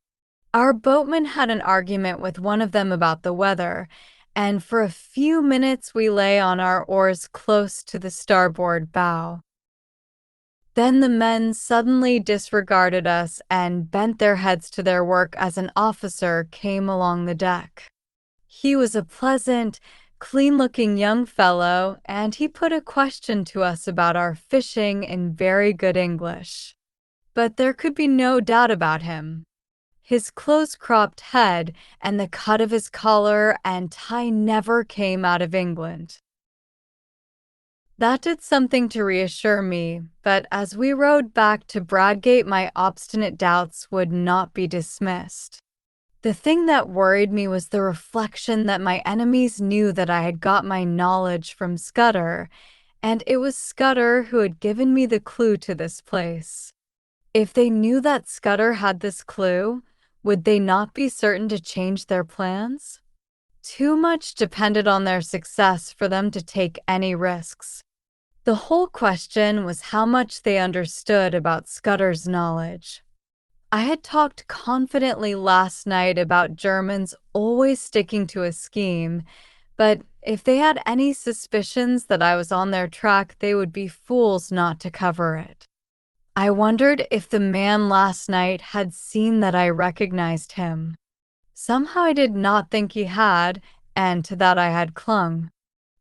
Our boatman had an argument with one of them about the weather, and for a few minutes we lay on our oars close to the starboard bow. Then the men suddenly disregarded us and bent their heads to their work as an officer came along the deck. He was a pleasant, clean-looking young fellow, and he put a question to us about our fishing in very good English. But there could be no doubt about him. His close-cropped head and the cut of his collar and tie never came out of England. That did something to reassure me, but as we rowed back to Bradgate, my obstinate doubts would not be dismissed. The thing that worried me was the reflection that my enemies knew that I had got my knowledge from Scudder, and it was Scudder who had given me the clue to this place. If they knew that Scudder had this clue, would they not be certain to change their plans? Too much depended on their success for them to take any risks. The whole question was how much they understood about Scudder's knowledge. I had talked confidently last night about Germans always sticking to a scheme, but if they had any suspicions that I was on their track, they would be fools not to cover it. I wondered if the man last night had seen that I recognized him. Somehow I did not think he had, and to that I had clung.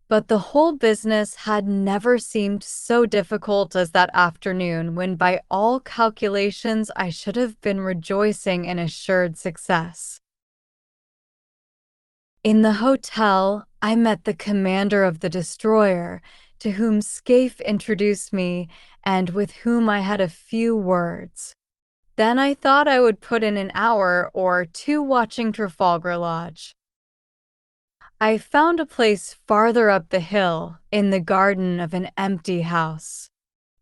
But the whole business had never seemed so difficult as that afternoon when by all calculations I should have been rejoicing in assured success. In the hotel, I met the commander of the destroyer, to whom Scaife introduced me and with whom I had a few words. Then I thought I would put in an hour or two watching Trafalgar Lodge. I found a place farther up the hill, in the garden of an empty house.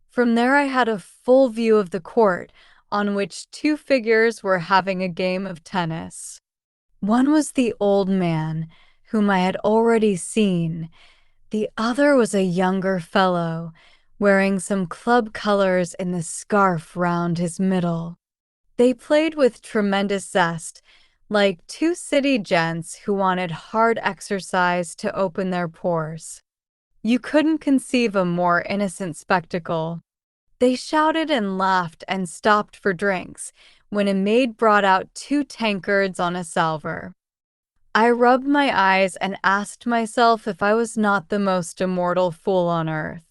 From there I had a full view of the court, on which 2 figures were having a game of tennis. One was the old man, whom I had already seen. The other was a younger fellow, wearing some club colors in the scarf round his middle. They played with tremendous zest, like 2 city gents who wanted hard exercise to open their pores. You couldn't conceive a more innocent spectacle. They shouted and laughed and stopped for drinks when a maid brought out 2 tankards on a salver. I rubbed my eyes and asked myself if I was not the most immortal fool on earth.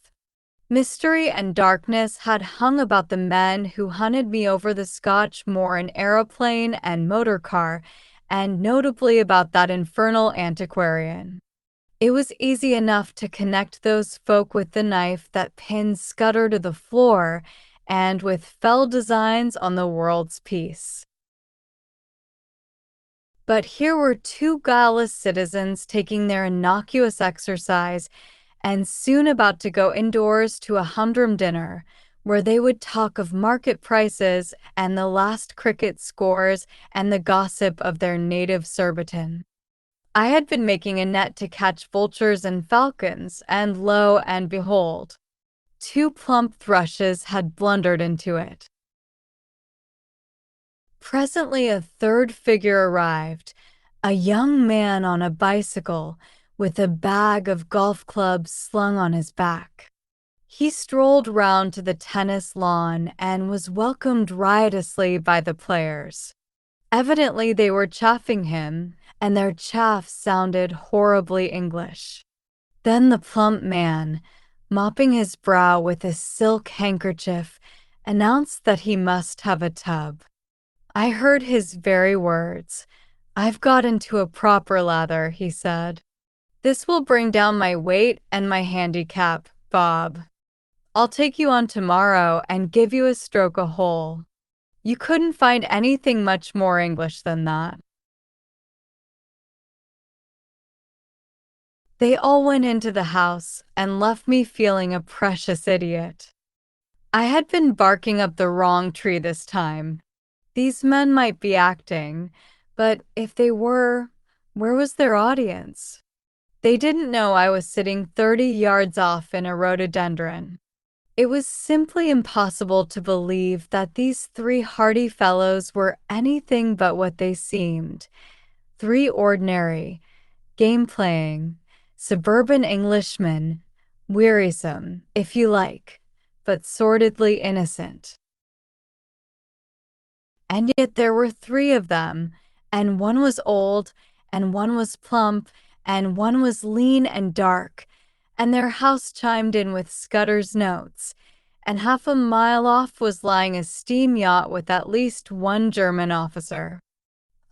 Mystery and darkness had hung about the men who hunted me over the Scotch moor in aeroplane and motor car, and notably about that infernal antiquarian. It was easy enough to connect those folk with the knife that pinned Scudder to the floor, and with fell designs on the world's peace. But here were two guileless citizens taking their innocuous exercise and soon about to go indoors to a humdrum dinner, where they would talk of market prices and the last cricket scores and the gossip of their native Surbiton. I had been making a net to catch vultures and falcons, and lo and behold, two plump thrushes had blundered into it. Presently a third figure arrived, a young man on a bicycle with a bag of golf clubs slung on his back. He strolled round to the tennis lawn and was welcomed riotously by the players. Evidently they were chaffing him, and their chaff sounded horribly English. Then the plump man, mopping his brow with a silk handkerchief, announced that he must have a tub. I heard his very words. "I've got into a proper lather," he said. "This will bring down my weight and my handicap, Bob. I'll take you on tomorrow and give you a stroke a hole." You couldn't find anything much more English than that. They all went into the house and left me feeling a precious idiot. I had been barking up the wrong tree this time. These men might be acting, but if they were, where was their audience? They didn't know I was sitting 30 yards off in a rhododendron. It was simply impossible to believe that these three hardy fellows were anything but what they seemed. Three ordinary, game-playing, suburban Englishmen, wearisome, if you like, but sordidly innocent. And yet there were three of them, and one was old, and one was plump, and one was lean and dark, and their house chimed in with Scudder's notes, and half a mile off was lying a steam yacht with at least one German officer.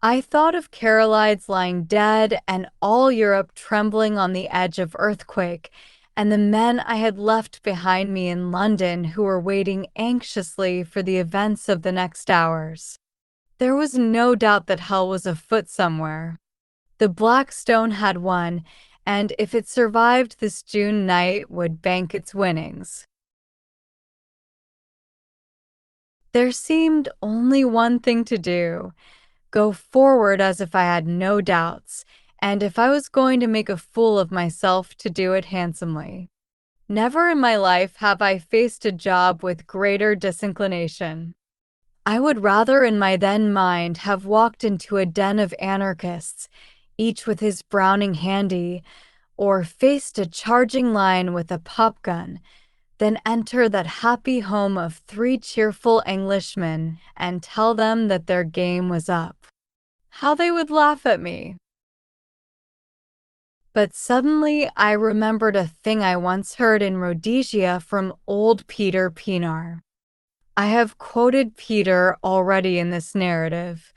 I thought of Carolides lying dead and all Europe trembling on the edge of earthquake, and the men I had left behind me in London who were waiting anxiously for the events of the next hours. There was no doubt that hell was afoot somewhere. The Black Stone had won, and if it survived this June night, would bank its winnings. There seemed only one thing to do: go forward as if I had no doubts, and if I was going to make a fool of myself, to do it handsomely. Never in my life have I faced a job with greater disinclination. I would rather in my then mind have walked into a den of anarchists, each with his Browning handy, or faced a charging line with a popgun, than enter that happy home of three cheerful Englishmen and tell them that their game was up. How they would laugh at me! But suddenly I remembered a thing I once heard in Rhodesia from old Peter Pienaar. I have quoted Peter already in this narrative.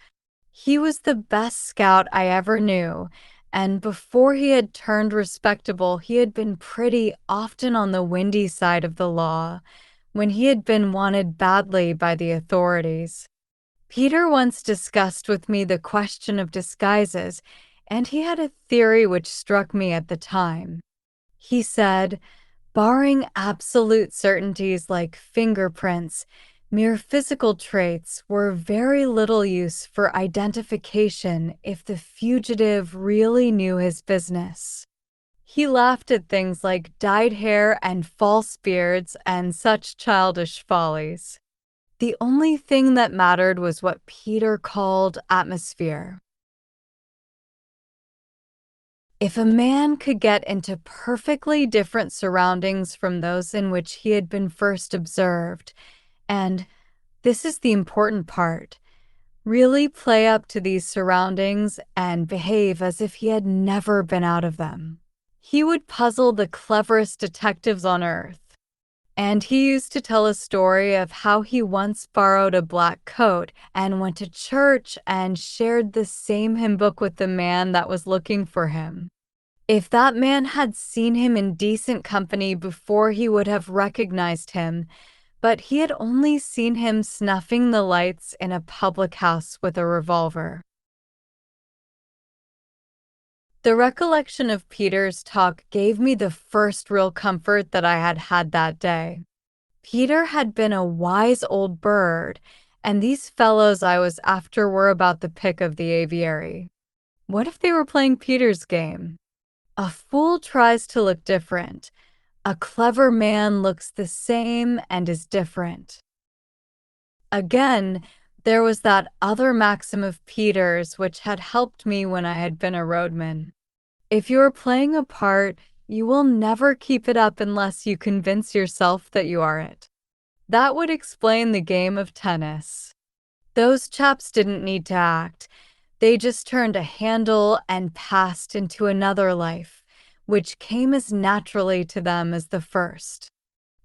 He was the best scout I ever knew, and before he had turned respectable, he had been pretty often on the windy side of the law, when he had been wanted badly by the authorities. Peter once discussed with me the question of disguises, and he had a theory which struck me at the time. He said, barring absolute certainties like fingerprints, mere physical traits were very little use for identification if the fugitive really knew his business. He laughed at things like dyed hair and false beards and such childish follies. The only thing that mattered was what Peter called atmosphere. If a man could get into perfectly different surroundings from those in which he had been first observed, and, this is the important part, really play up to these surroundings and behave as if he had never been out of them, he would puzzle the cleverest detectives on earth. And he used to tell a story of how he once borrowed a black coat and went to church and shared the same hymn book with the man that was looking for him. If that man had seen him in decent company before, he would have recognized him, but he had only seen him snuffing the lights in a public house with a revolver. The recollection of Peter's talk gave me the first real comfort that I had had that day. Peter had been a wise old bird, and these fellows I was after were about the pick of the aviary. What if they were playing Peter's game? A fool tries to look different. A clever man looks the same and is different. Again, there was that other maxim of Peter's which had helped me when I had been a roadman. If you are playing a part, you will never keep it up unless you convince yourself that you are it. That would explain the game of tennis. Those chaps didn't need to act. They just turned a handle and passed into another life, which came as naturally to them as the first.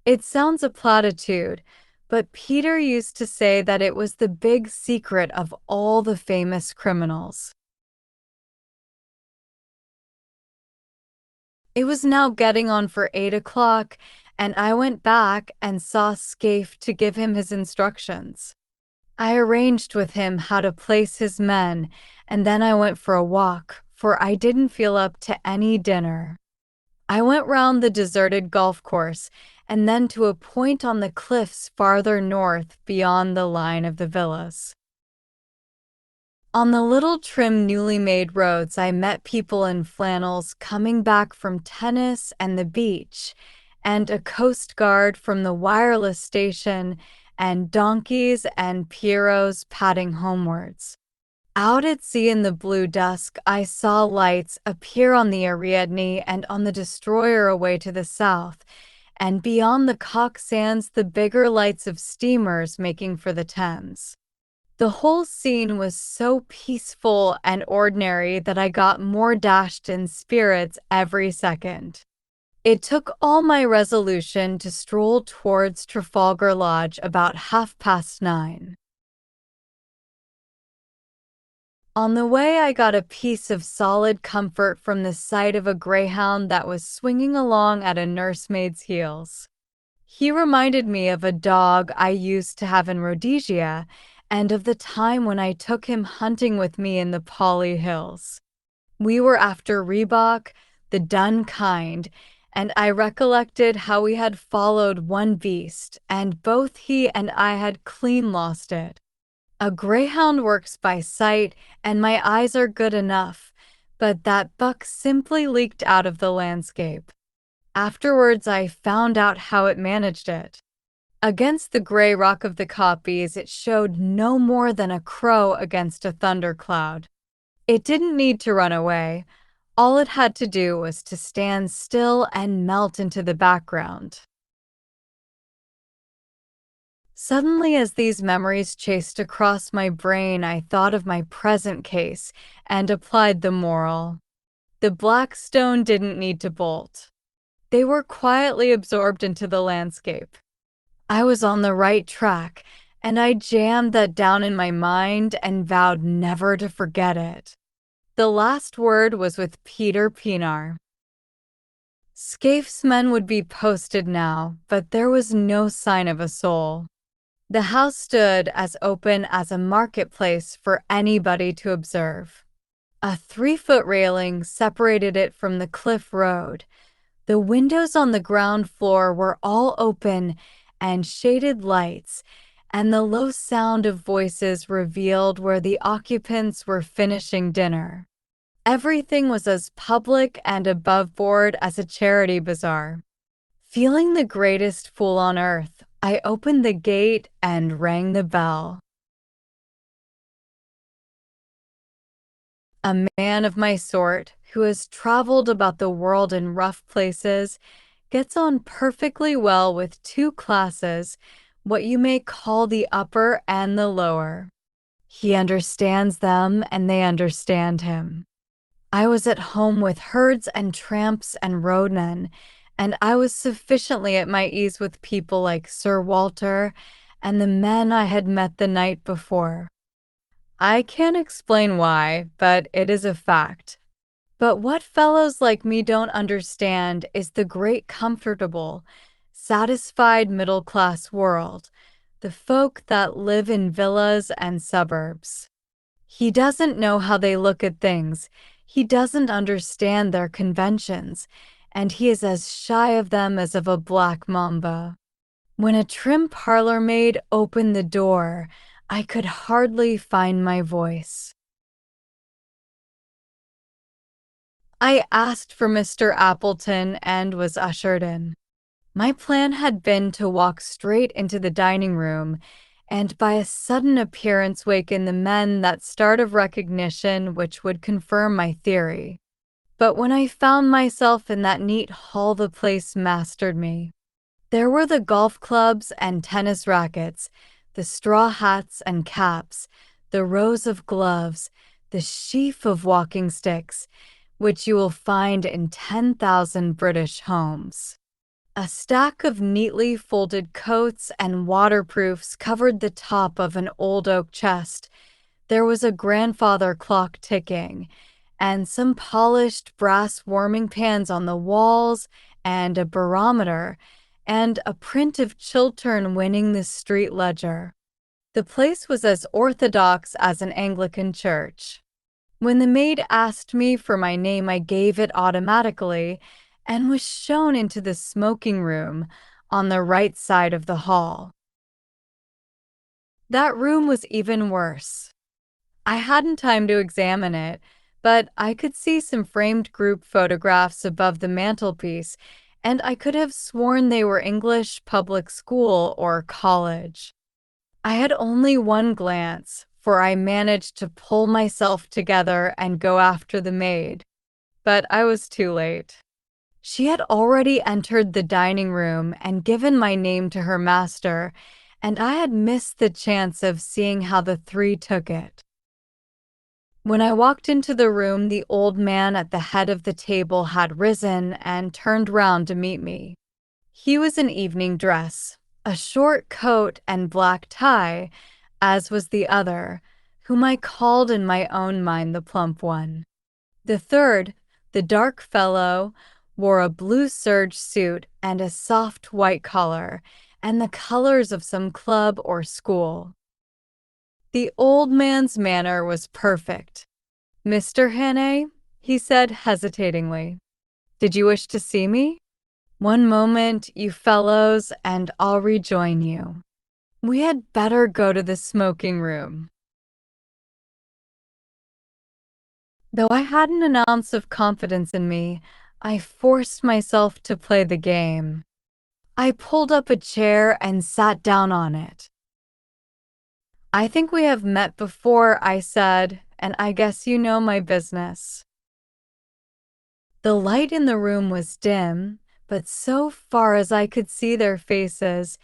It sounds a platitude, but Peter used to say that it was the big secret of all the famous criminals. It was now getting on for 8 o'clock, and I went back and saw Scaife to give him his instructions. I arranged with him how to place his men, and then I went for a walk, for I didn't feel up to any dinner. I went round the deserted golf course, and then to a point on the cliffs farther north beyond the line of the villas. On the little trim newly made roads I met people in flannels coming back from tennis and the beach, and a coast guard from the wireless station, and donkeys and pierrots padding homewards. Out at sea in the blue dusk, I saw lights appear on the Ariadne and on the destroyer away to the south, and beyond the Cock Sands the bigger lights of steamers making for the Thames. The whole scene was so peaceful and ordinary that I got more dashed in spirits every second. It took all my resolution to stroll towards Trafalgar Lodge about 9:30. On the way, I got a piece of solid comfort from the sight of a greyhound that was swinging along at a nursemaid's heels. He reminded me of a dog I used to have in Rhodesia, and of the time when I took him hunting with me in the Polly Hills. We were after Reebok, the dun kind, and I recollected how we had followed one beast, and both he and I had clean lost it. A greyhound works by sight, and my eyes are good enough, but that buck simply leaked out of the landscape. Afterwards, I found out how it managed it. Against the gray rock of the kopjes, it showed no more than a crow against a thundercloud. It didn't need to run away. All it had to do was to stand still and melt into the background. Suddenly, as these memories chased across my brain, I thought of my present case and applied the moral. The black stone didn't need to bolt. They were quietly absorbed into the landscape. I was on the right track, and I jammed that down in my mind and vowed never to forget it. The last word was with Peter Pienaar. Scaife's men would be posted now, but there was no sign of a soul. The house stood as open as a marketplace for anybody to observe. A 3-foot railing separated it from the cliff road. The windows on the ground floor were all open and shaded lights, and the low sound of voices revealed where the occupants were finishing dinner. Everything was as public and above board as a charity bazaar. Feeling the greatest fool on earth, I opened the gate and rang the bell. A man of my sort, who has traveled about the world in rough places, gets on perfectly well with 2 classes, what you may call the upper and the lower. He understands them, and they understand him. I was at home with herds and tramps and roadmen, and I was sufficiently at my ease with people like Sir Walter and the men I had met the night before. I can't explain why, but it is a fact. But what fellows like me don't understand is the great comfortable, satisfied middle-class world, the folk that live in villas and suburbs. He doesn't know how they look at things. He doesn't understand their conventions, and he is as shy of them as of a black mamba. When a trim parlor maid opened the door, I could hardly find my voice. I asked for Mr. Appleton and was ushered in. My plan had been to walk straight into the dining room and by a sudden appearance waken the men that start of recognition which would confirm my theory. But when I found myself in that neat hall, the place mastered me. There were the golf clubs and tennis rackets, the straw hats and caps, the rows of gloves, the sheaf of walking sticks, which you will find in 10,000 British homes. A stack of neatly folded coats and waterproofs covered the top of an old oak chest. There was a grandfather clock ticking, and some polished brass warming pans on the walls, and a barometer, and a print of Chiltern winning the street ledger. The place was as orthodox as an Anglican church. When the maid asked me for my name, I gave it automatically and was shown into the smoking room on the right side of the hall. That room was even worse. I hadn't time to examine it, but I could see some framed group photographs above the mantelpiece, and I could have sworn they were English public school or college. I had only one glance, for I managed to pull myself together and go after the maid. But I was too late. She had already entered the dining room and given my name to her master, and I had missed the chance of seeing how the three took it. When I walked into the room, the old man at the head of the table had risen and turned round to meet me. He was in evening dress, a short coat and black tie, as was the other, whom I called in my own mind the plump one. The third, the dark fellow, wore a blue serge suit and a soft white collar, and the colors of some club or school. The old man's manner was perfect. "Mr. Hannay," he said hesitatingly, "did you wish to see me?" "One moment, you fellows, and I'll rejoin you. We had better go to the smoking room." Though I hadn't an ounce of confidence in me, I forced myself to play the game. I pulled up a chair and sat down on it. "I think we have met before," I said, "and I guess you know my business." The light in the room was dim, but so far as I could see their faces,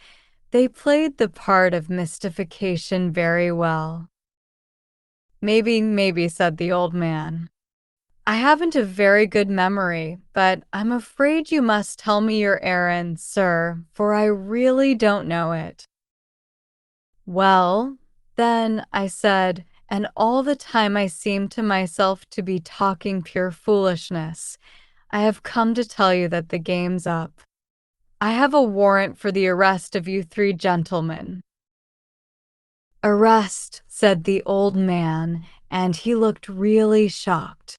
they played the part of mystification very well. Maybe, said the old man. "I haven't a very good memory, but I'm afraid you must tell me your errand, sir, for I really don't know it." "Well, then," I said, and all the time I seemed to myself to be talking pure foolishness, "I have come to tell you that the game's up. I have a warrant for the arrest of you three gentlemen." "Arrest," said the old man, and he looked really shocked.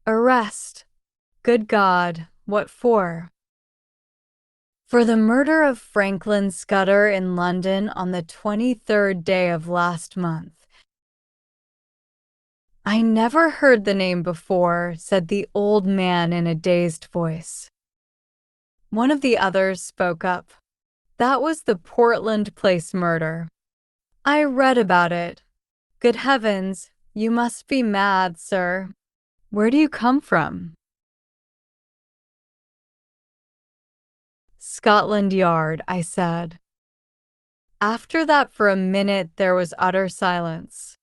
"Arrest? Good God, what for?" "For the murder of Franklin Scudder in London on the 23rd day of last month." "I never heard the name before," said the old man in a dazed voice. One of the others spoke up. "That was the Portland Place murder. I read about it. Good heavens, you must be mad, sir. Where do you come from?" "Scotland Yard," I said. After that, for a minute, there was utter silence.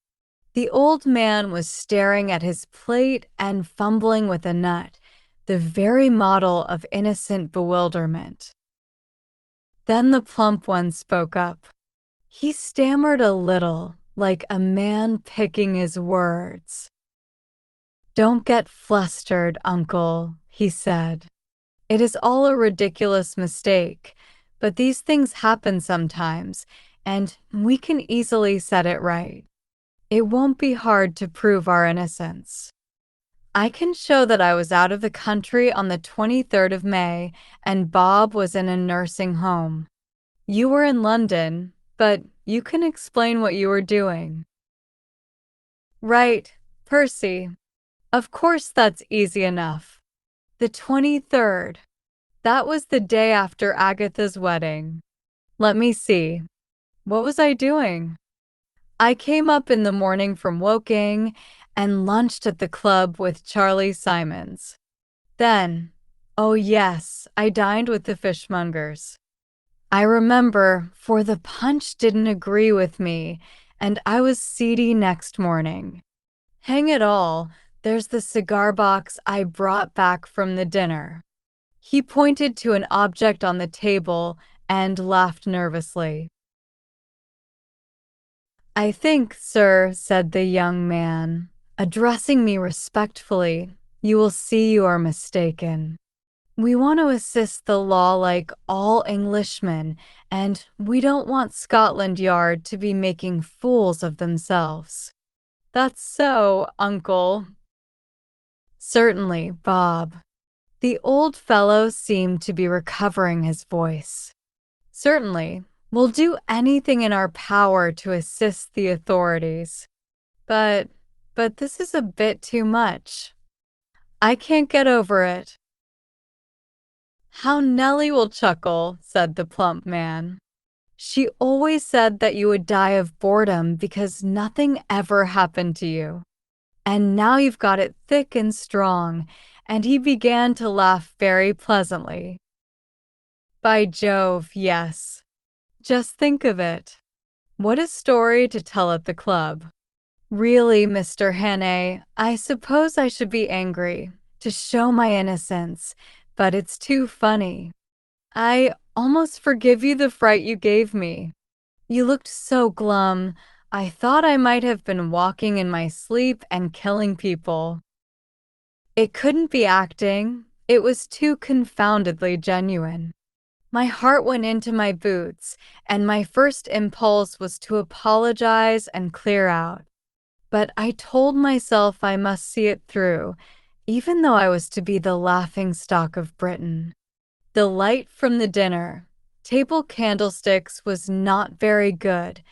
The old man was staring at his plate and fumbling with a nut, the very model of innocent bewilderment. Then the plump one spoke up. He stammered a little, like a man picking his words. "Don't get flustered, uncle," he said. "It is all a ridiculous mistake, but these things happen sometimes, and we can easily set it right. It won't be hard to prove our innocence." I can show that I was out of the country on the 23rd of May, and Bob was in a nursing home. You were in London, but you can explain what you were doing. Right, Percy. Of course that's easy enough. The 23rd. That was the day after Agatha's wedding. Let me see. What was I doing? I came up in the morning from Woking and lunched at the club with Charlie Simons. Then, oh yes, I dined with the fishmongers. I remember, for the punch didn't agree with me, and I was seedy next morning. Hang it all, there's the cigar box I brought back from the dinner. He pointed to an object on the table and laughed nervously. I think, sir, said the young man, addressing me respectfully, you will see you are mistaken. We want to assist the law like all Englishmen, and we don't want Scotland Yard to be making fools of themselves. That's so, uncle. Certainly, Bob. The old fellow seemed to be recovering his voice. Certainly, we'll do anything in our power to assist the authorities. But this is a bit too much. I can't get over it. How Nellie will chuckle, said the plump man. She always said that you would die of boredom because nothing ever happened to you. And now you've got it thick and strong, and he began to laugh very pleasantly. By Jove, yes. Just think of it. What a story to tell at the club. Really, Mr. Hannay, I suppose I should be angry, to show my innocence, but it's too funny. I almost forgive you the fright you gave me. You looked so glum, I thought I might have been walking in my sleep and killing people. It couldn't be acting, it was too confoundedly genuine. My heart went into my boots, and my first impulse was to apologize and clear out. But I told myself I must see it through, even though I was to be the laughingstock of Britain. The light from the dinner table candlesticks was not very good,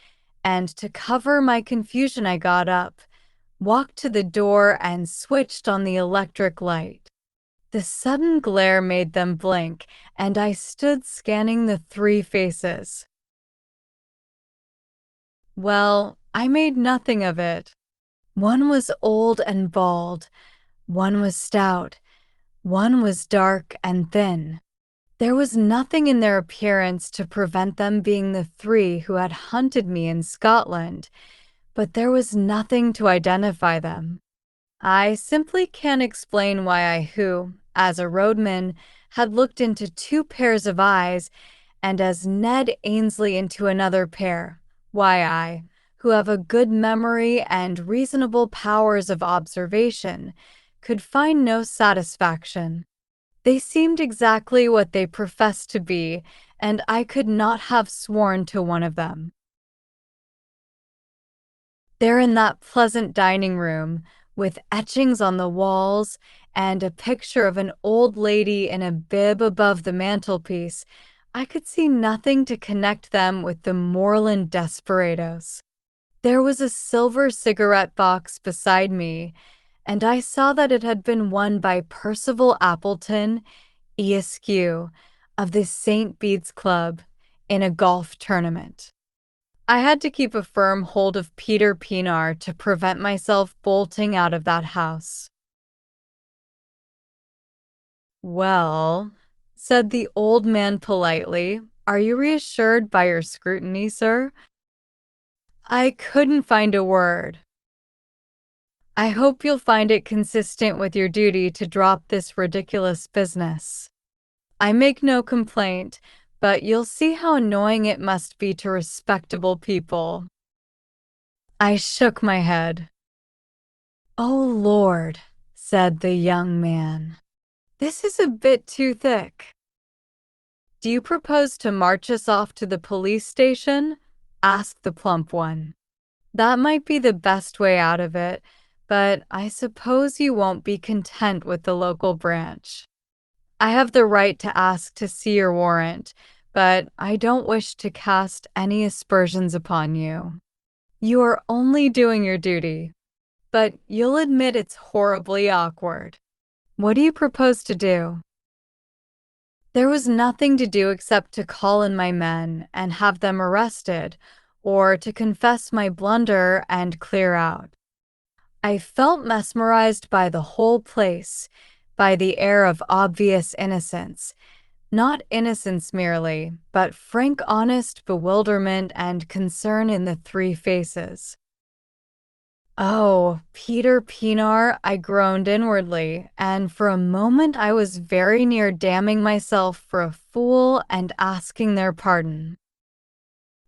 and to cover my confusion I got up, walked to the door and switched on the electric light. The sudden glare made them blink, and I stood scanning the three faces. Well, I made nothing of it. One was old and bald, one was stout, one was dark and thin. There was nothing in their appearance to prevent them being the three who had hunted me in Scotland, but there was nothing to identify them. I simply can't explain why I who, as a roadman, had looked into two pairs of eyes, and as Ned Ainsley into another pair, why I, who have a good memory and reasonable powers of observation, could find no satisfaction. They seemed exactly what they professed to be, and I could not have sworn to one of them. They're in that pleasant dining room, with etchings on the walls and a picture of an old lady in a bib above the mantelpiece. I could see nothing to connect them with the moorland desperadoes. There was a silver cigarette box beside me, and I saw that it had been won by Percival Appleton, Esq., of the St. Bede's Club, in a golf tournament. I had to keep a firm hold of Peter Pienaar to prevent myself bolting out of that house. Well, said the old man politely, are you reassured by your scrutiny, sir? I couldn't find a word. I hope you'll find it consistent with your duty to drop this ridiculous business. I make no complaint, but you'll see how annoying it must be to respectable people. I shook my head. Oh, Lord, said the young man. This is a bit too thick. Do you propose to march us off to the police station? Asked the plump one. That might be the best way out of it, but I suppose you won't be content with the local branch. I have the right to ask to see your warrant, but I don't wish to cast any aspersions upon you. You are only doing your duty, but you'll admit it's horribly awkward. What do you propose to do?" There was nothing to do except to call in my men and have them arrested, or to confess my blunder and clear out. I felt mesmerized by the whole place, by the air of obvious innocence. Not innocence merely, but frank honest bewilderment and concern in the three faces. "Oh, Peter Pinar," I groaned inwardly, and for a moment I was very near damning myself for a fool and asking their pardon.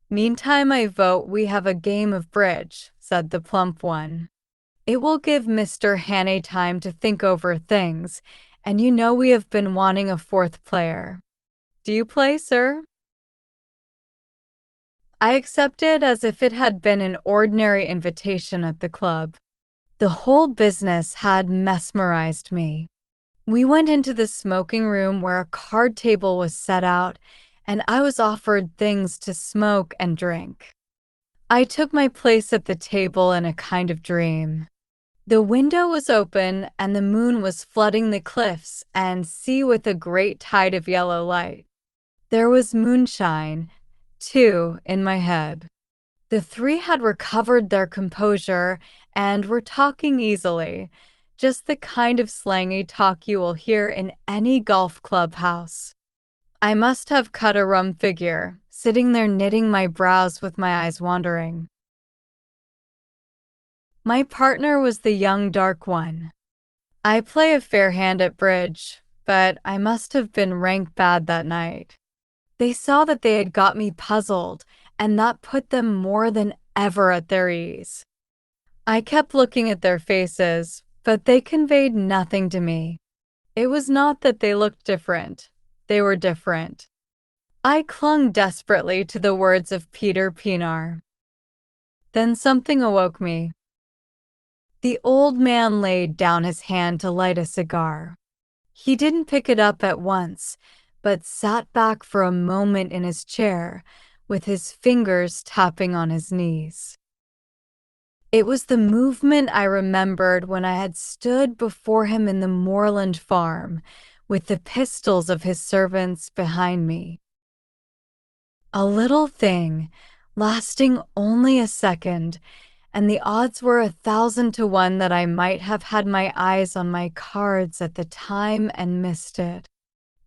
"Meantime, I vote we have a game of bridge," said the plump one. "It will give Mr. Hannay time to think over things, and you know we have been wanting a fourth player. Do you play, sir?" I accepted as if it had been an ordinary invitation at the club. The whole business had mesmerized me. We went into the smoking room where a card table was set out, and I was offered things to smoke and drink. I took my place at the table in a kind of dream. The window was open, and the moon was flooding the cliffs and sea with a great tide of yellow light. There was moonshine, too, in my head. The three had recovered their composure and were talking easily, just the kind of slangy talk you will hear in any golf club house. I must have cut a rum figure, sitting there knitting my brows with my eyes wandering. My partner was the young dark one. I play a fair hand at bridge, but I must have been rank bad that night. They saw that they had got me puzzled, and that put them more than ever at their ease. I kept looking at their faces, but they conveyed nothing to me. It was not that they looked different. They were different. I clung desperately to the words of Peter Pinar. Then something awoke me. The old man laid down his hand to light a cigar. He didn't pick it up at once, but sat back for a moment in his chair, with his fingers tapping on his knees. It was the movement I remembered when I had stood before him in the moorland farm, with the pistols of his servants behind me. A little thing, lasting only a second, and the odds were 1,000 to 1 that I might have had my eyes on my cards at the time and missed it.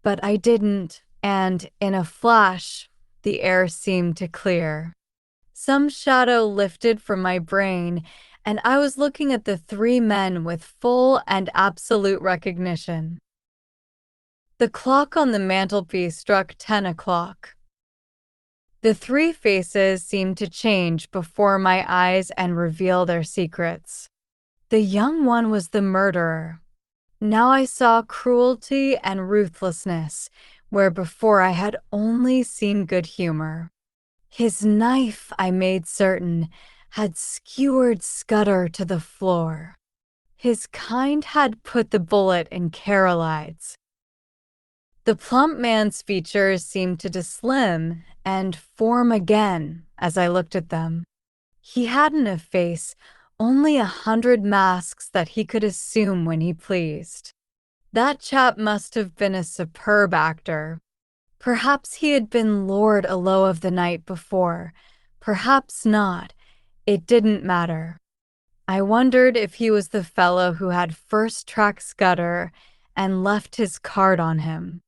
But I didn't, and in a flash, the air seemed to clear. Some shadow lifted from my brain, and I was looking at the three men with full and absolute recognition. The clock on the mantelpiece struck 10 o'clock. The three faces seemed to change before my eyes and reveal their secrets. The young one was the murderer. Now I saw cruelty and ruthlessness, where before I had only seen good humor. His knife, I made certain, had skewered Scudder to the floor. His kind had put the bullet in Carolide's. The plump man's features seemed to slim and form again as I looked at them. He hadn't a face, only 100 masks that he could assume when he pleased. That chap must have been a superb actor. Perhaps he had been Lord Allo of the night before. Perhaps not. It didn't matter. I wondered if he was the fellow who had first tracked Scudder and left his card on him.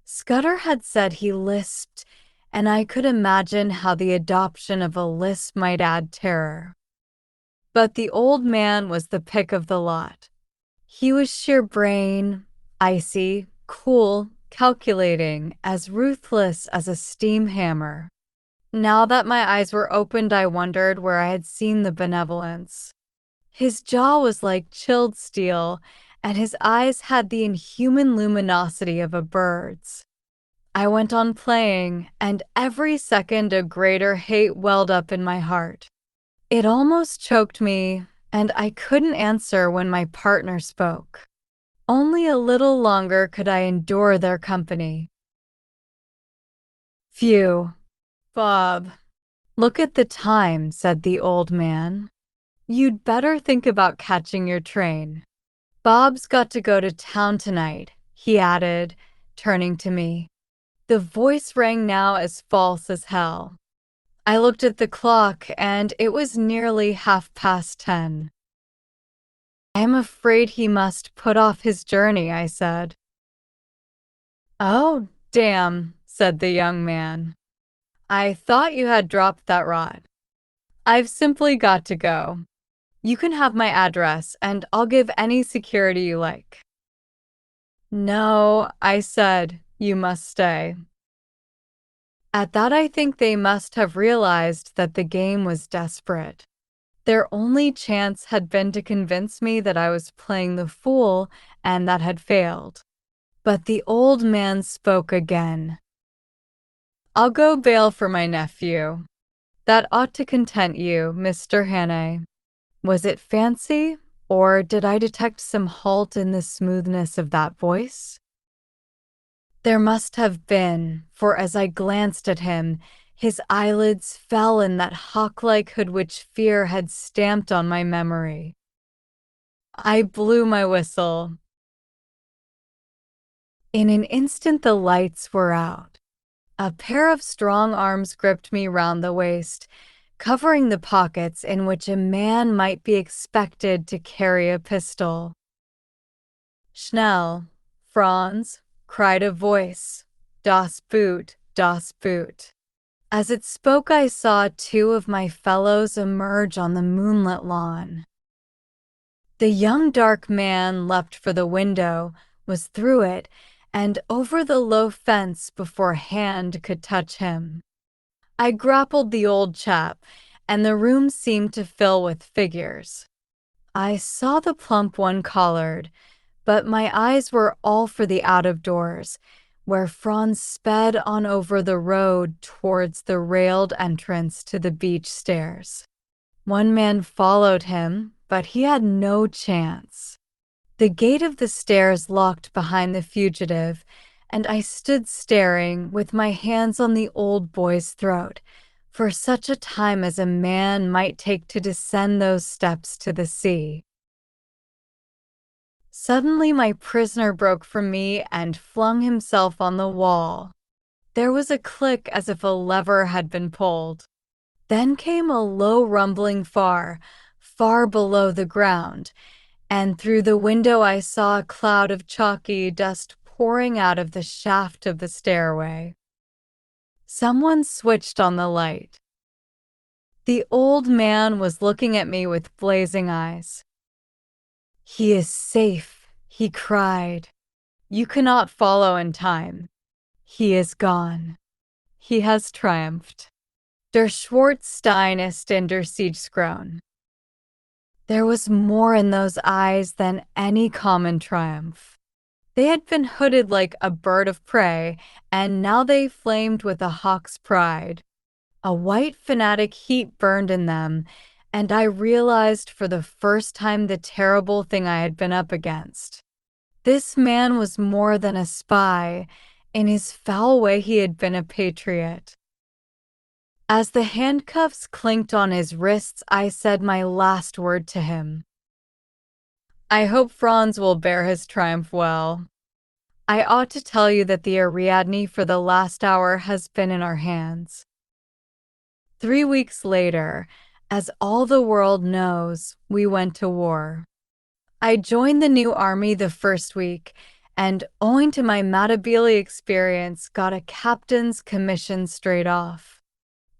Scudder had said he lisped, and I could imagine how the adoption of a lisp might add terror. But the old man was the pick of the lot. He was sheer brain, icy, cool, calculating, as ruthless as a steam hammer. Now that my eyes were opened, I wondered where I had seen the benevolence. His jaw was like chilled steel, and his eyes had the inhuman luminosity of a bird's. I went on playing, and every second a greater hate welled up in my heart. It almost choked me, and I couldn't answer when my partner spoke. Only a little longer could I endure their company. Phew. Bob. Look at the time, said the old man. You'd better think about catching your train. Bob's got to go to town tonight, he added, turning to me. The voice rang now as false as hell. I looked at the clock, and it was nearly 10:30. I'm afraid he must put off his journey, I said. Oh, damn, said the young man. I thought you had dropped that rod. I've simply got to go. You can have my address, and I'll give any security you like. No, I said, you must stay. At that, I think they must have realized that the game was desperate. Their only chance had been to convince me that I was playing the fool, and that had failed. But the old man spoke again. I'll go bail for my nephew. That ought to content you, Mr. Hannay. Was it fancy, or did I detect some halt in the smoothness of that voice? There must have been, for as I glanced at him, his eyelids fell in that hawk-like hood which fear had stamped on my memory. I blew my whistle. In an instant the lights were out. A pair of strong arms gripped me round the waist, covering the pockets in which a man might be expected to carry a pistol. Schnell, Franz, cried a voice. Das Boot, das Boot. As it spoke, I saw two of my fellows emerge on the moonlit lawn. The young dark man leapt for the window, was through it, and over the low fence before hand could touch him. I grappled the old chap, and the room seemed to fill with figures. I saw the plump one collared, but my eyes were all for the out-of-doors, where Franz sped on over the road towards the railed entrance to the beach stairs. One man followed him, but he had no chance. The gate of the stairs locked behind the fugitive, and I stood staring with my hands on the old boy's throat, for such a time as a man might take to descend those steps to the sea. Suddenly my prisoner broke from me and flung himself on the wall. There was a click as if a lever had been pulled. Then came a low rumbling far below the ground, and through the window I saw a cloud of chalky dust pouring out of the shaft of the stairway. Someone switched on the light. The old man was looking at me with blazing eyes. "He is safe," he cried. "You cannot follow in time. He is gone. He has triumphed. Der Schwarzstein ist in der Siegskron." There was more in those eyes than any common triumph. They had been hooded like a bird of prey, and now they flamed with a hawk's pride. A white fanatic heat burned in them, and I realized for the first time the terrible thing I had been up against. This man was more than a spy. In his foul way, he had been a patriot. As the handcuffs clinked on his wrists, I said my last word to him. "I hope Franz will bear his triumph well. I ought to tell you that the Ariadne for the last hour has been in our hands." 3 weeks later, as all the world knows, we went to war. I joined the new army the first week, and owing to my Matabele experience, got a captain's commission straight off.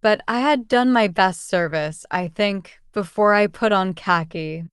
But I had done my best service, I think, before I put on khaki.